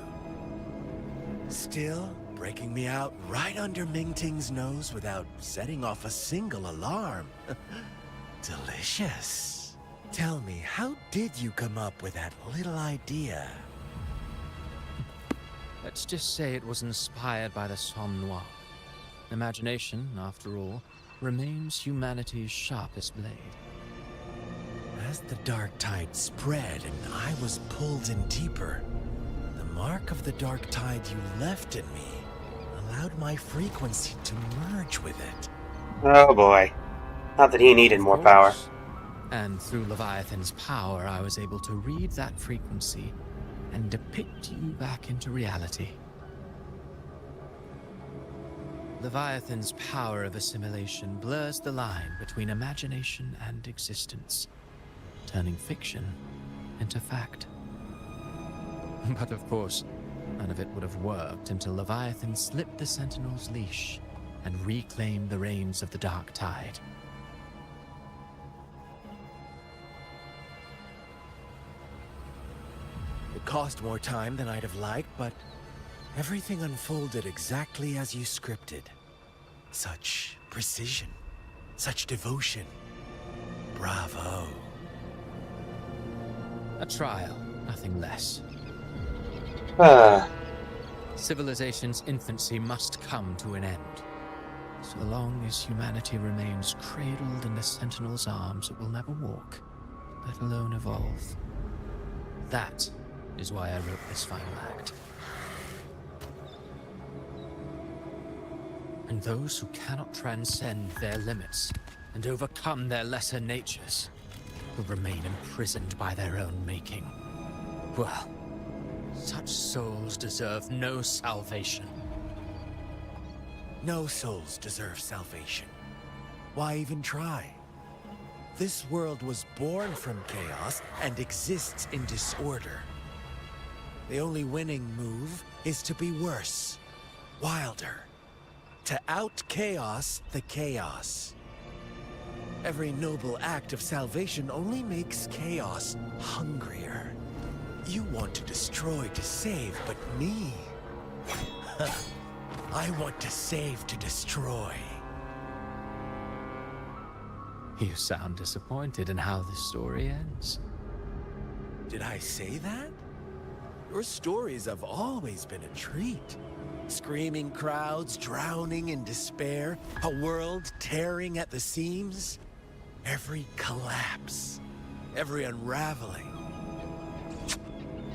Still breaking me out right under Mingting's nose without setting off a single alarm. Delicious. Tell me, how did you come up with that little idea? Let's just say it was inspired by the Somme Noir. Imagination, after all, remains humanity's sharpest blade. As the dark tide spread and I was pulled in deeper, the mark of the dark tide you left in me allowed my frequency to merge with it. Oh boy. Not that he needed more power. And through Leviathan's power, I was able to read that frequency and depict you back into reality. Leviathan's power of assimilation blurs the line between imagination and existence, turning fiction into fact. But of course, none of it would have worked until Leviathan slipped the Sentinel's leash and reclaimed the reins of the Dark Tide. It cost more time than I'd have liked, but everything unfolded exactly as you scripted. Such precision, such devotion. Bravo. A trial, nothing less. Civilization's infancy must come to an end. So long as humanity remains cradled in the Sentinel's arms, it will never walk, let alone evolve. That is why I wrote this final act. And those who cannot transcend their limits and overcome their lesser natures will remain imprisoned by their own making. Well, such souls deserve no salvation. No souls deserve salvation. Why even try? This world was born from chaos and exists in disorder. The only winning move is to be worse, wilder, to out-chaos the chaos. Every noble act of salvation only makes chaos hungrier. You want to destroy to save, but me? I want to save to destroy. You sound disappointed in how this story ends. Did I say that? Your stories have always been a treat. Screaming crowds drowning in despair, a world tearing at the seams. Every collapse, every unraveling.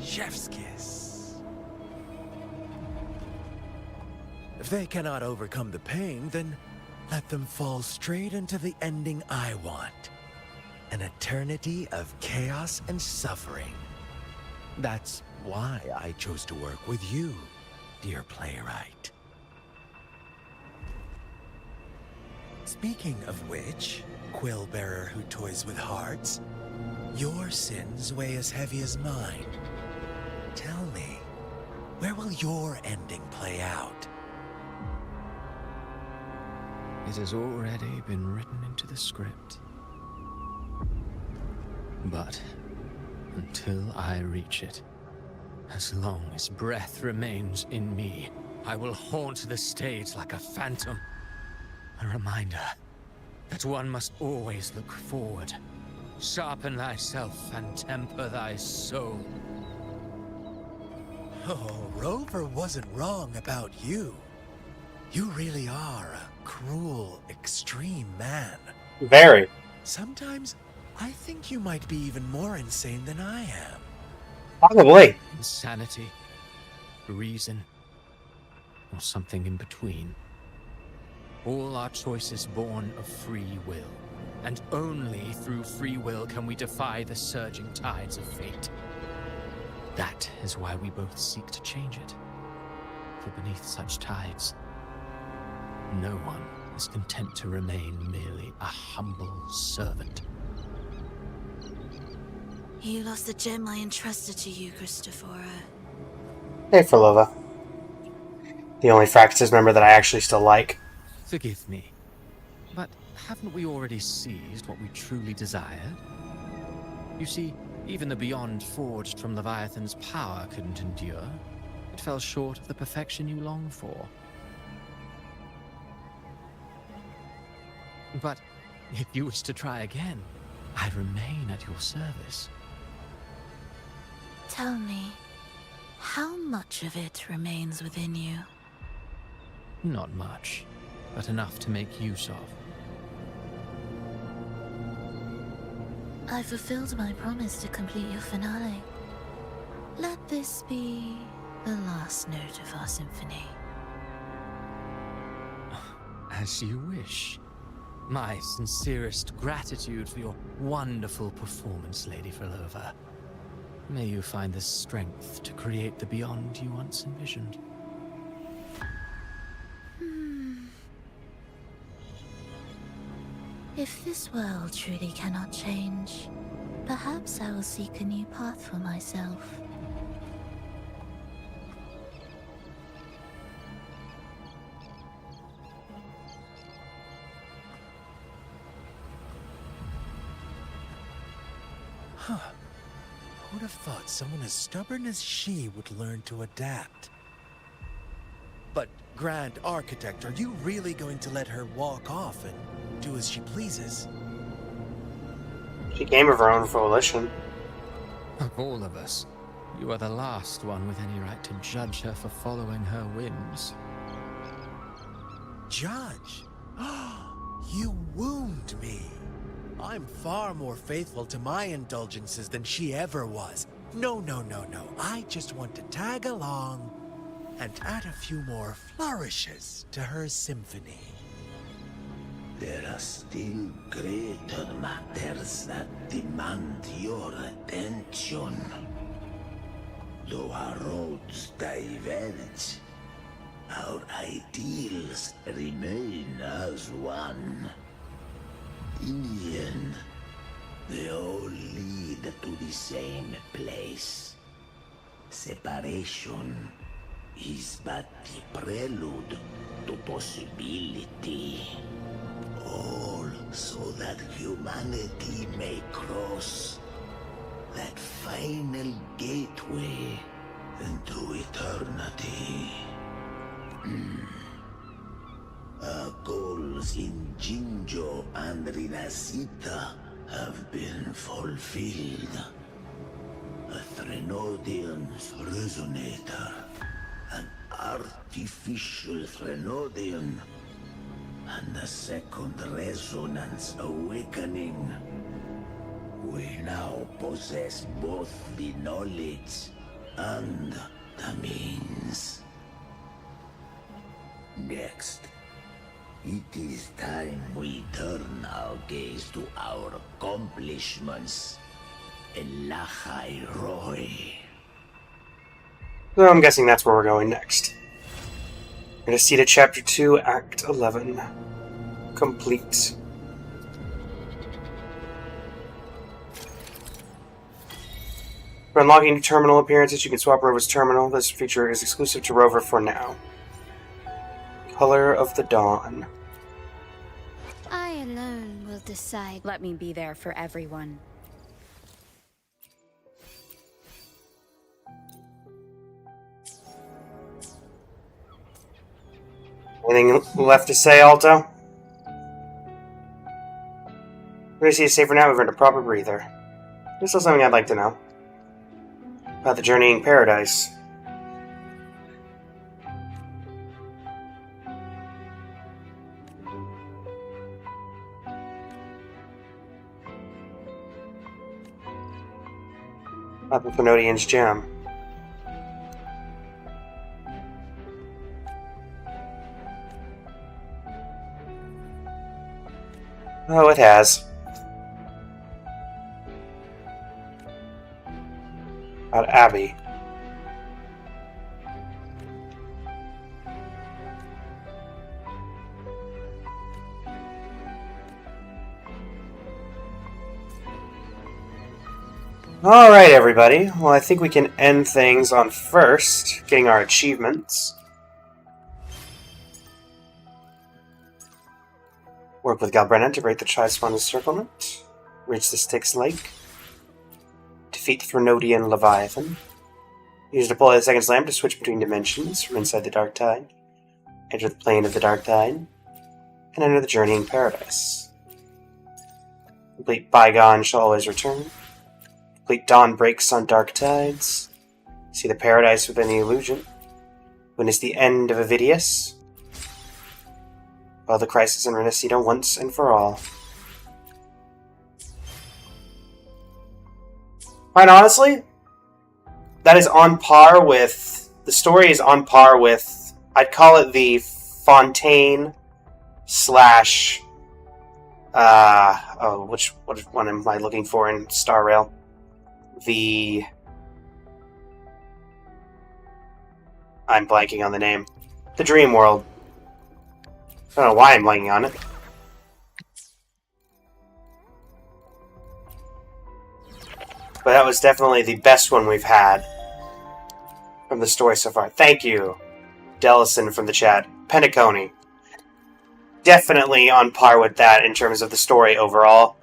Chef's kiss. If they cannot overcome the pain, then let them fall straight into the ending I want. An eternity of chaos and suffering. That's why I chose to work with you, dear playwright. Speaking of which, quill bearer who toys with hearts, your sins weigh as heavy as mine. Tell me, where will your ending play out? It has already been written into the script. But until I reach it, as long as breath remains in me, I will haunt the stage like a phantom. A reminder that one must always look forward. Sharpen thyself and temper thy soul. Oh, Rover wasn't wrong about you. You really are a cruel, extreme man. Very. Sometimes I think you might be even more insane than I am. Probably. Insanity, reason, or something in between. All our choices born of free will, and only through free will can we defy the surging tides of fate. That is why we both seek to change it. For beneath such tides, no one is content to remain merely a humble servant. You lost the gem I entrusted to you, Christophora. Hey, Filova. The only Fractus member that I actually still like. Forgive me, but haven't we already seized what we truly desired? You see, even the beyond forged from Leviathan's power couldn't endure. It fell short of the perfection you long for. But if you wish to try again, I remain at your service. Tell me, how much of it remains within you? Not much, but enough to make use of. I fulfilled my promise to complete your finale. Let this be the last note of our symphony. As you wish. My sincerest gratitude for your wonderful performance, Lady Filova. May you find the strength to create the beyond you once envisioned. If this world truly cannot change, perhaps I will seek a new path for myself. Huh. Who'd have thought someone as stubborn as she would learn to adapt? But, Grand Architect, are you really going to let her walk off and do as she pleases? She came of her own volition. Of all of us, you are the last one with any right to judge her for following her whims. Judge? You wound me. I'm far more faithful to my indulgences than she ever was. No. I just want to tag along and add a few more flourishes to her symphony. There are still greater matters that demand your attention. Though our roads diverge, our ideals remain as one. In the end, they all lead to the same place. Separation is but the prelude to possibility. All so that humanity may cross that final gateway into eternity. Our goals in Jinjo and Rinasita have been fulfilled. A Threnodian's resonator, an artificial Threnodian, and a second resonance awakening. We now possess both the knowledge and the means. Next, it is time we turn our gaze to our accomplishments. Elachai Roy. So I'm guessing that's where we're going next. We're going to see to Chapter 2, Act 11. Complete. For unlocking terminal appearances, you can swap Rover's terminal. This feature is exclusive to Rover for now. Color of the Dawn. I alone will decide. Let me be there for everyone. Anything left to say, Alto? We're going to see a safer now. We've earned a proper breather. There's still something I'd like to know. About the journeying paradise. About the Thenodian's gem. Oh, it has. About Abby. Alright, everybody. Well, I think we can end things on first getting our achievements. Work with Galbrenna to break the Tri-Spawn encirclement. Reach the Styx Lake. Defeat the Threnodian Leviathan. Use deploy the second slam to switch between dimensions from inside the Dark Tide. Enter the plane of the Dark Tide. And enter the journeying paradise. Complete Bygone shall always return. Complete Dawn breaks on Dark Tides. See the paradise within the illusion. Witness the end of Avidius. Quell the crisis in Renacida once and for all. Quite honestly, that is on par with... The story is on par with... I'd call it the Fontaine slash... which one am I looking for in Star Rail? I'm blanking on the name. The Dream World. I don't know why I'm blanking on it. But that was definitely the best one we've had from the story so far. Thank you, Delison from the chat. Pentaconi. Definitely on par with that in terms of the story overall.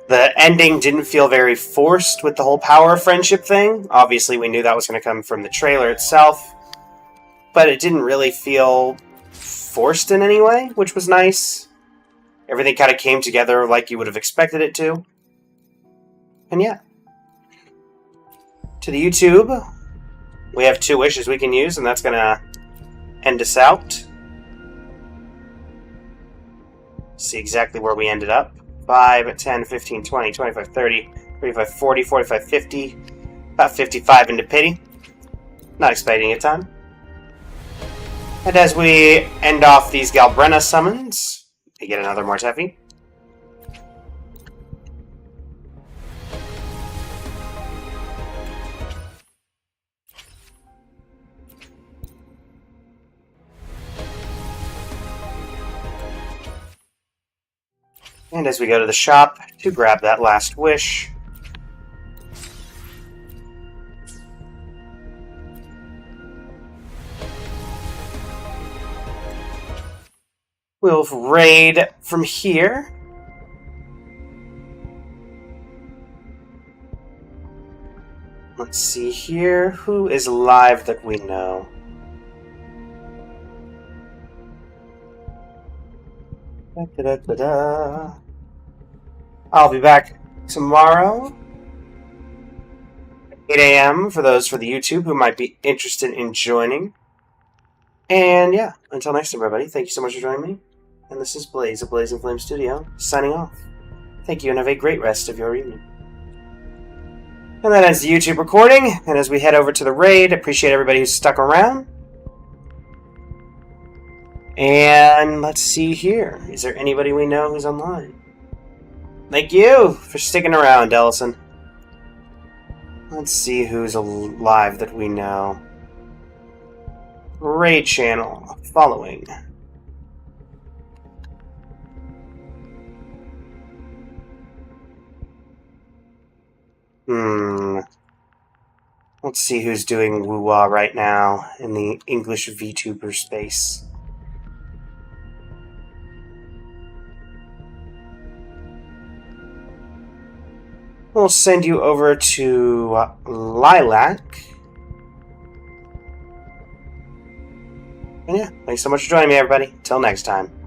The ending didn't feel very forced with the whole power of friendship thing. Obviously, we knew that was going to come from the trailer itself. But it didn't really feel forced in any way, which was nice. Everything kind of came together like you would have expected it to. And yeah. To the YouTube, we have 2 wishes we can use, and that's going to end us out. See exactly where we ended up. 5, 10, 15, 20, 25, 30, 35, 40, 45, 50. About 55 into pity. Not expecting a ton. And as we end off these Galbrenna summons, we get another Mortefi. And as we go to the shop to grab that last wish, we'll raid from here. Let's see here. Who is live that we know? Da-da-da-da-da. I'll be back tomorrow at 8 a.m. for those for the YouTube who might be interested in joining. And yeah, until next time, everybody, thank you so much for joining me. And this is Blaze of Blazing Flame Studio, signing off. Thank you, and have a great rest of your evening. And that ends the YouTube recording, and as we head over to the raid, appreciate everybody who's stuck around. And let's see here. Is there anybody we know who's online? Thank you for sticking around, Ellison. Let's see who's alive that we know. Raid channel. Following. Let's see who's doing woo-wah right now in the English VTuber space. We'll send you over to Lilac. And yeah, thanks so much for joining me, everybody. Till next time.